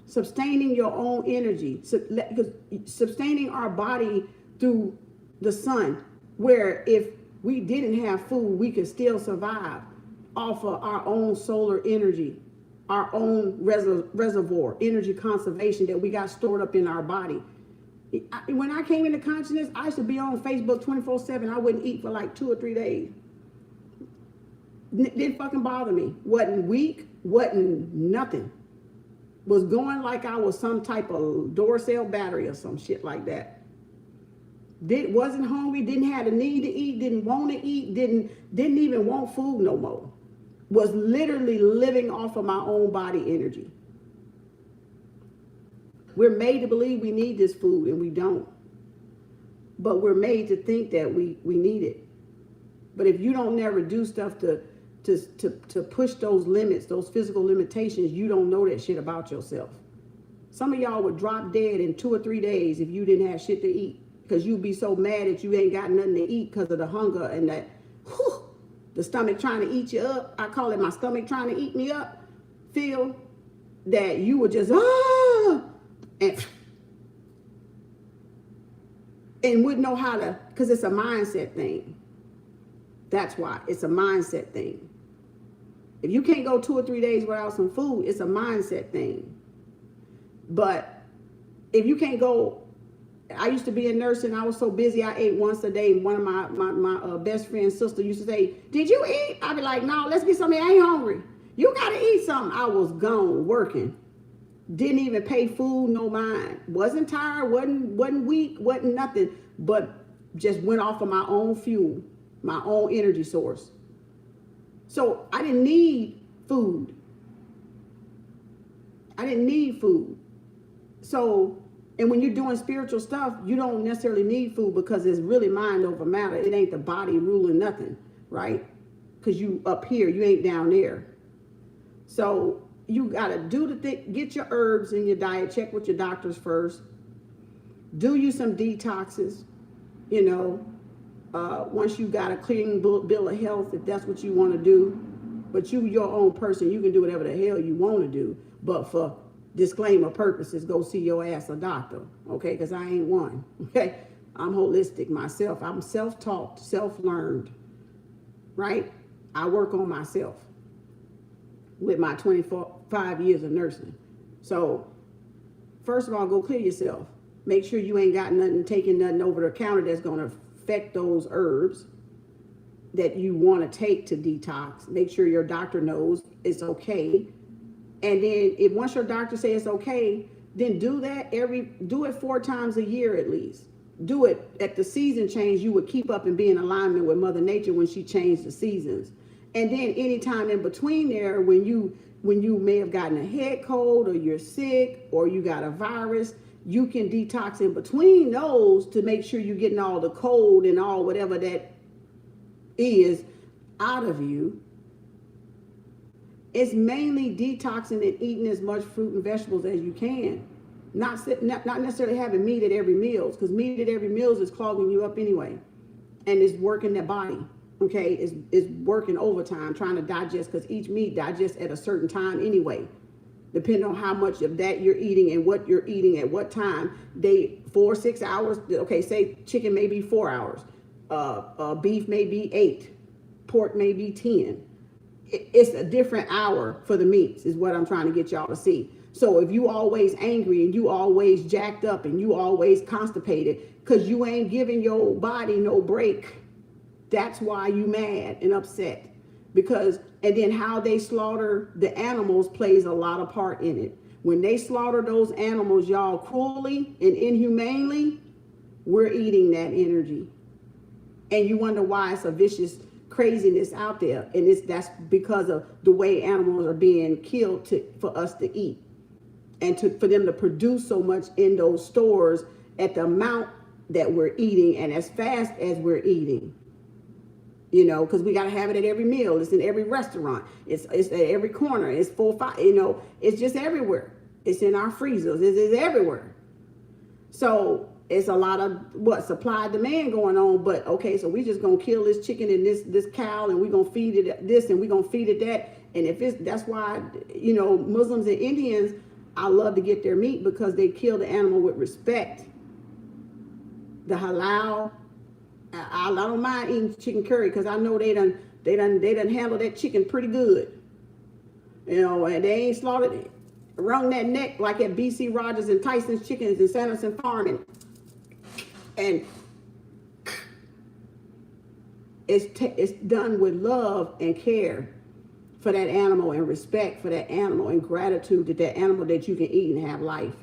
[SPEAKER 1] sustaining your own energy, sustaining our body through the sun, where if we didn't have food, we could still survive off of our own solar energy, our own reservoir, energy conservation that we got stored up in our body. When I came into consciousness, I used to be on Facebook 24/7. I wouldn't eat for like 2 or 3 days. Didn't fucking bother me. Wasn't weak, wasn't nothing. Was going like I was some type of Duracell battery or some shit like that. Wasn't hungry, didn't have a need to eat, didn't want to eat, didn't even want food no more. Was literally living off of my own body energy. We're made to believe we need this food and we don't. But we're made to think that we need it. But if you don't never do stuff to push those limits, those physical limitations, you don't know that shit about yourself. Some of y'all would drop dead in 2 or 3 days if you didn't have shit to eat. Because you'd be so mad that you ain't got nothing to eat because of the hunger and that, whew, the stomach trying to eat you up. I call it my stomach trying to eat me up. Feel that you would just, and wouldn't know how to, because it's a mindset thing. That's why. It's a mindset thing. If you can't go 2 or 3 days without some food, it's a mindset thing. But if you can't go, I used to be a nurse and I was so busy I ate once a day. One of my best friend's sister used to say, "Did you eat?" I'd be like, "No, let's get something. I ain't hungry. You gotta eat something." I was gone working. Didn't even pay food, no mind. Wasn't tired, wasn't weak, wasn't nothing, but just went off of my own fuel, my own energy source. So I didn't need food. I didn't need food. So, and when you're doing spiritual stuff, you don't necessarily need food because it's really mind over matter. It ain't the body ruling nothing, right? Because you up here, you ain't down there. So you gotta do the thing, get your herbs in your diet, check with your doctors first. Do you some detoxes, you know, once you got a clean bill of health, if that's what you want to do. But you, your own person, you can do whatever the hell you want to do. But for disclaimer purposes, go see your ass a doctor, okay? Because I ain't one, okay? I'm holistic myself. I'm self-taught, self-learned, right? I work on myself with my 25 years of nursing. So first of all, go clear yourself. Make sure you ain't got nothing, taking nothing over the counter that's going to affect those herbs that you want to take to detox. Make sure your doctor knows it's okay. And then if once your doctor says it's okay, then do it 4 times a year at least. Do it at the season change. You would keep up and be in alignment with Mother Nature when she changed the seasons. And then anytime in between there, when you may have gotten a head cold or you're sick or you got a virus, you can detox in between those to make sure you're getting all the cold and all whatever that is out of you. It's mainly detoxing and eating as much fruit and vegetables as you can. Not necessarily having meat at every meal, because meat at every meal is clogging you up anyway. And it's working the body, okay? It's working overtime, trying to digest, because each meat digests at a certain time anyway. Depending on how much of that you're eating and what you're eating at what time. 4 or 6 hours, okay, say chicken may be 4 hours. Beef may be 8. Pork may be 10. It's a different hour for the meats is what I'm trying to get y'all to see. So if you always angry and you always jacked up and you always constipated because you ain't giving your body no break, that's why you mad and upset. Because, and then how they slaughter the animals plays a lot of part in it. When they slaughter those animals, y'all, cruelly and inhumanely, we're eating that energy. And you wonder why it's a vicious craziness out there. And that's because of the way animals are being killed for us to eat. And for them to produce so much in those stores at the amount that we're eating and as fast as we're eating. You know, because we got to have it at every meal. It's in every restaurant. It's at every corner. It's 4, 5, you know, it's just everywhere. It's in our freezers. It's everywhere. So it's a lot of supply demand going on. But okay, so we just gonna kill this chicken and this cow, and we're gonna feed it this and we're gonna feed it that. And that's why, you know, Muslims and Indians, I love to get their meat because they kill the animal with respect. The halal, I don't mind eating chicken curry because I know they done handle that chicken pretty good. You know, and they ain't slaughtered it, wrung that neck like at BC Rogers and Tyson's Chickens and Sanderson Farming. And it's done with love and care for that animal and respect for that animal and gratitude to that animal that you can eat and have life.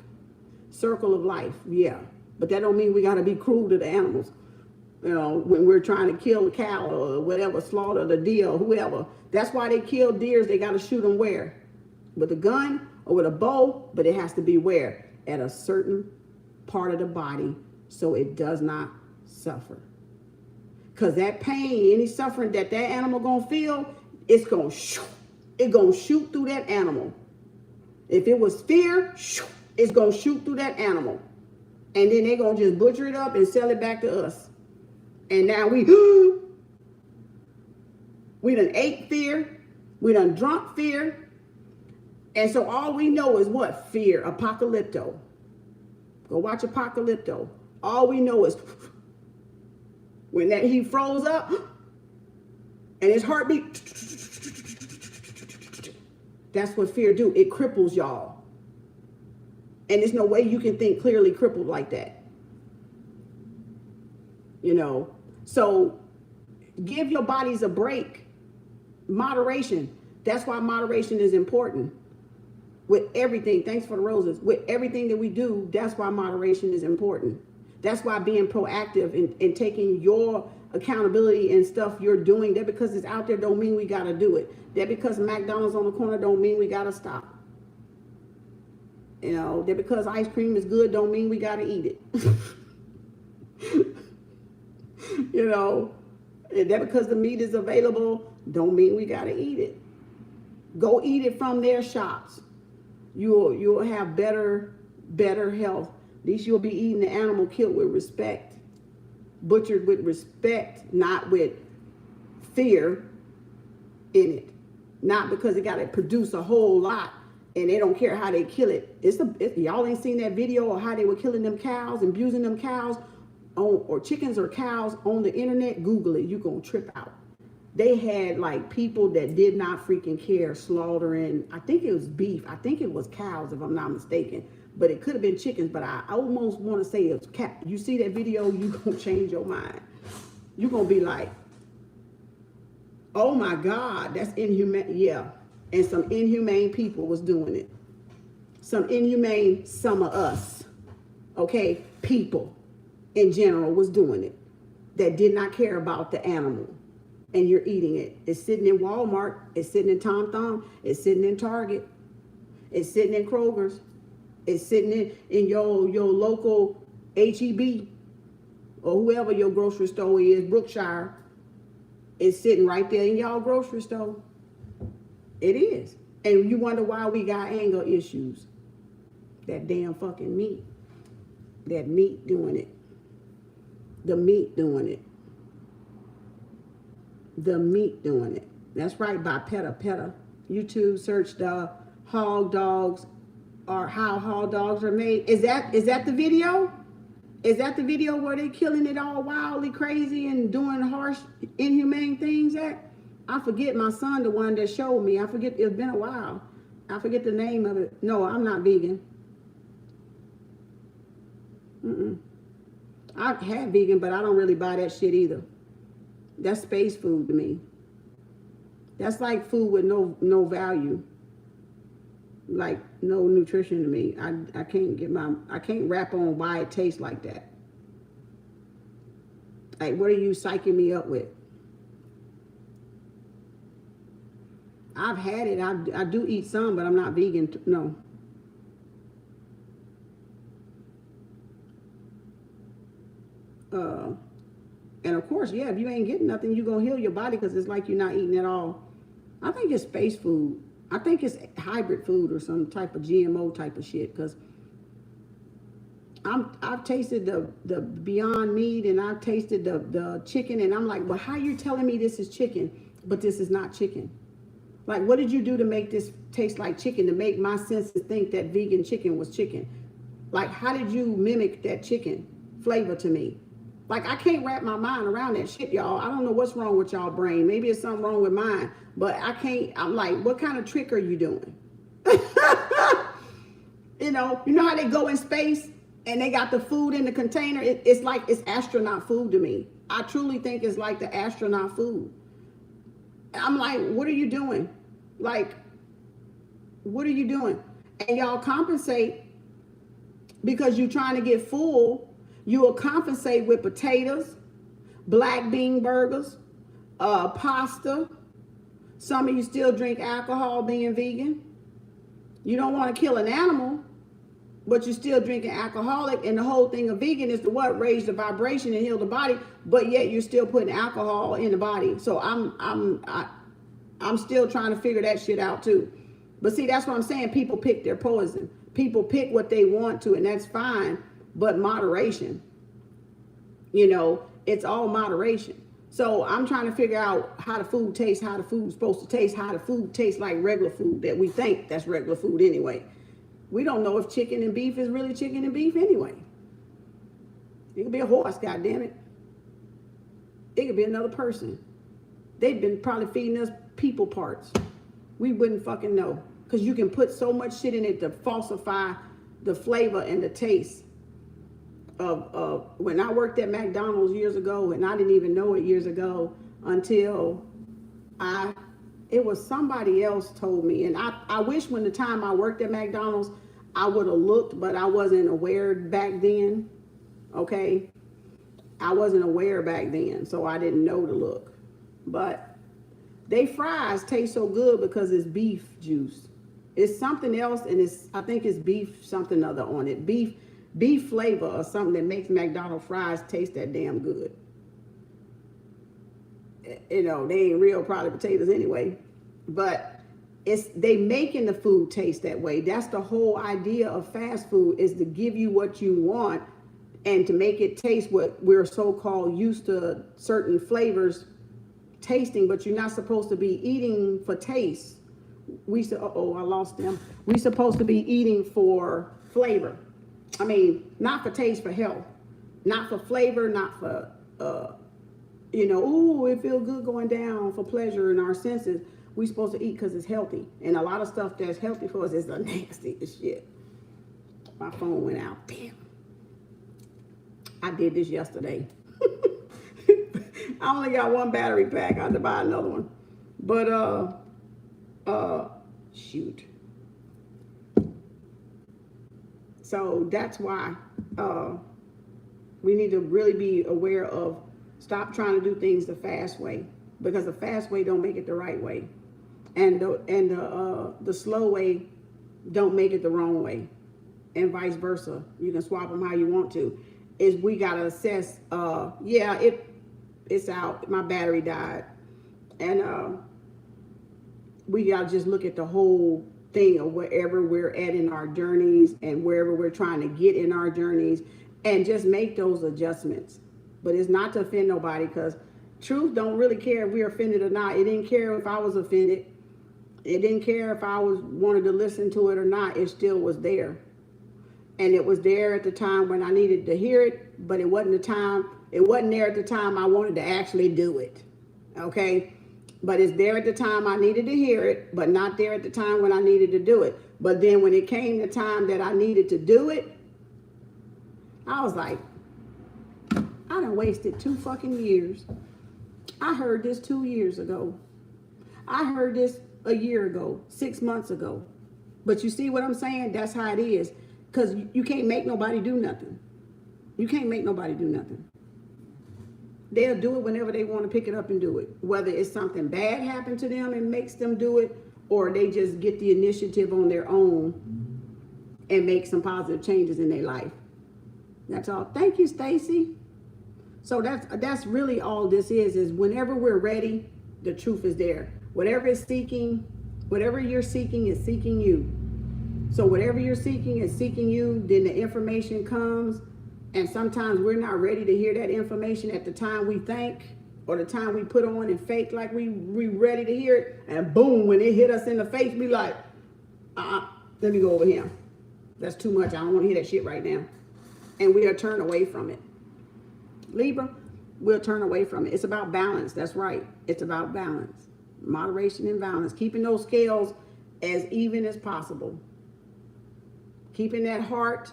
[SPEAKER 1] Circle of life, yeah. But that don't mean we got to be cruel to the animals. You know, when we're trying to kill a cow or whatever, slaughter the deer or whoever. That's why they kill deers. They got to shoot them where? With a gun or with a bow, but it has to be where? at a certain part of the body so it does not suffer. Because that pain, any suffering that animal gonna feel, it's gonna shoot. It's gonna shoot through that animal. If it was fear, it's gonna shoot through that animal. And then they're gonna just butcher it up and sell it back to us. And now we done ate fear. We done drunk fear. And so all we know is what? Fear. Apocalypto. Go watch Apocalypto. All we know is when that he froze up and his heartbeat, that's what fear do. It cripples y'all. And there's no way you can think clearly crippled like that. You know, so give your bodies a break. Moderation. That's why moderation is important. With everything, thanks for the roses. With everything that we do, that's why moderation is important. That's why being proactive and taking your accountability and stuff you're doing, that because it's out there don't mean we gotta do it. That because McDonald's on the corner don't mean we gotta stop. You know, that because ice cream is good don't mean we gotta eat it. You know, that because the meat is available don't mean we gotta eat it. Go eat it from their shops. You'll have better health. At least you'll be eating the animal killed with respect, butchered with respect, not with fear in it. Not because it got to produce a whole lot and they don't care how they kill it. Y'all ain't seen that video of how they were killing them cows and abusing them cows or chickens or cows on the internet. Google it. You're going to trip out. They had like people that did not freaking care slaughtering. I think it was beef. I think it was cows, if I'm not mistaken. But it could have been chickens. But I almost want to say it's cat. You see that video, you gonna change your mind. You're gonna be like, oh my God, that's inhumane. Yeah, and some inhumane people was doing it. Some of us, okay, people in general was doing it that did not care about the animal. And you're eating it. It's sitting in Walmart. It's sitting in Tom Thumb. It's sitting in Target. It's sitting in Kroger's. It's sitting in your local HEB or whoever your grocery store is, Brookshire. It's sitting right there in y'all grocery store. It is. And you wonder why we got anger issues. That damn fucking meat. That meat doing it. The meat doing it. The meat doing it. That's right, by PETA. YouTube, search the hog dogs or how hog dogs are made. Is that the video? Is that the video where they killing it all wildly crazy and doing harsh, inhumane things at? I forget, my son, the one that showed me. I forget, it's been a while. I forget the name of it. No, I'm not vegan. I've had vegan, but I don't really buy that shit either. That's space food to me. That's like food with no value. Like no nutrition to me. I can't wrap on why it tastes like that. Like, what are you psyching me up with? I've had it. I do eat some, but I'm not vegan. No. And of course, yeah, if you ain't getting nothing, you're going to heal your body because it's like you're not eating at all. I think it's space food. I think it's hybrid food or some type of GMO type of shit because I've tasted the Beyond Meat and I've tasted the chicken and I'm like, well, how you telling me this is chicken, but this is not chicken? Like, what did you do to make this taste like chicken, to make my senses think that vegan chicken was chicken? Like, how did you mimic that chicken flavor to me? Like, I can't wrap my mind around that shit, y'all. I don't know what's wrong with y'all brain. Maybe it's something wrong with mine, but I can't. I'm like, what kind of trick are you doing? You know how they go in space and they got the food in the container? It's like it's astronaut food to me. I truly think it's like the astronaut food. I'm like, what are you doing? Like, what are you doing? And y'all compensate because you're trying to get full. You will compensate with potatoes, black bean burgers, pasta. Some of you still drink alcohol being vegan. You don't want to kill an animal, but you're still drinking alcoholic, and the whole thing of vegan is to what? Raise the vibration and heal the body, but yet you're still putting alcohol in the body. So I'm still trying to figure that shit out too. But see, that's what I'm saying. People pick their poison. People pick what they want to, and that's fine, but moderation. You know, it's all moderation. So I'm trying to figure out how the food tastes, how the food's supposed to taste, how the food tastes like regular food that we think that's regular food anyway. We don't know if chicken and beef is really chicken and beef anyway. It could be a horse, goddammit. It could be another person. They've been probably feeding us people parts. We wouldn't fucking know. Because you can put so much shit in it to falsify the flavor and the taste of when I worked at McDonald's years ago, and I didn't even know it years ago until it was somebody else told me. And I wish when the time I worked at McDonald's, I would have looked, but I wasn't aware back then. Okay. I wasn't aware back then, so I didn't know to look. But they fries taste so good because it's beef juice. It's something else, and I think it's beef something other on it. Beef flavor or something that makes McDonald's fries taste that damn good. You know, they ain't real probably potatoes anyway, but they making the food taste that way. That's the whole idea of fast food, is to give you what you want and to make it taste what we're so-called used to certain flavors tasting, but you're not supposed to be eating for taste. I lost them. We supposed to be eating for flavor. I mean, not for taste, for health, not for flavor, not for, ooh, it feels good going down for pleasure in our senses. We supposed to eat because it's healthy. And a lot of stuff that's healthy for us is the nastiest shit. My phone went out. Damn. I did this yesterday. I only got one battery pack. I had to buy another one. But, shoot. So that's why we need to really be aware of stop trying to do things the fast way, because the fast way don't make it the right way, and the slow way don't make it the wrong way, and vice versa. You can swap them how you want to. Is we gotta assess. It's out. My battery died, and we gotta just look at the whole thing of wherever we're at in our journeys and wherever we're trying to get in our journeys, and just make those adjustments. But it's not to offend nobody, because truth don't really care if we're offended or not. It didn't care if I was offended. It didn't care if I wanted to listen to it or not. It still was there. And it was there at the time when I needed to hear it, but it wasn't there at the time I wanted to actually do it. Okay? But it's there at the time I needed to hear it, but not there at the time when I needed to do it. But then when it came the time that I needed to do it, I was like, I done wasted 2 fucking years. I heard this 2 years ago. I heard this a year ago, 6 months ago. But you see what I'm saying? That's how it is. Because you can't make nobody do nothing. You can't make nobody do nothing. They'll do it whenever they want to pick it up and do it. Whether it's something bad happened to them and makes them do it, or they just get the initiative on their own and make some positive changes in their life. That's all. Thank you, Stacy. So that's really all this is whenever we're ready, the truth is there. Whatever you're seeking is seeking you. So whatever you're seeking is seeking you, then the information comes. And sometimes we're not ready to hear that information at the time we think, or the time we put on and fake like we ready to hear it. And boom, when it hit us in the face, we like, let me go over here. That's too much. I don't want to hear that shit right now. And we'll turn away from it. Libra, we'll turn away from it. It's about balance. That's right. It's about balance. Moderation and balance. Keeping those scales as even as possible. Keeping that heart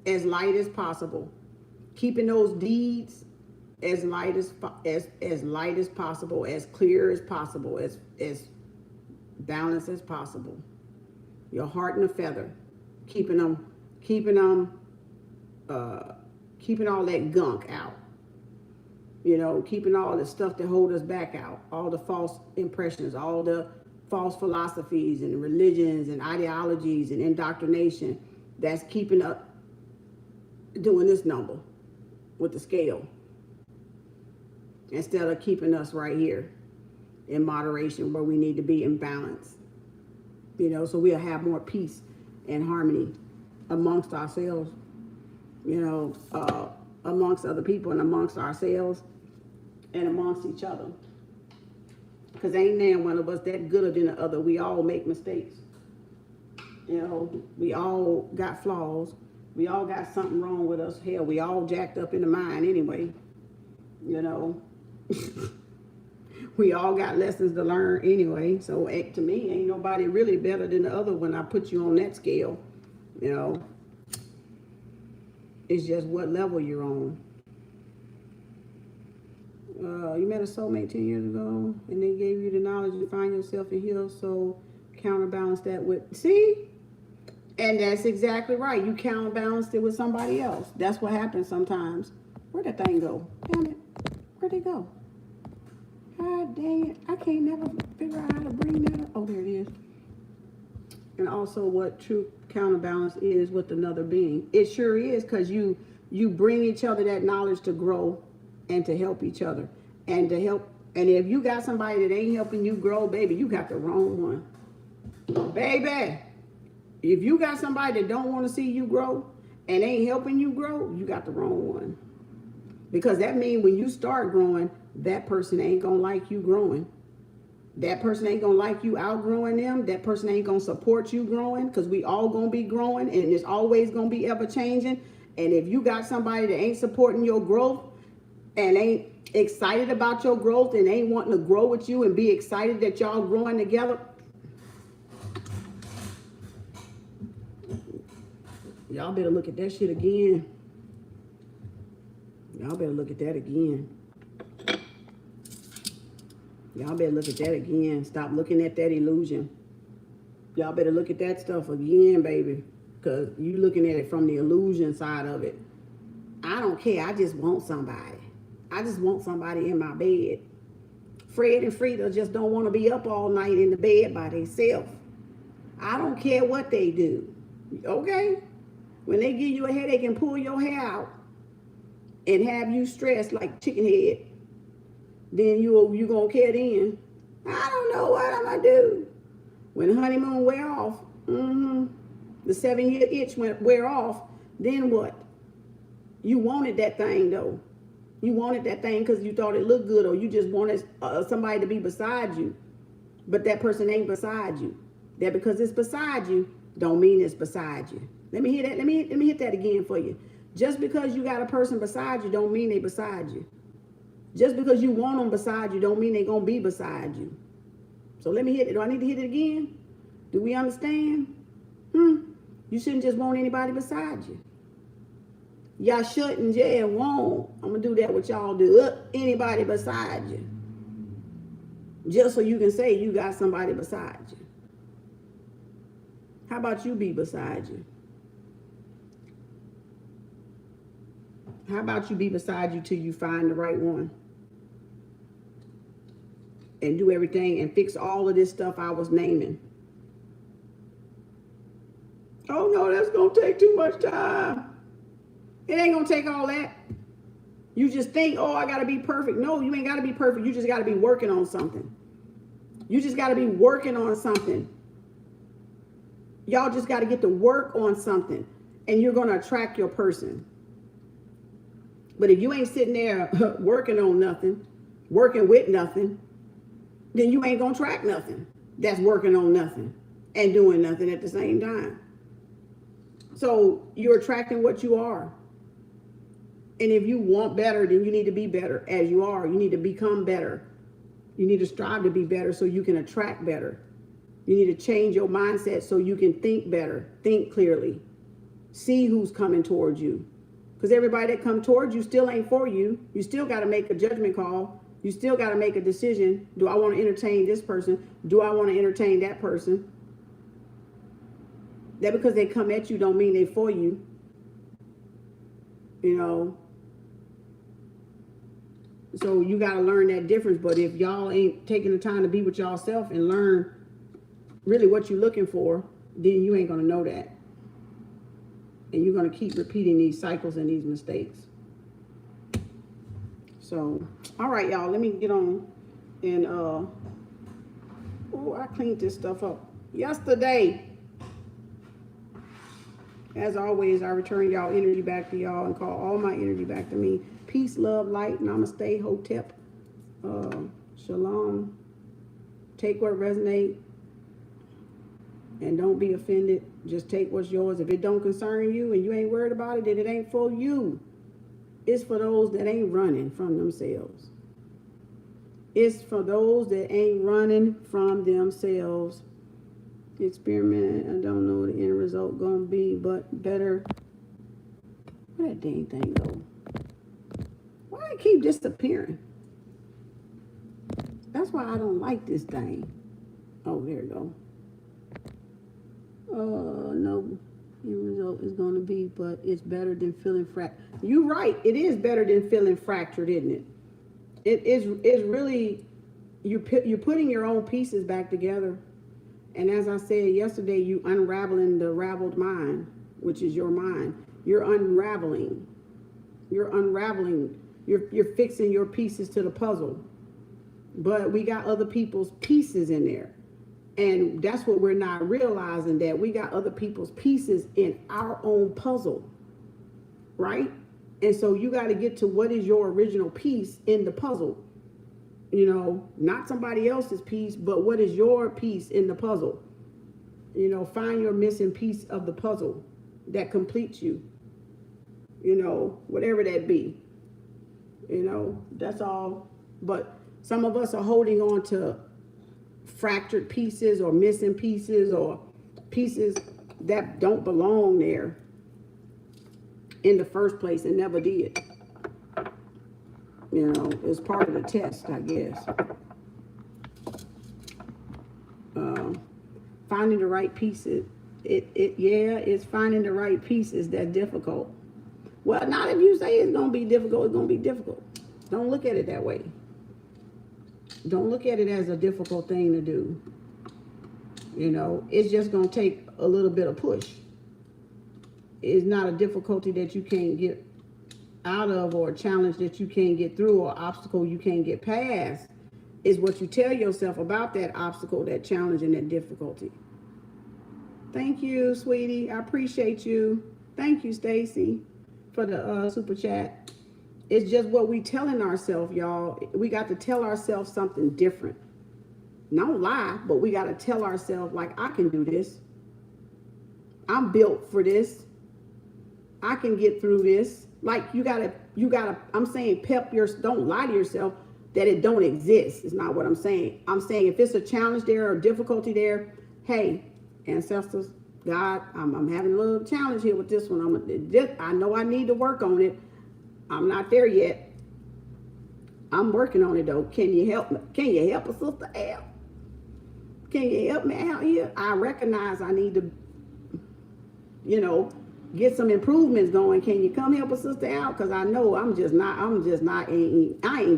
[SPEAKER 1] as light as possible. Keeping those deeds as light as possible, as clear as possible, as balanced as possible. Your heart and a feather. Keeping all that gunk out. You know, keeping all the stuff that hold us back out. All the false impressions, all the false philosophies and religions and ideologies and indoctrination. that's keeping up, doing this number with the scale, instead of keeping us right here in moderation where we need to be in balance. You know, so we'll have more peace and harmony amongst ourselves, you know, amongst other people and amongst ourselves and amongst each other. Because ain't now one of us that gooder than the other. We all make mistakes. You know, we all got flaws. We all got something wrong with us. Hell, we all jacked up in the mind anyway. You know, we all got lessons to learn anyway. So to me, ain't nobody really better than the other when I put you on that scale. You know, it's just what level you're on. You met a soulmate 10 years ago, and they gave you the knowledge to find yourself and heal. So counterbalance that with, see? And that's exactly right. You counterbalanced it with somebody else. That's what happens sometimes. Where'd that thing go? Damn it. Where'd it go? God dang it. I can't never figure out how to bring that up. Oh, there it is. And also what true counterbalance is with another being. It sure is, because you bring each other that knowledge to grow and to help each other. And to help. And if you got somebody that ain't helping you grow, baby, you got the wrong one. Baby. If you got somebody that don't want to see you grow and ain't helping you grow, you got the wrong one. Because that means when you start growing, that person ain't going to like you growing. That person ain't going to like you outgrowing them. That person ain't going to support you growing, because we all going to be growing, and it's always going to be ever changing. And if you got somebody that ain't supporting your growth and ain't excited about your growth and ain't wanting to grow with you and be excited that y'all growing together, y'all better look at that shit again. Y'all better look at that again. Y'all better look at that again. Stop looking at that illusion. Y'all better look at that stuff again, baby. Because you looking at it from the illusion side of it. I don't care. I just want somebody. I just want somebody in my bed. Fred and Frida just don't want to be up all night in the bed by themselves. I don't care what they do. Okay? When they give you a headache and pull your hair out and have you stressed like chicken head, then you gonna care then. I don't know what I'm gonna do. When the honeymoon wear off, the 7-year itch wear off, then what? You wanted that thing though. You wanted that thing because you thought it looked good, or you just wanted somebody to be beside you. But that person ain't beside you. That because it's beside you, don't mean it's beside you. Let me hear that. Let me hit that again for you. Just because you got a person beside you, don't mean they beside you. Just because you want them beside you, don't mean they gonna be beside you. So let me hit it. Do I need to hit it again? Do we understand? You shouldn't just want anybody beside you. Y'all shouldn't, yeah, won't. I'm gonna do that what y'all do. Anybody beside you. Just so you can say you got somebody beside you. How about you be beside you? How about you be beside you till you find the right one? And do everything and fix all of this stuff I was naming. Oh no, that's gonna take too much time. It ain't gonna take all that. You just think, oh, I gotta be perfect. No, you ain't gotta be perfect. You just gotta be working on something. You just gotta be working on something. Y'all just gotta get to work on something, and you're gonna attract your person. But if you ain't sitting there working on nothing, working with nothing, then you ain't gonna attract nothing that's working on nothing and doing nothing at the same time. So you're attracting what you are. And if you want better, then you need to be better as you are. You need to become better. You need to strive to be better so you can attract better. You need to change your mindset so you can think better, think clearly, see who's coming towards you. Because everybody that comes towards you still ain't for you. You still got to make a judgment call. You still got to make a decision. Do I want to entertain this person? Do I want to entertain that person? That because they come at you don't mean they for you. You know. So you got to learn that difference. But if y'all ain't taking the time to be with y'all self and learn really what you're looking for, then you ain't going to know that. And you're going to keep repeating these cycles and these mistakes. So, all right, y'all, let me get on and, oh, I cleaned this stuff up yesterday. As always, I return y'all energy back to y'all and call all my energy back to me. Peace, love, light, namaste, hotep, shalom. Take what resonates and don't be offended. Just take what's yours. If it don't concern you and you ain't worried about it, then it ain't for you. It's for those that ain't running from themselves. It's for those that ain't running from themselves. Experiment. I don't know what the end result gonna be, but better. Where that dang thing go? Why it keep disappearing? That's why I don't like this thing. Oh, there you go. No, end result is gonna be, but it's better than feeling fractured. You're right. It is better than feeling fractured, isn't it? It's really you're putting your own pieces back together. And as I said yesterday, you unraveling the raveled mind, which is your mind. You're unraveling. You're unraveling. You're fixing your pieces to the puzzle. But we got other people's pieces in there. And that's what we're not realizing, that we got other people's pieces in our own puzzle. Right? And so you got to get to what is your original piece in the puzzle. You know, not somebody else's piece, but what is your piece in the puzzle? You know, find your missing piece of the puzzle that completes you. You know, whatever that be. You know, that's all. But some of us are holding on to fractured pieces or missing pieces or pieces that don't belong there in the first place and never did. You know, it's part of the test, I guess. Finding the right pieces. It's finding the right pieces that's difficult. Well, not if you say it's going to be difficult, it's going to be difficult. Don't look at it that way. Don't look at it as a difficult thing to do. You know, it's just going to take a little bit of push. It's not a difficulty that you can't get out of, or a challenge that you can't get through, or obstacle you can't get past. Is what you tell yourself about that obstacle, that challenge, and that difficulty. Thank you, sweetie. I appreciate you. Thank you, Stacy, for the super chat. It's just what we telling ourselves, y'all. We got to tell ourselves something different. Don't lie, but we got to tell ourselves, like, I can do this. I'm built for this. I can get through this. Like, you gotta, I'm saying don't lie to yourself that it don't exist. It's not what I'm saying. I'm saying if it's a challenge there or difficulty there, hey, ancestors, God, I'm having a little challenge here with this one. I know I need to work on it. I'm not there yet. I'm working on it though. Can you help me? Can you help a sister out? Can you help me out here? I recognize I need to, you know, get some improvements going. Can you come help a sister out? Because I know I ain't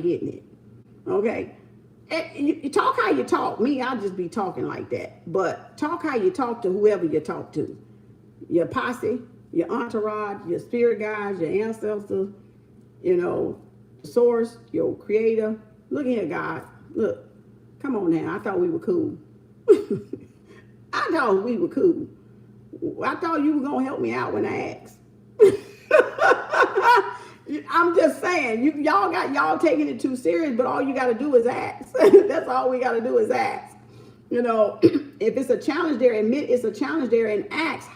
[SPEAKER 1] getting it. Okay. You talk how you talk. Me, I'll just be talking like that. But talk how you talk to whoever you talk to. Your posse, your entourage, your spirit guides, your ancestors, you know, the source, your creator. Look here, God. Look. Come on now. I thought we were cool. I thought we were cool. I thought you were going to help me out when I asked. I'm just saying, y'all taking it too serious, but all you got to do is ask. That's all we got to do is ask. You know, if it's a challenge there, admit it's a challenge there and ask,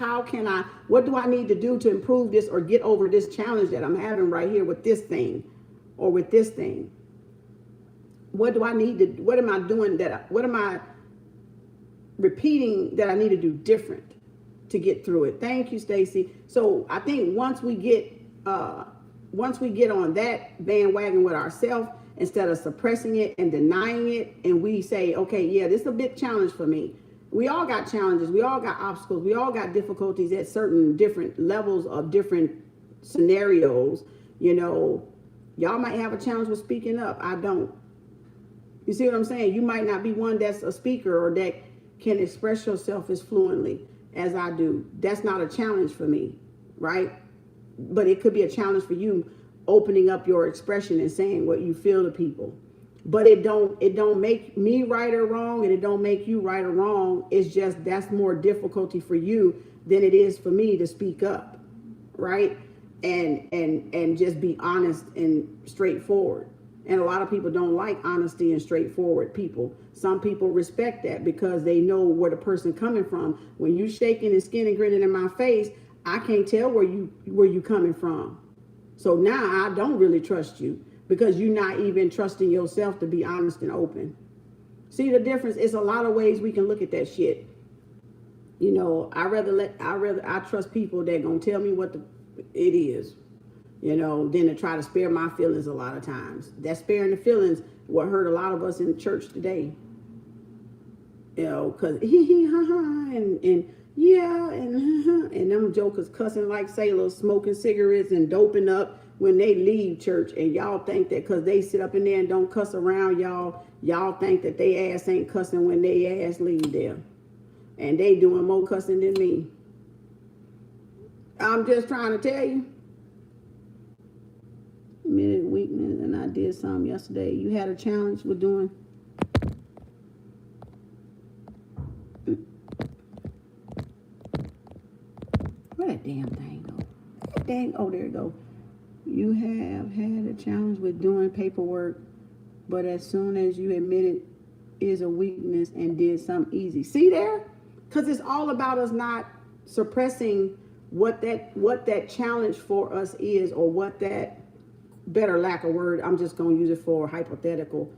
[SPEAKER 1] what do I need to do to improve this or get over this challenge that I'm having right here with this thing or with this thing? What am I doing what am I repeating that I need to do different to get through it? Thank you, Stacy. So I think once we get on that bandwagon with ourselves, instead of suppressing it and denying it, and we say, okay, yeah, this is a big challenge for me. We all got challenges. We all got obstacles. We all got difficulties at certain different levels of different scenarios. You know, y'all might have a challenge with speaking up. I don't. You see what I'm saying? You might not be one that's a speaker or that can express yourself as fluently as I do. That's not a challenge for me. right? But it could be a challenge for you opening up your expression and saying what you feel to people. But it don't make me right or wrong, and it don't make you right or wrong. It's just that's more difficulty for you than it is for me to speak up, right? And just be honest and straightforward. And a lot of people don't like honesty and straightforward people. Some people respect that because they know where the person coming from. When you shaking and skin and grinning in my face, I can't tell where you coming from. So now I don't really trust you because you're not even trusting yourself to be honest and open. See the difference? It's a lot of ways we can look at that shit. You know, I trust people that gonna tell me what it is, you know, than to try to spare my feelings a lot of times. That sparing the feelings what hurt a lot of us in church today. You know, cause and yeah, and them jokers cussing like sailors, smoking cigarettes and doping up when they leave church. And y'all think that because they sit up in there and don't cuss around y'all think that they ass ain't cussing when they ass leave there. And they doing more cussing than me. I'm just trying to tell you. Minute weakness, and I did some yesterday. You had a challenge with doing. Where that damn thing go? That dang, oh, there it go. You have had a challenge with doing paperwork, but as soon as you admit it is a weakness and did something easy. See there? Because it's all about us not suppressing what that challenge for us is, or what that, better lack of word, I'm just going to use it for hypothetical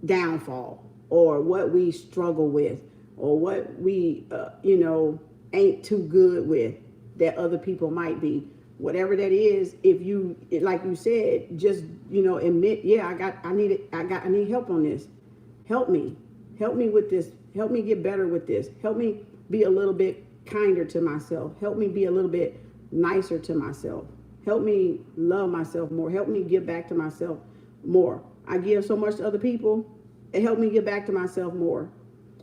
[SPEAKER 1] downfall, or what we struggle with, or what we, you know, ain't too good with that other people might be. Whatever that is, if you, like you said, just, you know, admit, yeah, I need help on this. Help me with this. Help me get better with this. Help me be a little bit kinder to myself. Help me be a little bit nicer to myself. Help me love myself more. Help me give back to myself more. I give so much to other people. It helped me give back to myself more.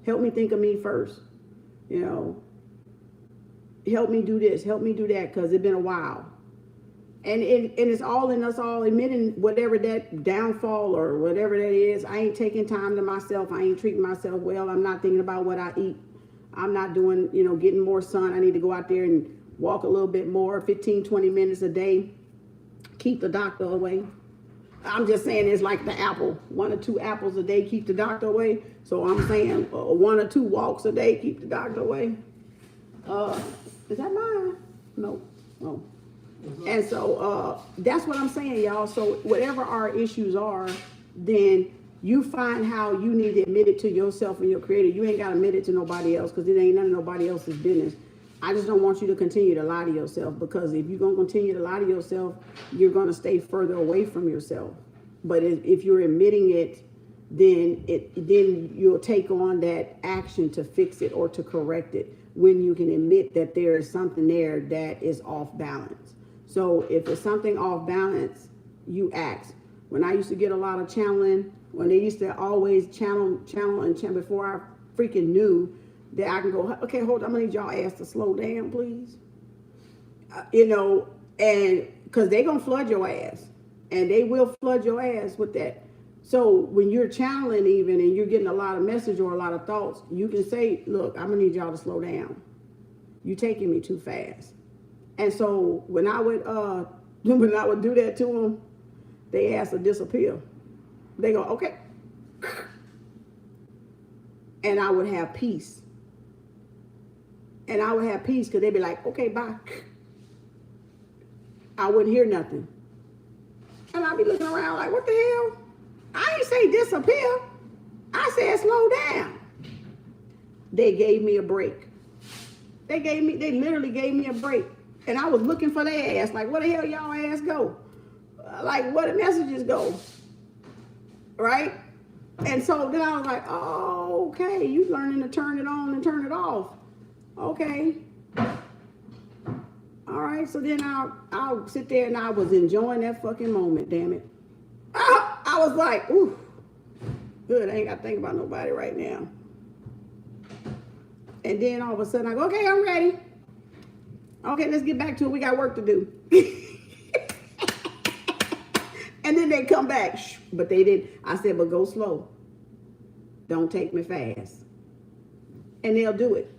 [SPEAKER 1] Help me think of me first. You know, help me do this. Help me do that, because it's been a while. And it's all in us all admitting whatever that downfall or whatever that is. I ain't taking time to myself. I ain't treating myself well. I'm not thinking about what I eat. I'm not doing, you know, getting more sun. I need to go out there and walk a little bit more, 15, 20 minutes a day. Keep the doctor away. I'm just saying it's like the apple. 1 or 2 apples a day keep the doctor away. So I'm saying 1 or 2 walks a day keep the doctor away. Is that mine? No. Oh. And so that's what I'm saying, y'all. So whatever our issues are, then you find how you need to admit it to yourself and your creator. You ain't got to admit it to nobody else, because it ain't none of nobody else's business. I just don't want you to continue to lie to yourself, because if you're going to continue to lie to yourself, you're going to stay further away from yourself. But if you're admitting it, then you'll take on that action to fix it or to correct it, when you can admit that there is something there that is off balance. So if it's something off balance, you ask. When I used to get a lot of channeling, when they used to always channel before I freaking knew that I can go, okay, hold on, I'm gonna need y'all ass to slow down, please. You know, and because they're gonna flood your ass, and they will flood your ass with that. So when you're channeling even, and you're getting a lot of message or a lot of thoughts, you can say, look, I'm gonna need y'all to slow down. You're taking me too fast. And so when I would do that to them, they ass would disappear. They go, okay. And I would have peace. And I would have peace, because they'd be like, okay, bye. I wouldn't hear nothing. And I'd be looking around like, what the hell? I ain't say disappear. I said slow down. They gave me a break. They literally gave me a break. And I was looking for their ass, like, where the hell y'all ass go? Like, where the messages go? Right? And so then I was like, oh, okay, you learning to turn it on and turn it off. Okay. All right, so then I'll sit there, and I was enjoying that fucking moment, damn it. I was like, ooh, good, I ain't got to think about nobody right now. And then all of a sudden I go, okay, I'm ready. Okay, let's get back to it. We got work to do. And then they come back. But they didn't. I said, but go slow. Don't take me fast. And they'll do it.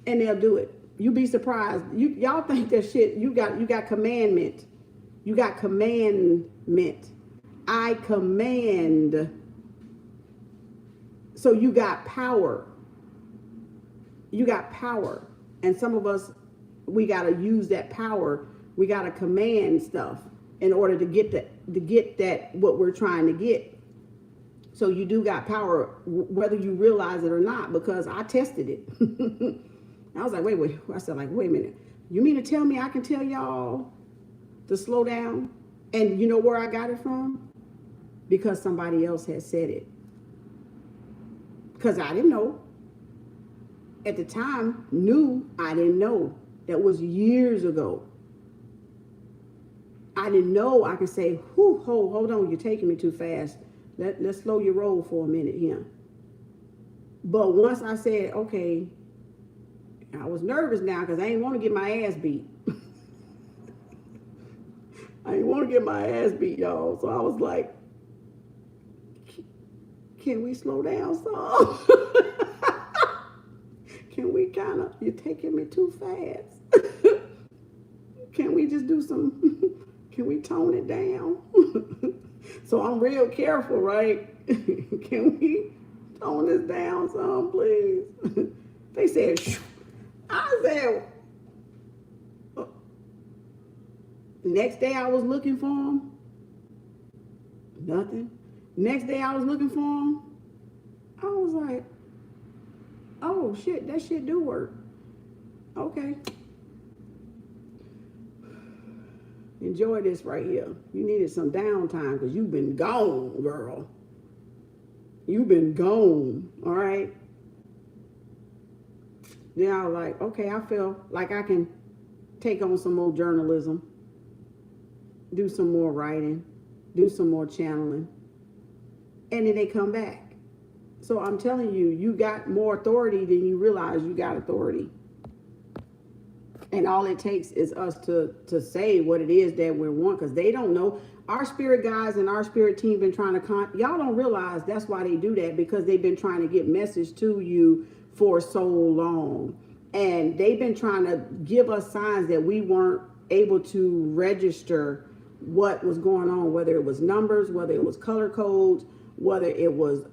[SPEAKER 1] And they'll do it. You'd be surprised. Y'all think that shit, you got commandment. You got commandment. I command. So you got power. You got power. And some of us, we got to use that power. We got to command stuff in order to get that what we're trying to get. So you do got power, whether you realize it or not, because I tested it. I was like, wait. I said, like, wait a minute. You mean to tell me I can tell y'all to slow down? And you know where I got it from? Because somebody else had said it. Because I didn't know. At the time, I didn't know. That was years ago. I didn't know. I could say, hold on, you're taking me too fast. Let's slow your roll for a minute here. But once I said, okay, I was nervous now because I didn't want to get my ass beat. I didn't want to get my ass beat, y'all. So I was like, can we slow down some? Can we you're taking me too fast. Can we just do can we tone it down? So I'm real careful, right? Can we tone this down some, please? They said, shh. I said, next day I was looking for him. Nothing. Next day I was looking for him. I was like, oh shit, that shit do work. Okay. Enjoy this right here. You needed some downtime because you've been gone, girl. You've been gone, all right? Then I was like, okay, I feel like I can take on some more journalism, do some more writing, do some more channeling. And then they come back. So I'm telling you, you got more authority than you realize you got authority. And all it takes is us to say what it is that we want, because they don't know. Our spirit guides and our spirit team been trying to y'all don't realize that's why they do that, because they've been trying to get message to you for so long. And they've been trying to give us signs that we weren't able to register what was going on, whether it was numbers, whether it was color codes, whether it was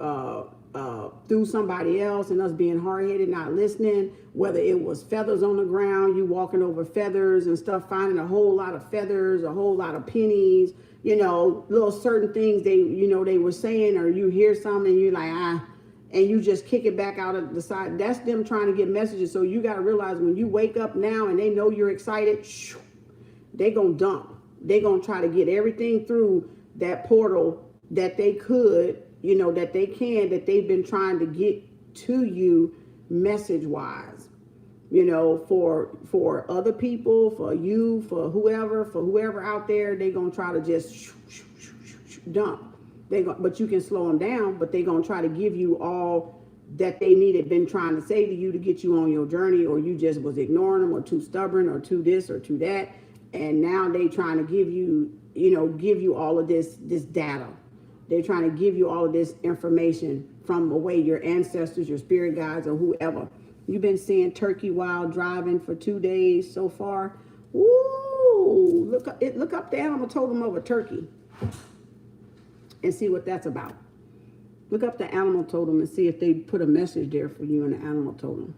[SPEAKER 1] through somebody else and us being hard-headed, not listening, whether it was feathers on the ground, you walking over feathers and stuff, finding a whole lot of feathers, a whole lot of pennies, little certain things they were saying, or you hear something and you're like, and you just kick it back out of the side. That's them trying to get messages. So you got to realize when you wake up now and they know you're excited, they gonna dump. They gonna try to get everything through that portal that they could, that they've been trying to get to you message wise, for other people, for you, for whoever out there. They gonna try to just dump. But you can slow them down, but they're going to try to give you all that they needed, been trying to say to you to get you on your journey, or you just was ignoring them, or too stubborn, or too this, or too that. And now they trying to give you all of this data. They're trying to give you all of this information from away, your ancestors, your spirit guides, or whoever. You've been seeing turkey while driving for 2 days so far. Ooh, look up the animal totem of a turkey and see what that's about. Look up the animal totem and see if they put a message there for you in the animal totem.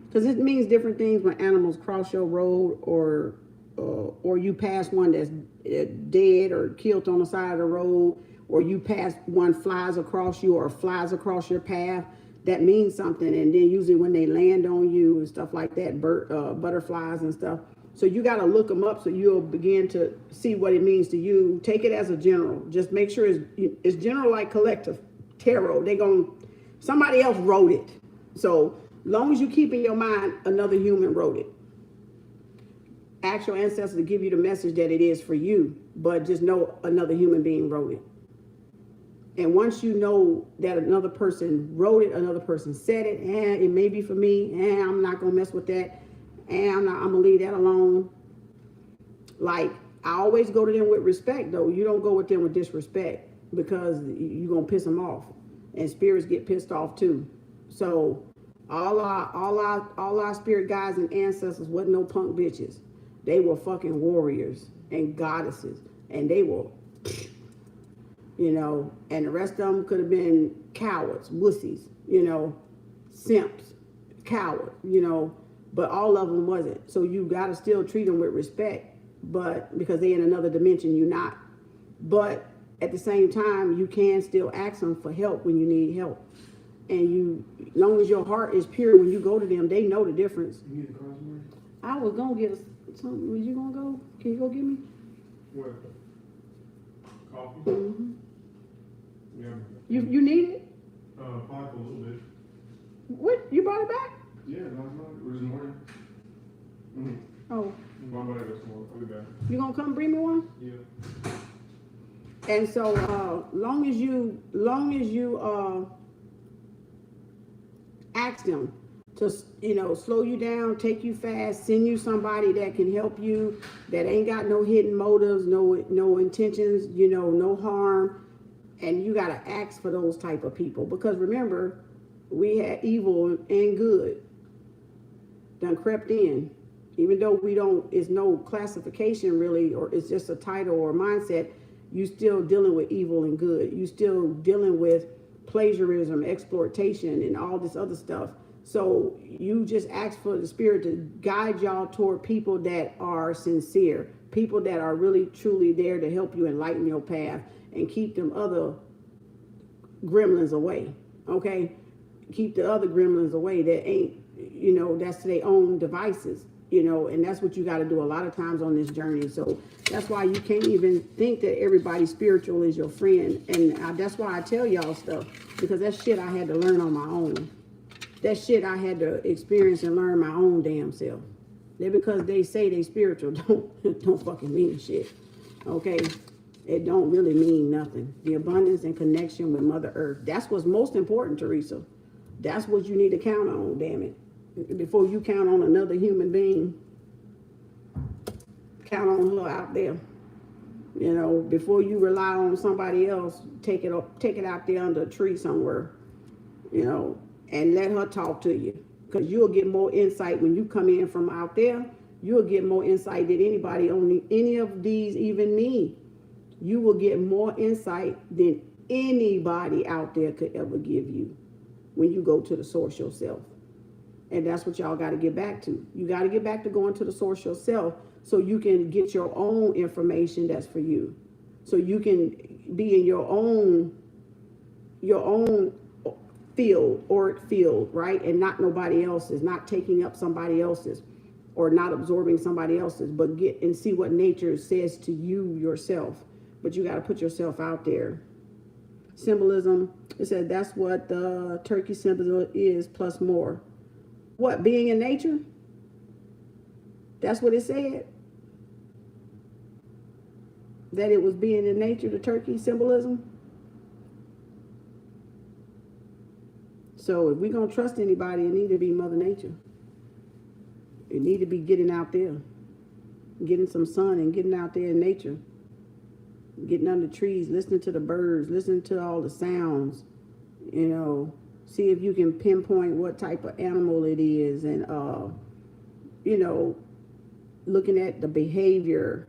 [SPEAKER 1] Because it means different things when animals cross your road, or you pass one that's dead or killed on the side of the road, or you pass one flies across you or flies across your path. That means something. And then usually when they land on you and stuff like that, butterflies and stuff. So you got to look them up so you'll begin to see what it means to you. Take it as a general. Just make sure it's general, like collective tarot. Somebody else wrote it. So long as you keep in your mind, another human wrote it. Ask your ancestors to give you the message that it is for you, but just know another human being wrote it. And once you know that another person wrote it, another person said it, it may be for me, I'm not going to mess with that. And I'm gonna leave that alone. Like, I always go to them with respect, though. You don't go with them with disrespect, because you're gonna piss them off, and spirits get pissed off too. So all our spirit guides and ancestors wasn't no punk bitches. They were fucking warriors and goddesses, and they were, you know, and the rest of them could have been cowards, wussies, you know, simps, coward, you know, but all of them wasn't. So you got to still treat them with respect, but because they in another dimension, you're not. But at the same time, you can still ask them for help when you need help. And you, as long as your heart is pure, when you go to them, they know the difference.
[SPEAKER 2] You need a crossword?
[SPEAKER 1] I was gonna get something. Was you gonna go? Can you go get me?
[SPEAKER 2] What? Coffee?
[SPEAKER 1] Mm-hmm.
[SPEAKER 2] Yeah.
[SPEAKER 1] You need it?
[SPEAKER 2] Probably for a little bit.
[SPEAKER 1] What? You brought it back?
[SPEAKER 2] Yeah, last night or this morning. Mm-hmm.
[SPEAKER 1] Oh.
[SPEAKER 2] I'm gonna go tomorrow. I'll be back.
[SPEAKER 1] You gonna come bring me one?
[SPEAKER 2] Yeah.
[SPEAKER 1] And so, long as you ask them to, you know, slow you down, take you fast, send you somebody that can help you, that ain't got no hidden motives, no intentions, you know, no harm. And you got to ask for those type of people, because remember, we had evil and good done crept in. Even though we don't, it's no classification really, or it's just a title or mindset, you still dealing with evil and good. You still dealing with plagiarism, exploitation, and all this other stuff. So you just ask for the spirit to guide y'all toward people that are sincere, people that are really truly there to help you enlighten your path and keep them other gremlins away. Okay, keep the other gremlins away that ain't, you know, that's their own devices. You know, and that's what you got to do a lot of times on this journey. So that's why you can't even think that everybody spiritual is your friend. And that's why I tell y'all stuff, because that shit I had to learn on my own. That shit I had to experience and learn my own damn self. They, because they say they spiritual, don't fucking mean shit. Okay, it don't really mean nothing. The abundance and connection with Mother Earth. That's what's most important, Teresa. That's what you need to count on. Damn it. Before you count on another human being, count on her out there. You know, before you rely on somebody else, take it out there under a tree somewhere, you know, and let her talk to you. Because you'll get more insight when you come in from out there. You'll get more insight than anybody on any of these, even me. You will get more insight than anybody out there could ever give you when you go to the source yourself. And that's what y'all got to get back to. You got to get back to going to the source yourself, so you can get your own information that's for you. So you can be in your own field, auric field, right? And not nobody else's, not taking up somebody else's, or not absorbing somebody else's, but get and see what nature says to you yourself. But you got to put yourself out there. Symbolism, it said that's what the turkey symbol is, plus more. What, being in nature? That's what it said. That it was being in nature, the turkey symbolism. So if we're going to trust anybody, it need to be Mother Nature. It need to be getting out there, getting some sun and getting out there in nature, getting under trees, listening to the birds, listening to all the sounds, you know. See if you can pinpoint what type of animal it is, and you know, looking at the behavior.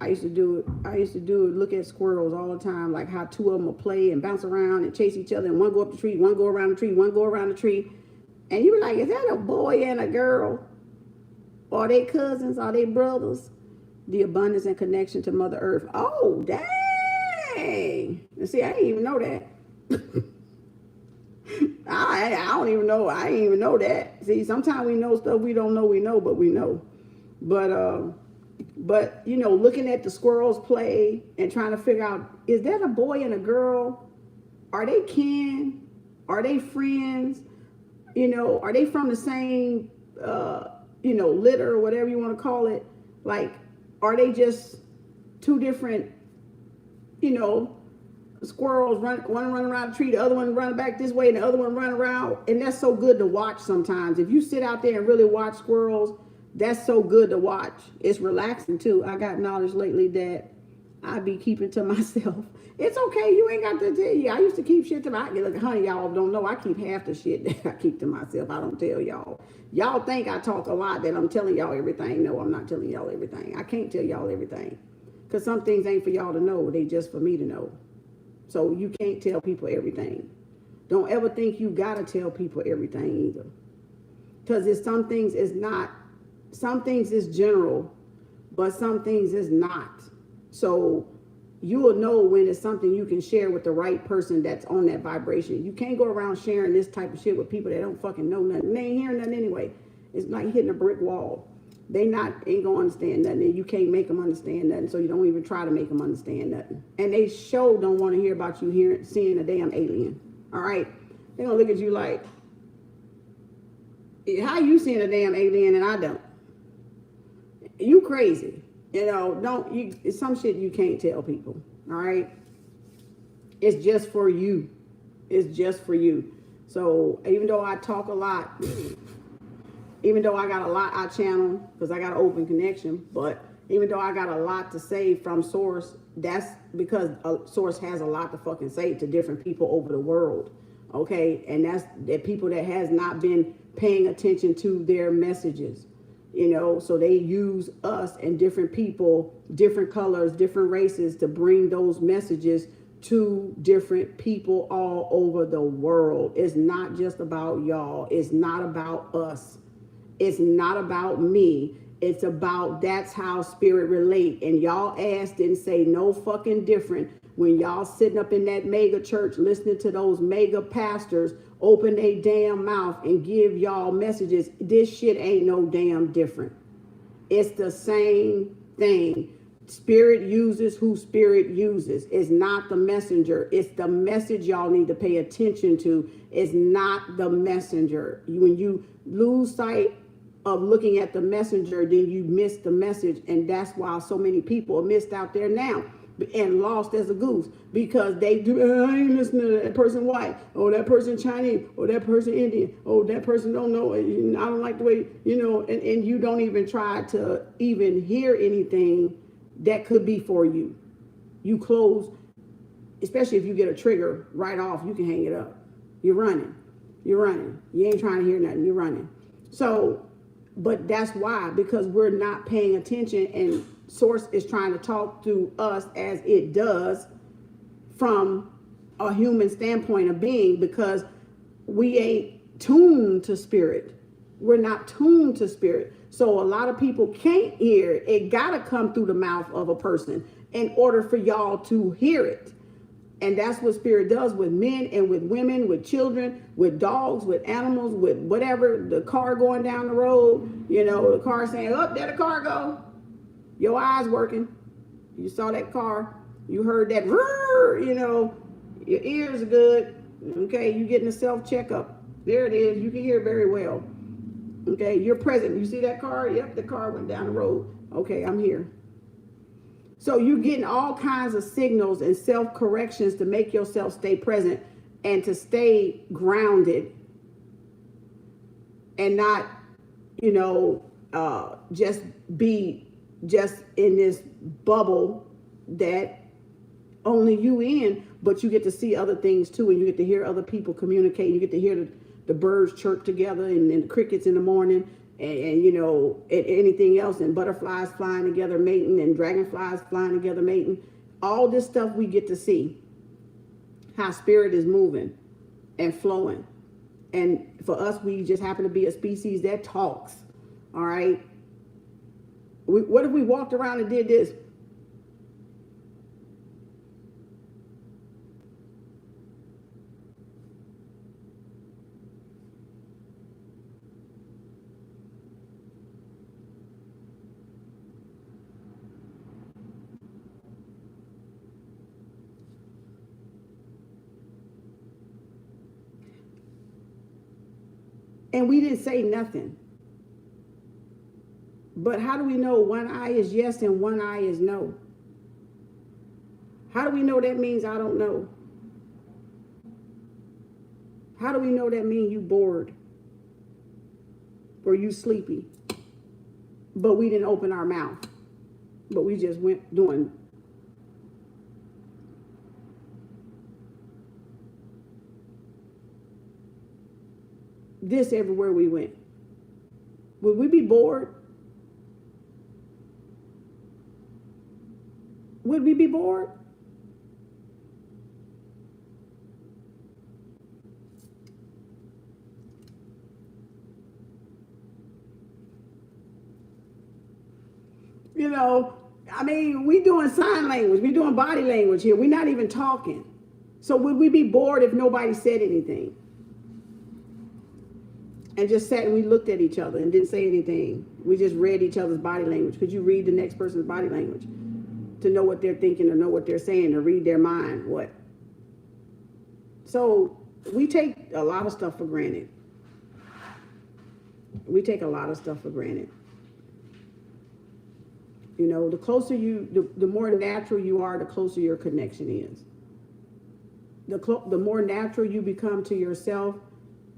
[SPEAKER 1] I used to do it, look at squirrels all the time, like how two of them will play and bounce around and chase each other, and one go up the tree, one go around the tree, one go around the tree. And you were like, is that a boy and a girl? Are they cousins? Are they brothers? The abundance and connection to Mother Earth. Oh, dang. And see, I didn't even know that. I don't even know. I didn't even know that. See, sometimes we know stuff we don't know we know, but we know. But you know, looking at the squirrels play and trying to figure out, is that a boy and a girl? Are they kin? Are they friends? You know, are they from the same, you know, litter or whatever you want to call it? Like, are they just two different, you know, squirrels one run around the tree, the other one run back this way, and the other one run around. And that's so good to watch sometimes. If you sit out there and really watch squirrels, that's so good to watch. It's relaxing too. I got knowledge lately that I be keeping to myself. It's okay. You ain't got to tell you. I used to keep shit to myself. Look, honey, y'all don't know. I keep half the shit that I keep to myself. I don't tell y'all. Y'all think I talk a lot, that I'm telling y'all everything. No, I'm not telling y'all everything. I can't tell y'all everything. Because some things ain't for y'all to know. They just for me to know. So you can't tell people everything. Don't ever think you got to tell people everything either. Because some things is not. Some things is general, but some things is not. So you will know when it's something you can share with the right person that's on that vibration. You can't go around sharing this type of shit with people that don't fucking know nothing. They ain't hearing nothing anyway. It's like hitting a brick wall. They ain't gonna understand nothing, and you can't make them understand nothing, so you don't even try to make them understand nothing. And they sure don't want to hear about you seeing a damn alien. All right? They're gonna look at you like, how you seeing a damn alien and I don't? You crazy. You know, it's some shit you can't tell people. All right. It's just for you. It's just for you. So even though I talk a lot, even though I got a lot I channel, because I got an open connection, but even though I got a lot to say from source, that's because a source has a lot to fucking say to different people over the world. Okay. And that's the people that has not been paying attention to their messages. You know, so they use us and different people, different colors, different races to bring those messages to different people all over the world. It's not just about y'all. It's not about us. It's not about me. It's about that's how spirit relate. And y'all ass didn't say no fucking different when y'all sitting up in that mega church listening to those mega pastors open their damn mouth and give y'all messages. This shit ain't no damn different. It's the same thing. Spirit uses who spirit uses. It's not the messenger. It's the message y'all need to pay attention to. It's not the messenger. When you lose sight of looking at the messenger, then you miss the message. And that's why so many people are missed out there now and lost as a goose, because they do, I ain't listening to that person white, or that person Chinese, or that person Indian, or that person don't know, I don't like the way, and you don't even try to even hear anything that could be for you. You close, especially if you get a trigger right off, you can hang it up. You're running. You ain't trying to hear nothing. You're running. So, but that's why, because we're not paying attention, and source is trying to talk to us as it does from a human standpoint of being, because we ain't tuned to spirit. We're not tuned to spirit. So a lot of people can't hear it. It gotta come through the mouth of a person in order for y'all to hear it. And that's what spirit does with men and with women, with children, with dogs, with animals, with whatever, the car going down the road, the car saying, oh, there the car go. Your eyes working. You saw that car. You heard that, your ears are good. Okay, you getting a self-checkup. There it is. You can hear very well. Okay, you're present. You see that car? Yep, the car went down the road. Okay, I'm here. So you're getting all kinds of signals and self-corrections to make yourself stay present and to stay grounded and not, just be just in this bubble that only you in, but you get to see other things too, and you get to hear other people communicate. You get to hear the birds chirp together, and the crickets in the morning, and anything else, and butterflies flying together mating, and dragonflies flying together mating. All this stuff we get to see how spirit is moving and flowing. And for us, we just happen to be a species that talks. All right. What if we walked around and did this? And we didn't say nothing. But how do we know one eye is yes and one eye is no? How do we know that means I don't know? How do we know that means you bored? Or you sleepy? But we didn't open our mouth. But we just went doing this everywhere we went. Would we be bored? Would we be bored? You know, I mean, we doing sign language. We doing body language here. We're not even talking. So would we be bored if nobody said anything? And just sat and we looked at each other and didn't say anything. We just read each other's body language. Could you read the next person's body language to know what they're thinking or know what they're saying or read their mind? What? So we take a lot of stuff for granted. We take a lot of stuff for granted. You know, the closer the more natural you are, the closer your connection is. The more natural you become to yourself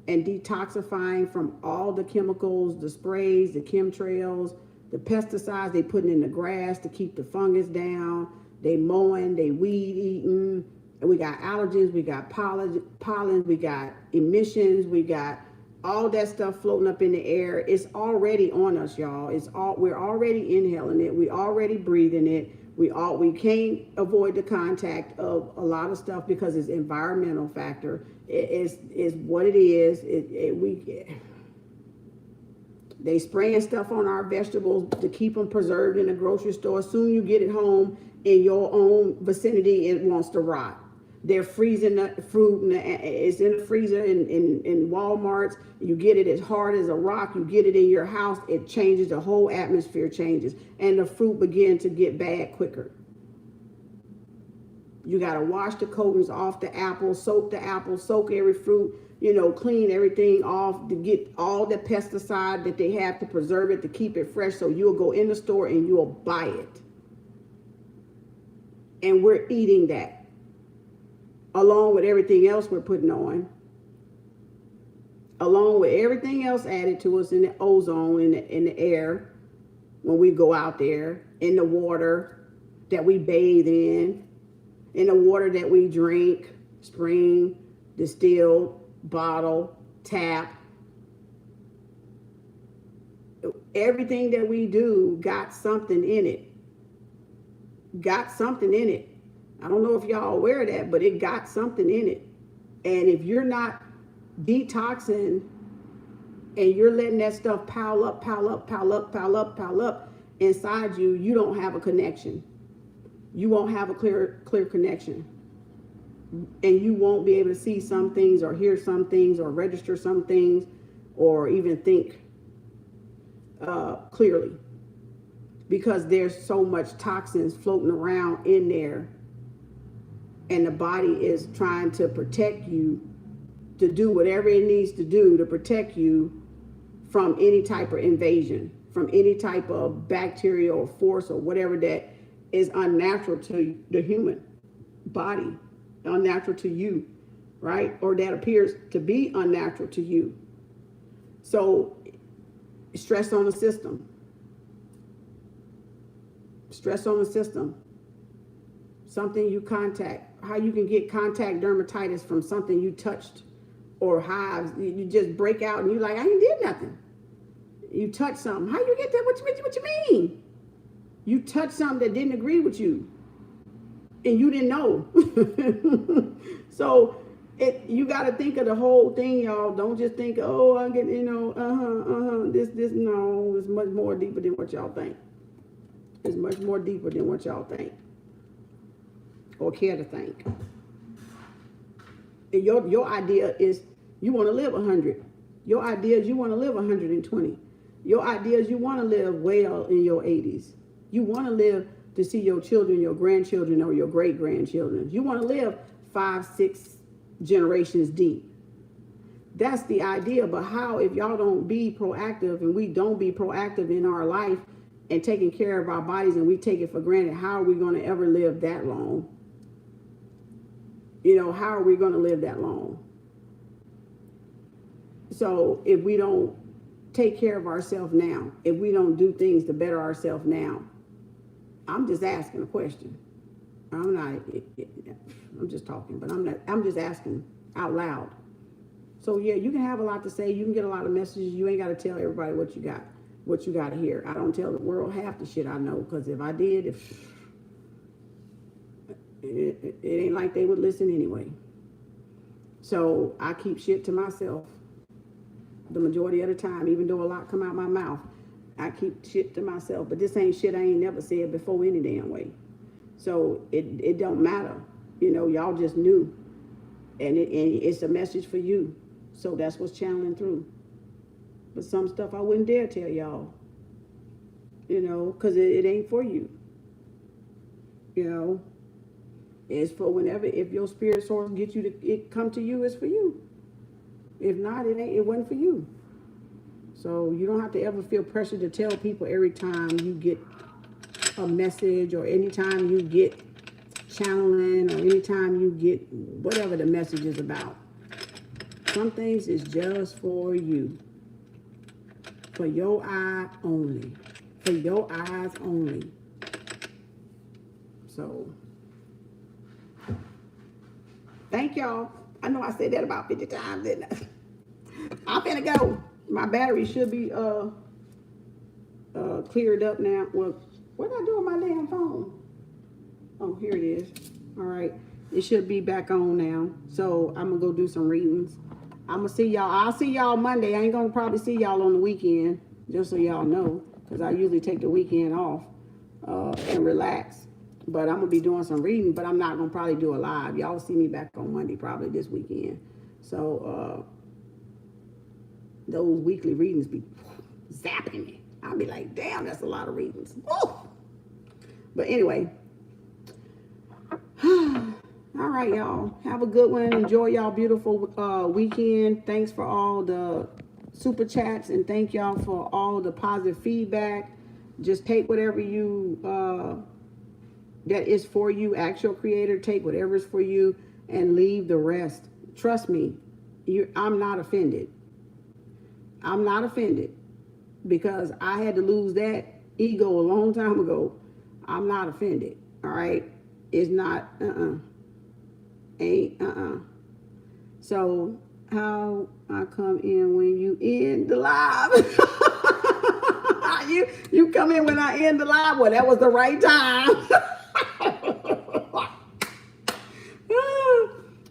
[SPEAKER 1] and detoxifying from all the chemicals, the sprays, the chemtrails, the pesticides they putting in the grass to keep the fungus down, they mowing, they weed eating, and we got allergens, we got pollen, we got emissions, we got all that stuff floating up in the air. It's already on us, y'all. We're already inhaling it. We already breathing it. We can't avoid the contact of a lot of stuff because it's environmental factor. It's what it is. They spraying stuff on our vegetables to keep them preserved in the grocery store. Soon you get it home in your own vicinity, it wants to rot. They're freezing the fruit, and it's in the freezer in Walmarts. You get it as hard as a rock. You get it in your house. It changes. The whole atmosphere changes. And the fruit begins to get bad quicker. You got to wash the coatings off the apple, soak every fruit, clean everything off to get all the pesticide that they have to preserve it, to keep it fresh. So you'll go in the store and you'll buy it. And we're eating that, along with everything else we're putting on, along with everything else added to us in the ozone, in the air, when we go out there, in the water that we bathe in the water that we drink, spring, distilled, bottle, tap. Everything that we do got something in it. Got something in it. I don't know if y'all aware of that, but it got something in it. And if you're not detoxing and you're letting that stuff pile up inside you, you don't have a connection. You won't have a clear connection. And you won't be able to see some things or hear some things or register some things or even think clearly. Because there's so much toxins floating around in there. And the body is trying to protect you, to do whatever it needs to do to protect you from any type of invasion, from any type of bacteria or force or whatever that is unnatural to the human body, unnatural to you, right? Or that appears to be unnatural to you. So stress on the system. Stress on the system. Something you contact. How you can get contact dermatitis from something you touched, or hives. You just break out and you're like, I ain't did nothing. You touch something. How you get that? What you mean? You touched something that didn't agree with you, and you didn't know. So you got to think of the whole thing, y'all. Don't just think, oh, I get, this. No, it's much more deeper than what y'all think. It's much more deeper than what y'all think or care to think. And your idea is you want to live 100. Your idea is you want to live 120. Your idea is you want to live well in your 80s. You want to live to see your children, your grandchildren, or your great-grandchildren. You want to live 5-6 generations deep. That's the idea. But how, if y'all don't be proactive and we don't be proactive in our life and taking care of our bodies and we take it for granted, how are we going to ever live that long? You know, how are we going to live that long? So if we don't take care of ourselves now, if we don't do things to better ourselves now, I'm just asking a question. I'm just talking, but I'm just asking out loud. So yeah, you can have a lot to say. You can get a lot of messages. You ain't got to tell everybody what you got to hear. I don't tell the world half the shit I know, because if I did, it ain't like they would listen anyway. So I keep shit to myself the majority of the time, even though a lot come out my mouth. I keep shit to myself, but this ain't shit I ain't never said before any damn way. So it don't matter. You know, y'all just knew. And it's a message for you. So that's what's channeling through. But some stuff I wouldn't dare tell y'all. You know, because it ain't for you. You know, it's for whenever, if your spirit source gets you to, it come to you, it's for you. If not, it wasn't for you. So you don't have to ever feel pressure to tell people every time you get a message, or anytime you get channeling, or anytime you get whatever the message is about. Some things is just for you. For your eye only. For your eyes only. So, thank y'all. I know I said that about 50 times, didn't I? I'm finna go. My battery should be cleared up now. Well, what did I do with my damn phone? Oh, here it is. All right. It should be back on now. So I'm gonna go do some readings. I'm gonna see y'all. I'll see y'all Monday. I ain't gonna probably see y'all on the weekend, just so y'all know, because I usually take the weekend off and relax. But I'm gonna be doing some reading, but I'm not gonna probably do a live. Y'all see me back on Monday, probably this weekend. So those weekly readings be zapping me. I'll be like, damn, that's a lot of readings. Woo! But anyway, all right, y'all. Have a good one. Enjoy y'all beautiful weekend. Thanks for all the super chats, and thank y'all for all the positive feedback. Just take whatever you that is for you. Ask your creator, take whatever is for you, and leave the rest. Trust me, I'm not offended. I'm not offended, because I had to lose that ego a long time ago. I'm not offended. All right. It's not, So how I come in when you end the live? you come in when I end the live. Well, that was the right time.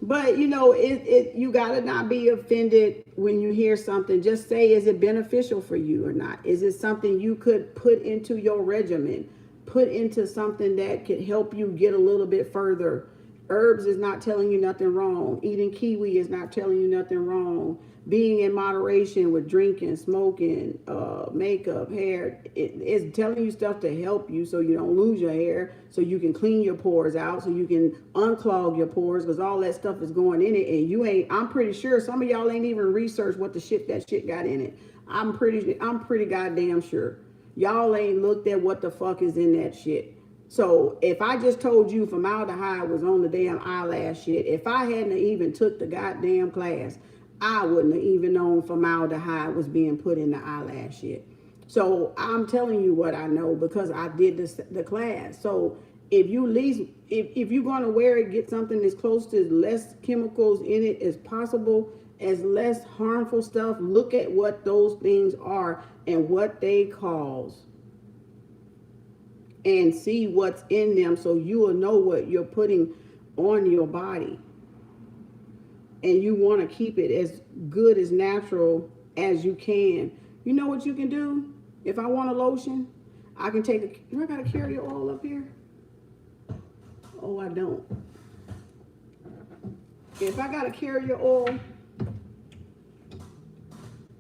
[SPEAKER 1] But you know, you gotta not be offended when you hear something. Just say, is it beneficial for you or not? Is it something you could put into your regimen? Put into something that could help you get a little bit further. Herbs is not telling you nothing wrong. Eating kiwi is not telling you nothing wrong. Being in moderation with drinking, smoking, makeup, hair, it's telling you stuff to help you so you don't lose your hair, so you can clean your pores out, so you can unclog your pores, because all that stuff is going in it, and I'm pretty sure some of y'all ain't even researched what the shit that shit got in it. I'm pretty goddamn sure. Y'all ain't looked at what the fuck is in that shit. So if I just told you formaldehyde was on the damn eyelash shit, if I hadn't even took the goddamn class, I wouldn't have even known formaldehyde was being put in the eyelash shit. So I'm telling you what I know because I did the class. So if you're going to wear it, get something as close to less chemicals in it as possible, as less harmful stuff. Look at what those things are and what they cause, and see what's in them, so you will know what you're putting on your body. And you want to keep it as good, as natural as you can. You know what you can do? If I want a lotion, I can take do I got to carry oil up here? Oh, I don't. If I got to carry your oil,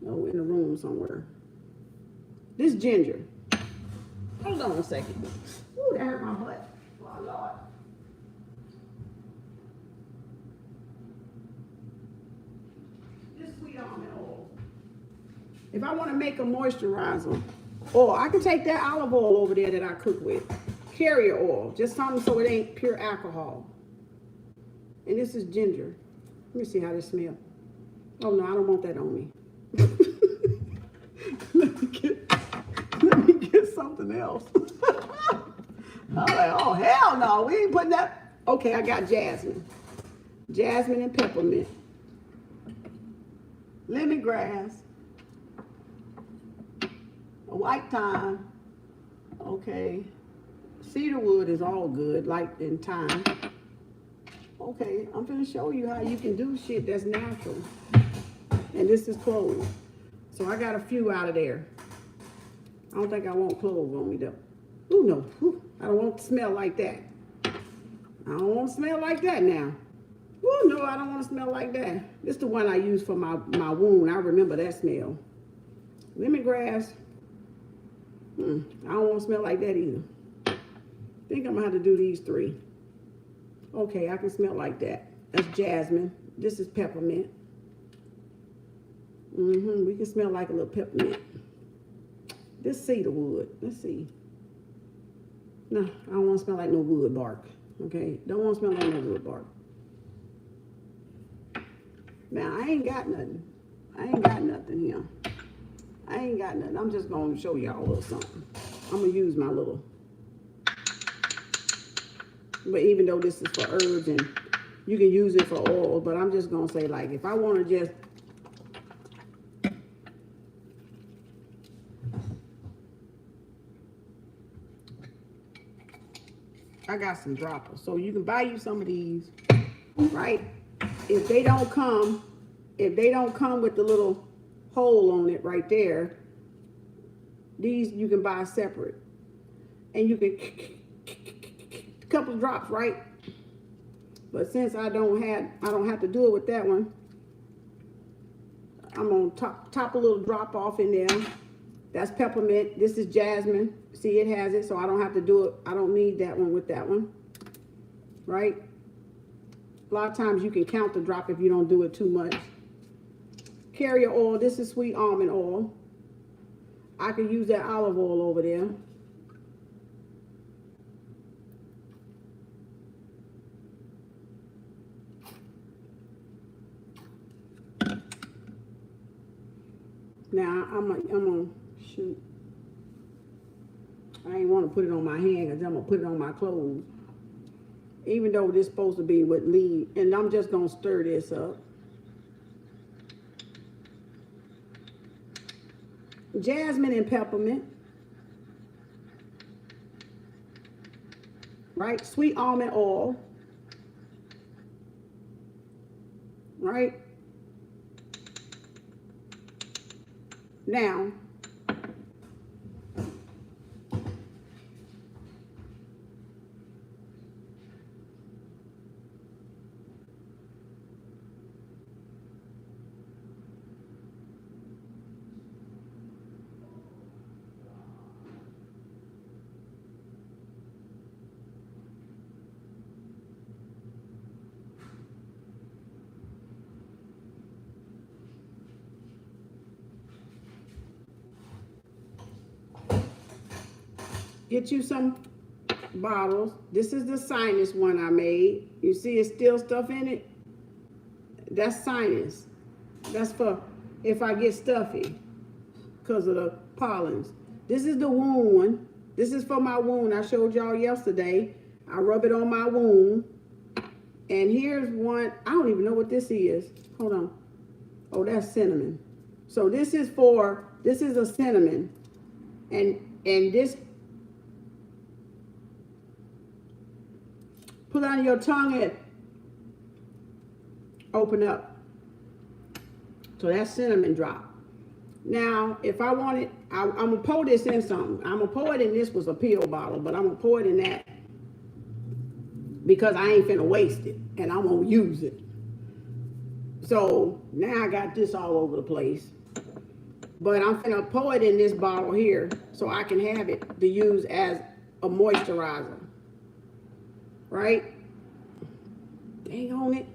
[SPEAKER 1] oh, in the room somewhere. This ginger. Hold on a second. Ooh, that hurt my butt. Oh, Lord. This sweet almond oil. If I want to make a moisturizer, or I can take that olive oil over there that I cook with. Carrier oil. Just something so it ain't pure alcohol. And this is ginger. Let me see how this smells. Oh no, I don't want that on me. let me get something else. I'm like, oh hell no, we ain't putting that. Okay, I got jasmine. Jasmine and peppermint. Lemongrass. A white thyme. Okay. Cedarwood is all good, light and thyme. Okay, I'm gonna show you how you can do shit that's natural. And this is cloves. So I got a few out of there. I don't think I want cloves on me though. Ooh, no. Ooh, I don't want to smell like that. I don't want to smell like that now. Ooh, no, I don't want to smell like that. This is the one I use for my wound. I remember that smell. Lemongrass. I don't want to smell like that either. I think I'm going to have to do these three. Okay, I can smell like that. That's jasmine. This is peppermint. We can smell like a little peppermint. This cedarwood. Let's see. No, I don't want to smell like no wood bark. Okay, don't want to smell like no wood bark. Now, I ain't got nothing. I ain't got nothing here. I ain't got nothing. I'm just going to show y'all a little something. I'm going to use my little. But even though this is for herbs and you can use it for oil, but I'm just going to say, like, if I want to just I got some droppers. So you can buy you some of these, right? If they don't come with the little hole on it right there, these you can buy separate. And you can a couple of drops, right? But since I don't have to do it with that one, I'm gonna top a little drop off in there. That's peppermint. This is jasmine. See, it has it, so I don't have to do it. I don't need that one with that one, right? A lot of times you can count the drop if you don't do it too much. Carrier oil. This is sweet almond oil. I can use that olive oil over there. Now, I'm gonna shoot. I ain't want to put it on my hand because I'm going to put it on my clothes. Even though this is supposed to be with lead. And I'm just going to stir this up. Jasmine and peppermint. Right? Sweet almond oil. Right? Now, get you some bottles. This is the sinus one I made. You see it's still stuff in it? That's sinus. That's for if I get stuffy because of the pollens. This is the wound one. This is for my wound. I showed y'all yesterday. I rub it on my wound. And here's one. I don't even know what this is. Hold on. Oh, that's cinnamon. So this is a cinnamon. And this, put on your tongue and open up. So that's cinnamon drop. Now, if I want it, I'm going to pour this in something. I'm going to pour it in, this was a pill bottle, but I'm going to pour it in that because I ain't finna waste it and I won't use it. So now I got this all over the place. But I'm finna pour it in this bottle here so I can have it to use as a moisturizer. Right? Dang on it.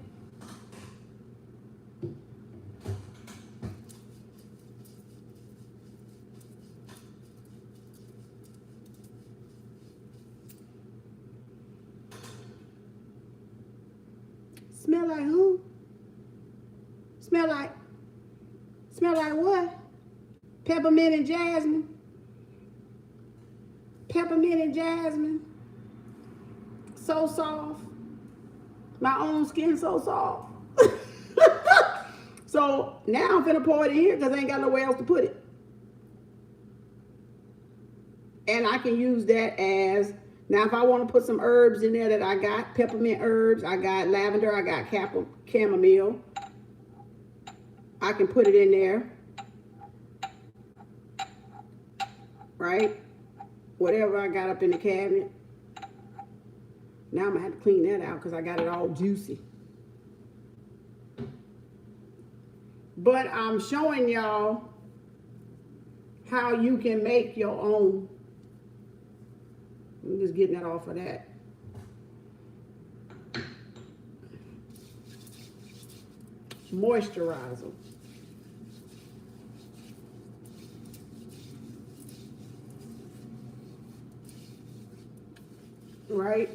[SPEAKER 1] Smell like who? Smell like what? Peppermint and jasmine. Peppermint and jasmine. So soft. My own skin so soft. So now I'm finna pour it in here because I ain't got nowhere else to put it. And I can use that as, now if I want to put some herbs in there that I got, peppermint herbs, I got lavender, I got chamomile. I can put it in there. Right? Whatever I got up in the cabinet. Now I'm going to have to clean that out because I got it all juicy. But I'm showing y'all how you can make your own. I'm just getting that off of that. Moisturizer. Right?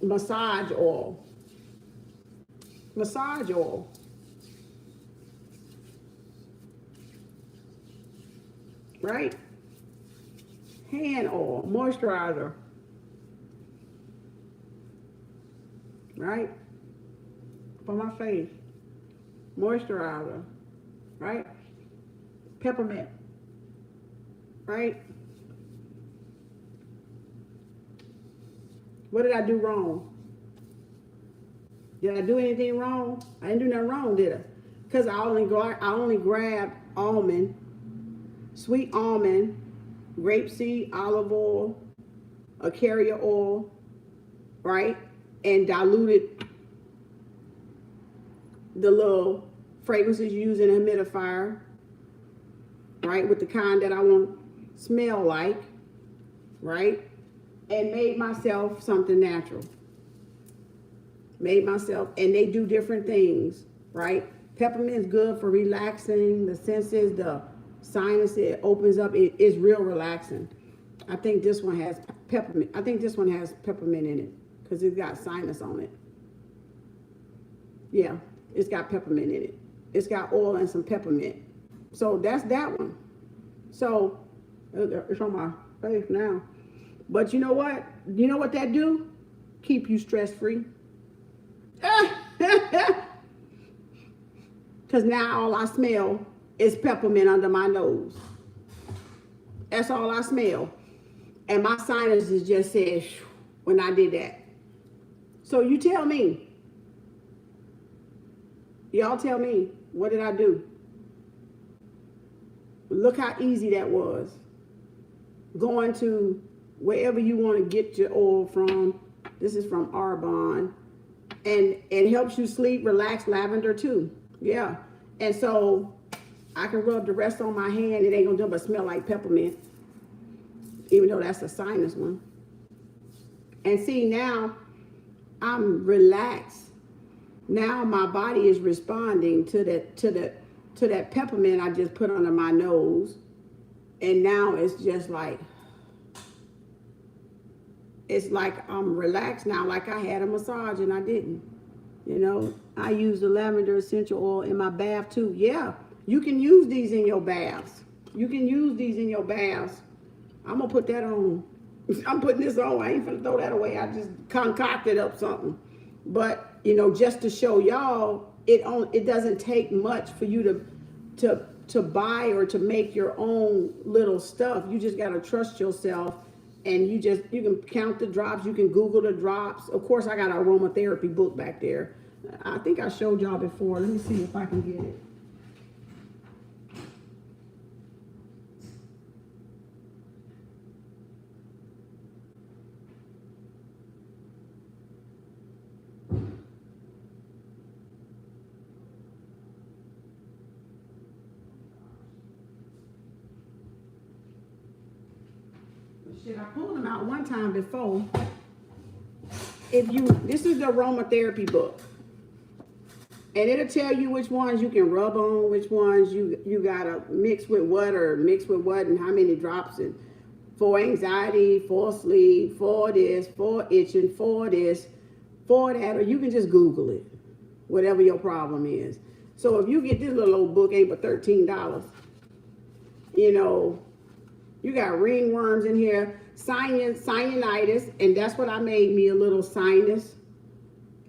[SPEAKER 1] Massage oil. Massage oil. Right? Hand oil, moisturizer. Right? For my face. Moisturizer. Right? Peppermint. Right? What did I do wrong? Did I do anything wrong? I didn't do nothing wrong, did I? Because I only grabbed almond, sweet almond, grapeseed, olive oil, acacia oil, right? And diluted the little fragrances you use in a humidifier, right? With the kind that I want to smell like, right? And made myself something natural. Made myself, and they do different things, right? Peppermint is good for relaxing the senses, the sinus, it opens up, it is real relaxing. I think this one has peppermint. I think this one has peppermint in it because it's got sinus on it. Yeah, it's got peppermint in it. It's got oil and some peppermint. So that's that one. So it's on my face now. But you know what? You know what that do? Keep you stress-free. Because now all I smell is peppermint under my nose. That's all I smell. And my sinuses just said when I did that. So you tell me. Y'all tell me, what did I do? Look how easy that was. Going to wherever you want to get your oil from. This is from Arbonne. And it helps you sleep, relax, lavender too. Yeah. And so I can rub the rest on my hand. It ain't gonna do but smell like peppermint. Even though that's a sinus one. And see, now I'm relaxed. Now my body is responding to that peppermint I just put under my nose. And now it's just like, it's like I'm relaxed now, like I had a massage and I didn't. You know, I use the lavender essential oil in my bath too. Yeah, you can use these in your baths. You can use these in your baths. I'm gonna put that on. I'm putting this on. I ain't gonna throw that away. I just concocted up something. But, you know, just to show y'all, it doesn't take much for you to buy or to make your own little stuff. You just gotta trust yourself. And you can count the drops. You can Google the drops. Of course, I got an aromatherapy book back there. I think I showed y'all before. Let me see if I can get it. Shit, I pulled them out one time before. This is the aromatherapy book. And it'll tell you which ones you can rub on, which ones you gotta mix with what and how many drops, and for anxiety, for sleep, for this, for itching, for this, for that, or you can just Google it, whatever your problem is. So if you get this little old book, ain't but $13, you know, you got ringworms in here, sinusitis, and that's what I made me a little sinus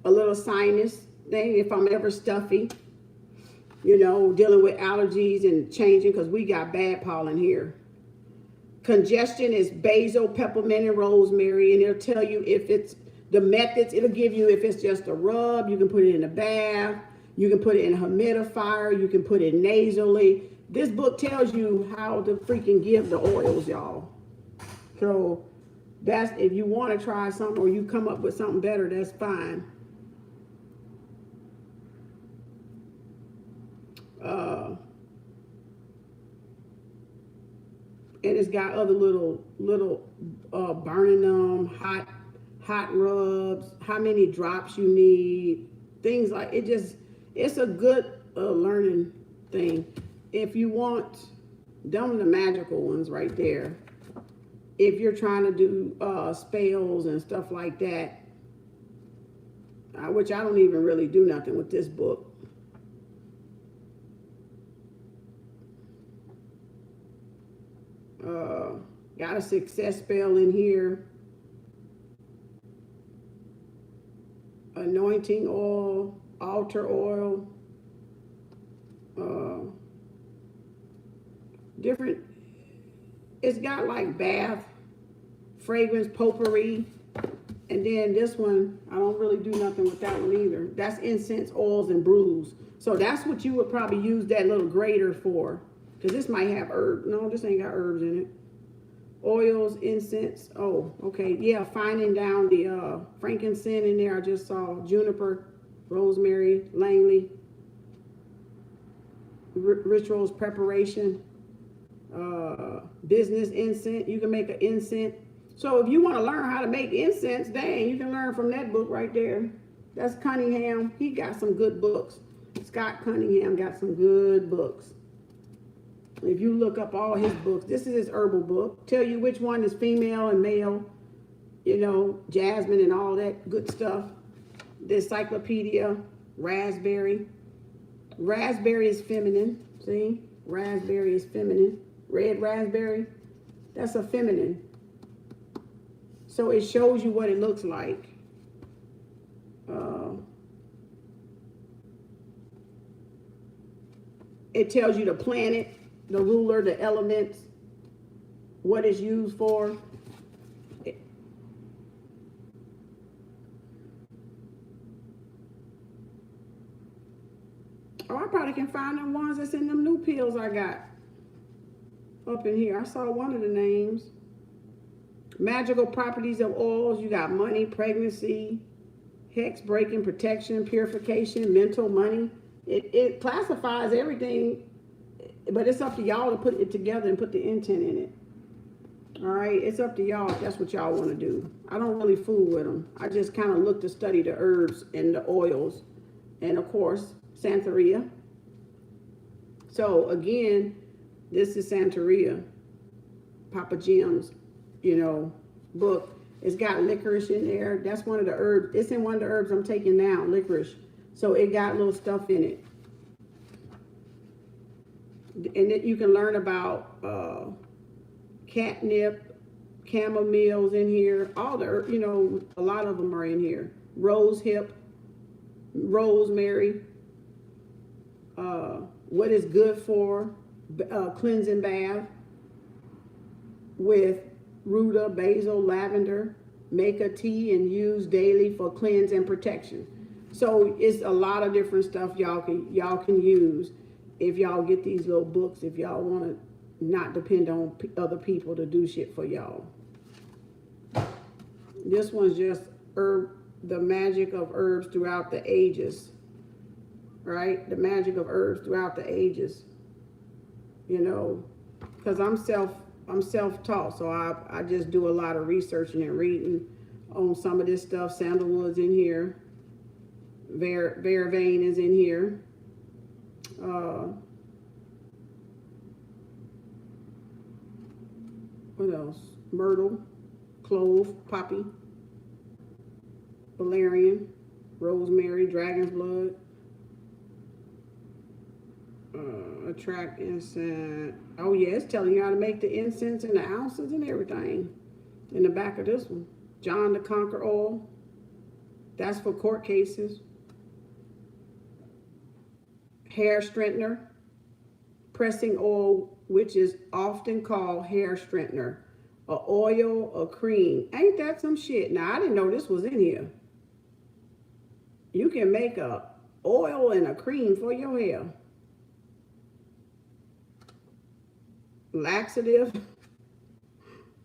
[SPEAKER 1] thing if I'm ever stuffy, you know, dealing with allergies and changing, because we got bad pollen here. Congestion is basil, peppermint, and rosemary, and it'll tell you if it's the methods. It'll give you if it's just a rub, you can put it in a bath, you can put it in a humidifier, you can put it nasally. This book tells you how to freaking give the oils, y'all. So that's, if you want to try something or you come up with something better, that's fine. And it's got other little burning them, hot rubs, how many drops you need, things like it. It's a good learning thing. If you want, them are the magical ones right there. If you're trying to do spells and stuff like that, which I don't even really do nothing with this book. Got a success spell in here. Anointing oil, altar oil, different. It's got like bath, fragrance, potpourri, and then this one, I don't really do nothing with that one either. That's incense, oils, and brews. So that's what you would probably use that little grater for, because this might have herbs. No, this ain't got herbs in it. Oils, incense. Oh, okay. Yeah, finding down the frankincense in there. I just saw juniper, rosemary, langley, rituals, preparation, business incense. You can make an incense. So if you want to learn how to make incense, dang, you can learn from that book right there. That's Cunningham. He got some good books. Scott Cunningham got some good books. If you look up all his books, this is his herbal book. Tell you which one is female and male, you know, jasmine and all that good stuff. The encyclopedia, raspberry. Raspberry is feminine. See? Raspberry is feminine. Red raspberry, that's a feminine. So it shows you what it looks like. It tells you the planet, the ruler, the elements, what it's used for. Oh, I probably can find them ones that's in them new pills I got up in here. I saw one of the names. Magical properties of oils. You got money, pregnancy, hex breaking, protection, purification, mental, money. It classifies everything, but it's up to y'all to put it together and put the intent in it. All right, it's up to y'all if that's what y'all want to do. I don't really fool with them. I just kind of look to study the herbs and the oils, and of course, Santeria. So again, this is Santeria, Papa Jim's, you know, book. It's got licorice in there. That's one of the herbs. It's in one of the herbs I'm taking now, licorice. So it got little stuff in it. And that you can learn about catnip, chamomiles in here. All the, you know, a lot of them are in here. Rose hip, rosemary. What is good for cleansing bath with ruta, basil, lavender. Make a tea and use daily for cleanse and protection. So it's a lot of different stuff y'all can use if y'all get these little books, if y'all want to not depend on other people to do shit for y'all. This one's just the magic of herbs throughout the ages, right? The magic of herbs throughout the ages, you know, because I'm self-taught, so I just do a lot of researching and reading on some of this stuff. Sandalwood's in here. Vervain is in here. What else? Myrtle, clove, poppy. valerian, rosemary, dragon's blood. Attract incense. Oh yeah, it's telling you how to make the incense and the ounces and everything. In the back of this one, John the Conqueror oil. That's for court cases. Hair strengthener, pressing oil, which is often called hair strengthener. A oil, a cream. Ain't that some shit? Now I didn't know this was in here. You can make a oil and a cream for your hair. Laxative.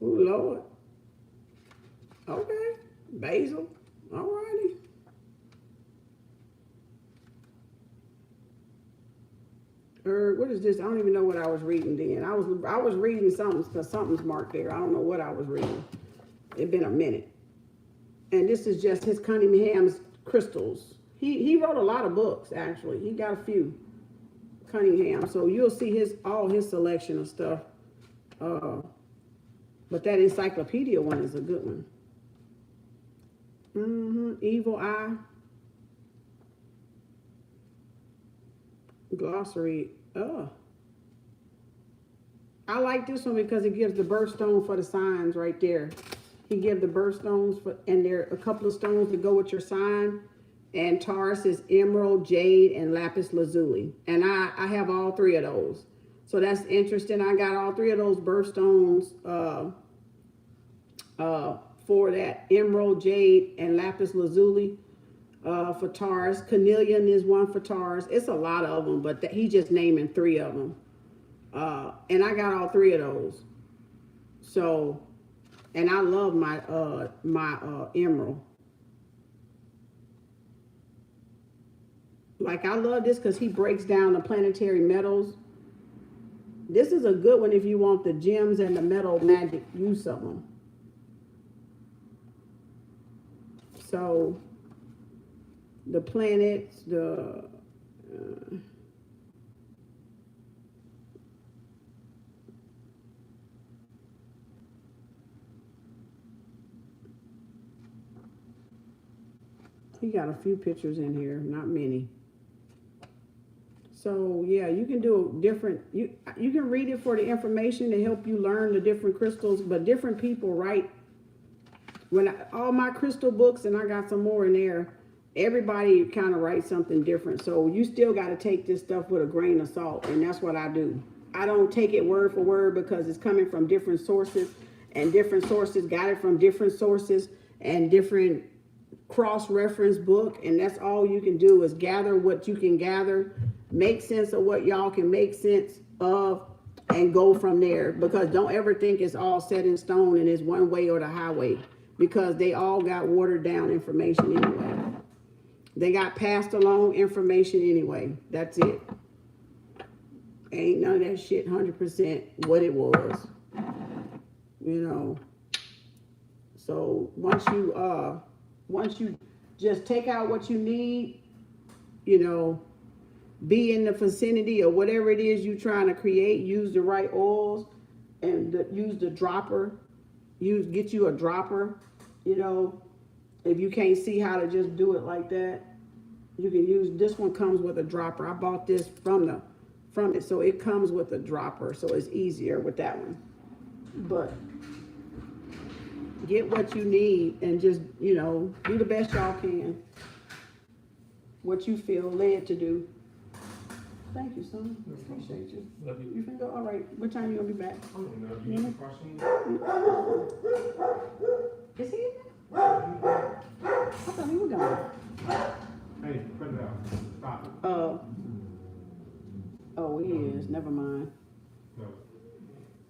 [SPEAKER 1] Oh Lord. Okay. Basil. Alrighty. What is this? I don't even know what I was reading then. I was reading something because something's marked there. I don't know what I was reading. It's been a minute. And this is just his Cunningham's crystals. He wrote a lot of books actually. He got a few. Cunningham. So you'll see all his selection of stuff. But that encyclopedia one is a good one. Evil eye. Glossary. I like this one because it gives the birthstone for the signs right there. He gives the birthstones and there are a couple of stones that go with your sign. And Taurus is emerald, jade, and lapis lazuli. And I have all three of those. So that's interesting. I got all three of those birthstones for that emerald, jade, and lapis lazuli for Taurus. Carnelian is one for Taurus. It's a lot of them, but he just naming three of them. And I got all three of those. So, and I love my emerald. Like I love this because he breaks down the planetary metals. This is a good one if you want the gems and the metal magic use of them. So the planets, he got a few pictures in here, not many. So yeah, you can do different, you can read it for the information to help you learn the different crystals, but different people write. All my crystal books, and I got some more in there, everybody kind of writes something different. So you still got to take this stuff with a grain of salt, and that's what I do. I don't take it word for word because it's coming from different sources, and different sources got it from different sources and different cross-reference book, and that's all you can do is gather what you can gather, make sense of what y'all can make sense of, and go from there. Because don't ever think it's all set in stone and it's one way or the highway, because they all got watered down information anyway. They got passed along information anyway. That's it. Ain't none of that shit 100% what it was, you know. So once you just take out what you need, you know, be in the vicinity of whatever it is you're trying to create, use the right oils, and use the dropper. Get you a dropper, you know. If you can't see how to just do it like that, you can use, this one comes with a dropper. I bought this from it, so it comes with a dropper, so it's easier with that one. But get what you need and just, you know, do the best y'all can. What you feel led to do. Thank you, son. Appreciate you.
[SPEAKER 2] Love you.
[SPEAKER 1] You can go. All right. What time you gonna be back?
[SPEAKER 2] I don't know. Do you need a question?
[SPEAKER 1] Is he in there? I thought he was gone.
[SPEAKER 2] Hey, cut it out. Stop it.
[SPEAKER 1] Oh, he is. Never mind.
[SPEAKER 2] No.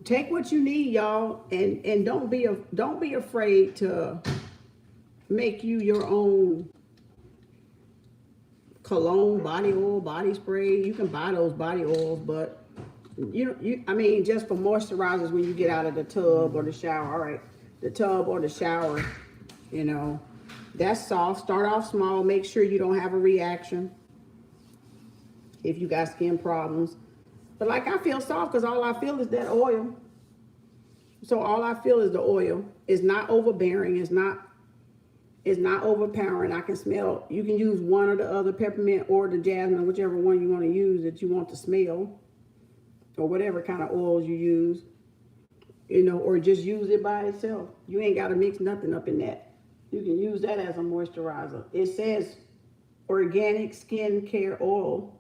[SPEAKER 1] Take what you need, y'all, and don't be afraid to make you your own cologne, body oil, body spray. You can buy those body oils, but I mean, just for moisturizers when you get out of the tub or the shower. All right, the tub or the shower, you know, that's soft. Start off small. Make sure you don't have a reaction if you got skin problems. But like, I feel soft because all I feel is that oil. So all I feel is the oil. It's not overbearing. It's not, It's not overpowering. I can smell. You can use one or the other, peppermint or the jasmine, whichever one you want to use that you want to smell, or whatever kind of oils you use, you know, or just use it by itself. You ain't got to mix nothing up in that. You can use that as a moisturizer. It says organic skin care oil.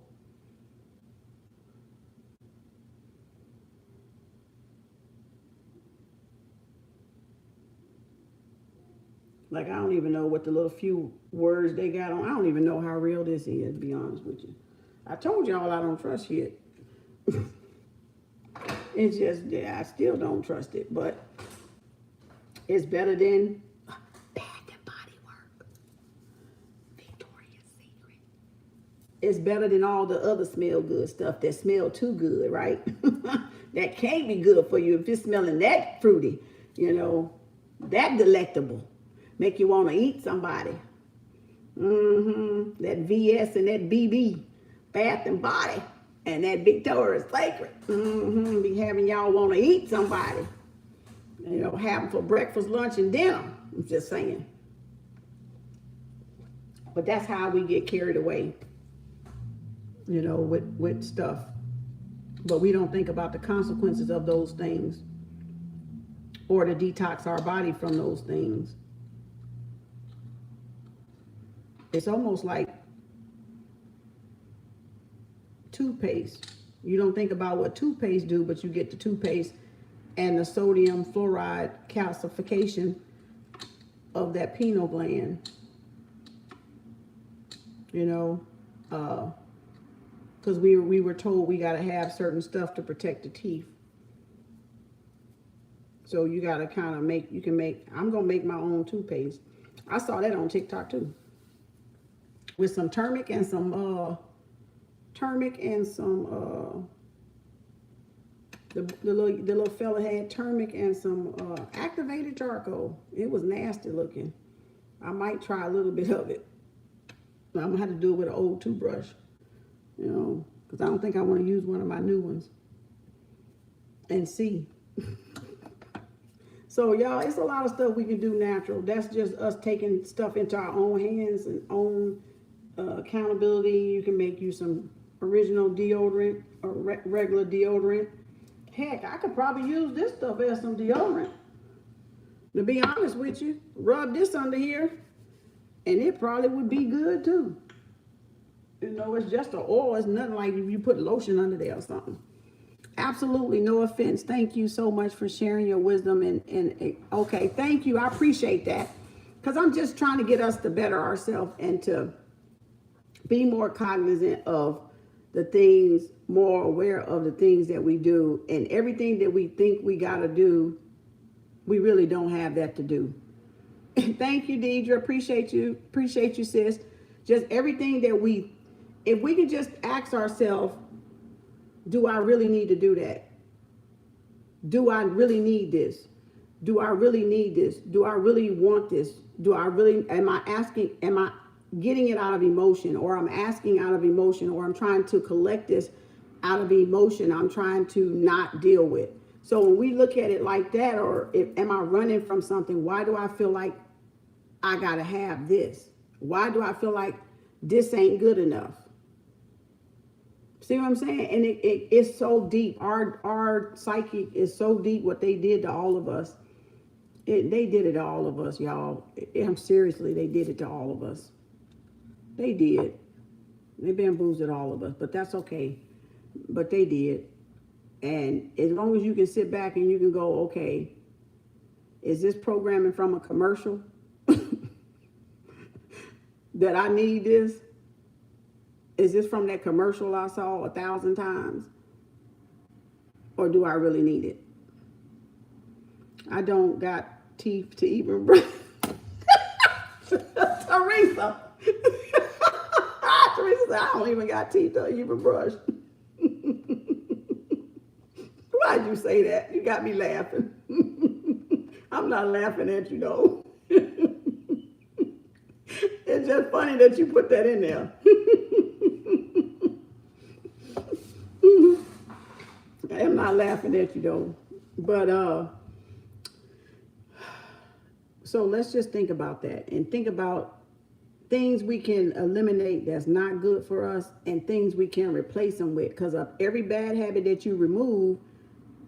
[SPEAKER 1] Like, I don't even know what the little few words they got on. I don't even know how real this is, to be honest with you. I told y'all I don't trust shit. It's just, yeah, I still don't trust it, but it's better than Bath and Body Works, Victoria's Secret. It's better than all the other smell good stuff that smell too good, right? That can't be good for you if it's smelling that fruity, you know, that delectable. Make you want to eat somebody. That VS and that BB, Bath and Body, and that Victoria's Secret. Be having y'all want to eat somebody. You know, have them for breakfast, lunch, and dinner. I'm just saying. But that's how we get carried away, you know, with stuff. But we don't think about the consequences of those things, or to detox our body from those things. It's almost like toothpaste. You don't think about what toothpaste do, but you get the toothpaste and the sodium fluoride calcification of that pineal gland. You know, because we were told we got to have certain stuff to protect the teeth. So you got to kind of I'm going to make my own toothpaste. I saw that on TikTok too. With some turmeric and some the little fella had turmeric and some activated charcoal. It was nasty looking. I might try a little bit of it. I'm gonna have to do it with an old toothbrush, you know, because I don't think I want to use one of my new ones and see. So y'all, it's a lot of stuff we can do natural. That's just us taking stuff into our own hands and own accountability. You can make you some original deodorant or regular deodorant. Heck, I could probably use this stuff as some deodorant. To be honest with you, rub this under here and it probably would be good too. You know, it's just an oil. It's nothing like if you put lotion under there or something. Absolutely no offense. Thank you so much for sharing your wisdom. And okay, thank you. I appreciate that. Because I'm just trying to get us to better ourselves and to be more cognizant of the things, more aware of the things that we do, and everything that we think we got to do, we really don't have that to do. Thank you, Deidre. Appreciate you, sis. Just everything that if we can just ask ourselves, do I really need to do that? Do I really need this? Do I really need this? Do I really want this? Am I getting it out of emotion, or I'm asking out of emotion, or I'm trying to collect this out of emotion I'm trying to not deal with? So when we look at it like that, or am I running from something? Why do I feel like I gotta have this? Why do I feel like this ain't good enough? See what I'm saying? And it's so deep. Our psyche is so deep. What they did to all of us, they did it to all of us, y'all. Seriously, they did it to all of us. They did. They bamboozled all of us, but that's okay. But they did. And as long as you can sit back and you can go, okay, is this programming from a commercial? That I need this? Is this from that commercial I saw 1,000 times? Or do I really need it? I don't got teeth to even brush. Teresa. Teresa said, I don't even got teeth to even brush. Why'd you say that? You got me laughing. I'm not laughing at you though. It's just funny that you put that in there. I'm not laughing at you though. But So let's just think about that and think about things we can eliminate that's not good for us and things we can replace them with. Because of every bad habit that you remove,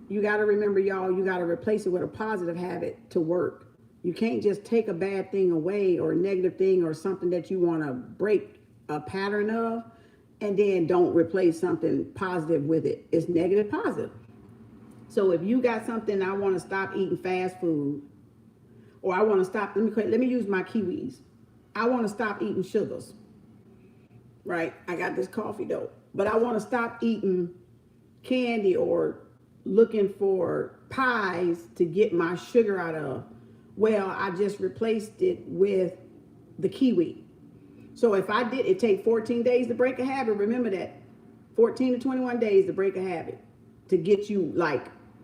[SPEAKER 1] you got to remember, y'all, you got to replace it with a positive habit to work. You can't just take a bad thing away or a negative thing or something that you want to break a pattern of and then don't replace something positive with it. It's negative positive. So if you got something, I want to stop eating fast food, or I want to stop, let me use my kiwis. I want to stop eating sugars, right? I got this coffee though, but I want to stop eating candy or looking for pies to get my sugar out of. Well, I just replaced it with the kiwi. So if I did, it take 14 days to break a habit. Remember that, 14 to 21 days to break a habit, to get you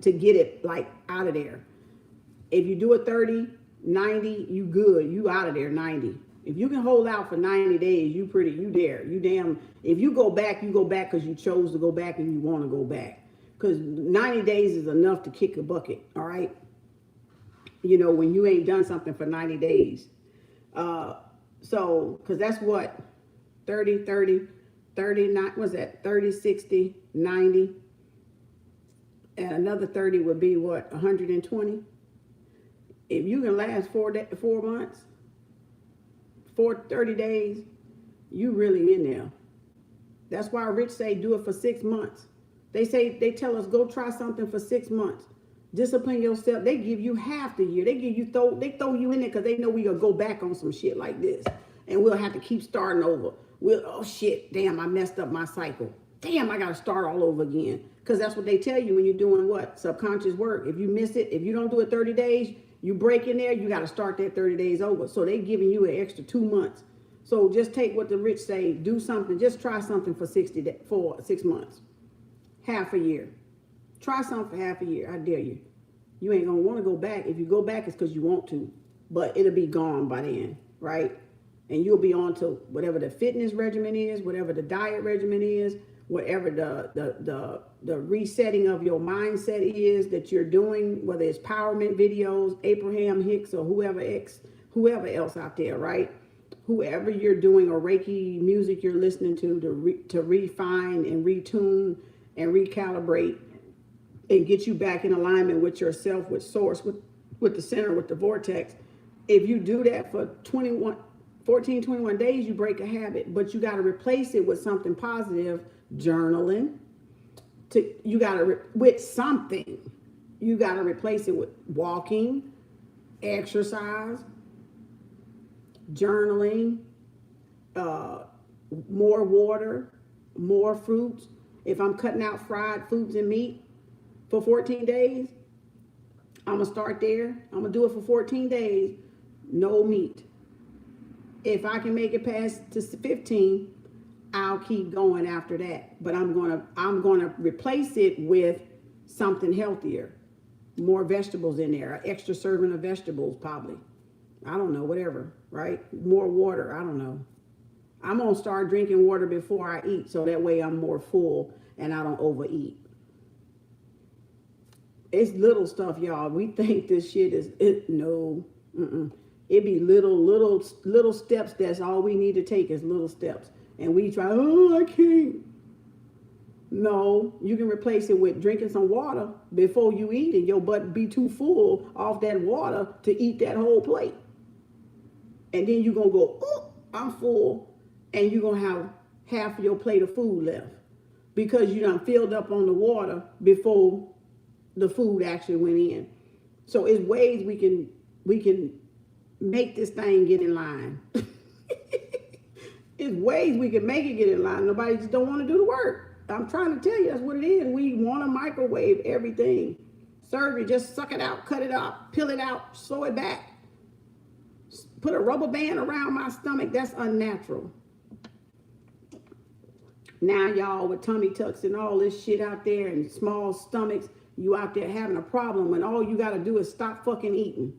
[SPEAKER 1] to get it out of there. If you do it 30, 90, you good, you out of there 90. If you can hold out for 90 days, you there. You damn, if you go back because you chose to go back and you want to go back. Because 90 days is enough to kick a bucket, all right? You know, when you ain't done something for 90 days. So, because that's what, 30, what's that? 30, 60, 90. And another 30 would be what, 120? If you can last 4 months, 30 days, you really in there. That's why Rich say do it for 6 months. They tell us go try something for 6 months. Discipline yourself. They give you half the year. They throw you in there because they know we gonna go back on some shit like this, and we'll have to keep starting over. Oh shit, damn, I messed up my cycle. Damn, I gotta start all over again. Because that's what they tell you when you're doing what? Subconscious work. If you miss it, if you don't do it 30 days, you break in there, you got to start that 30 days over. So they giving you an extra 2 months. So just take what the rich say, do something, just try something for 6 months, half a year. Try something for half a year, I dare you. You ain't gonna want to go back. If you go back, it's because you want to, but it'll be gone by then, right? And you'll be on to whatever the fitness regimen is, whatever the diet regimen is, whatever the resetting of your mindset is that you're doing, whether it's empowerment videos, Abraham Hicks or whoever else out there, right? Whoever you're doing, or Reiki music you're listening to refine and retune and recalibrate and get you back in alignment with yourself, with source, with the center, with the vortex. If you do that for 21 days, you break a habit, but you got to replace it with something positive. Journaling, with something. You got to replace it with walking, exercise, journaling, more water, more fruits. If I'm cutting out fried foods and meat for 14 days, I'm going to start there. I'm going to do it for 14 days, no meat. If I can make it past to 15, I'll keep going after that. But I'm gonna replace it with something healthier, more vegetables in there, an extra serving of vegetables probably. I don't know, whatever, right? More water, I don't know. I'm gonna start drinking water before I eat, so that way I'm more full and I don't overeat. It's little stuff, y'all. We think this shit is no. It be little steps. That's all we need to take is little steps. And we try, I can't. No, you can replace it with drinking some water before you eat, and your butt be too full off that water to eat that whole plate. And then you're going to go, oh, I'm full. And you're going to have half of your plate of food left because you done filled up on the water before the food actually went in. So it's ways we can make this thing get in line. It's ways we can make it get in line. Nobody just don't want to do the work. I'm trying to tell you, that's what it is. We want to microwave everything. Surgery, just suck it out, cut it out, peel it out, sew it back. Put a rubber band around my stomach. That's unnatural. Now, y'all, with tummy tucks and all this shit out there and small stomachs, you out there having a problem when all you got to do is stop fucking eating.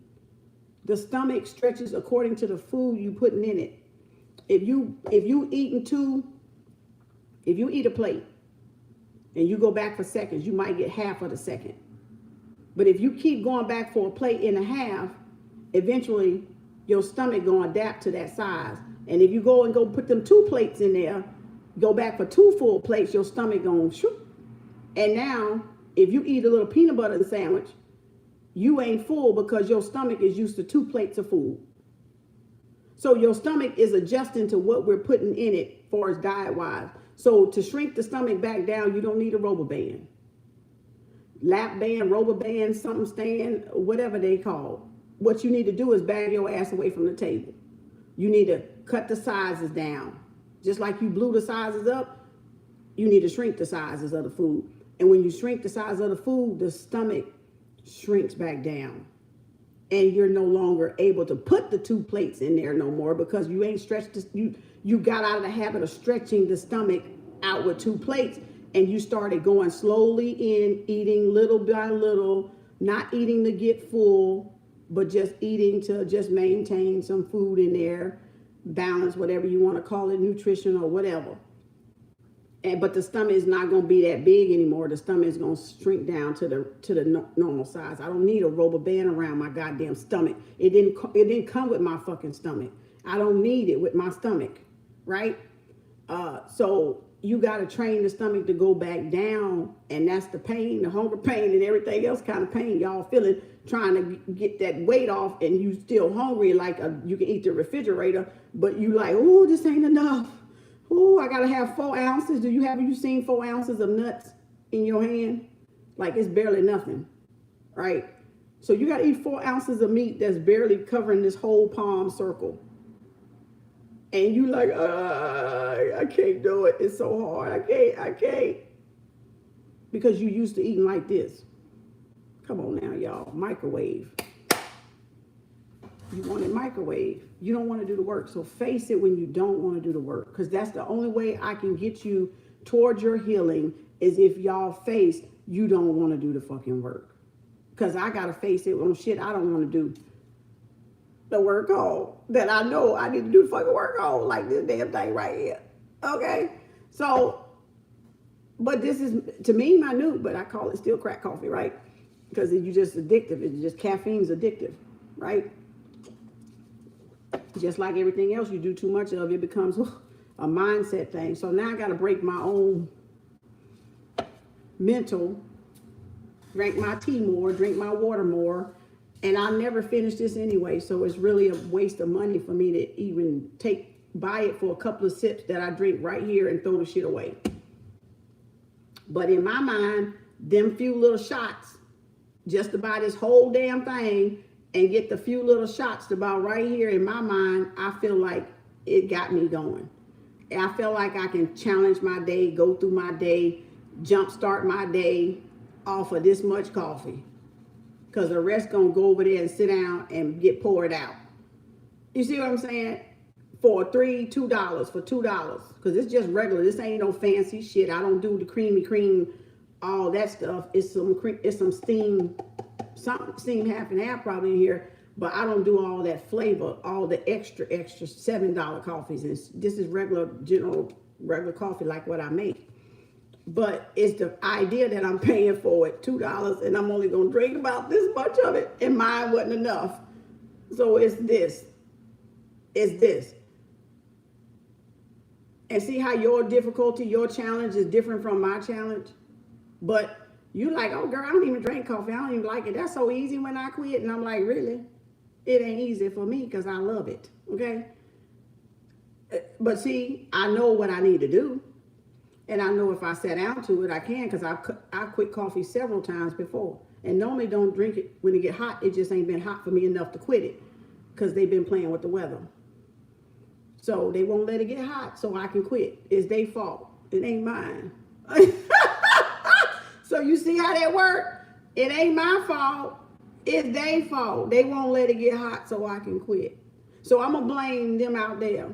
[SPEAKER 1] The stomach stretches according to the food you putting in it. If you eat a plate and you go back for seconds, you might get half of the second. But if you keep going back for a plate and a half, eventually your stomach gonna adapt to that size. And if you go put them 2 plates in there, go back for 2 full plates, your stomach gonna shoot. And now, if you eat a little peanut butter sandwich, you ain't full because your stomach is used to 2 plates of food. So your stomach is adjusting to what we're putting in it for as diet-wise. So to shrink the stomach back down, you don't need a rubber band. Lap band, rubber band, something stand, whatever they call. What you need to do is bag your ass away from the table. You need to cut the sizes down. Just like you blew the sizes up, you need to shrink the sizes of the food. And when you shrink the size of the food, the stomach shrinks back down. And you're no longer able to put the 2 plates in there no more because you ain't stretched, you got out of the habit of stretching the stomach out with 2 plates, and you started going slowly in, eating little by little, not eating to get full, but just eating to just maintain some food in there, balance, whatever you want to call it, nutrition or whatever. But the stomach is not going to be that big anymore. The stomach is going to shrink down to the normal size. I don't need a rubber band around my goddamn stomach. It didn't come with my fucking stomach. I don't need it with my stomach, right? So you got to train the stomach to go back down, and that's the pain, the hunger pain, and everything else kind of pain y'all feeling, trying to get that weight off, and you still hungry like you can eat the refrigerator, but you like, oh, this ain't enough. Oh, I gotta have 4 ounces. Have you seen 4 ounces of nuts in your hand? Like it's barely nothing, right? So you gotta eat 4 ounces of meat that's barely covering this whole palm circle. And you like, I can't do it. It's so hard. I can't. Because you used to eating like this. Come on now, y'all. Microwave. You want it microwave. You don't want to do the work. So face it when you don't want to do the work. Because that's the only way I can get you towards your healing is if y'all face you don't want to do the fucking work. Because I got to face it on shit I don't want to do. The work on that I know I need to do the fucking work on. Like this damn thing right here. Okay? So, but this is, to me, minute, but I call it still crack coffee, right? Because you just addictive. It's just caffeine's addictive, right? Just like everything else you do too much of, it becomes a mindset thing. So now I got to break my own mental, drink my tea more, drink my water more, and I'll never finish this anyway. So it's really a waste of money for me to even buy it for a couple of sips that I drink right here and throw the shit away. But in my mind, them few little shots, just to buy this whole damn thing and get the few little shots about right here in my mind, I feel like it got me going. I feel like I can challenge my day, go through my day, jumpstart my day off of this much coffee. Because the rest gonna go over there and sit down and get poured out. You see what I'm saying? For $2 for $2. Because it's just regular. This ain't no fancy shit. I don't do the creamy cream, all that stuff. It's some steam. Some steam half and half probably in here, but I don't do all that flavor, all the extra $7 coffees. And this is regular coffee like what I make. But it's the idea that I'm paying for it, $2, and I'm only gonna drink about this much of it, and mine wasn't enough. So it's this. And see how your difficulty, your challenge is different from my challenge? But you like, oh girl, I don't even drink coffee. I don't even like it. That's so easy when I quit. And I'm like, really? It ain't easy for me because I love it. Okay? But see, I know what I need to do. And I know if I sat down to it, I can, because I quit coffee several times before. And normally don't drink it when it get hot. It just ain't been hot for me enough to quit it because they've been playing with the weather. So they won't let it get hot so I can quit. It's their fault. It ain't mine. So you see how that work? It ain't my fault. It's their fault. They won't let it get hot so I can quit. So I'm going to blame them out there.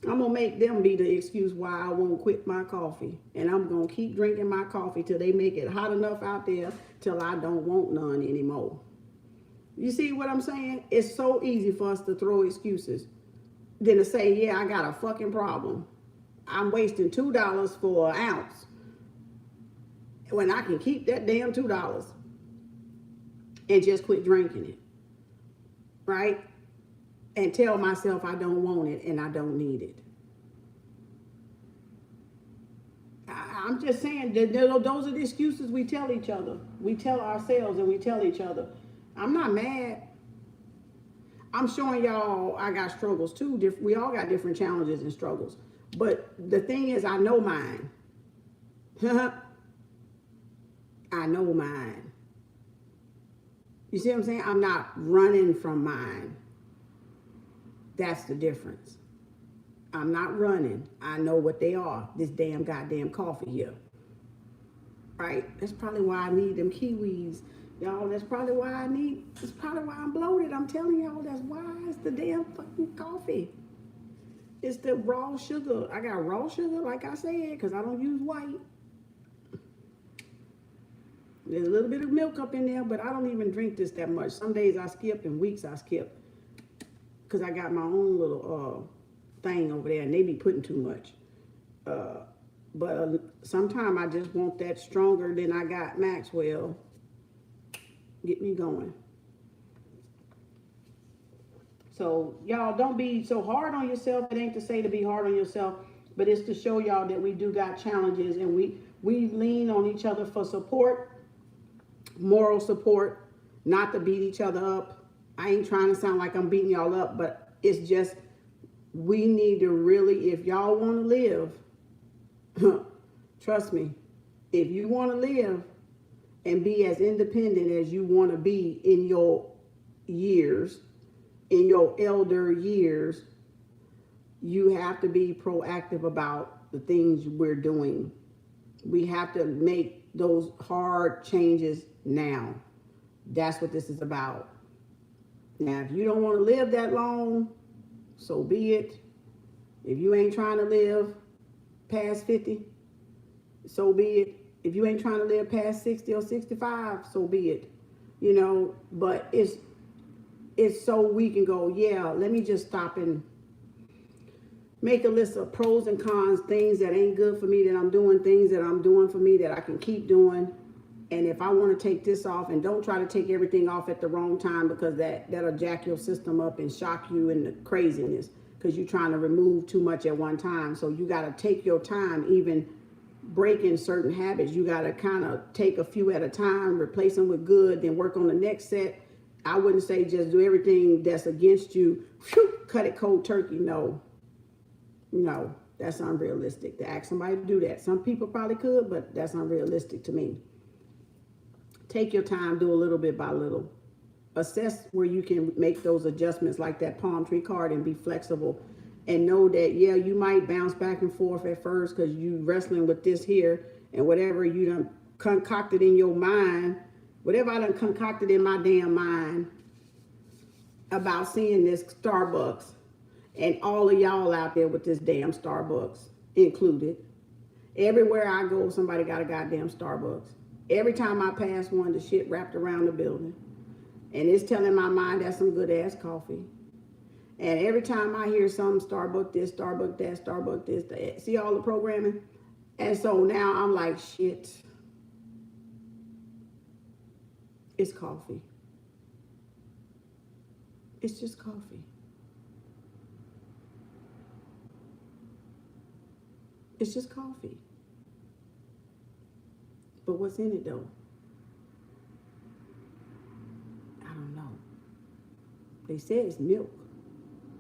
[SPEAKER 1] I'm going to make them be the excuse why I won't quit my coffee. And I'm going to keep drinking my coffee till they make it hot enough out there till I don't want none anymore. You see what I'm saying? It's so easy for us to throw excuses than to say, yeah, I got a fucking problem. I'm wasting $2 for an ounce when I can keep that damn $2 and just quit drinking it. right? And tell myself I don't want it and I don't need it. I'm just saying that those are the excuses we tell each other. We tell ourselves and we tell each other. I'm not mad. I'm showing y'all I got struggles too. We all got different challenges and struggles. But the thing is, I know mine. I know mine. You see what I'm saying? I'm not running from mine. That's the difference. I'm not running. I know what they are. This damn goddamn coffee here. Right? That's probably why I need them kiwis. Y'all, that's probably why I'm bloated. I'm telling y'all, that's why. It's the damn fucking coffee. It's the raw sugar. I got raw sugar, like I said, because I don't use white. There's a little bit of milk up in there, but I don't even drink this that much. Some days I skip and weeks I skip. Because I got my own little thing over there and they be putting too much. But sometimes I just want that stronger than I got Maxwell. Get me going. So y'all don't be so hard on yourself. It ain't to say to be hard on yourself, but it's to show y'all that we do got challenges and we lean on each other for support, moral support, not to beat each other up. I ain't trying to sound like I'm beating y'all up, but it's just we need to really, if y'all want to live, trust me, if you want to live and be as independent as you want to be in your years, in your elder years, you have to be proactive about the things we're doing. We have to make those hard changes now. That's what this is about. Now, if you don't want to live that long, so be it. If you ain't trying to live past 50, so be it. If you ain't trying to live past 60 or 65, so be it. You know, but it's so we can go, yeah, let me just stop and make a list of pros and cons, things that ain't good for me that I'm doing, things that I'm doing for me that I can keep doing. And if I want to take this off, and don't try to take everything off at the wrong time, because that'll jack your system up and shock you into craziness, because you're trying to remove too much at one time. So you got to take your time, even breaking certain habits. You got to kind of take a few at a time, replace them with good, then work on the next set. I wouldn't say just do everything that's against you, cut it cold turkey. No, that's unrealistic to ask somebody to do that. Some people probably could, but that's unrealistic to me. Take your time, do a little bit by little. Assess where you can make those adjustments like that palm tree card and be flexible. And know that, yeah, you might bounce back and forth at first because you wrestling with this here and whatever you done concocted in your mind, whatever I done concocted in my damn mind about seeing this Starbucks and all of y'all out there with this damn Starbucks included. Everywhere I go, somebody got a goddamn Starbucks. Every time I pass one, the shit wrapped around the building. And it's telling my mind that's some good ass coffee. And every time I hear some Starbucks this, Starbucks that, Starbucks this, that, see all the programming? And so now I'm like, shit. It's coffee. It's just coffee. It's just coffee. But what's in it though? I don't know. They said it's milk.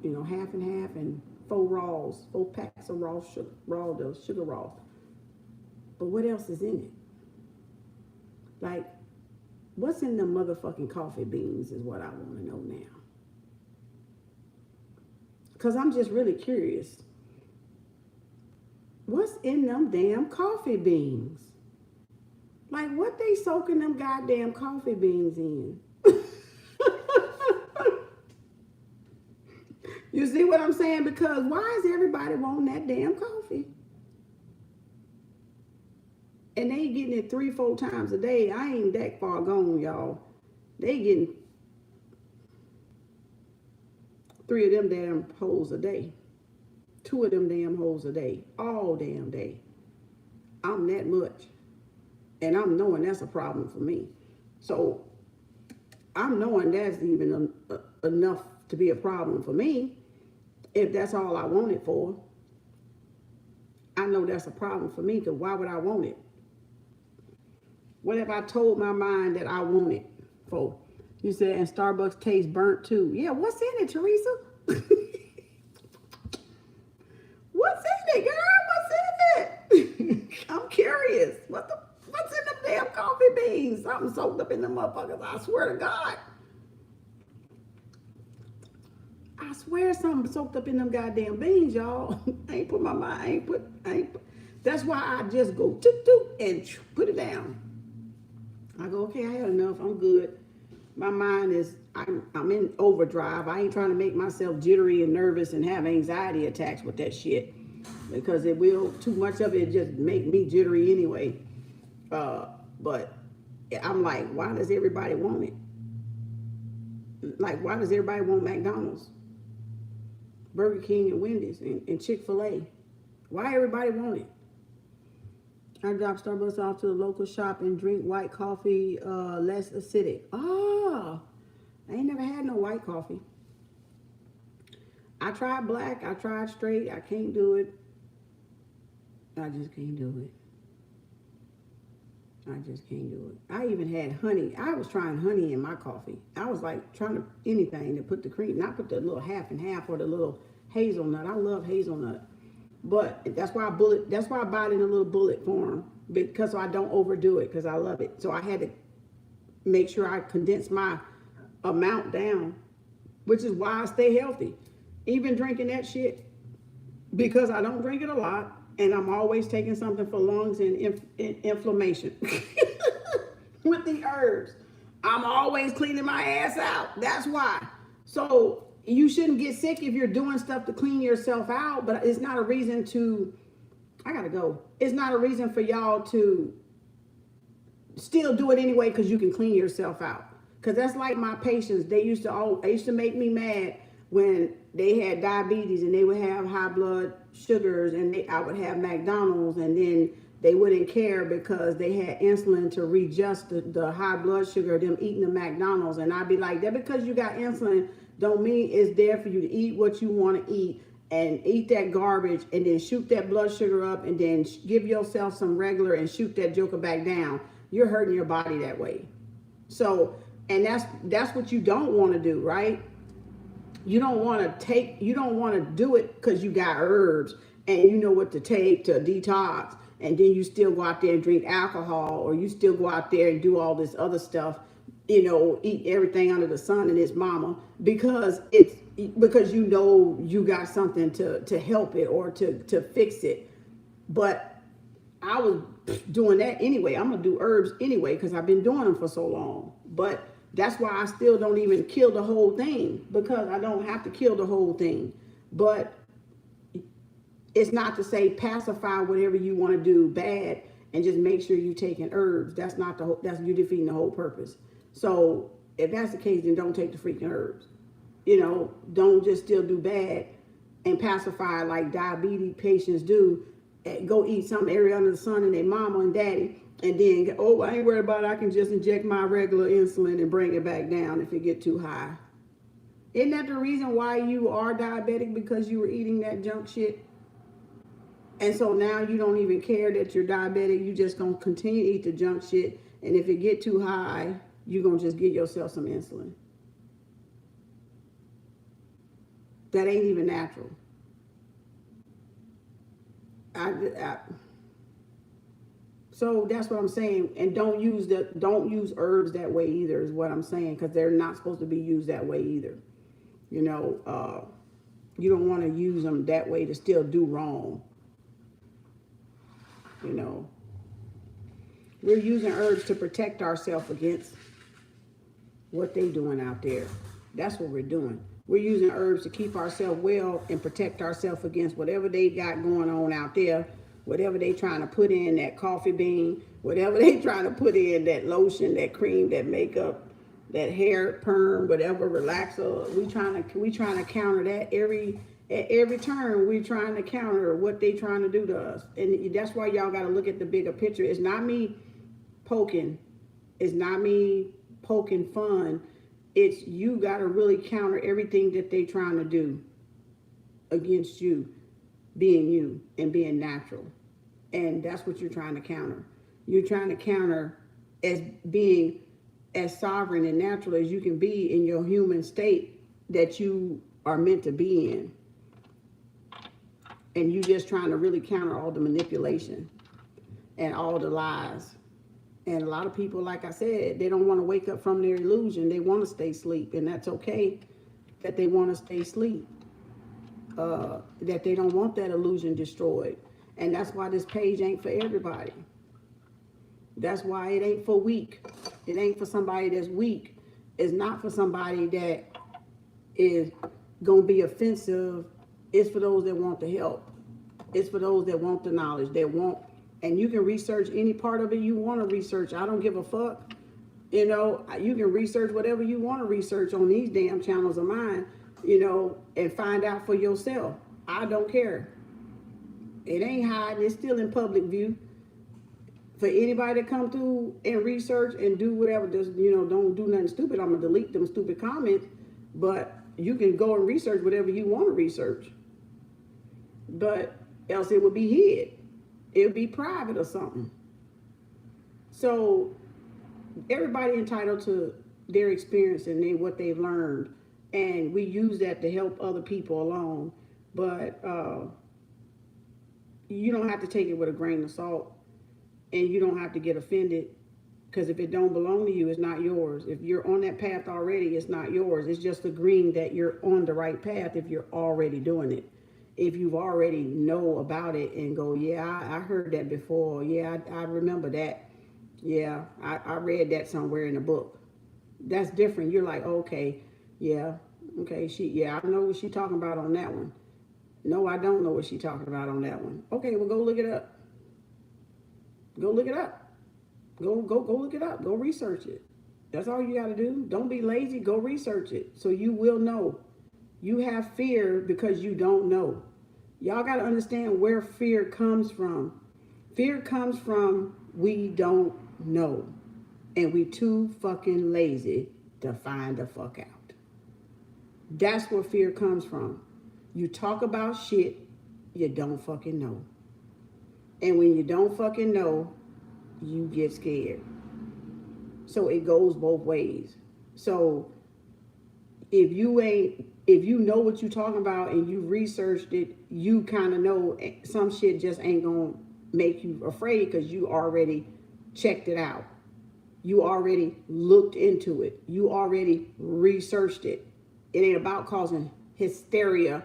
[SPEAKER 1] You know, half and half and 4 packs of raw sugar raw. But what else is in it? Like, what's in the motherfucking coffee beans is what I want to know now. Because I'm just really curious. What's in them damn coffee beans? Like, what they soaking them goddamn coffee beans in? You see what I'm saying? Because why is everybody wanting that damn coffee? And they getting it 3-4 times a day. I ain't that far gone, y'all. They getting 3 of them damn holes a day. 2 of them damn holes a day. All damn day. I'm that much. And I'm knowing that's a problem for me. So I'm knowing that's even a enough to be a problem for me. If that's all I want it for, I know that's a problem for me, because why would I want it? What if I told my mind that I want it for? You said, and Starbucks tastes burnt too. Yeah, what's in it, Teresa? What's in it, girl? What's in it? I'm curious. What's in them damn coffee beans? Something soaked up in them motherfuckers. I swear to God. I swear something soaked up in them goddamn beans, y'all. I ain't put my mind, I ain't put. That's why I just go toot and put it down. I go, okay, I had enough. I'm good. My mind is, I'm in overdrive. I ain't trying to make myself jittery and nervous and have anxiety attacks with that shit, because it will, too much of it just make me jittery anyway. But I'm like, why does everybody want it? Like, why does everybody want McDonald's, Burger King, and Wendy's, and Chick-fil-A? Why everybody want it? I drop Starbucks off to the local shop and drink white coffee, less acidic. Oh, I ain't never had no white coffee. I tried black, I tried straight, I can't do it. I just can't do it. I just can't do it. I even had honey. I was trying honey in my coffee. I was like trying to anything to put the cream, not put the little half and half or the little hazelnut. I love hazelnut. But that's why I buy it in a little bullet form, because I don't overdo it, because I love it. So I had to make sure I condense my amount down, which is why I stay healthy. Even drinking that shit, because I don't drink it a lot, and I'm always taking something for lungs and inflammation. With the herbs, I'm always cleaning my ass out. That's why. So you shouldn't get sick if you're doing stuff to clean yourself out, but it's not a reason to, I gotta go. It's not a reason for y'all to still do it anyway, because you can clean yourself out. Because that's like my patients. They used to make me mad when they had diabetes and they would have high blood sugars, and I would have McDonald's, and then they wouldn't care because they had insulin to readjust the high blood sugar, them eating the McDonald's. And I'd be like, that because you got insulin don't mean it's there for you to eat what you want to eat and eat that garbage and then shoot that blood sugar up and then give yourself some regular and shoot that joker back down. You're hurting your body that way. So, and that's what you don't want to do, right? You don't want to do it because you got herbs and you know what to take to detox, and then you still go out there and drink alcohol, or you still go out there and do all this other stuff, eat everything under the sun and its mama, because you know you got something to help it or to fix it. But I was doing that anyway. I'm gonna do herbs anyway because I've been doing them for so long. But that's why I still don't even kill the whole thing, because I don't have to kill the whole thing. But it's not to say pacify whatever you want to do bad and just make sure you're taking herbs. That's you're defeating the whole purpose. So if that's the case, then don't take the freaking herbs. Don't just still do bad and pacify like diabetes patients do. Go eat something every under the sun and their mama and daddy, and then I ain't worried about it. I can just inject my regular insulin and bring it back down if it get too high. Isn't that the reason why you are diabetic? Because you were eating that junk shit? And so now you don't even care that you're diabetic. You just gonna continue to eat the junk shit, and if it get too high, you're gonna just give yourself some insulin. That ain't even natural. So that's what I'm saying. And don't use herbs that way either, is what I'm saying, because they're not supposed to be used that way either. You don't want to use them that way to still do wrong. We're using herbs to protect ourselves against what they doing out there. That's what we're doing. We're using herbs to keep ourselves well and protect ourselves against whatever they got going on out there, whatever they trying to put in that coffee bean, whatever they trying to put in that lotion, that cream, that makeup, that hair perm, whatever relaxer. We trying to counter that at every turn. We're trying to counter what they trying to do to us, and that's why y'all got to look at the bigger picture. It's not me poking. It's not me poking fun. It's you got to really counter everything that they trying to do against you being you and being natural. And that's what you're trying to counter. You're trying to counter as being as sovereign and natural as you can be in your human state that you are meant to be in. And you just trying to really counter all the manipulation and all the lies. And a lot of people, like I said, they don't want to wake up from their illusion. They want to stay asleep, and that's okay that they want to stay asleep. That they don't want that illusion destroyed. And that's why this page ain't for everybody. That's why it ain't for weak. It ain't for somebody that's weak. It's not for somebody that is going to be offensive. It's for those that want the help. It's for those that want the knowledge, that want, and you can research any part of it you want to research. I don't give a fuck. You know, you can research whatever you want to research on these damn channels of mine, you know, and find out for yourself. I don't care. It ain't hiding. It's still in public view. For anybody to come through and research and do whatever, just, you know, don't do nothing stupid. I'm going to delete them stupid comments. But you can go and research whatever you want to research. But else it would be hid. It would be private or something. So everybody entitled to their experience and what they've learned. And we use that to help other people along. But you don't have to take it with a grain of salt. And you don't have to get offended. Because if it don't belong to you, it's not yours. If you're on that path already, it's not yours. It's just agreeing that you're on the right path if you're already doing it. If you've already know about it and go, yeah, I heard that before. Yeah, I remember that. Yeah, I read that somewhere in a book. That's different. You're like, okay, yeah, okay, I know what she's talking about on that one. No, I don't know what she's talking about on that one. Okay, well, go look it up. Go look it up. Go look it up. Go research it. That's all you got to do. Don't be lazy. Go research it so you will know. You have fear because you don't know. Y'all got to understand where fear comes from. Fear comes from we don't know. And we too fucking lazy to find the fuck out. That's where fear comes from. You talk about shit you don't fucking know. And when you don't fucking know, you get scared. So it goes both ways. So if you know what you're talking about and you researched it, you kind of know some shit just ain't gonna make you afraid because you already checked it out. You already looked into it. You already researched it. It ain't about causing hysteria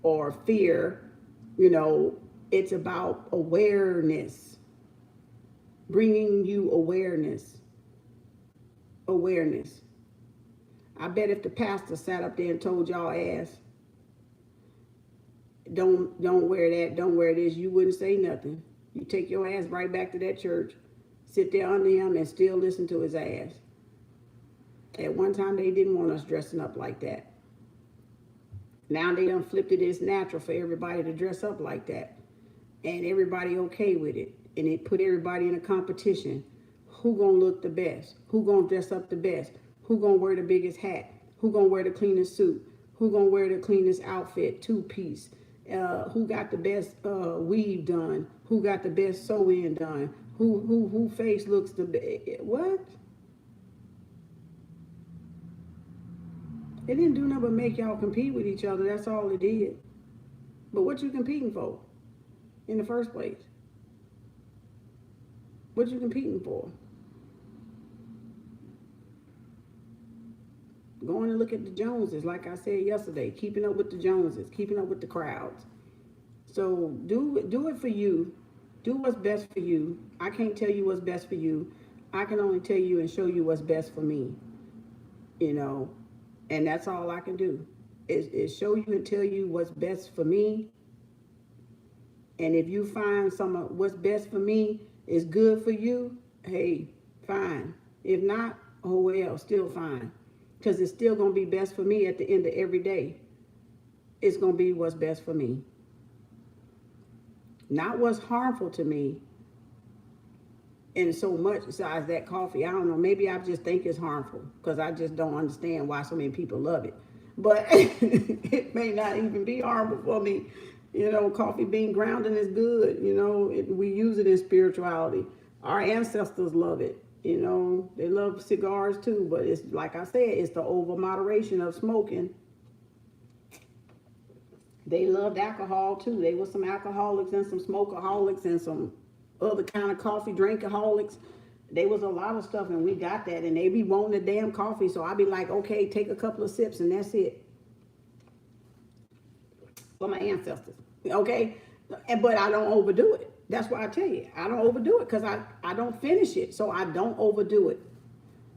[SPEAKER 1] or fear. You know, it's about awareness. Bringing you awareness. Awareness. I bet if the pastor sat up there and told y'all ass, don't wear that, don't wear this, you wouldn't say nothing. You take your ass right back to that church, sit there under him and still listen to his ass. At one time, they didn't want us dressing up like that. Now they done flipped it. It's natural for everybody to dress up like that. And everybody okay with it. And it put everybody in a competition. Who gonna look the best? Who gonna dress up the best? Who gonna wear the biggest hat? Who gonna wear the cleanest suit? Who gonna wear the cleanest outfit, two-piece? Who got the best weave done? Who got the best sew-in done? Who face looks the best? What? It didn't do nothing but make y'all compete with each other. That's all it did. But what you competing for in the first place? What you competing for? Going and look at the Joneses, like I said yesterday, keeping up with the Joneses, keeping up with the crowds. So do it for you. Do what's best for you. I can't tell you what's best for you. I can only tell you and show you what's best for me. You know, and that's all I can do is show you and tell you what's best for me. And if you find some of what's best for me is good for you, hey, fine. If not, oh well, still fine. Because it's still going to be best for me at the end of every day. It's going to be what's best for me. Not what's harmful to me. And so much besides that coffee, I don't know, maybe I just think it's harmful because I just don't understand why so many people love it. But it may not even be harmful for me. You know, coffee bean grounding is good. You know, we use it in spirituality. Our ancestors love it. You know, they love cigars too, but it's like I said, it's the over moderation of smoking. They loved alcohol too. They were some alcoholics and some smokeaholics and some other kind of coffee drinkaholics. There was a lot of stuff, and we got that, and they be wanting the damn coffee, so I be like, okay, take a couple of sips, and that's it. For my ancestors, okay? But I don't overdo it. That's why I tell you, I don't overdo it, because I don't finish it, so I don't overdo it.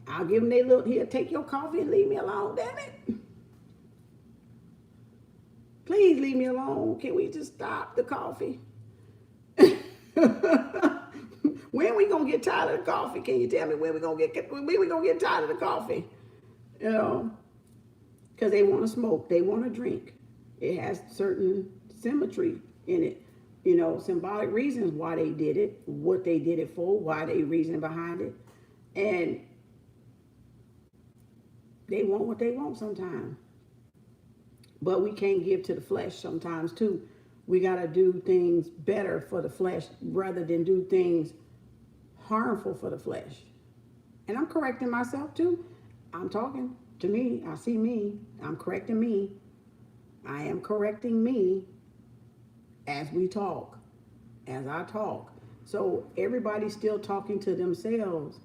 [SPEAKER 1] I'll give them their little, here, take your coffee and leave me alone, damn it. Please leave me alone. Can we just stop the coffee? When we gonna get tired of the coffee? Can you tell me when we gonna get tired of the coffee? You know, because they want to smoke, they want to drink. It has certain symmetry in it. You know, symbolic reasons why they did it, what they did it for, why they reason behind it, and they want what they want sometimes. But we can't give to the flesh sometimes too. We got to do things better for the flesh rather than do things harmful for the flesh. And I'm correcting myself too. I'm talking to me. I see me. I'm correcting me. I am correcting me as we talk, as I talk. So everybody's still talking to themselves.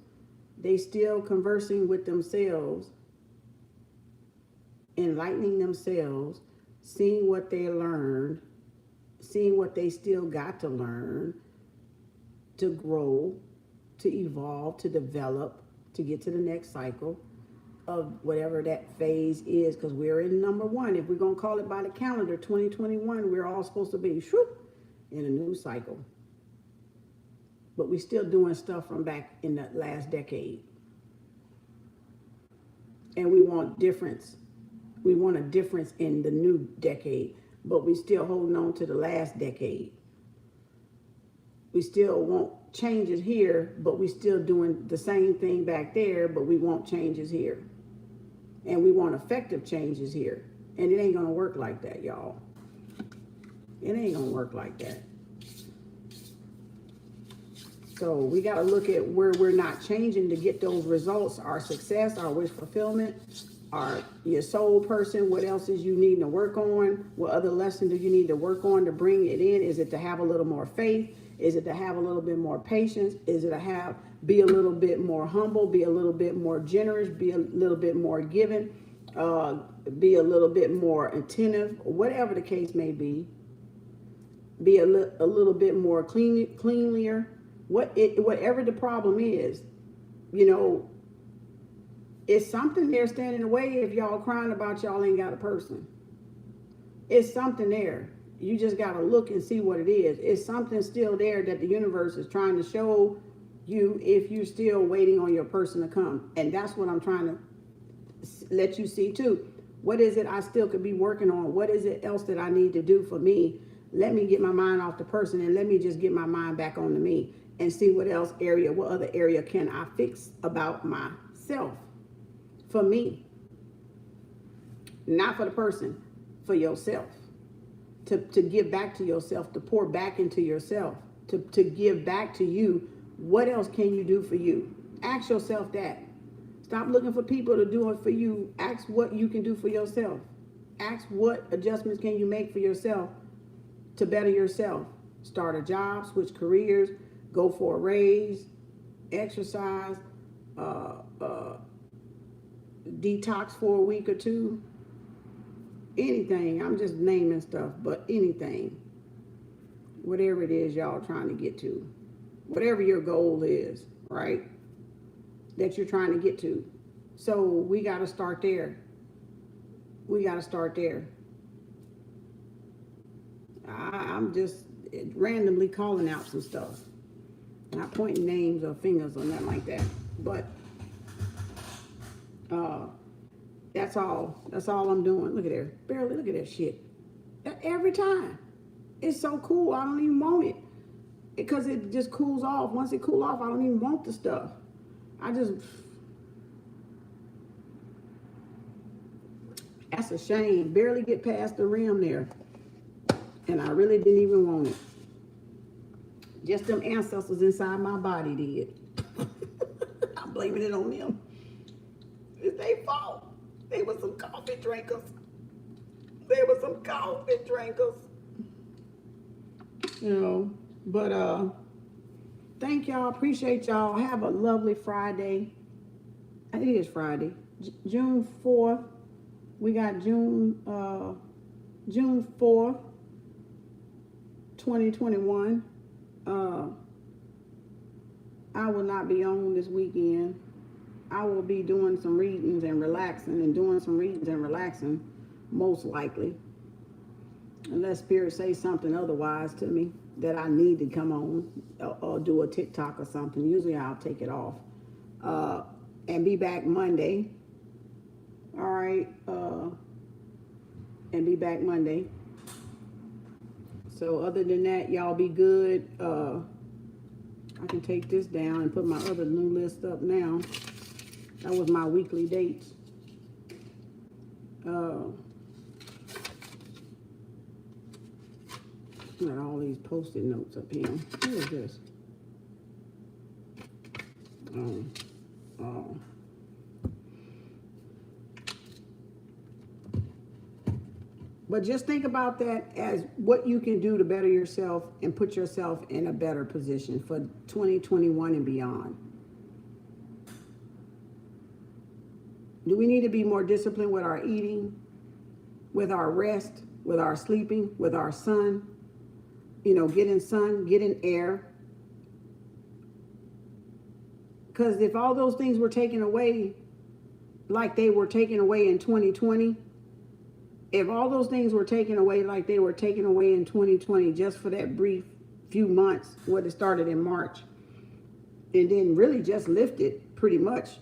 [SPEAKER 1] They still conversing with themselves, enlightening themselves, seeing what they learned, seeing what they still got to learn, to grow, to evolve, to develop, to get to the next cycle of whatever that phase is, because we're in number one. If we're going to call it by the calendar, 2021, we're all supposed to be in a new cycle. But we're still doing stuff from back in the last decade. And we want difference. We want a difference in the new decade, but we still holding on to the last decade. We still want changes here, but we still doing the same thing back there, but we want changes here. And we want effective changes here. And it ain't gonna work like that, y'all. It ain't gonna work like that. So we gotta look at where we're not changing to get those results, our success, our wish fulfillment, your soul person. What else is you need to work on? What other lesson do you need to work on to bring it in? Is it to have a little more faith? Is it to have a little bit more patience? Is it to be a little bit more humble, be a little bit more generous, be a little bit more giving, be a little bit more attentive, whatever the case may be a little bit more cleanlier, whatever the problem is, you know, it's something there standing in the way if y'all crying about y'all ain't got a person. It's something there. You just got to look and see what it is. It's something still there that the universe is trying to show you if you're still waiting on your person to come. And that's what I'm trying to let you see too. What is it I still could be working on? What is it else that I need to do for me? Let me get my mind off the person and let me just get my mind back onto me and see what other area can I fix about myself. For me, not for the person, for yourself. To give back to yourself, to pour back into yourself, to give back to you. What else can you do for you? Ask yourself that. Stop looking for people to do it for you. Ask what you can do for yourself. Ask what adjustments can you make for yourself to better yourself. Start a job, switch careers, go for a raise, exercise, detox for a week or two. Anything. I'm just naming stuff, but anything. Whatever it is y'all trying to get to. Whatever your goal is, right? That you're trying to get to. So we got to start there. We got to start there. I'm just randomly calling out some stuff. Not pointing names or fingers or nothing like that. But that's all I'm doing. Look at there. Barely look at that shit. Every time. It's so cool. I don't even want it. because it just cools off. Once it cools off, I don't even want the stuff. That's a shame. Barely get past the rim there. And I really didn't even want it. Just them ancestors inside my body did. I'm blaming it on them. It's their fault. They were some coffee drinkers. You know, but thank y'all. Appreciate y'all. Have a lovely Friday. It is Friday. June 4th. We got June 4th, 2021. I will not be on this weekend. I will be doing some readings and relaxing, most likely. Unless Spirit says something otherwise to me that I need to come on or do a TikTok or something. Usually I'll take it off. And be back Monday. All right. And be back Monday. So other than that, y'all be good. I can take this down and put my other new list up now. That was my weekly dates. Got all these post-it notes up here. What is this? Oh. But just think about that as what you can do to better yourself and put yourself in a better position for 2021 and beyond. Do we need to be more disciplined with our eating, with our rest, with our sleeping, with our sun? You know, getting sun, getting air. Because if all those things were taken away like they were taken away in 2020, if all those things were taken away like they were taken away in 2020, just for that brief few months, what it started in March, and then really just lifted pretty much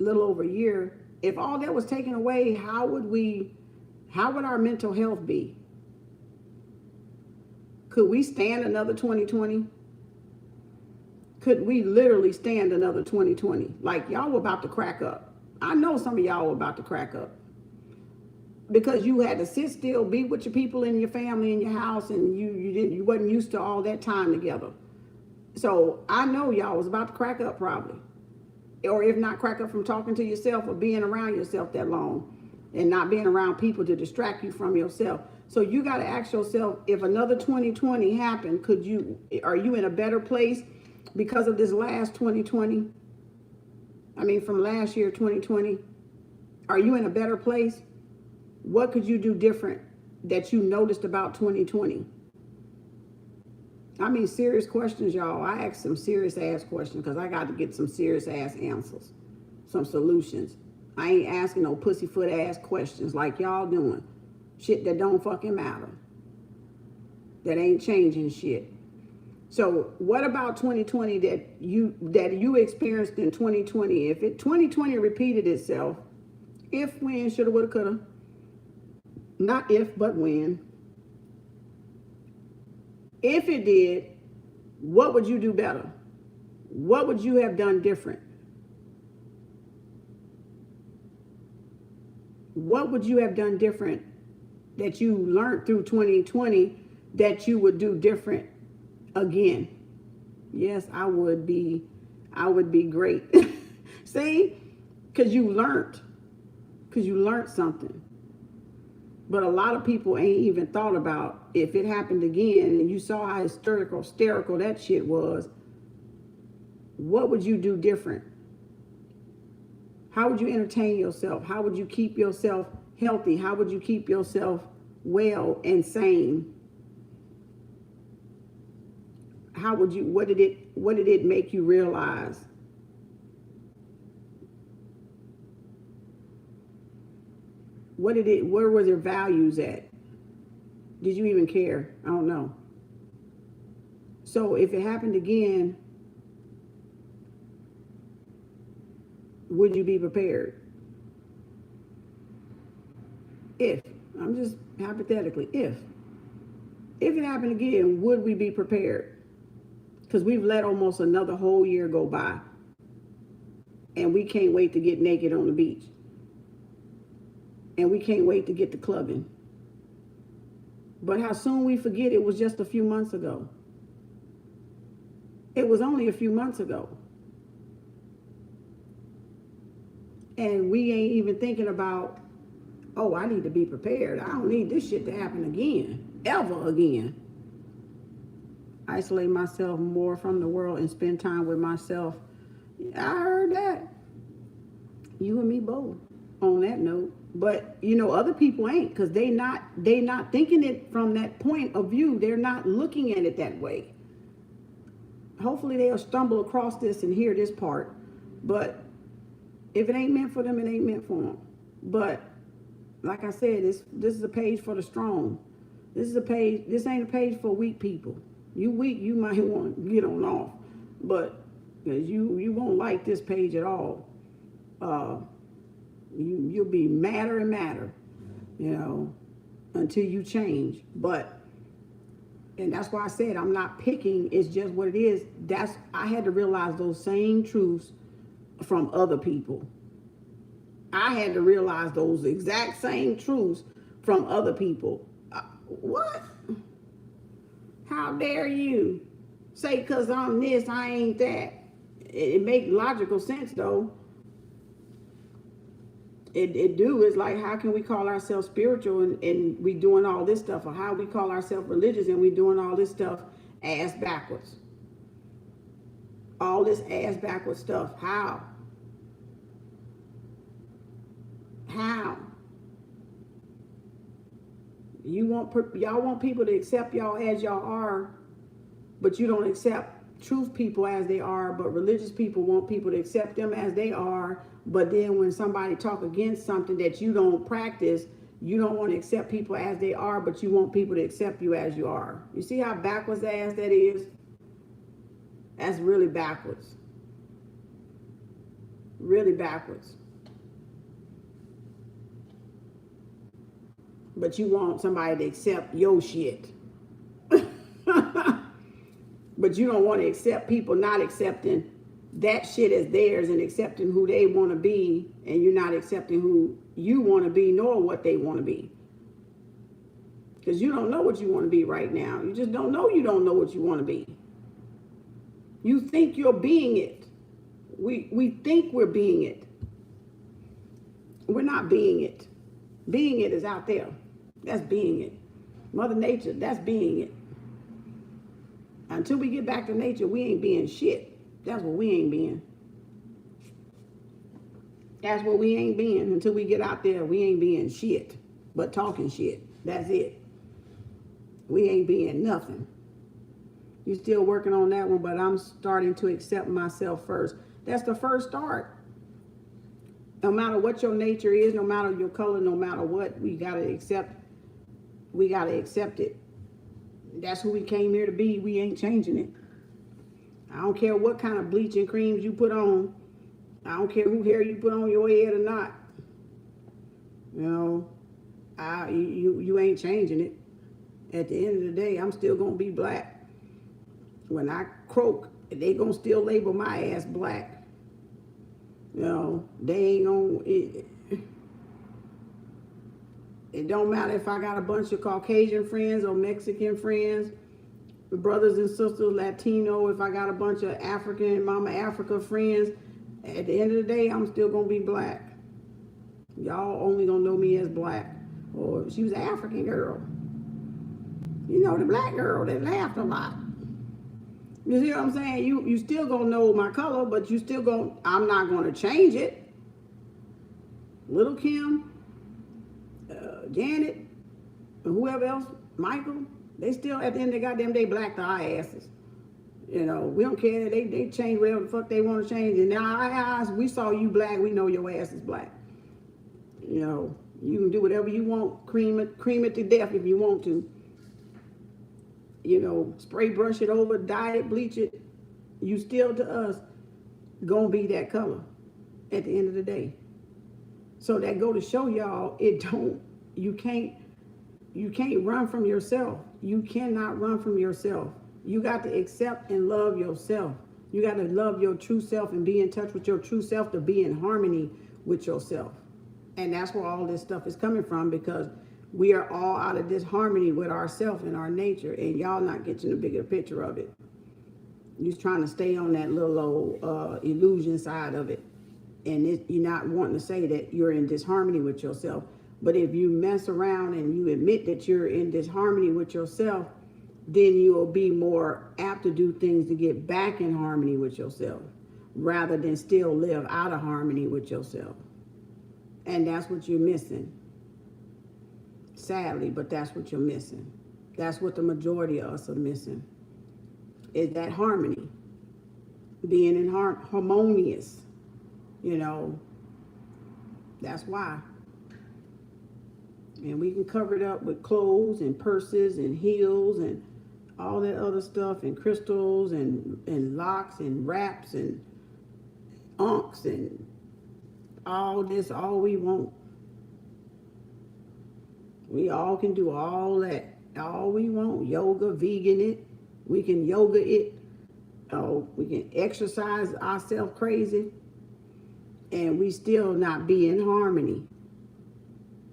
[SPEAKER 1] a little over a year, if all that was taken away, how would our mental health be? Could we stand another 2020? Could we literally stand another 2020? Like, y'all were about to crack up. I know some of y'all were about to crack up. Because you had to sit still, be with your people in your family, in your house, and you wasn't used to all that time together. So I know y'all was about to crack up probably. Or if not crack up from talking to yourself or being around yourself that long and not being around people to distract you from yourself. So you got to ask yourself, if another 2020 happened, are you in a better place because of this last 2020? I mean, from last year, 2020, are you in a better place? What could you do different that you noticed about 2020? I mean, serious questions, y'all. I asked some serious ass questions because I got to get some serious ass answers, some solutions. I ain't asking no pussyfoot ass questions like y'all doing. Shit that don't fucking matter. That ain't changing shit. So what about 2020 that you experienced in 2020? If 2020 repeated itself, if, when, shoulda, woulda, coulda. Not if, but when. If it did, what would you do better? What would you have done different? What would you have done different that you learned through 2020 that you would do different again? Yes, I would be great. See? Because you learned something. But a lot of people ain't even thought about if it happened again and you saw how hysterical that shit was, what would you do different? How would you entertain yourself? How would you keep yourself healthy? How would you keep yourself well and sane? What did it make you realize? Where were their values at? Did you even care? I don't know. So if it happened again, would you be prepared? I'm just hypothetically, if it happened again, would we be prepared? Because we've let almost another whole year go by. And we can't wait to get naked on the beach. And we can't wait to get to clubbing. But how soon we forget it was just a few months ago. It was only a few months ago. And we ain't even thinking about, oh, I need to be prepared. I don't need this shit to happen again, ever again. Isolate myself more from the world and spend time with myself. I heard that. You and me both on that note. But you know, other people ain't, because they not thinking it from that point of view. They're not looking at it that way. Hopefully they'll stumble across this and hear this part. But if it ain't meant for them, it ain't meant for them. But like I said, this is a page for the strong. This ain't a page for weak people. You weak, you might want to get on off. But because you won't like this page at all. You'll be madder and madder, you know, until you change. And that's why I said I'm not picking, it's just what it is. I had to realize those same truths from other people. I had to realize those exact same truths from other people. What? How dare you say, because I'm this, I ain't that. It makes logical sense though. It do. It's like, how can we call ourselves spiritual and we doing all this stuff? Or how we call ourselves religious and we doing all this stuff ass backwards? All this ass backwards stuff. How? How? Y'all want people to accept y'all as y'all are, but you don't accept truth people as they are. But religious people want people to accept them as they are. But then when somebody talk against something that you don't practice, you don't want to accept people as they are, but you want people to accept you as you are. You see how backwards ass that is? That's really backwards. Really backwards. But you want somebody to accept your shit. But you don't want to accept people not accepting that shit as theirs and accepting who they want to be, and you're not accepting who you want to be nor what they want to be. Because you don't know what you want to be right now. You just don't know what you want to be. You think you're being it. We think we're being it. We're not being it. Being it is out there. That's being it. Mother Nature, that's being it. Until we get back to nature, we ain't being shit. That's what we ain't being. That's what we ain't being. Until we get out there, we ain't being shit, but talking shit. That's it. We ain't being nothing. You're still working on that one, but I'm starting to accept myself first. That's the first start. No matter what your nature is, no matter your color, no matter what, we gotta accept. We gotta accept it. That's who we came here to be. We ain't changing it. I don't care what kind of bleaching creams you put on. I don't care who hair you put on your head or not. You know, you ain't changing it. At the end of the day, I'm still gonna be black. When I croak, they gonna still label my ass black. You know, they ain't gonna. It don't matter if I got a bunch of Caucasian friends or Mexican friends, brothers and sisters, Latino, if I got a bunch of African, Mama Africa friends, at the end of the day, I'm still gonna be black. Y'all only gonna know me as black. Or she was an African girl. You know, the black girl that laughed a lot. You see what I'm saying? You still gonna know my color, but you still gonna, I'm not gonna change it. Little Kim, Janet, and whoever else, Michael, they still, at the end of the goddamn day, black to our asses. You know, we don't care. They change whatever the fuck they want to change. And in our eyes, we saw you black, we know your ass is black. You know, you can do whatever you want, cream it to death if you want to. You know, spray brush it over, dye it, bleach it. You still, to us, gonna be that color at the end of the day. So that go to show y'all, you can't run from yourself. You cannot run from yourself. You got to accept and love yourself. You got to love your true self and be in touch with your true self to be in harmony with yourself. And that's where all this stuff is coming from, because we are all out of disharmony with ourselves and our nature, and y'all not getting the bigger picture of it. You're trying to stay on that little old illusion side of it. And you're not wanting to say that you're in disharmony with yourself. But if you mess around and you admit that you're in disharmony with yourself, then you will be more apt to do things to get back in harmony with yourself, rather than still live out of harmony with yourself. And that's what you're missing. Sadly, but that's what you're missing. That's what the majority of us are missing, is that harmony. Being in harmonious, you know. That's why. And we can cover it up with clothes and purses and heels and all that other stuff, and crystals and locks and wraps and unks and all this, all we want. We all can do all that, all we want. Yoga, vegan it. We can yoga it. Oh, we can exercise ourselves crazy. And we still not be in harmony.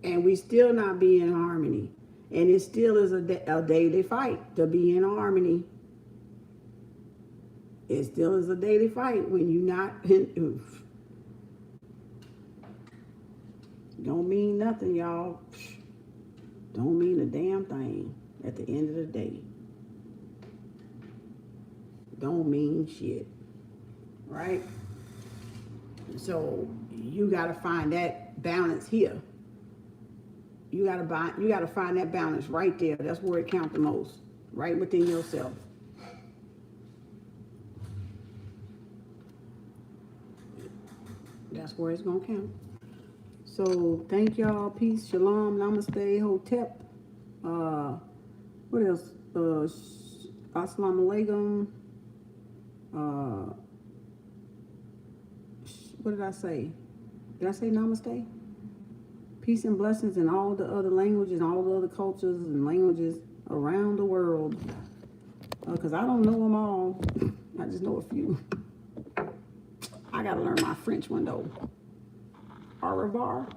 [SPEAKER 1] And we still not be in harmony. And it still is a daily fight to be in harmony. It still is a daily fight when you're not in. Don't mean nothing, y'all. Don't mean a damn thing at the end of the day. Don't mean shit. Right? So you gotta find that balance here. You gotta find that balance right there. That's where it counts the most. Right within yourself. That's where it's gonna count. So thank y'all. Peace, shalom, namaste, hotep. What else? Assalamu alaikum. What did I say? Did I say namaste? Peace and blessings in all the other languages, all the other cultures and languages around the world. Because I don't know them all. I just know a few. I gotta learn my French one though. Au revoir.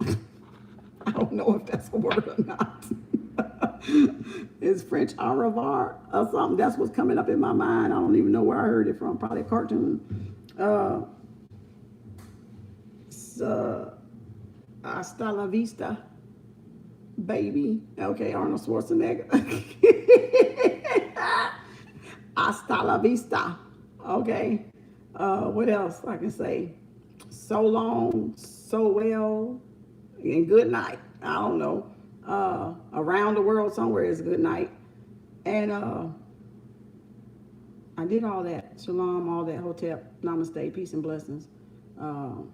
[SPEAKER 1] I don't know if that's a word or not. It's French au revoir or something. That's what's coming up in my mind. I don't even know where I heard it from. Probably a cartoon. Hasta la vista, baby. Okay, Arnold Schwarzenegger. Hasta la vista. Okay. What else I can say? So long, so well, and good night. I don't know. Around the world somewhere is good night. And I did all that. Shalom, all that. Hotep, namaste, peace and blessings. To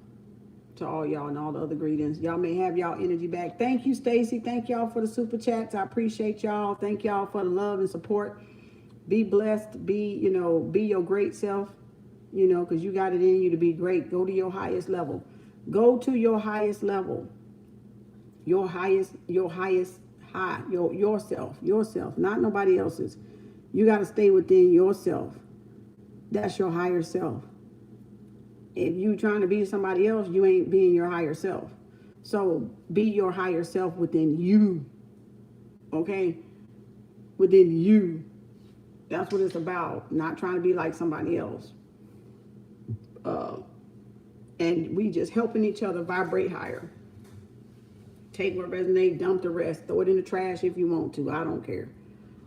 [SPEAKER 1] all y'all and all the other greetings. Y'all may have y'all energy back. Thank you, Stacy. Thank y'all for the super chats. I appreciate y'all. Thank y'all for the love and support. Be blessed. Be your great self, because you got it in you to be great. Go to your highest level. Go to your highest level. Your highest high. Yourself, not nobody else's. You got to stay within yourself. That's your higher self. If you trying to be somebody else, you ain't being your higher self. So be your higher self within you. Okay? Within you. That's what it's about. Not trying to be like somebody else. And we just helping each other vibrate higher. Take what resonates, dump the rest. Throw it in the trash if you want to. I don't care.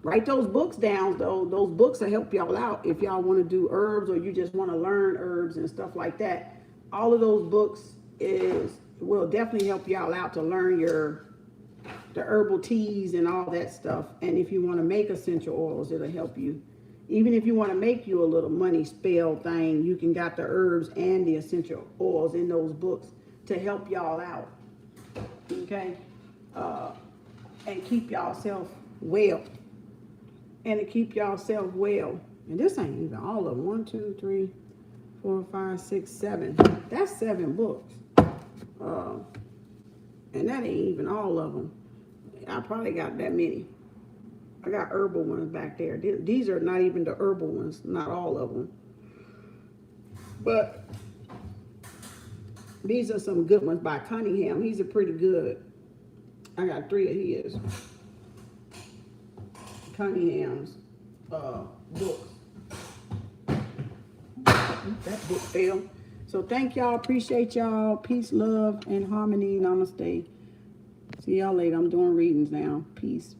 [SPEAKER 1] Write those books down, though. Those books will help y'all out if y'all want to do herbs or you just want to learn herbs and stuff like that. All of those books will definitely help y'all out to learn the herbal teas and all that stuff. And if you want to make essential oils, it'll help you. Even if you want to make you a little money spell thing, you can got the herbs and the essential oils in those books to help y'all out. Okay? And keep y'allself well. And to keep y'allself well. And this ain't even all of them. 1, 2, 3, 4, 5, 6, 7. That's 7 books. And that ain't even all of them. I probably got that many. I got herbal ones back there. These are not even the herbal ones, not all of them. But these are some good ones by Cunningham. He's a pretty good. I got 3 of his. Cunningham's books. That book fell. So thank y'all. Appreciate y'all. Peace, love, and harmony. Namaste. See y'all later. I'm doing readings now. Peace.